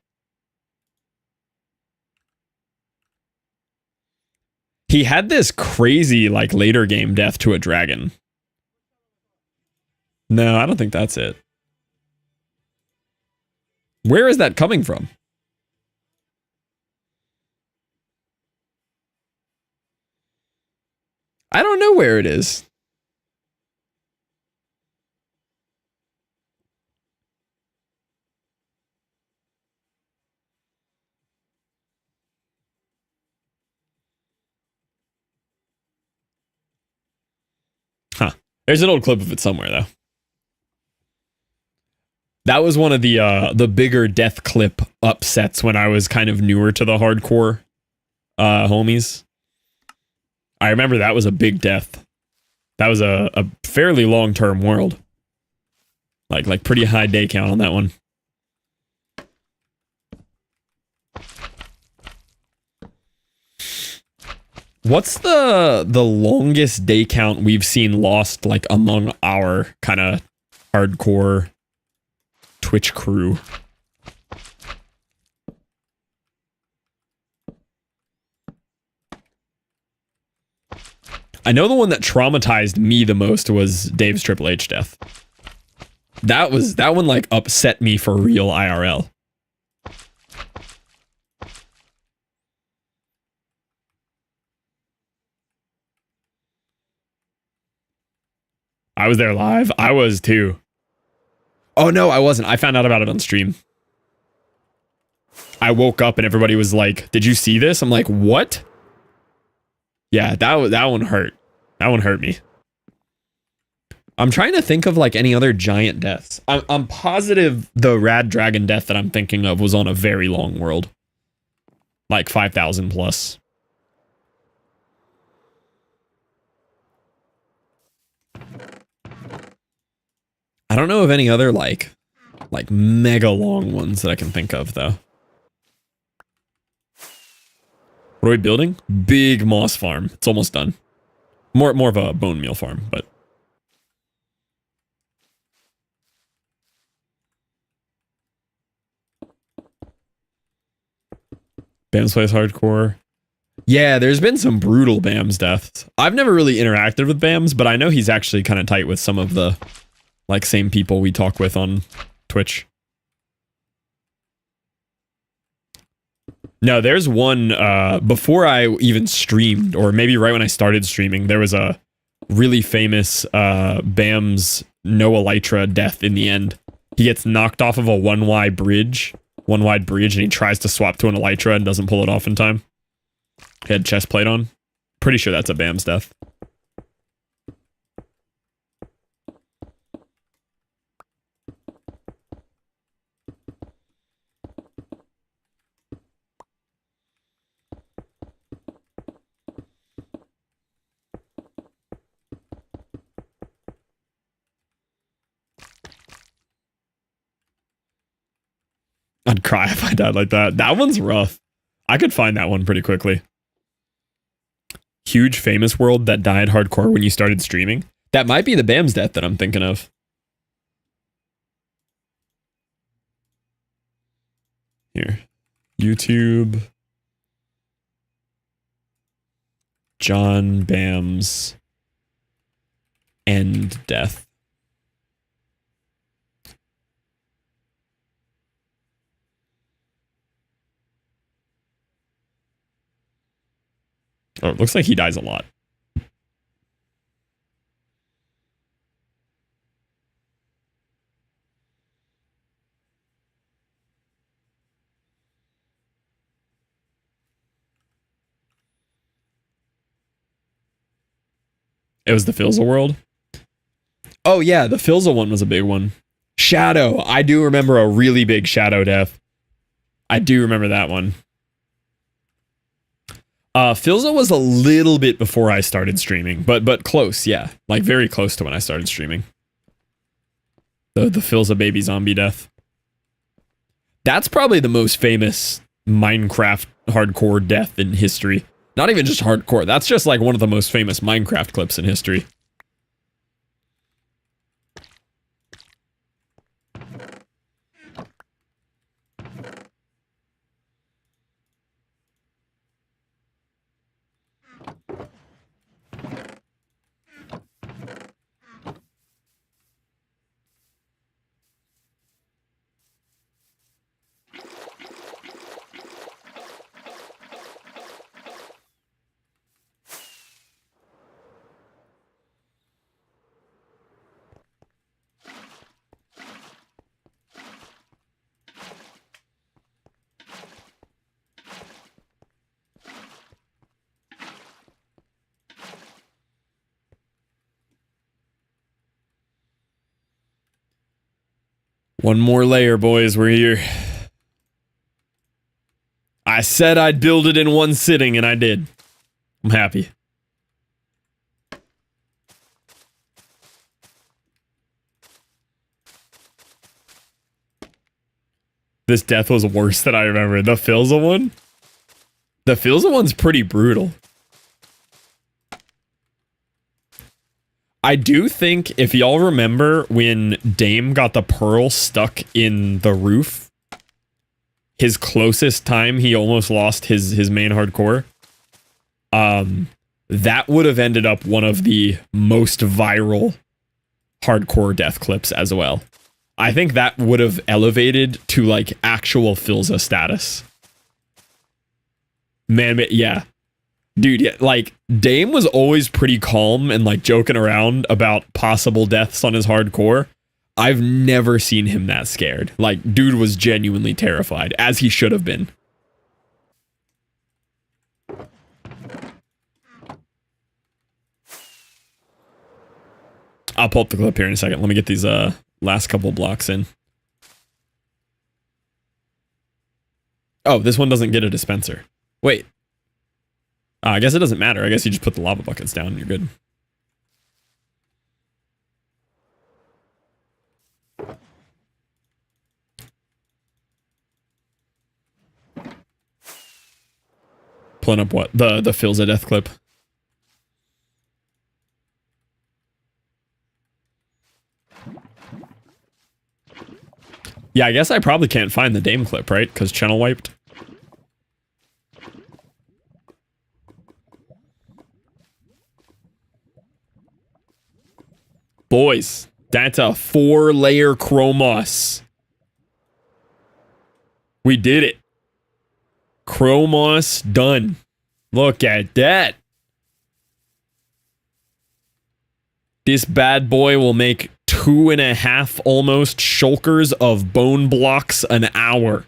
Speaker 1: He had this crazy, like, later game death to a dragon. No, I don't think that's it. Where is that coming from? I don't know where it is. Huh. There's an old clip of it somewhere, though. That was one of the bigger death clip upsets when I was kind of newer to the hardcore homies. I remember that was a big death. That was a fairly long-term world. Like pretty high day count on that one. What's the longest day count we've seen lost, like, among our kind of hardcore Twitch crew? I know the one that traumatized me the most was Dave's Triple H death. That one, like, upset me for real IRL. I was there live. I was too. Oh no, I wasn't. I found out about it on stream. I woke up and everybody was like, "Did you see this?" I'm like, "What?" Yeah, that one hurt. That one hurt me. I'm trying to think of like any other giant deaths. I'm positive the rad dragon death that I'm thinking of was on a very long world. Like 5,000 plus. I don't know of any other like mega long ones that I can think of though. What are we building? Big moss farm. It's almost done. More of a bone meal farm, but Bams plays hardcore. Yeah, there's been some brutal Bams deaths. I've never really interacted with Bams, but I know he's actually kind of tight with some of the like same people we talk with on Twitch. No, there's one before I even streamed, or maybe right when I started streaming, there was a really famous Bams no elytra death in the end. He gets knocked off of a one wide bridge, and he tries to swap to an elytra and doesn't pull it off in time. He had chest plate on. Pretty sure that's a Bams death. I'd cry if I died like that. That one's rough. I could find that one pretty quickly. Huge famous world that died hardcore when you started streaming. That might be the Bams death that I'm thinking of. Here. YouTube. John Bams. End death. Oh, it looks like he dies a lot. It was the Filza world? Oh yeah, the Filza one was a big one. Shadow. I do remember a really big Shadow death. I do remember that one. Filza was a little bit before I started streaming, but close, yeah. Like very close to when I started streaming. The Filza baby zombie death. That's probably the most famous Minecraft hardcore death in history. Not even just hardcore, that's just like one of the most famous Minecraft clips in history. One more layer, boys. We're here. I said I'd build it in one sitting, and I did. I'm happy. This death was worse than I remember. The Filza one? The Filza one's pretty brutal. I do think, if y'all remember when Dame got the pearl stuck in the roof, his closest time he almost lost his main hardcore. That would have ended up one of the most viral hardcore death clips as well. I think that would have elevated to like actual Filza status. Man, yeah. Dude, yeah, like, Dame was always pretty calm and, like, joking around about possible deaths on his hardcore. I've never seen him that scared. Like, dude was genuinely terrified, as he should have been. I'll pull up the clip here in a second. Let me get these last couple blocks in. Oh, this one doesn't get a dispenser. Wait. I guess it doesn't matter. I guess you just put the lava buckets down and you're good. Pulling up what? The Phil's a Death clip. Yeah, I guess I probably can't find the Dame clip, right? Because channel wiped. Boys, that's a 4-layer Chromoss. We did it. Chromoss done. Look at that. This bad boy will make 2.5 almost shulkers of bone blocks an hour.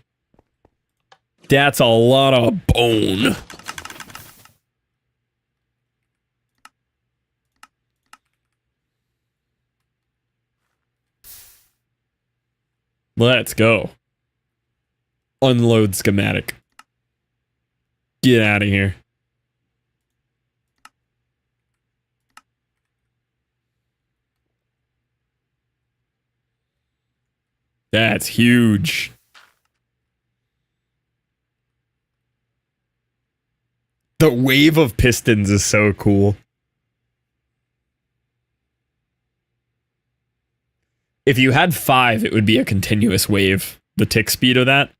Speaker 1: That's a lot of bone. Let's go. Unload schematic. Get out of here. That's huge. The wave of pistons is so cool. If you had 5, it would be a continuous wave. The tick speed of that.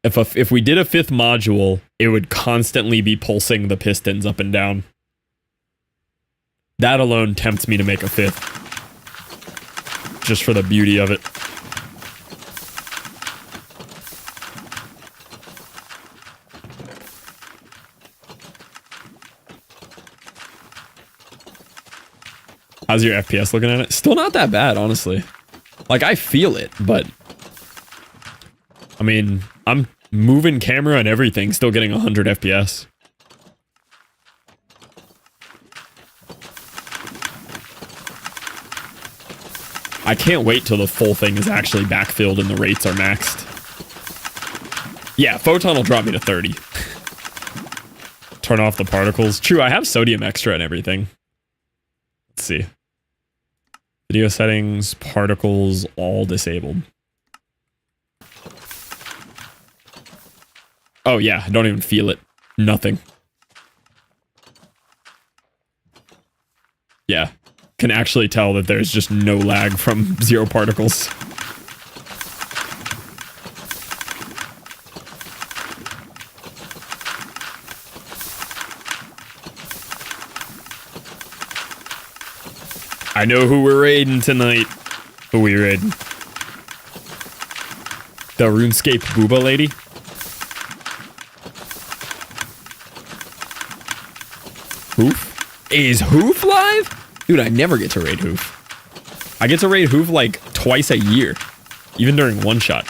Speaker 1: If we did a 5th module, it would constantly be pulsing the pistons up and down. That alone tempts me to make a 5th. Just for the beauty of it. How's your FPS looking at it? Still not that bad, honestly. Like, I feel it, but... I mean, I'm moving camera and everything, still getting 100 FPS. I can't wait till the full thing is actually backfilled and the rates are maxed. Yeah, Photon will drop me to 30. Turn off the particles. True, I have sodium extra and everything. Let's see. Video settings, particles, all disabled. Oh yeah, I don't even feel it. Nothing. Yeah. Can actually tell that there's just no lag from 0 particles. I know who we're raiding tonight. Who we raiding? The RuneScape Booba lady? Hoof? Is Hoof live? Dude, I never get to raid Hoof. I get to raid Hoof like twice a year. Even during one shot.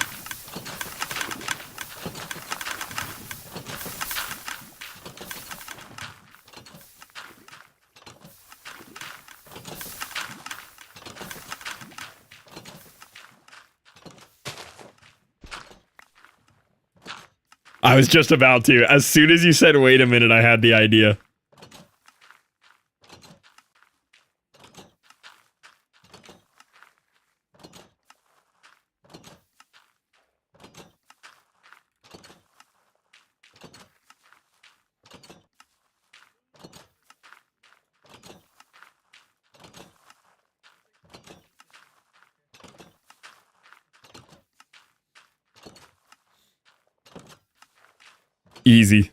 Speaker 1: I was just about to. As soon as you said, wait a minute, I had the idea. Easy.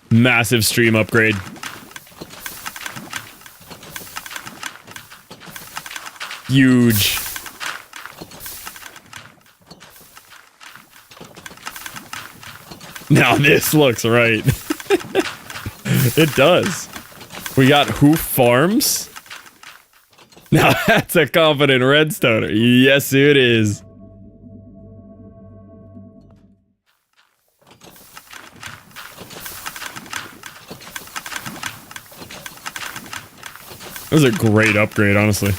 Speaker 1: Massive stream upgrade. Huge. Now this looks right. It does. We got Hoof Farms. Now that's a confident redstoner. Yes, it is. It was a great upgrade, honestly.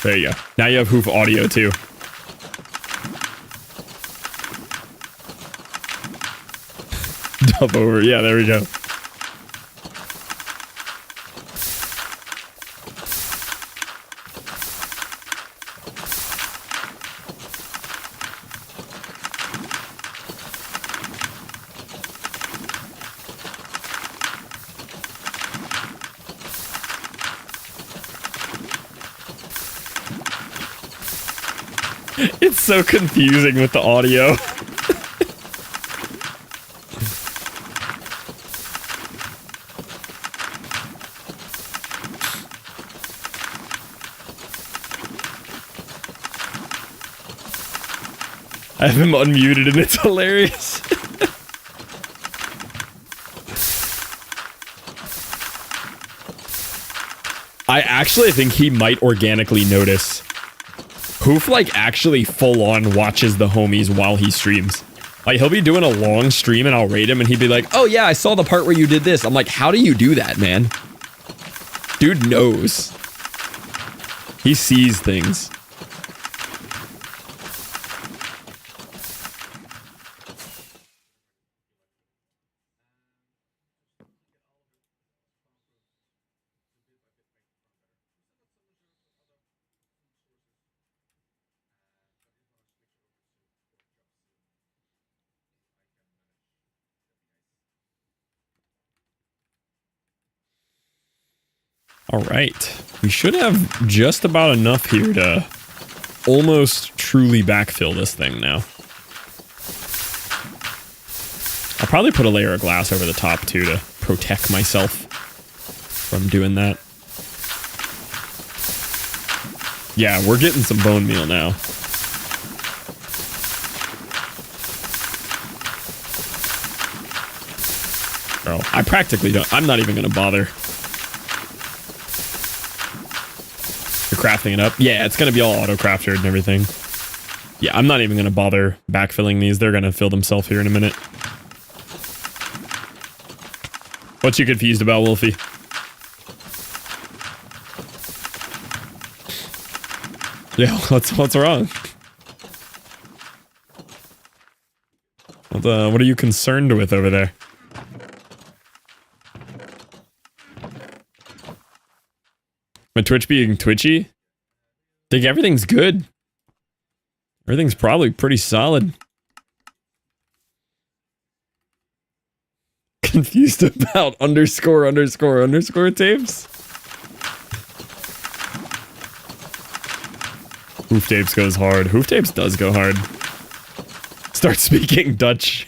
Speaker 1: There you go. Now you have hoof audio too. Dub over. Yeah, there we go. It's so confusing with the audio. I have him unmuted and it's hilarious. I actually think he might organically notice. Hoof, like, actually full-on watches the homies while he streams. Like, he'll be doing a long stream and I'll rate him and he'd be like, oh yeah, I saw the part where you did this. I'm like, how do you do that, man? Dude knows. He sees things. All right, we should have just about enough here to almost truly backfill this thing now. I'll probably put a layer of glass over the top too to protect myself from doing that. Yeah, we're getting some bone meal now. Bro, I practically don't. I'm not even going to bother. You're crafting it up? Yeah, it's going to be all auto-crafted and everything. Yeah, I'm not even going to bother backfilling these. They're going to fill themselves here in a minute. What you confused about, Wolfie? Yeah, what's wrong? What are you concerned with over there? My Twitch being twitchy? I think everything's good. Everything's probably pretty solid. Confused about underscore tapes? Hoof tapes goes hard. Hoof tapes does go hard. Start speaking Dutch.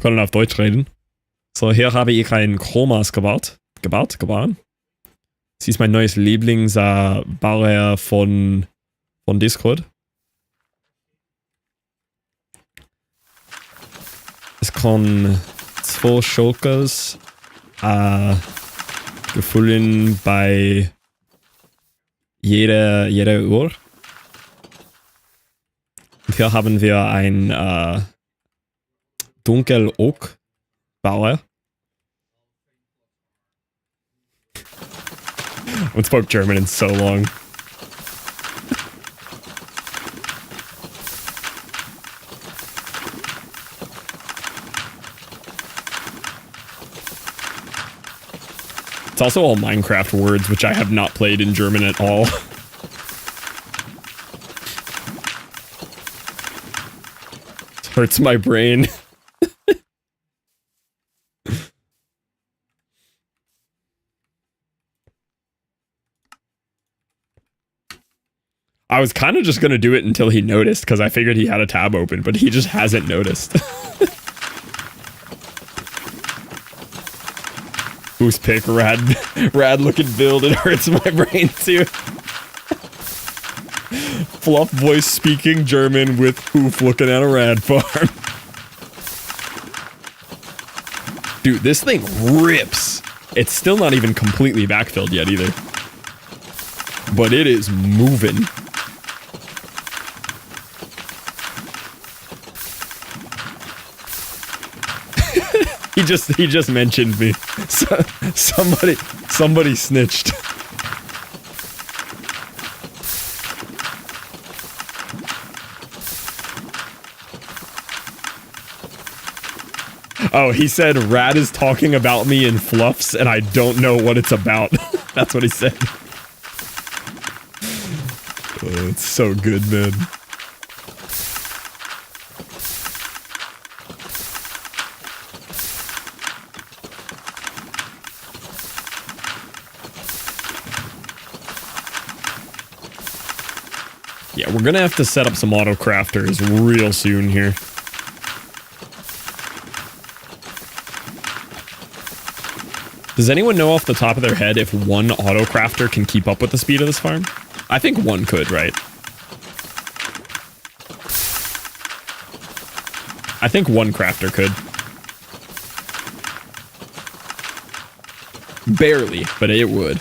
Speaker 1: Kann auf Deutsch reden. So, hier habe ich ein Chromoss gebaut. Gebaut? Sie ist mein neues Lieblingsbauer von Discord. Es kann 2 Shulkers gefüllt bei jeder Uhr. Und hier haben wir ein Dunkel Oak Bauer. I haven't spoke German in so long. It's also all Minecraft words, which I have not played in German at all. It hurts my brain. I was kind of just going to do it until he noticed, because I figured he had a tab open, but he just hasn't noticed. Who's pick? Rad looking build. It hurts my brain too. Fluff voice speaking German with Hoof looking at a rad farm. Dude, this thing rips. It's still not even completely backfilled yet either. but it is moving. He just mentioned me. So, somebody snitched. Oh, he said Rad is talking about me in fluffs and I don't know what it's about. That's what he said. Oh, it's so good, man. Yeah, we're gonna have to set up some auto crafters real soon here. Does anyone know off the top of their head if one auto crafter can keep up with the speed of this farm? I think one could, right? I think one crafter could. Barely, but it would.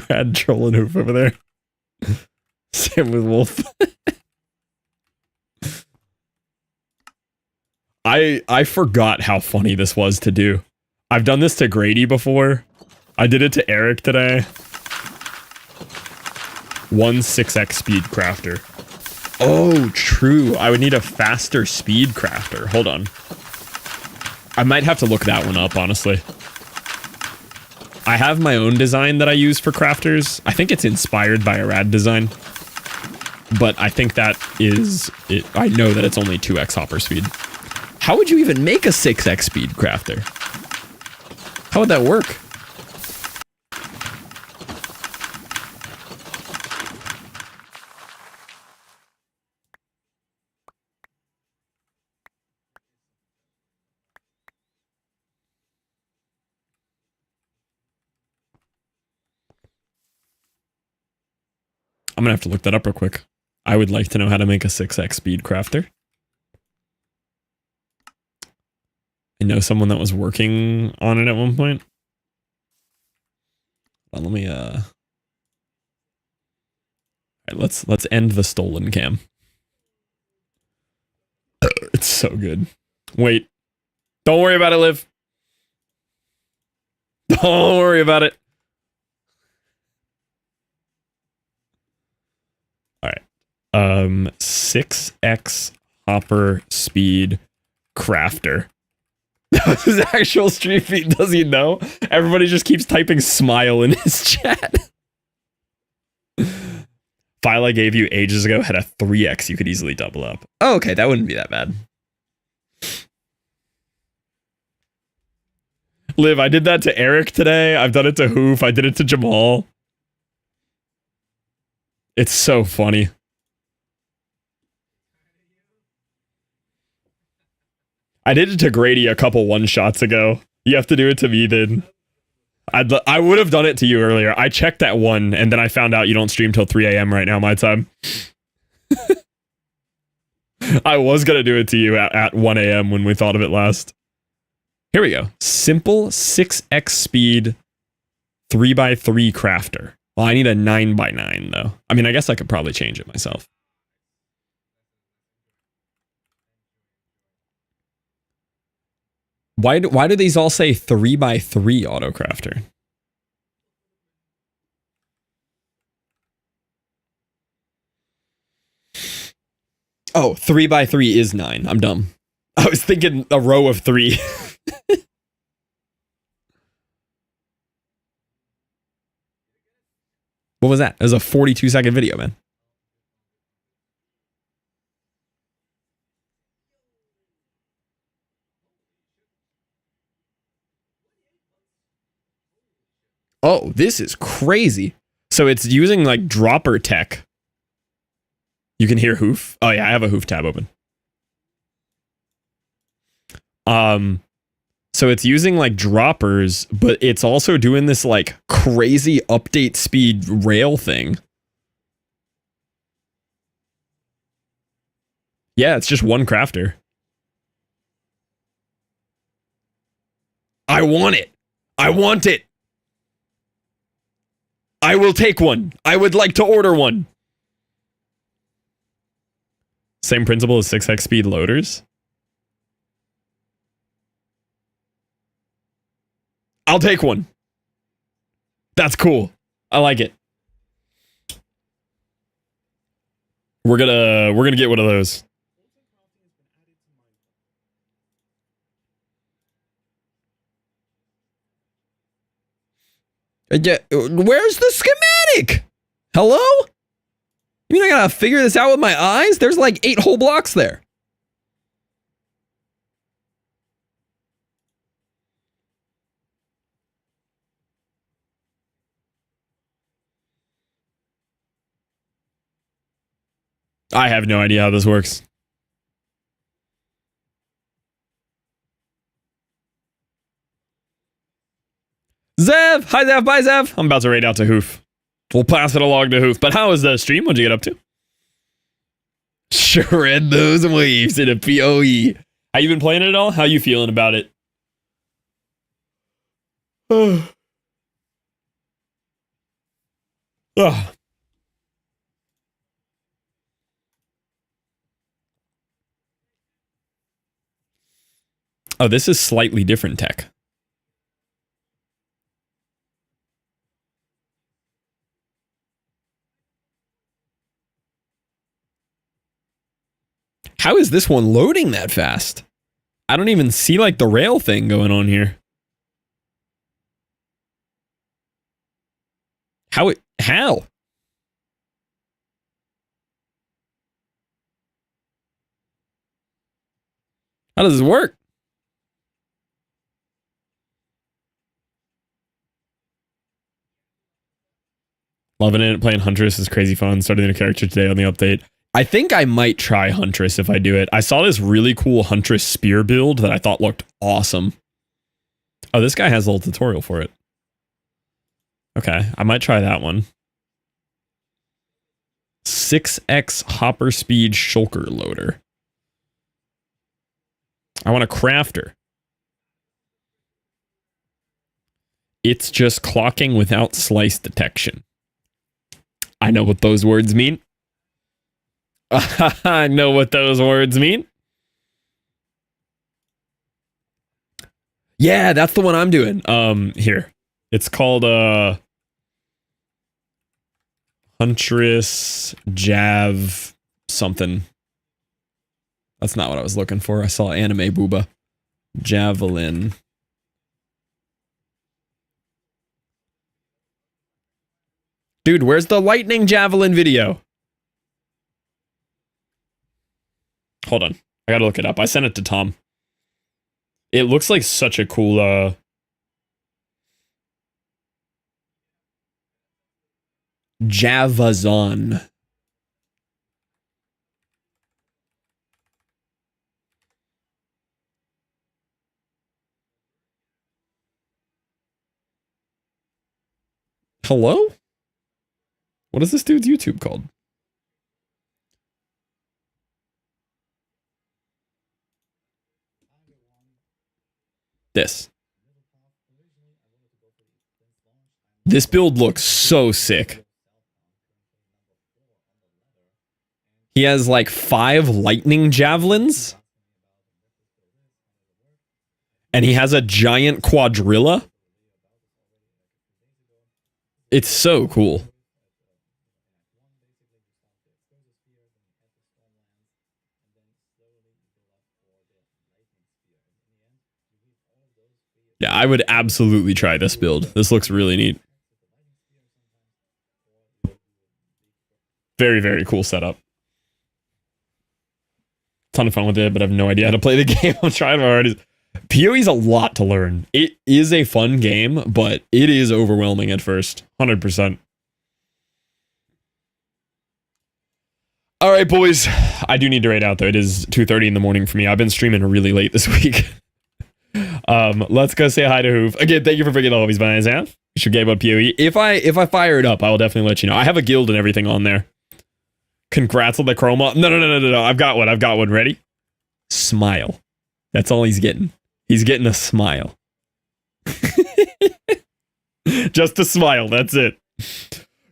Speaker 1: Rad trolling hoof over there. Same with Wolf. I forgot how funny this was to do. I've done this to Grady before. I did it to Eric today. 6x speed crafter. Oh, true. I would need a faster speed crafter. Hold on. I might have to look that one up, honestly. I have my own design that I use for crafters. I think it's inspired by a Rad design. But I think that is it. I know that it's only 2x hopper speed. How would you even make a 6x speed crafter? How would that work? I'm gonna have to look that up real quick. I would like to know how to make a 6x speed crafter. I know someone that was working on it at one point. Well, let me all right, let's end the stolen cam. It's so good. Wait. Don't worry about it, Liv. Don't worry about it. All right. 6x hopper speed crafter. That was his actual stream feed. Does he know? Everybody just keeps typing smile in his chat. File I gave you ages ago had a 3x you could easily double up. Oh, okay, that wouldn't be that bad. Liv, I did that to Eric today. I've done it to Hoof. I did it to Jamal. It's so funny. I did it to Grady a couple one-shots ago. You have to do it to me, then. I would have done it to you earlier. I checked at 1, and then I found out you don't stream till 3 a.m. right now, my time. I was going to do it to you at 1 a.m. when we thought of it last. Here we go. Simple 6x speed 3x3 crafter. Well, I need a 9x9, though. I mean, I guess I could probably change it myself. Why do these all say 3x3 autocrafter? Oh, 3x3 is 9. I'm dumb. I was thinking a row of 3. What was that? It was a 42-second video, man. Oh, this is crazy. So it's using like dropper tech. You can hear Hoof. Oh yeah, I have a Hoof tab open. So it's using like droppers, but it's also doing this like crazy update speed rail thing. Yeah, it's just one crafter. I want it. I want it. I will take one. I would like to order one. Same principle as 6x speed loaders. I'll take one. That's cool. I like it. We're gonna get one of those. Yeah, where's the schematic? Hello? You mean I gotta figure this out with my eyes? There's like 8 whole blocks there. I have no idea how this works. Zev! Hi, Zev. Bye, Zev. I'm about to raid out to Hoof. We'll pass it along to Hoof. But how was the stream? What'd you get up to? Shred those waves in a PoE. Have you been playing it at all? How you feeling about it? Oh. Oh, this is slightly different tech. How is this one loading that fast? I don't even see like the rail thing going on here. How? How does this work? Loving it. Playing Huntress is crazy fun. Starting a new character today on the update. I think I might try Huntress if I do it. I saw this really cool Huntress spear build that I thought looked awesome. Oh, this guy has a little tutorial for it. Okay, I might try that one. 6x hopper speed shulker loader. I want a crafter. It's just clocking without slice detection. I know what those words mean. I know what those words mean. Yeah, that's the one I'm doing. Here. It's called Huntress Jav something. That's not what I was looking for. I saw anime booba. Javelin. Dude, where's the lightning javelin video? Hold on. I gotta look it up. I sent it to Tom. It looks like such a cool, Javazon. Hello? What is this dude's YouTube called? This build looks so sick. He has like 5 lightning javelins. And he has a giant quadrilla. It's so cool. Yeah, I would absolutely try this build. This looks really neat. Very, very cool setup. Ton of fun with it, but I have no idea how to play the game. I'm trying my hardest. PoE's a lot to learn. It is a fun game, but it is overwhelming at first. 100%. All right, boys. I do need to raid out, though. It is 2:30 in the morning for me. I've been streaming really late this week. Let's go say hi to Hoof. Again, thank you for bringing all of these bananas out. You should game on PoE. If I fire it up, I will definitely let you know. I have a guild and everything on there. Congrats on the Chromoss. No. I've got one. Ready? Smile. That's all he's getting. He's getting a smile. Just a smile. That's it.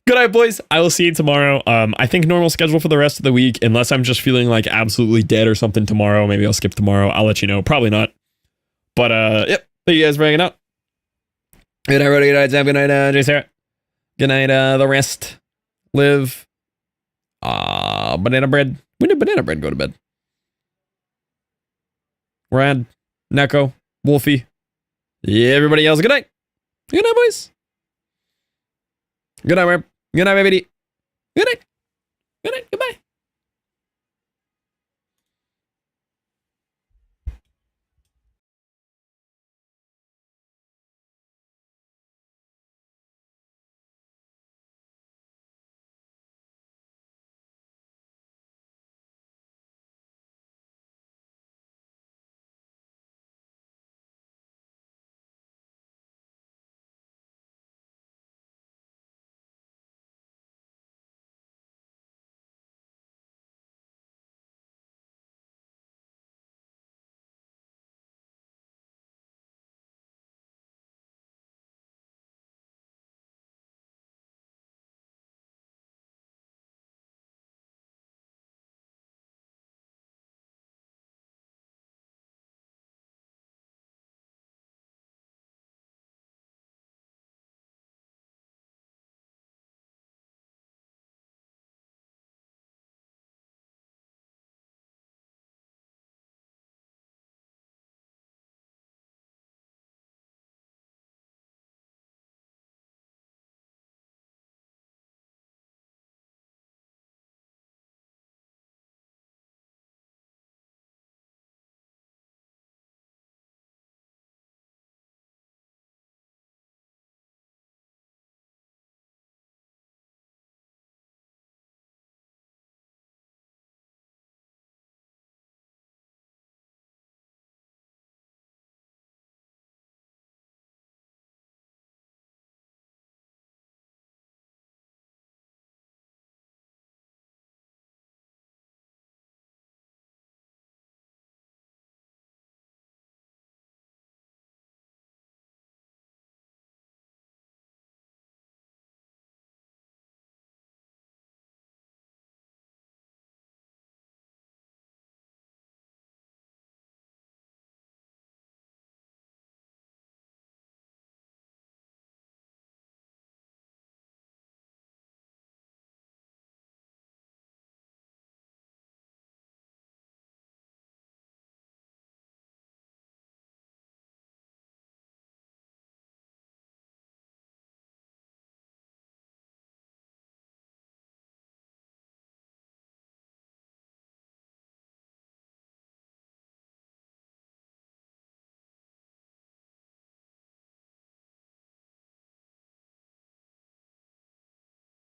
Speaker 1: Good night, boys. I will see you tomorrow. I think normal schedule for the rest of the week, unless I'm just feeling like absolutely dead or something tomorrow. Maybe I'll skip tomorrow. I'll let you know. Probably not. But, yep. Thank you guys for hanging out. Good night, Rody. Good night, Sam. Good night, J. Sarah. Good night, the rest. Live. Banana bread. When did banana bread go to bed? Rad. Neko. Wolfie. Yeah, everybody else. Good night. Good night, boys. Good night, Reb. Good night, baby. Good night. Good night. Goodbye.